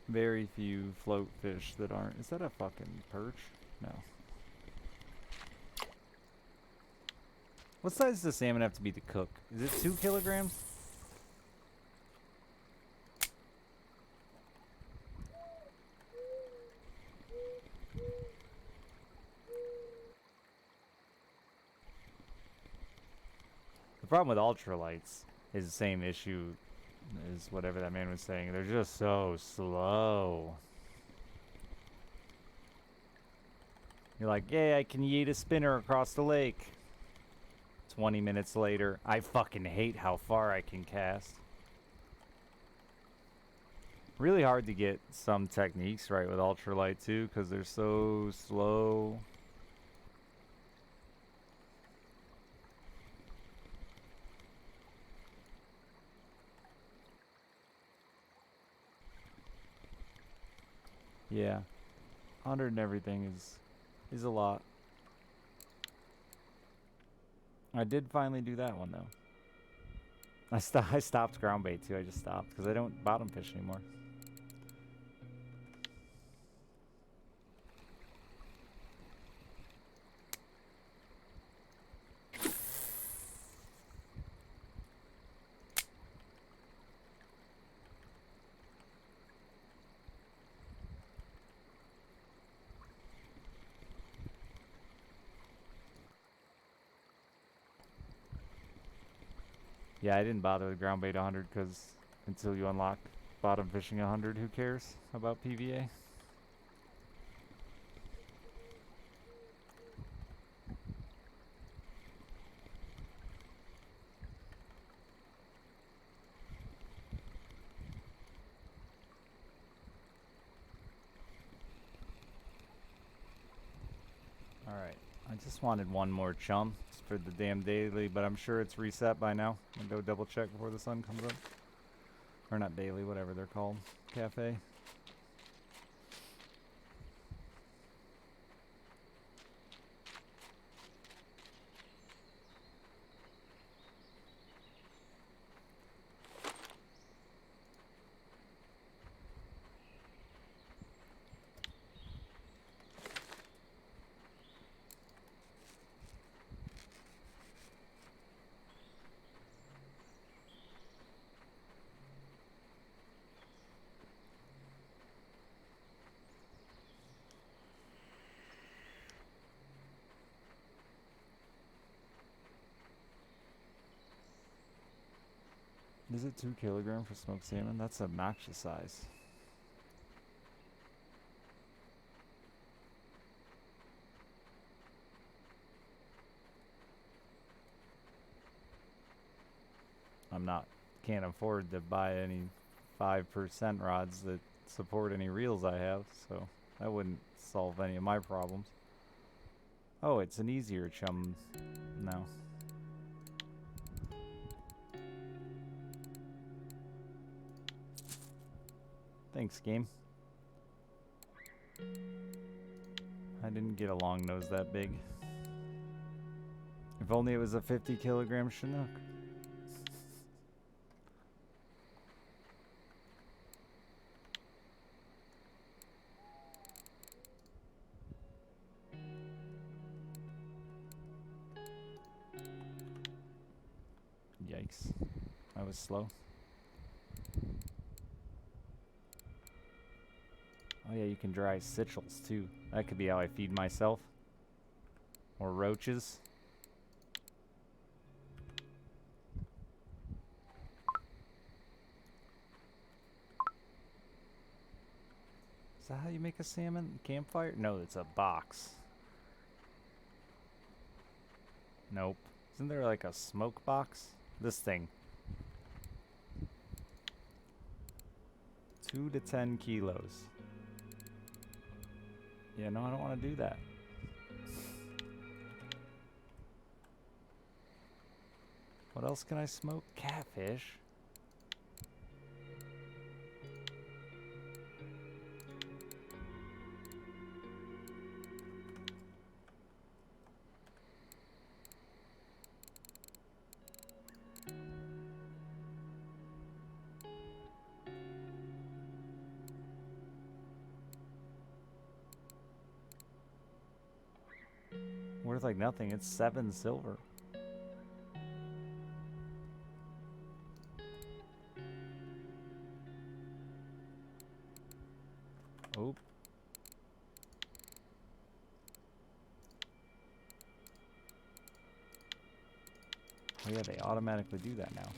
Very few float fish that aren't. Is that a fucking perch? No. What size does the salmon have to be to cook? Is it 2 kilograms? The problem with ultralights is the same issue as whatever that man was saying. They're just so slow. You're like, yay, I can yeet a spinner across the lake. 20 minutes later, I fucking hate how far I can cast. Really hard to get some techniques right with ultralight too, because they're so slow. Yeah, 100 and everything is a lot. I did finally do that one though. I stopped ground bait too. I just stopped because I don't bottom fish anymore. Yeah, I didn't bother with ground bait 100 because until you unlock bottom fishing 100, who cares about PVA? Alright, I just wanted one more chum for the damn daily, but I'm sure it's reset by now. I'm gonna go double check before the sun comes up. Or not daily, whatever they're called. Cafe. Is it 2 kilograms for smoked salmon? That's obnoxious size. Can't afford to buy any 5% rods that support any reels I have, so that wouldn't solve any of my problems. Oh, it's an easier chum now. Thanks, game. I didn't get a long nose that big. If only it was a 50 kilogram Chinook. Yikes. I was slow. Oh yeah, you can dry citrals too. That could be how I feed myself. Or roaches. Is that how you make a salmon campfire? No, it's a box. Nope. Isn't there like a smoke box? This thing. 2 to 10 kilos. Yeah, no, I don't want to do that. What else can I smoke? Catfish. Worth like nothing. It's 7 silver. Oh. Oh yeah, they automatically do that now.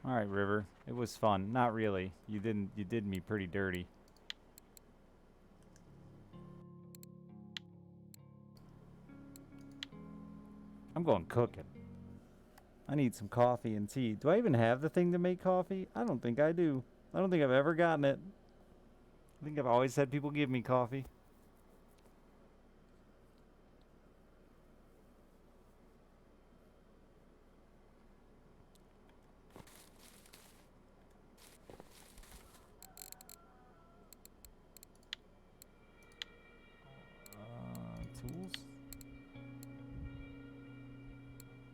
All right, River. It was fun. Not really. You did me pretty dirty. I'm going cooking. I need some coffee and tea. Do I even have the thing to make coffee? I don't think I do. I don't think I've ever gotten it. I think I've always had people give me coffee. Tools?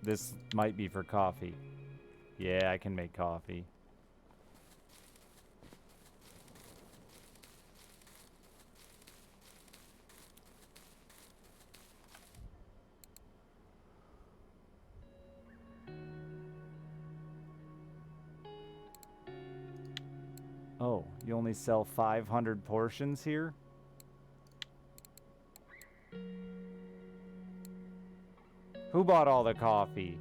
This might be for coffee. Yeah, I can make coffee. Oh, you only sell 500 portions here? Who bought all the coffee?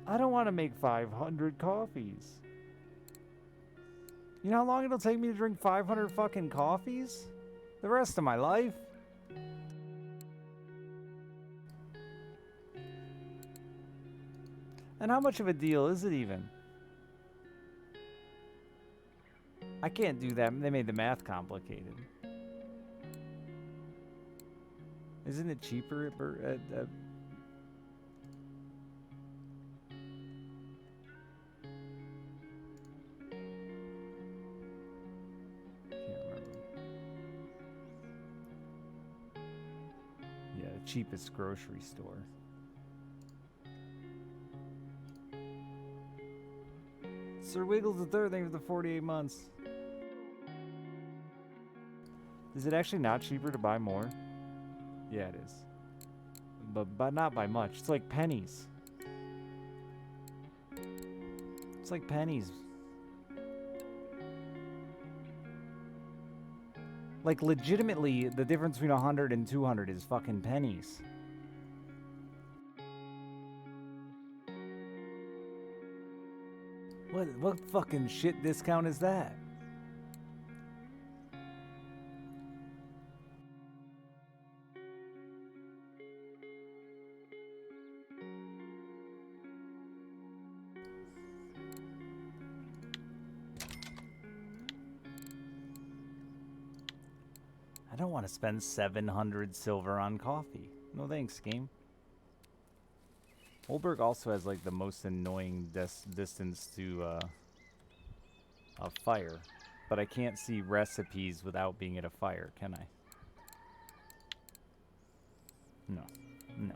I don't want to make 500 coffees. You know how long it'll take me to drink 500 fucking coffees? The rest of my life? And how much of a deal is it even? I can't do that. They made the math complicated. Isn't it cheaper at cheapest grocery store? Sir Wiggles the third thing for the 48 months. Is it actually not cheaper to buy more? Yeah, it is. But not by much. It's like pennies. It's like pennies. Like, legitimately, the difference between 100 and 200 is fucking pennies. What fucking shit discount is that? I don't want to spend 700 silver on coffee. No thanks, game. Holberg also has like the most annoying distance to a fire, but I can't see recipes without being at a fire, can I? No, no.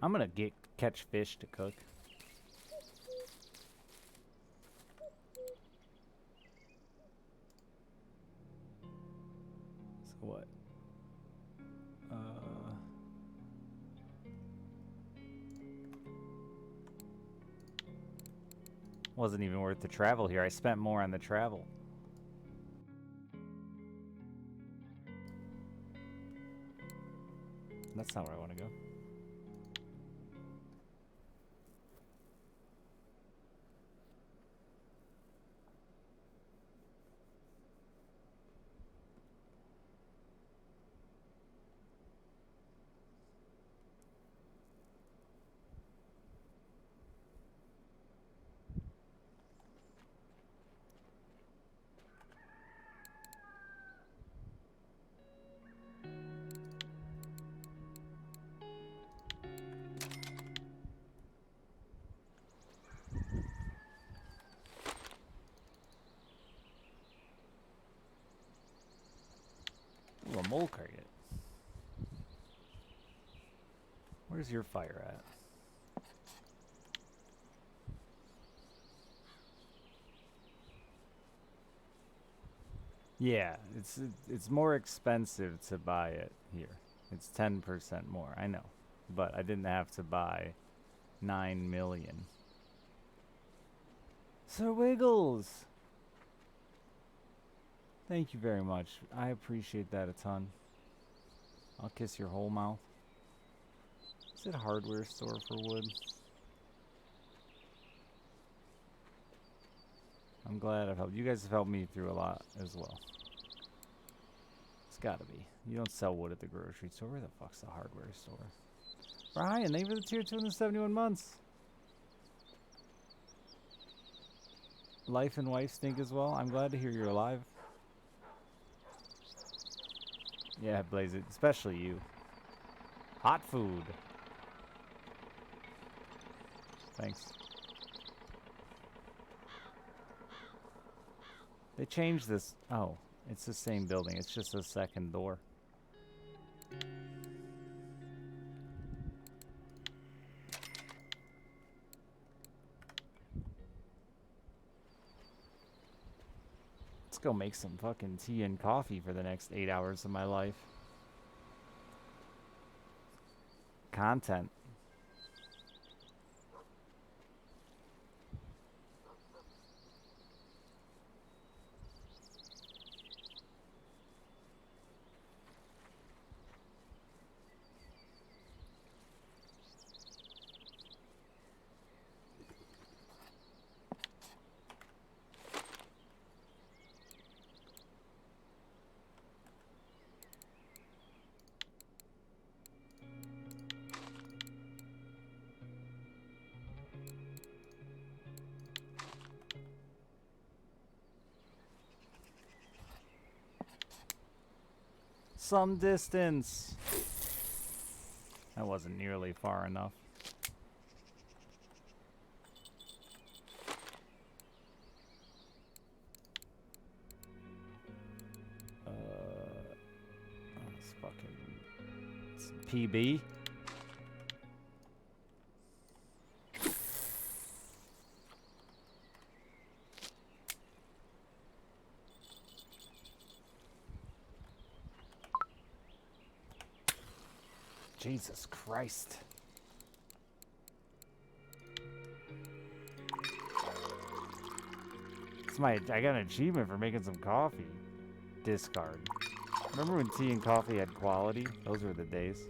I'm gonna catch fish to cook. So what? Wasn't even worth the travel here. I spent more on the travel. That's not where I want to go. Where's your fire at? Yeah, it's more expensive to buy it here. It's 10% more, I know. But I didn't have to buy 9 million. Sir Wiggles! Thank you very much. I appreciate that a ton. I'll kiss your whole mouth. Is it a hardware store for wood? I'm glad I've helped. You guys have helped me through a lot as well. It's gotta be. You don't sell wood at the grocery store. Where the fuck's the hardware store? Brian, thank you for the tier 271 months. Life and wife stink as well. I'm glad to hear you're alive. Yeah, Blaze it. Especially you. Hot food. Thanks. They changed this. Oh, it's the same building. It's just a second door. Let's go make some fucking tea and coffee for the next 8 hours of my life. Content. Some distance. That wasn't nearly far enough. It's fucking... It's PB. Jesus Christ. I got an achievement for making some coffee. Discard. Remember when tea and coffee had quality? Those were the days.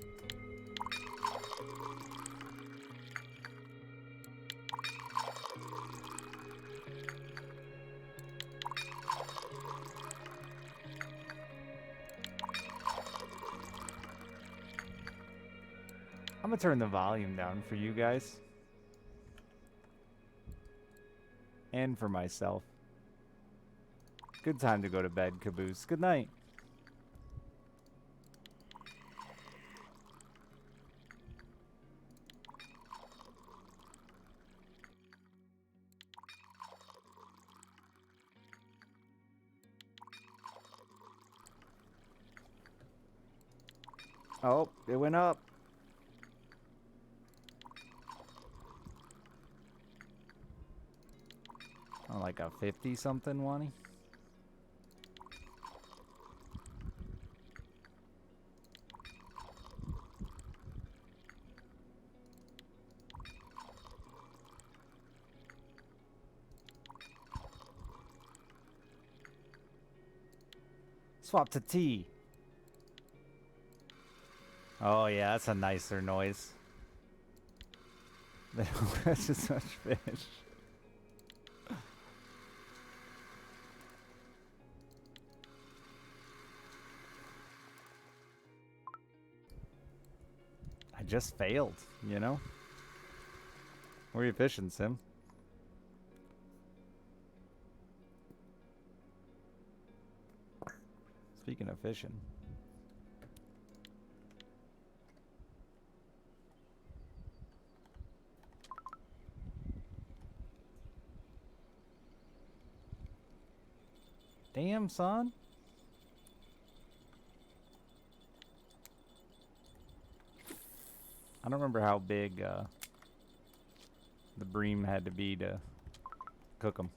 I'm gonna turn the volume down for you guys. And for myself. Good time to go to bed, Caboose. Good night. Oh, it went up. Oh, like a 50-something, Wani? Swap to T. Oh, yeah, that's a nicer noise. They don't catch as much fish. I just failed, you know? Where are you fishing, Sim? Speaking of fishing. Damn, son. I don't remember how big the bream had to be to cook them.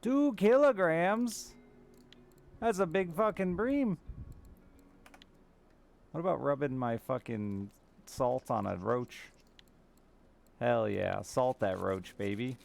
$2 kilograms? That's a big fucking bream. What about rubbing my fucking salt on a roach? Hell yeah, salt that roach, baby.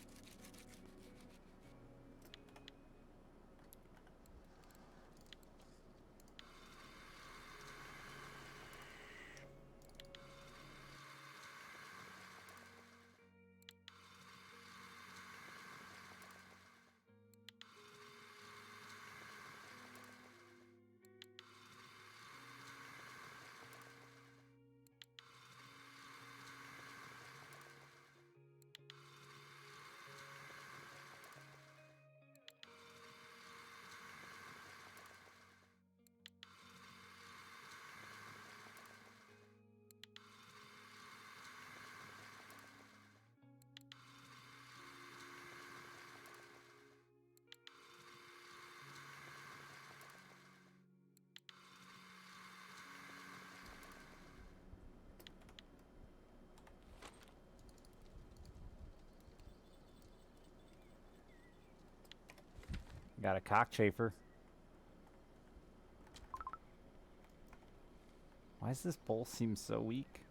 Got a cockchafer. Why does this bowl seem so weak?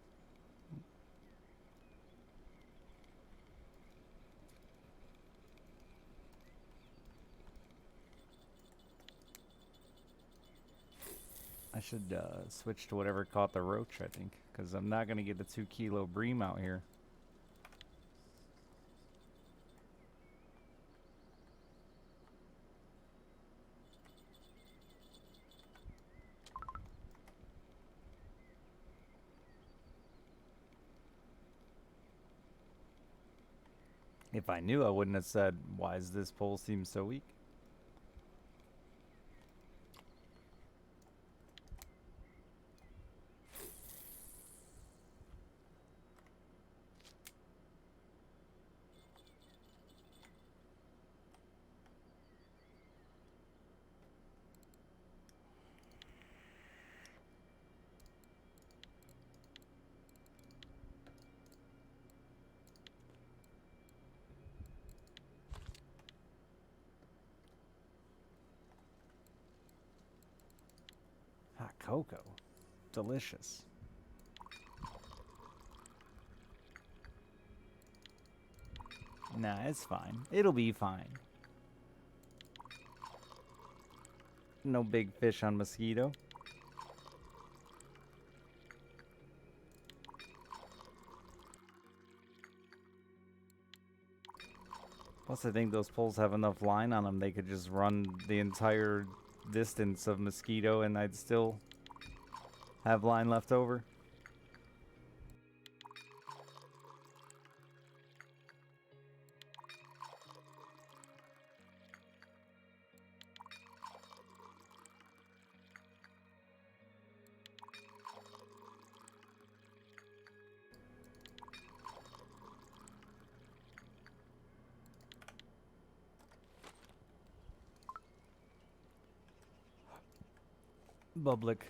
I should switch to whatever caught the roach, I think, because I'm not going to get a 2 kilo bream out here. If I knew, I wouldn't have said, why does this pole seem so weak? Hot cocoa. Delicious. Nah, it's fine. It'll be fine. No big fish on mosquito. Plus, I think those poles have enough line on them, they could just run the entire distance of mosquito and I'd still have line left over. Public.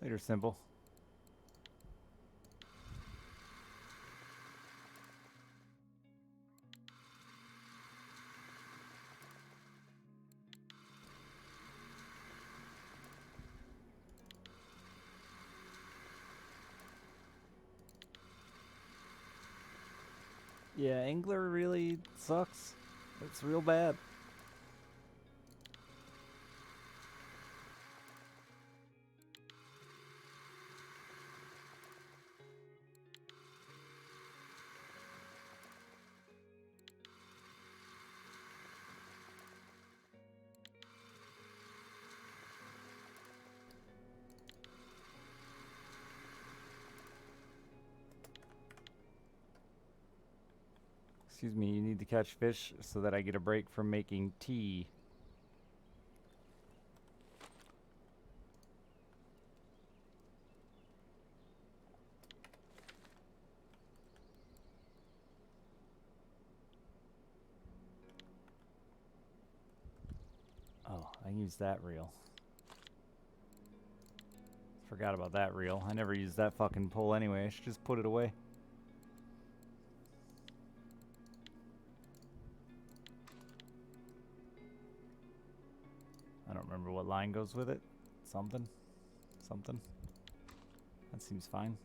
Later, simple. Yeah, angler really sucks. It's real bad. Excuse me, you need to catch fish so that I get a break from making tea. Oh, I used that reel. Forgot about that reel. I never used that fucking pole anyway. I should just put it away. I don't remember what line goes with it. Something. Something. That seems fine.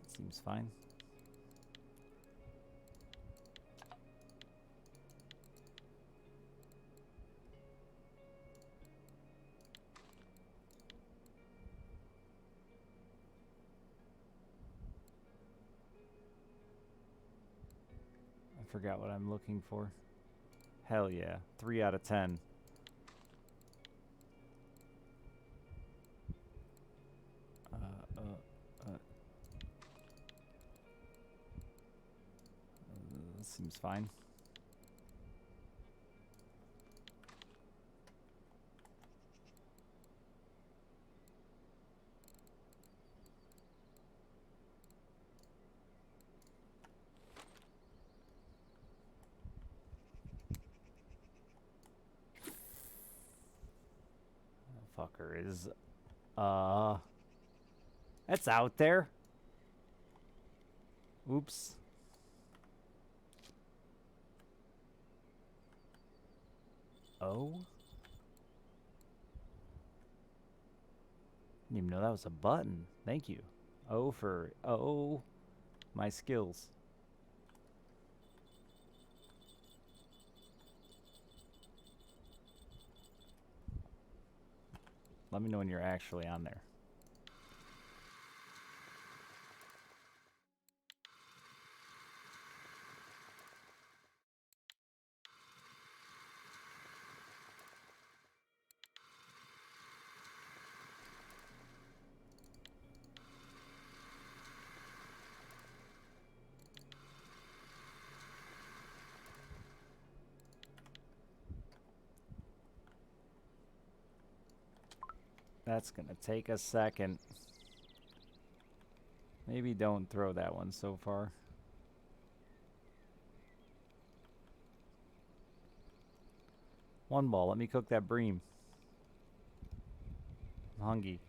That seems fine. I forgot what I'm looking for. Hell yeah. 3 out of 10. That seems fine. Fucker is, that's out there. Oops. Oh? Didn't even know that was a button. Thank you. O for, oh, my skills. Let me know when you're actually on there. That's gonna take a second. Maybe don't throw that one so far. One ball. Let me cook that bream. I'm hungry.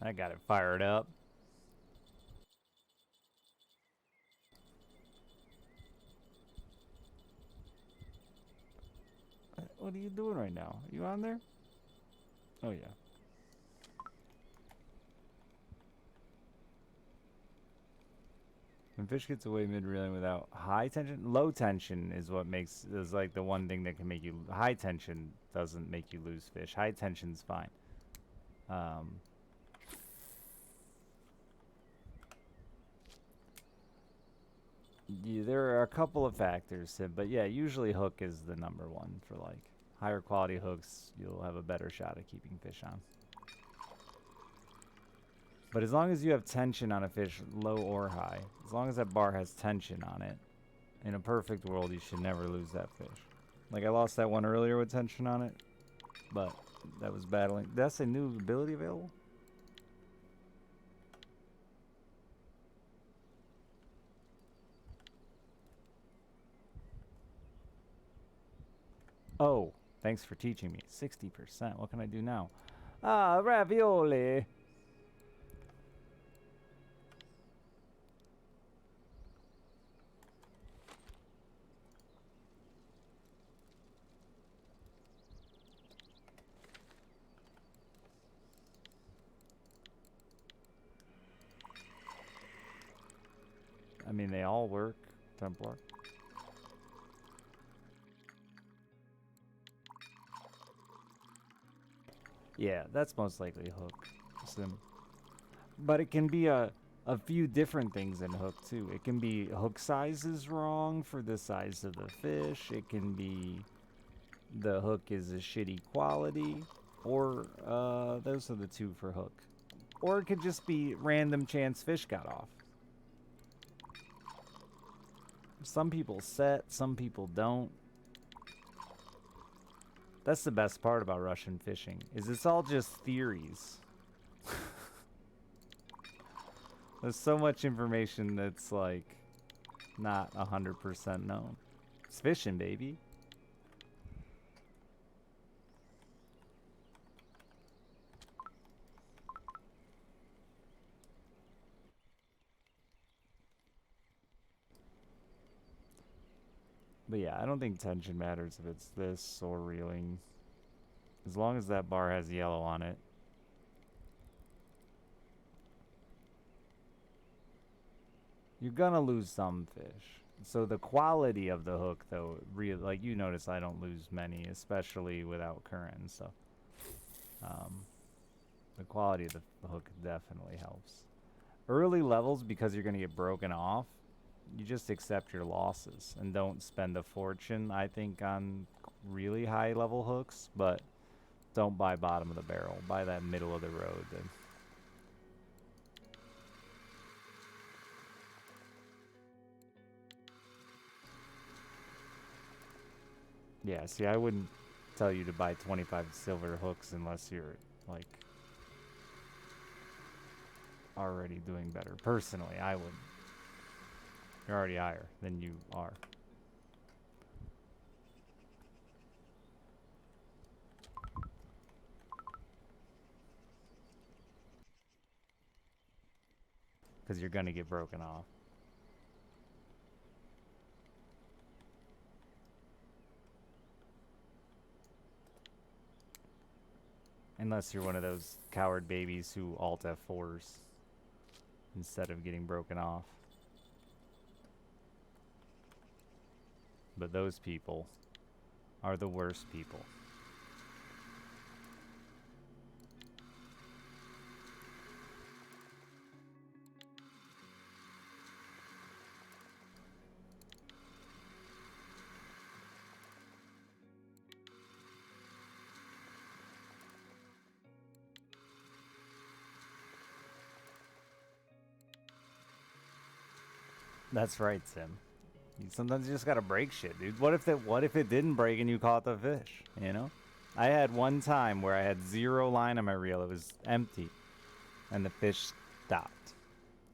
I got it fired up. What are you doing right now? Are you on there? Oh, yeah. When fish gets away mid-reeling without high tension, low tension is what makes, is like the one thing that can make you, high tension doesn't make you lose fish. High tension's fine. Yeah, there are a couple of factors, but yeah, usually hook is the number one for like higher quality hooks. You'll have a better shot at keeping fish on. But as long as you have tension on a fish, low or high, as long as that bar has tension on it, in a perfect world, you should never lose that fish. Like I lost that one earlier with tension on it, but that was battling. That's a new ability available? Oh, thanks for teaching me. 60%. What can I do now? Ah, ravioli. mean, they all work. Templar. Yeah, that's most likely hook. Sim. But it can be a few different things in hook too. It can be hook size is wrong for the size of the fish. It can be the hook is a shitty quality, or those are the two for hook. Or it could just be random chance fish got off. Some people set, some people don't. That's the best part about Russian fishing, is it's all just theories. There's so much information that's like not 100% known. It's fishing, baby. But yeah, I don't think tension matters if it's this or reeling. As long as that bar has yellow on it. You're gonna lose some fish. So the quality of the hook, though, like you notice, I don't lose many, especially without current and stuff. The quality of the hook definitely helps. Early levels, because you're gonna get broken off, you just accept your losses and don't spend a fortune, I think, on really high level hooks, but don't buy bottom of the barrel. Buy that middle of the road then. Yeah, see, I wouldn't tell you to buy 25 silver hooks unless you're, like, already doing better. Personally, I wouldn't. You're already higher than you are. Because you're going to get broken off. Unless you're one of those coward babies who alt F4s instead of getting broken off. But those people are the worst people. That's right, Sim. Sometimes you just gotta break shit, dude. What if it didn't break and you caught the fish? You know? I had one time where I had 0 line on my reel. It was empty. And the fish stopped.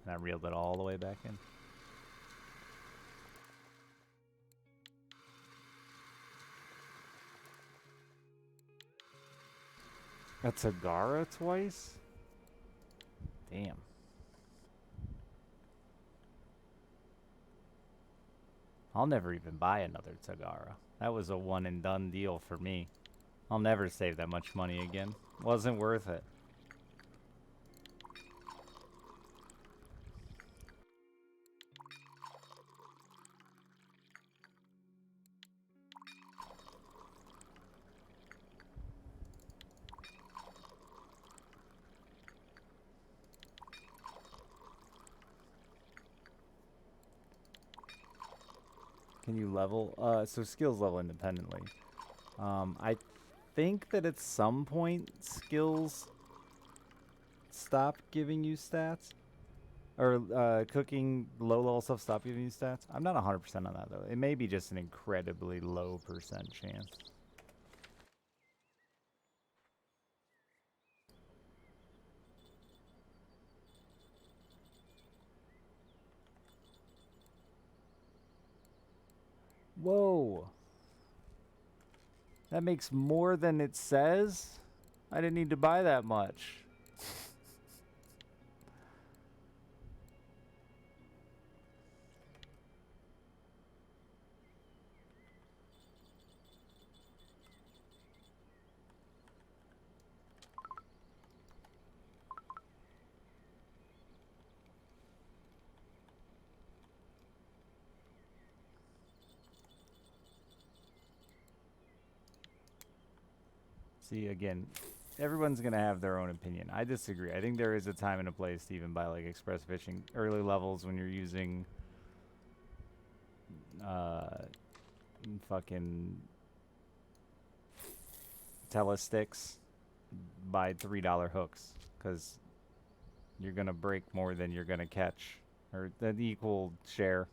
And I reeled it all the way back in. A Tagara twice? Damn. I'll never even buy another Tagara. That was a one and done deal for me. I'll never save that much money again. Wasn't worth it. Can you level? So skills level independently. I think that at some point skills stop giving you stats. Or cooking low level stuff stop giving you stats. I'm not 100% on that though. It may be just an incredibly low percent chance. Whoa. That makes more than it says? I didn't need to buy that much. See, again, everyone's going to have their own opinion. I disagree. I think there is a time and a place to even buy like express fishing early levels when you're using fucking telesticks. Buy $3 hooks because you're going to break more than you're going to catch, or an equal share.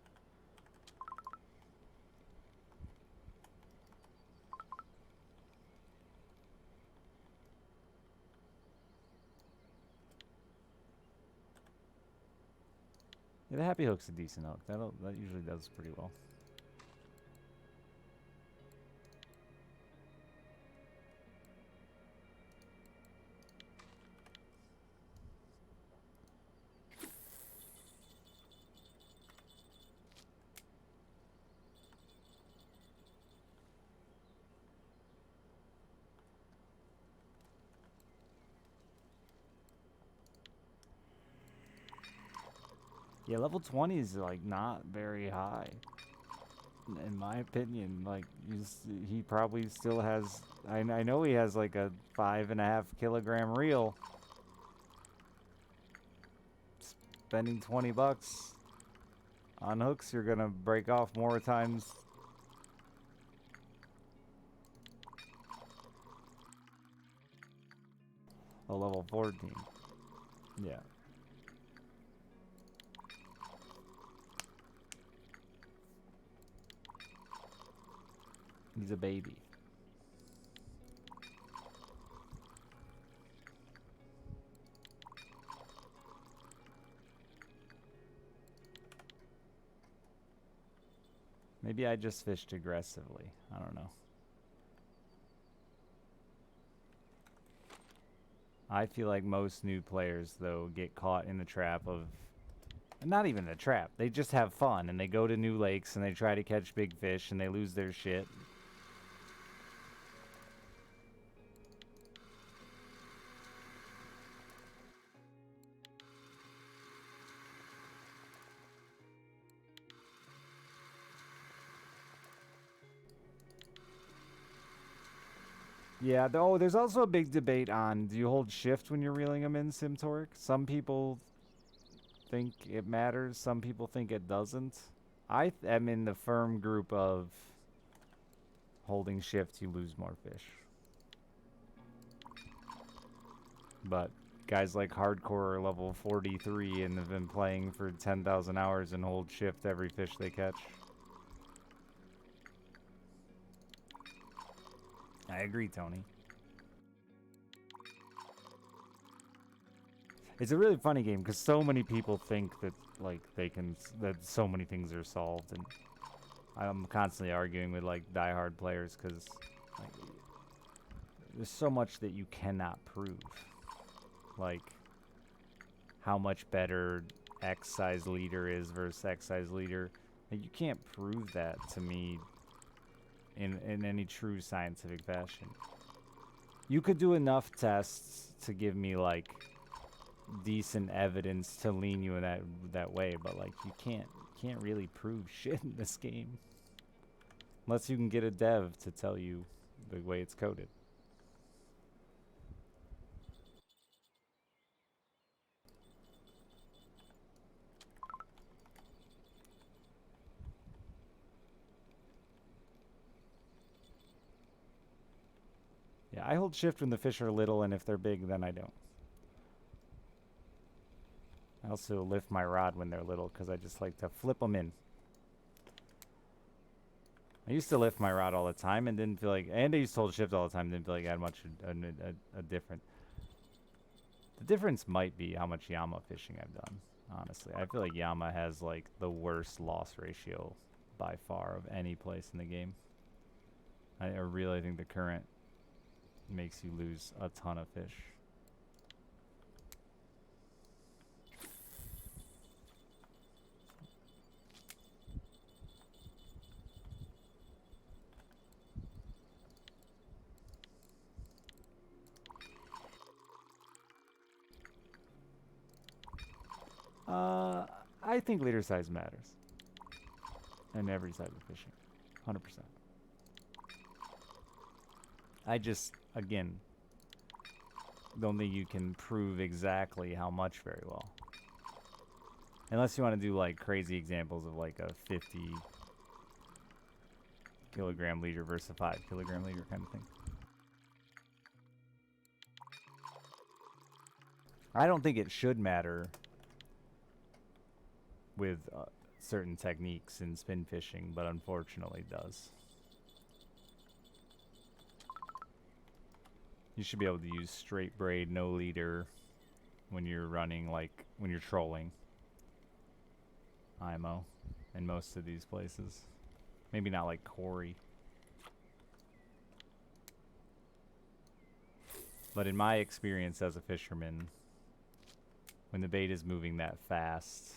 Yeah, the happy hook's a decent hook. That usually does pretty well. Yeah, level 20 is like not very high, in my opinion. Like he probably still has. I know he has like a 5.5 kilogram reel. Spending $20 on hooks, you're gonna break off more times. A level 14. Yeah. He's a baby. Maybe I just fished aggressively. I don't know. I feel like most new players, though, get caught in the trap of... Not even the trap. They just have fun, and they go to new lakes, and they try to catch big fish, and they lose their shit. Yeah, there's also a big debate on, do you hold shift when you're reeling them in, Simtorque? Some people think it matters, some people think it doesn't. I am in the firm group of holding shift, you lose more fish. But guys like Hardcore are level 43 and have been playing for 10,000 hours and hold shift every fish they catch. I agree, Tony. It's a really funny game because so many people think that like that so many things are solved, and I'm constantly arguing with like diehard players because like there's so much that you cannot prove, like how much better X size leader is versus X size leader. Like, you can't prove that to me in any true scientific fashion. You could do enough tests to give me like decent evidence to lean you in that way, but like you can't really prove shit in this game unless you can get a dev to tell you the way it's coded. Yeah, I hold shift when the fish are little, and if they're big, then I don't. I also lift my rod when they're little because I just like to flip them in. I used to lift my rod all the time and didn't feel like, and I used to hold shift all the time, didn't feel like I had much a different. The difference might be how much Yama fishing I've done, honestly. I feel like Yama has like the worst loss ratio by far of any place in the game. I really think the current makes you lose a ton of fish. I think leader size matters. In every side of fishing. 100%. I just, again, don't think you can prove exactly how much very well. Unless you want to do like crazy examples of like a 50 kilogram leader versus a 5 kilogram leader kind of thing. I don't think it should matter with certain techniques in spin fishing, but unfortunately it does. You should be able to use straight braid, no leader, when you're running, like, when you're trolling IMO in most of these places. Maybe not like Corey. But in my experience as a fisherman, when the bait is moving that fast,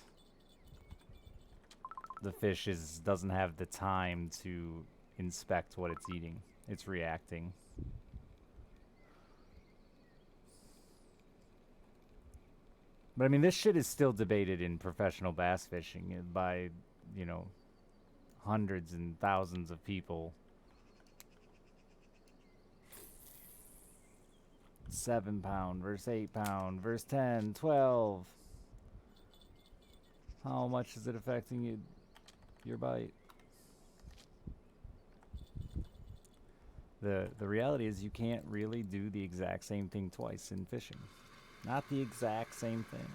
the fish doesn't have the time to inspect what it's eating. It's reacting. But I mean, this shit is still debated in professional bass fishing by, you know, hundreds and thousands of people. 7 pound versus 8 pound versus 10, 12. How much is it affecting you, your bite? The reality is you can't really do the exact same thing twice in fishing. Not the exact same thing.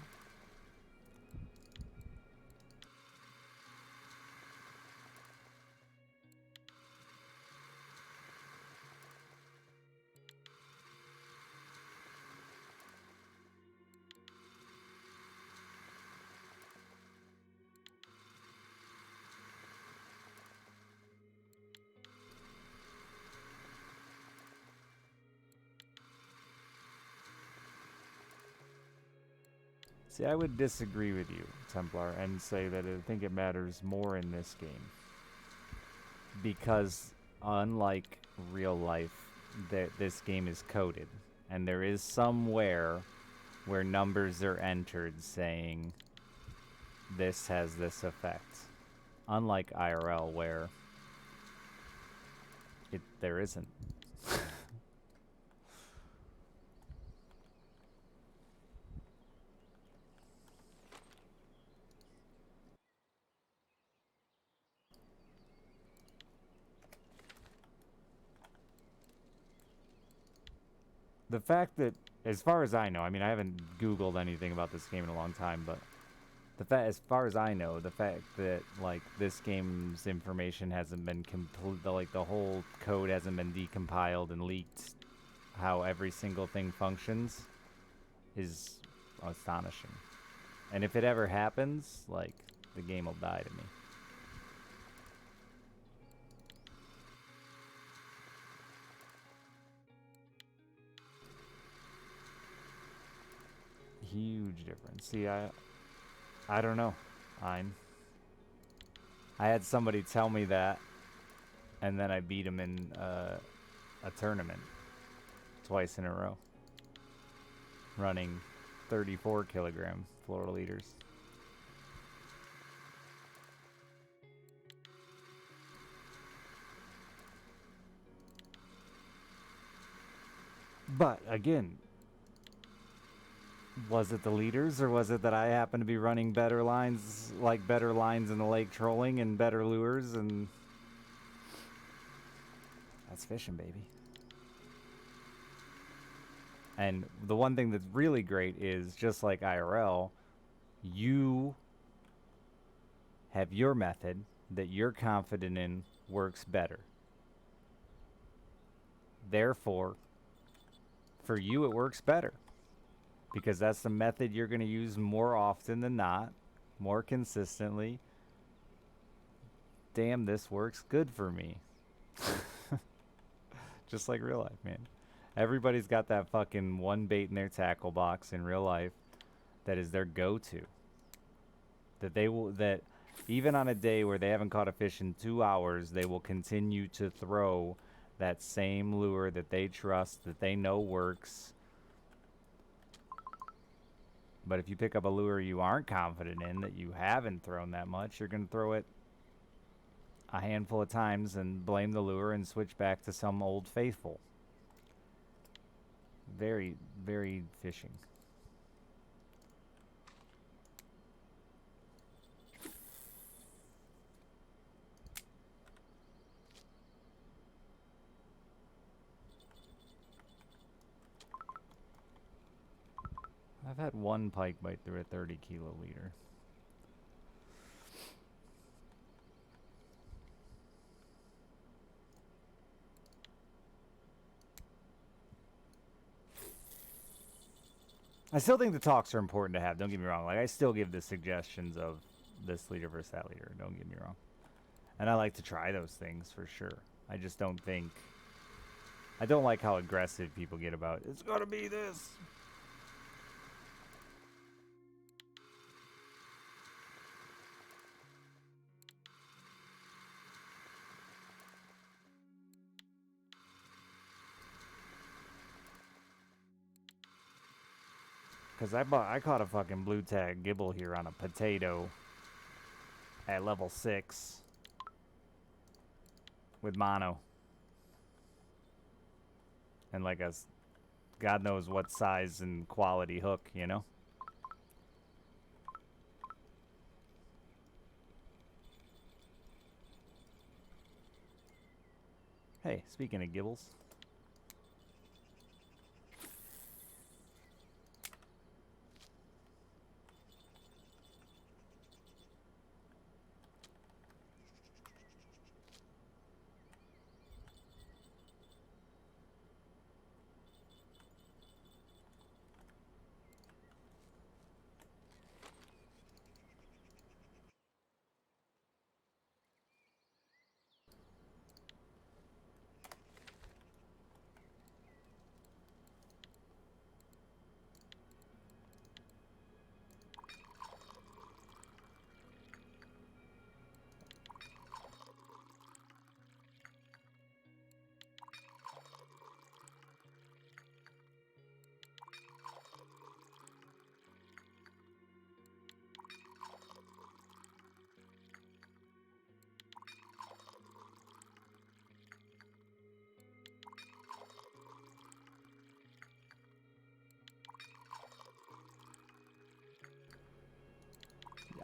See, I would disagree with you, Templar, and say that I think it matters more in this game. Because unlike real life, this game is coded. And there is somewhere where numbers are entered saying this has this effect. Unlike IRL where there isn't. The fact that, as far as I know, I mean, I haven't Googled anything about this game in a long time, but as far as I know, the fact that, like, this game's information hasn't been like, the whole code hasn't been decompiled and leaked, how every single thing functions, is astonishing. And if it ever happens, like, the game will die to me. Huge difference. See, I don't know. I had somebody tell me that, and then I beat him in a tournament twice in a row, running 34 kilogram floor leaders. But again, was it the leaders, or was it that I happen to be running better lines, like better lines in the lake trolling and better lures, and that's fishing, baby. And the one thing that's really great is, just like IRL, you have your method that you're confident in works better. Therefore, for you it works better. Because that's the method you're going to use more often than not, more consistently. Damn, this works good for me. Just like real life, man. Everybody's got that fucking one bait in their tackle box in real life that is their go-to. That even on a day where they haven't caught a fish in 2 hours, they will continue to throw that same lure that they trust, that they know works. But if you pick up a lure you aren't confident in, that you haven't thrown that much, you're going to throw it a handful of times and blame the lure and switch back to some old faithful. very, very fishing. I've had one pike bite through a 30 kilo leader. I still think the talks are important to have. Don't get me wrong. Like, I still give the suggestions of this leader versus that leader. Don't get me wrong. And I like to try those things for sure. I just don't think... I don't like how aggressive people get about, it's gotta be this. Because I caught a fucking blue tag gibble here on a potato at level 6 with mono. And like a God knows what size and quality hook, you know? Hey, speaking of gibbles.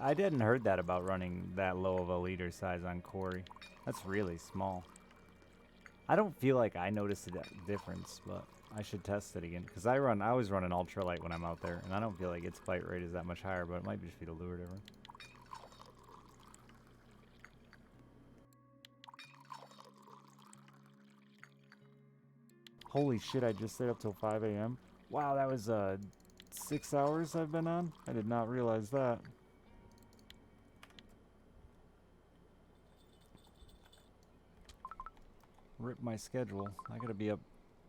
I didn't heard that about running that low of a leader size on Corey. That's really small. I don't feel like I noticed a difference, but I should test it again. Because I always run an ultralight when I'm out there, and I don't feel like its bite rate is that much higher, but it might just be the lure difference. Holy shit, I just stayed up till 5 a.m. Wow, that was 6 hours I've been on? I did not realize that. Rip my schedule. I gotta be up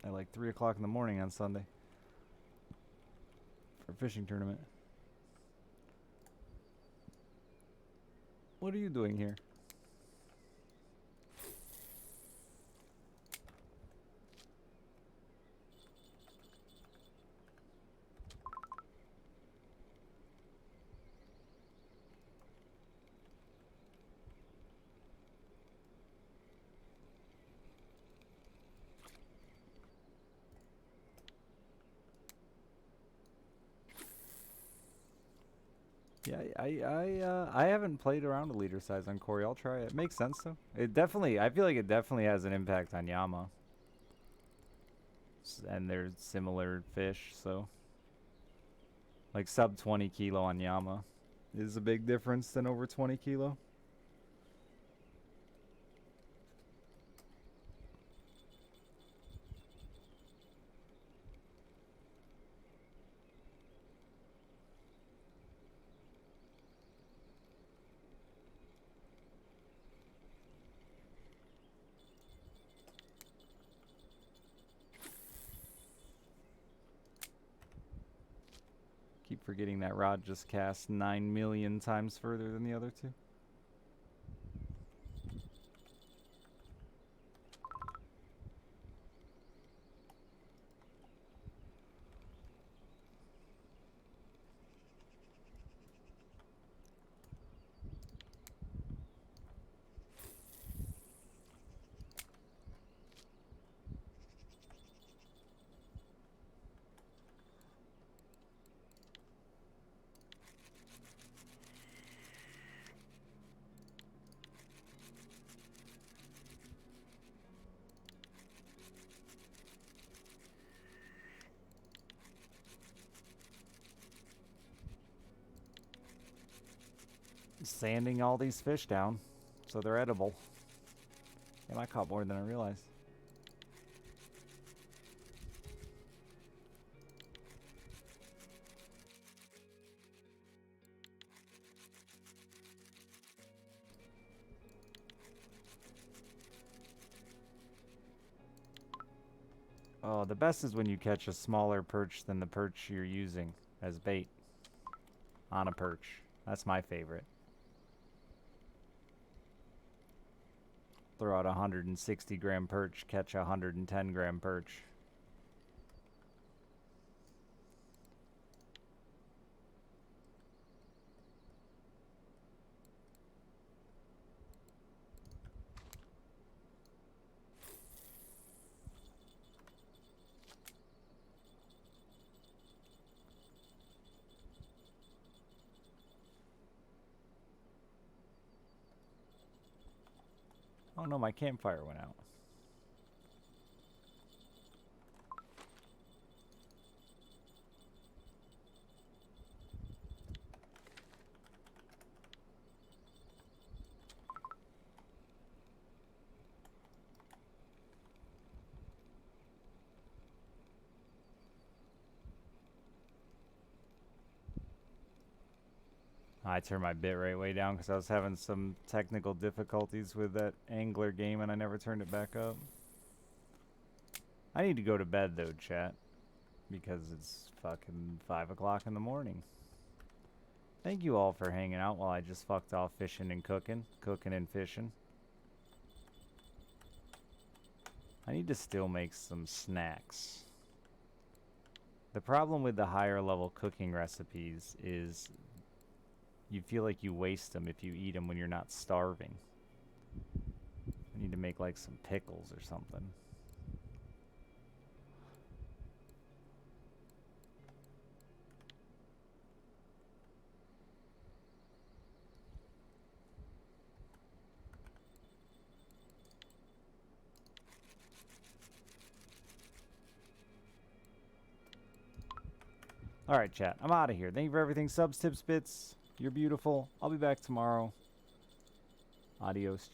at like 3 o'clock in the morning on Sunday for a fishing tournament. What are you doing here? Yeah, I haven't played around a leader size on Corey. I'll try it. It makes sense though. It definitely, I feel like it definitely has an impact on Yama. And they're similar fish, so like sub 20 kilo on Yama is a big difference than over 20 kilo. Keep forgetting that rod just cast 9 million times further than the other two. sanding all these fish down so they're edible. Damn, I caught more than I realized. Oh, the best is when you catch a smaller perch than the perch you're using as bait on a perch. That's my favorite. Throw out a 160 gram perch, catch a 110 gram perch. Oh no, my campfire went out. I turned my bitrate way down because I was having some technical difficulties with that angler game and I never turned it back up. I need to go to bed though, chat, because it's fucking 5 o'clock in the morning. Thank you all for hanging out while I just fucked off fishing and cooking and fishing. I need to still make some snacks. The problem with the higher level cooking recipes is you feel like you waste them if you eat them when you're not starving. I need to make like some pickles or something. Alright, chat. I'm out of here. Thank you for everything. Subs, tips, bits. You're beautiful. I'll be back tomorrow. Adios.